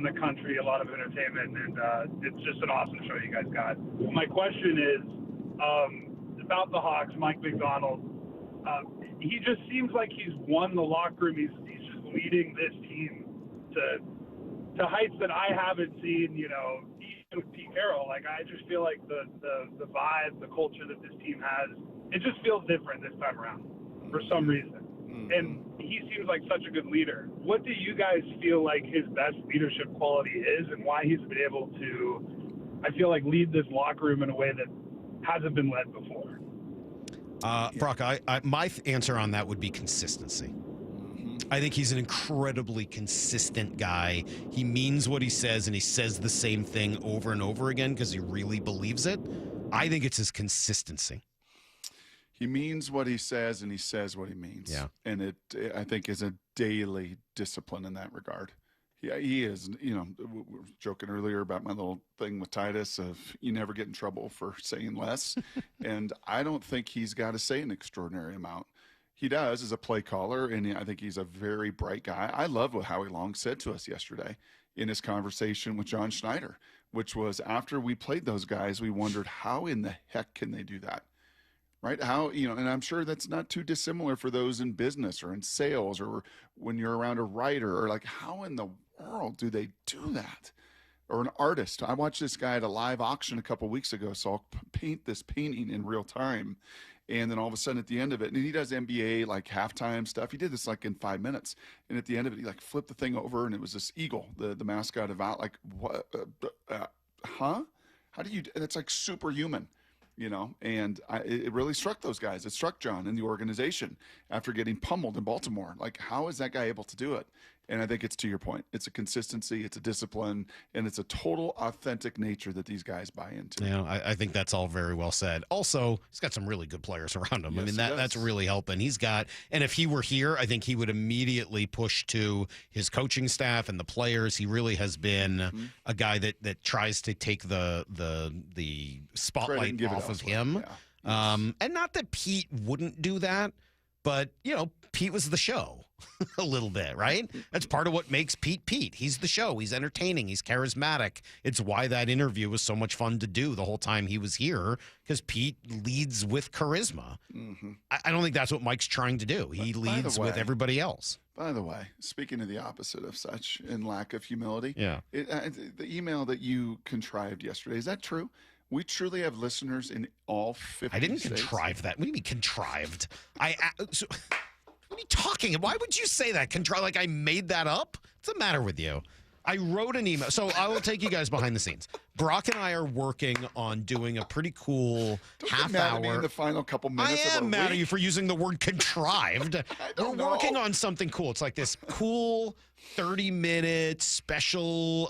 the country a lot of entertainment, and it's just an awesome show you guys got. My question is about the Hawks, Mike McDonald. He just seems like he's won the locker room. He's just leading this team to heights that I haven't seen, even with Pete Carroll. Like, I just feel like the vibe, the culture that this team has, it just feels different this time around for some reason. And he seems like such a good leader. What do you guys feel like his best leadership quality is, and why he's been able to, I feel like, lead this locker room in a way that hasn't been led before? Brock, my answer on that would be consistency. I think he's an incredibly consistent guy. He means what he says, and he says the same thing over and over again because he really believes it. I think it's his consistency. He means what he says, and he says what he means. Yeah. And it, I think, is a daily discipline in that regard. He is, we were joking earlier about my little thing with Titus of you never get in trouble for saying less. And I don't think he's got to say an extraordinary amount. He does as a play caller, and I think he's a very bright guy. I love what Howie Long said to us yesterday in his conversation with John Schneider, which was after we played those guys, we wondered how in the heck can they do that? Right? How, and I'm sure that's not too dissimilar for those in business or in sales or when you're around a writer or like, how in the world do they do that? Or an artist. I watched this guy at a live auction a couple weeks ago, so I'll paint this painting in real time. And then all of a sudden at the end of it, and he does NBA like halftime stuff. He did this like in 5 minutes. And at the end of it, he like flipped the thing over and it was this eagle, the mascot of out, like, what, huh? How do you, and it's like superhuman. and it really struck those guys. It struck John and the organization after getting pummeled in Baltimore. Like, how is that guy able to do it? And I think it's to your point. It's a consistency, it's a discipline, and it's a total authentic nature that these guys buy into. Yeah, I think that's all very well said. Also, he's got some really good players around him. Yes, I mean, he that's does. really helping. And if he were here, I think he would immediately push to his coaching staff and the players. He really has been a guy that tries to take the spotlight off of him. Yeah. And not that Pete wouldn't do that, but, Pete was the show a little bit, right? That's part of what makes Pete Pete. He's the show. He's entertaining. He's charismatic. It's why that interview was so much fun to do the whole time he was here, because Pete leads with charisma. Mm-hmm. I don't think that's what Mike's trying to do. He leads with everybody else. By the way, speaking of the opposite of such and lack of humility, Yeah. The email that you contrived yesterday, is that true? We truly have listeners in all 50 I didn't states? contrive that. What do you mean contrived? What are you talking? Why would you say that? Like I made that up? What's the matter with you? I wrote an email. So I will take you guys behind the scenes. Brock and I are working on doing a pretty cool half Mad hour. at me in the final couple minutes. I of am our mad at week. you for using the word contrived. We're working on something cool. It's like this cool 30-minute special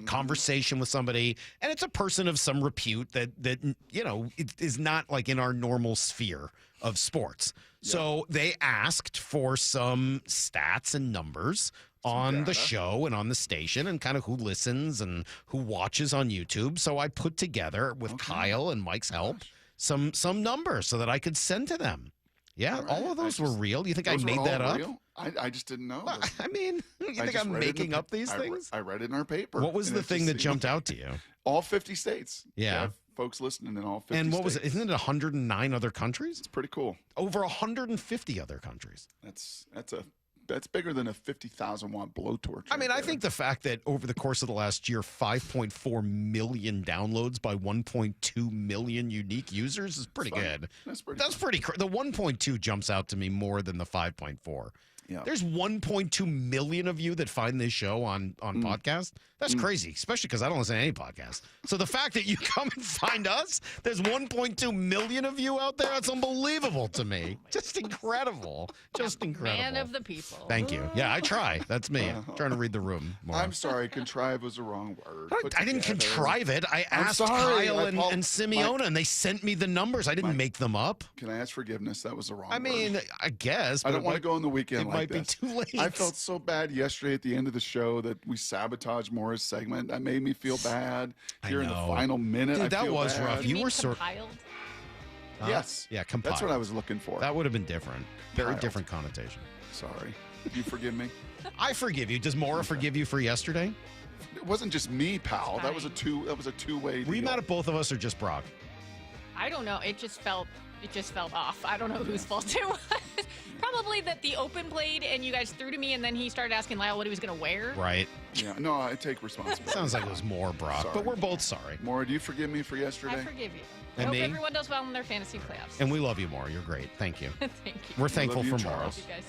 conversation with somebody, and it's a person of some repute that it is not like in our normal sphere of sports. So they asked for some stats and numbers on the show and on the station and kind of who listens and who watches on YouTube. So I put together with Kyle and Mike's help some numbers so that I could send to them. Yeah, all of those were real. Do you think I Those were made all that up? real? I just didn't know. Well, I mean, you think just I'm read it in making the- up these things? I read it in our paper. What was and the it thing just that seemed- jumped out to you? All 50 states. Yeah. We have folks listening in all 50 And what was states. it? Isn't it 109 other countries? It's pretty cool. Over 150 other countries. That's bigger than a 50,000 watt blowtorch. I mean, I think the fact that over the course of the last year, 5.4 million downloads by 1.2 million unique users is pretty good. That's pretty. The 1.2 jumps out to me more than the 5.4. Yeah. There's 1.2 million of you that find this show on podcast. That's crazy, especially because I don't listen to any podcast. So the fact that you come and find us, there's 1.2 million of you out there. That's unbelievable to me. Just incredible. Just incredible. Man of the people. Thank you. Yeah, I try. That's me. Trying to read the room more. I'm sorry, contrive was the wrong word. I didn't contrive it. I I'm asked sorry. Kyle I and Simeona, and they sent me the numbers. I didn't make them up. Can I ask forgiveness? That was the wrong I mean, word. I guess. I but don't want to go on the weekend it like might this. be too late. I felt so bad yesterday at the end of the show that we sabotaged Maura's segment. That made me feel bad. Here in the know. final minute, Dude, I that feel was bad. rough. You were sort. Yes. Yeah, compiled. That's what I was looking for. That would have been different. Very Compiled. different connotation. Sorry. You forgive me? I forgive you. Does Maura forgive you for yesterday? It wasn't just me, pal. That was a two-way Were you deal. mad at both of us or just Brock? I don't know. It just felt off. I don't know whose fault it was. Probably that the open played and you guys threw to me, and then he started asking Lyle what he was going to wear. Right. Yeah. No, I take responsibility. Sounds like it was more Brock, Sorry. but we're both sorry. Maura, do you forgive me for yesterday? I forgive you. I And hope me? everyone does well in their fantasy playoffs. And we love you, Maura. You're great. Thank you. Thank you. We're thankful love you, for Maura. Charles. You guys.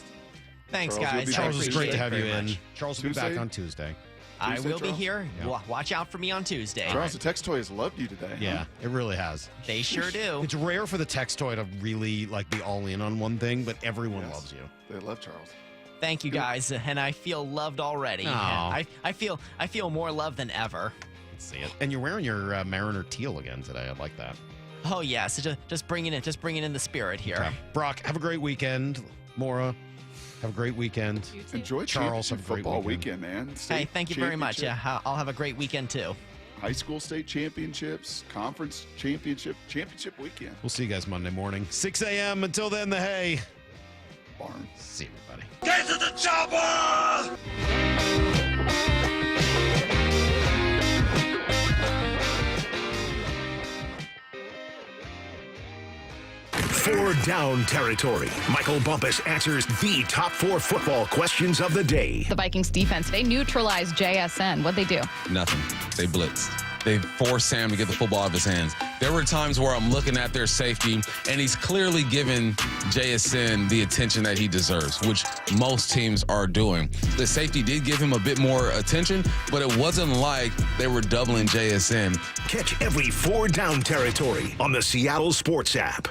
Thanks, Charles, you'll guys. be Charles, I it's great to appreciate have it you very in. much. Charles will be Tuesday? back on Tuesday. I Tuesday, will be Charles? here. Yeah. Watch out for me on Tuesday. Charles, the text toy has loved you today. Yeah, it really has. They sure do. It's rare for the text toy to really be all in on one thing, but everyone Yes. loves you. They love Charles. Thank you, guys, and I feel loved already. Aw. I feel more love than ever. Let's see it. And you're wearing your Mariner teal again today. I like that. Oh yeah, so just bringing in the spirit here. Okay. Brock, have a great weekend. Maura, have a great weekend. Enjoy Charles, Charles have a great football weekend. man. Hey, State thank you very much. championship, Yeah, I'll have a great weekend too. High school state championships, conference championship weekend. We'll see you guys Monday morning, 6 a.m. Until then, the hay. Barn. See you, everybody. Get to the chopper! For Down Territory, Michael Bumpus answers the top 4 football questions of the day. The Vikings defense, they neutralized JSN. What'd they do? Nothing. They blitzed. They forced Sam to get the football out of his hands. There were times where I'm looking at their safety, and he's clearly given JSN the attention that he deserves, which most teams are doing. The safety did give him a bit more attention, but it wasn't like they were doubling JSN. Catch every 4 down territory on the Seattle Sports app.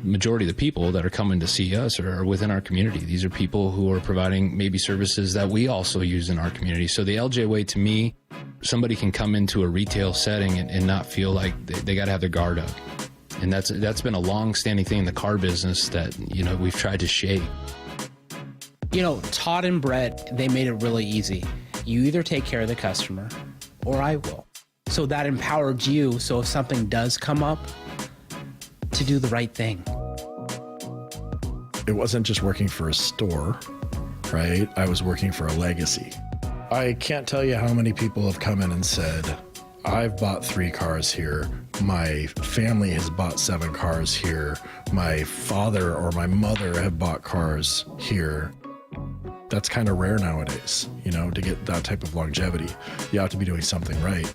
Majority of the people that are coming to see us are within our community. These are people who are providing maybe services that we also use in our community. So the LJ way, to me, somebody can come into a retail setting and not feel like they got to have their guard up. And that's been a long-standing thing in the car business that, we've tried to shape. Todd and Brett, they made it really easy. You either take care of the customer or I will. So that empowered you. So if something does come up, to do the right thing. It wasn't just working for a store, right? I was working for a legacy. I can't tell you how many people have come in and said, I've bought 3 cars here. My family has bought 7 cars here. My father or my mother have bought cars here. That's kind of rare nowadays, to get that type of longevity. You have to be doing something right.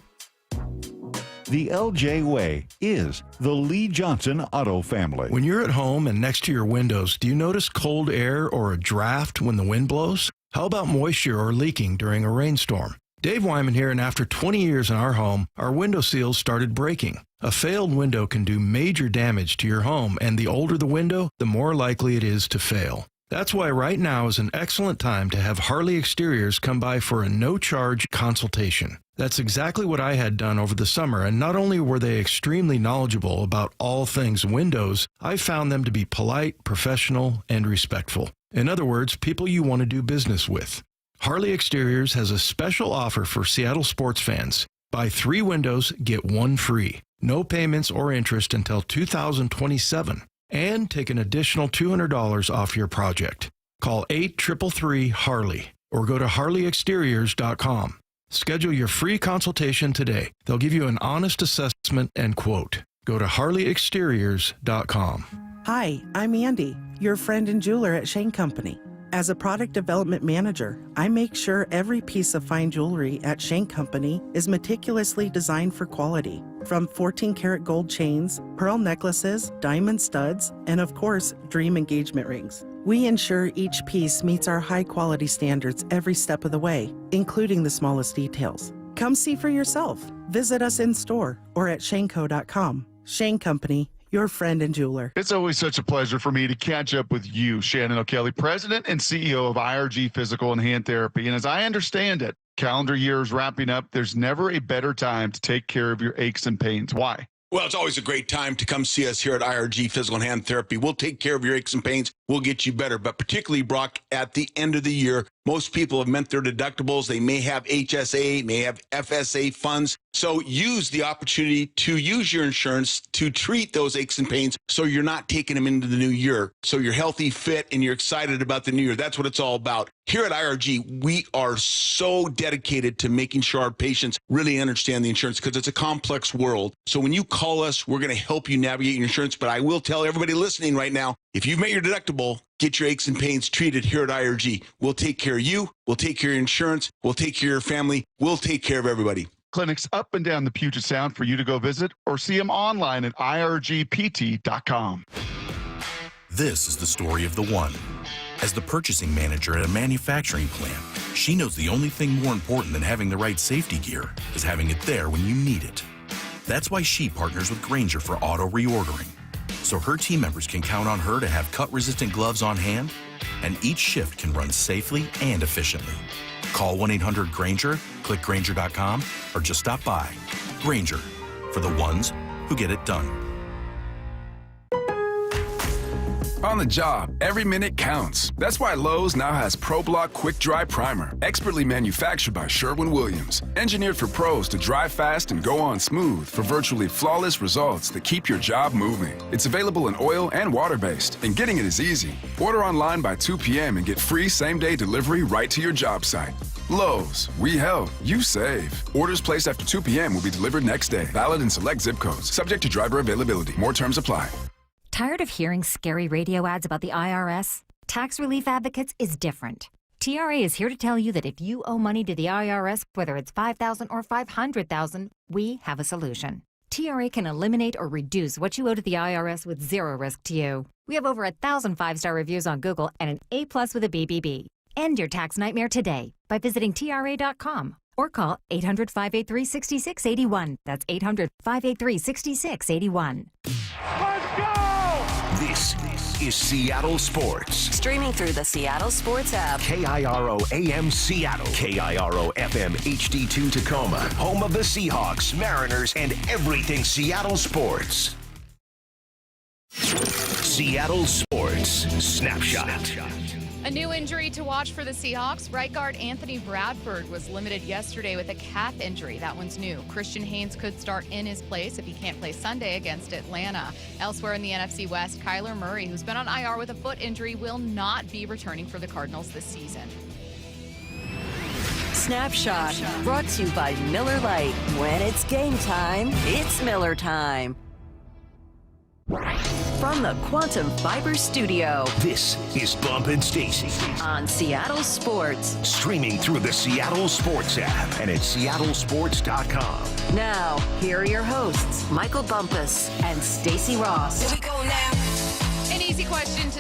The LJ Way is the Lee Johnson Auto family. When you're at home and next to your windows, do you notice cold air or a draft when the wind blows? How about moisture or leaking during a rainstorm? Dave Wyman here, and after 20 years in our home, our window seals started breaking. A failed window can do major damage to your home, and the older the window, the more likely it is to fail. That's why right now is an excellent time to have Harley Exteriors come by for a no-charge consultation. That's exactly what I had done over the summer, and not only were they extremely knowledgeable about all things windows, I found them to be polite, professional, and respectful. In other words, people you want to do business with. Harley Exteriors has a special offer for Seattle sports fans. Buy 3 windows, get 1 free. No payments or interest until 2027. And take an additional $200 off your project. Call 833-HARLEY or go to harleyexteriors.com. Schedule your free consultation today. They'll give you an honest assessment and quote. Go to harleyexteriors.com. Hi, I'm Andy, your friend and jeweler at Shane Company. As a product development manager, I make sure every piece of fine jewelry at Shane Company is meticulously designed for quality. From 14-karat gold chains, pearl necklaces, diamond studs, and of course, dream engagement rings. We ensure each piece meets our high-quality standards every step of the way, including the smallest details. Come see for yourself. Visit us in store or at shaneco.com. Shane Company, your friend and jeweler. It's always such a pleasure for me to catch up with you, Shannon O'Kelly, President and CEO of IRG Physical and Hand Therapy. And as I understand it, calendar year is wrapping up. There's never a better time to take care of your aches and pains. Why? Well, it's always a great time to come see us here at IRG Physical and Hand Therapy. We'll take care of your aches and pains. We'll get you better. But particularly, Brock, at the end of the year, most people have met their deductibles. They may have HSA, may have FSA funds. So use the opportunity to use your insurance to treat those aches and pains so you're not taking them into the new year. So you're healthy, fit, and you're excited about the new year. That's what it's all about. Here at IRG, we are so dedicated to making sure our patients really understand the insurance because it's a complex world. So when you call us, we're going to help you navigate your insurance. But I will tell everybody listening right now, if you've met your deductible, get your aches and pains treated here at IRG. We'll take care of you. We'll take care of your insurance. We'll take care of your family. We'll take care of everybody. Clinics up and down the Puget Sound for you to go visit or see them online at irgpt.com. This is the story of the one. As the purchasing manager at a manufacturing plant, she knows the only thing more important than having the right safety gear is having it there when you need it. That's why she partners with Grainger for auto reordering, so her team members can count on her to have cut-resistant gloves on hand, and each shift can run safely and efficiently. Call 1-800-GRAINGER, click Grainger.com, or just stop by. Grainger, for the ones who get it done. On the job, every minute counts. That's why Lowe's now has ProBlock Quick Dry Primer, expertly manufactured by Sherwin-Williams. Engineered for pros to dry fast and go on smooth for virtually flawless results that keep your job moving. It's available in oil and water-based, and getting it is easy. Order online by 2 p.m. and get free same-day delivery right to your job site. Lowe's, we help, you save. Orders placed after 2 p.m. will be delivered next day. Valid in select zip codes. Subject to driver availability. More terms apply. Tired of hearing scary radio ads about the IRS? Tax Relief Advocates is different. TRA is here to tell you that if you owe money to the IRS, whether it's $5,000 or $500,000, we have a solution. TRA can eliminate or reduce what you owe to the IRS with zero risk to you. We have over 1,000 5-star reviews on Google and an A+ with a BBB. End your tax nightmare today by visiting TRA.com or call 800-583-6681. That's 800-583-6681. Let's go! This is Seattle Sports. Streaming through the Seattle Sports app. KIRO AM Seattle. KIRO FM HD2 Tacoma. Home of the Seahawks, Mariners, and everything Seattle sports. Seattle Sports Snapshot. A new injury to watch for the Seahawks. Right guard Anthony Bradford was limited yesterday with a calf injury. That one's new. Christian Haynes could start in his place if he can't play Sunday against Atlanta. Elsewhere in the NFC West, Kyler Murray, who's been on IR with a foot injury, will not be returning for the Cardinals this season. Snapshot, brought to you by Miller Lite. When it's game time, it's Miller time. From the Quantum Fiber Studio, this is Bump and Stacy on Seattle Sports. Streaming through the Seattle Sports app and at seattlesports.com. Now, here are your hosts, Michael Bumpus and Stacy Ross. Here we go now. An easy question to